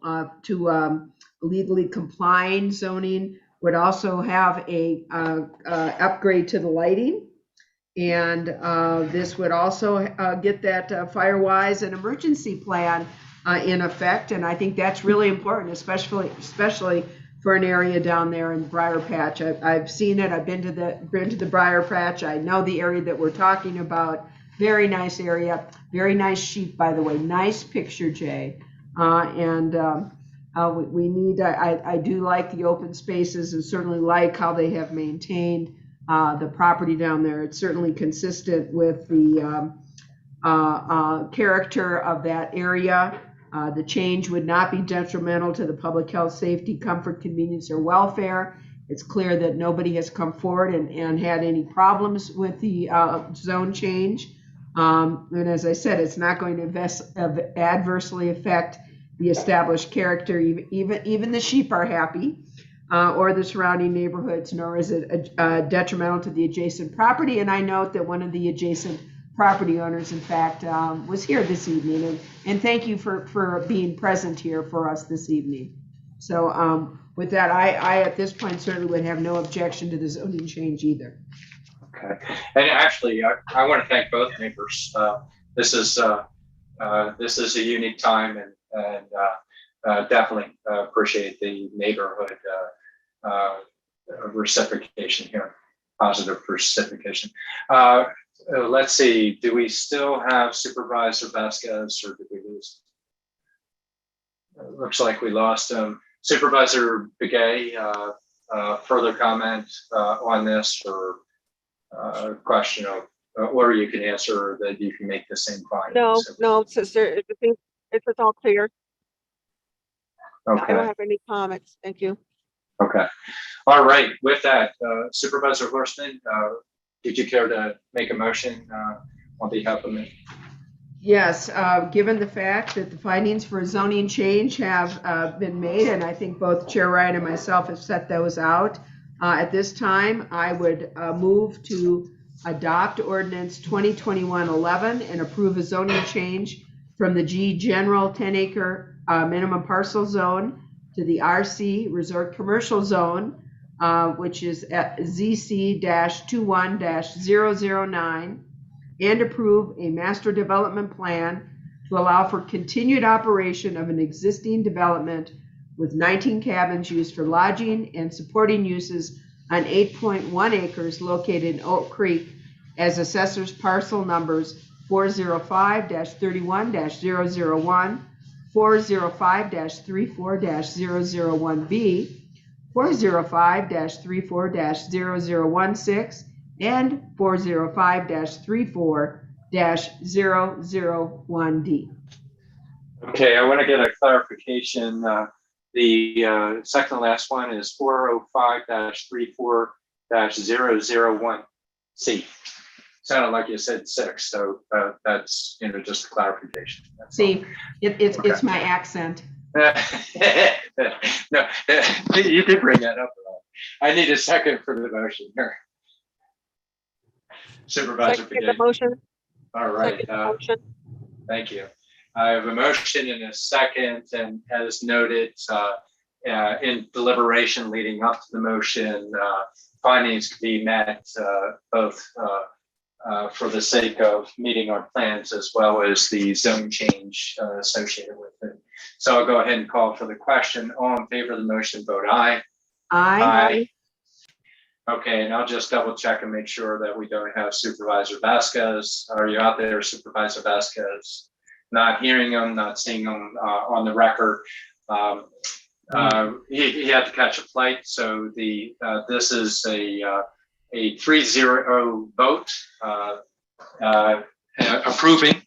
[SPEAKER 6] legally complying zoning would also have a upgrade to the lighting. And this would also get that FireWise and emergency plan in effect. And I think that's really important, especially for an area down there in Briar Patch. I've seen it. I've been to the Briar Patch. I know the area that we're talking about. Very nice area. Very nice sheep, by the way. Nice picture, Jay. We need. I do like the open spaces and certainly like how they have maintained the property down there. It's certainly consistent with the character of that area. The change would not be detrimental to the public health, safety, comfort, convenience, or welfare. It's clear that nobody has come forward and had any problems with the zone change. And as I said, it's not going to adversely affect the established character. Even the sheep are happy. Or the surrounding neighborhoods, nor is it detrimental to the adjacent property. And I note that one of the adjacent property owners, in fact, was here this evening. And thank you for being present here for us this evening. So with that, I at this point certainly would have no objection to the zoning change either.
[SPEAKER 1] Okay. And actually, I want to thank both neighbors. This is a unique time, and definitely appreciate the neighborhood reciprocation here, positive reciprocation. Let's see, do we still have Supervisor Vasquez, or did we lose? Looks like we lost him. Supervisor Begay, further comment on this, or question of, or you can answer that you can make the same findings.
[SPEAKER 20] No, sister, it's all clear. I
[SPEAKER 1] Okay.
[SPEAKER 20] don't have any comments. Thank you.
[SPEAKER 1] Okay. All right. With that, Supervisor Horstman, did you care to make a motion on behalf of me?
[SPEAKER 6] Yes, given the fact that the findings for a zoning change have been made, and I think both Chair Ryan and myself have set those out, at this time, I would move to adopt ordinance 2021-11 and approve a zoning change from the G General 10-acre minimum parcel zone to the RC Resort Commercial Zone, which is at ZC-21-009, and approve a master development plan to allow for continued operation of an existing development with 19 cabins used for lodging and supporting uses on 8.1 acres located in Oak Creek as assessors parcel numbers 405-31-001, 405-34-001B, 405-34-0016, and 405-34-001D.
[SPEAKER 1] Okay, I want to get a clarification. The second to last one is 405-34-001C. Sounded like you said 6, so that's just a clarification. That's
[SPEAKER 6] See, it's
[SPEAKER 1] Okay.
[SPEAKER 6] my accent.
[SPEAKER 1] No, you did bring that up. I need a second for the motion here. Supervisor
[SPEAKER 20] Second the
[SPEAKER 1] Begay.
[SPEAKER 20] motion.
[SPEAKER 1] All right.
[SPEAKER 20] Second the motion.
[SPEAKER 1] Thank you. I have a motion and a second, and as noted in deliberation leading up to the motion, findings to be met both for the sake of meeting our plans as well as the zone change associated with it. So I'll go ahead and call for the question. All in favor of the motion, vote aye.
[SPEAKER 6] Aye.
[SPEAKER 1] Okay, and I'll just double check and make sure that we don't have Supervisor Vasquez. Are you out there, Supervisor Vasquez? Not hearing him, not seeing him on the record. He had to catch a flight, so this is a 3-0 vote approving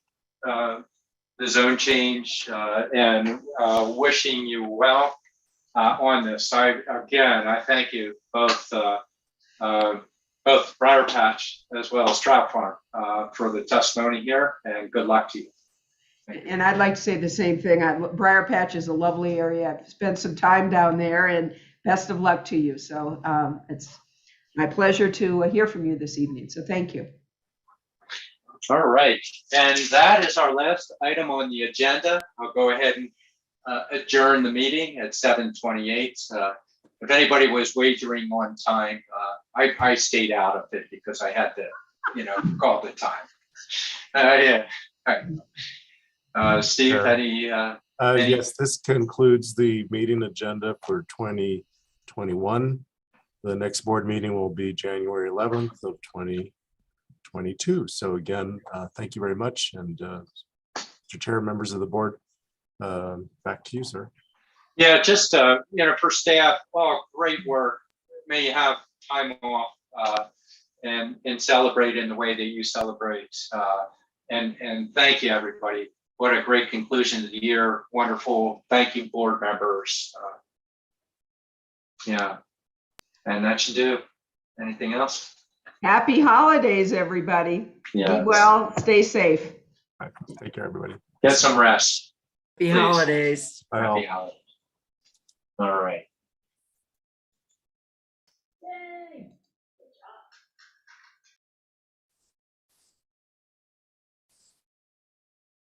[SPEAKER 1] the zone change and wishing you well on this. I thank you both Briar Patch as well as Trout Farm for the testimony here, and good luck to you.
[SPEAKER 6] And I'd like to say the same thing. Briar Patch is a lovely area. I've spent some time down there, and best of luck to you. So it's my pleasure to hear from you this evening. So thank you.
[SPEAKER 1] All right, and that is our last item on the agenda. I'll go ahead and adjourn the meeting at 7:28. If anybody was wagering on time, I stayed out of it because I had to, call the time. Yeah. All right. Steve,
[SPEAKER 2] Sure.
[SPEAKER 1] any?
[SPEAKER 2] Yes, this concludes the meeting agenda for 2021. The next board meeting will be January 11th of 2022. So again, thank you very much. And Mr. Chair, members of the board, back to you, sir.
[SPEAKER 1] Yeah, just, for staff, great work. May you have time off and celebrate in the way that you celebrate. And thank you, everybody. What a great conclusion to the year. Wonderful. Thank you, board members. Yeah, and that should do. Anything else?
[SPEAKER 6] Happy holidays, everybody.
[SPEAKER 1] Yes.
[SPEAKER 6] Be well, stay safe.
[SPEAKER 2] All right, take care, everybody.
[SPEAKER 1] Get some rest.
[SPEAKER 9] Happy
[SPEAKER 1] Please.
[SPEAKER 9] holidays.
[SPEAKER 2] Bye all.
[SPEAKER 1] Happy holidays. All right.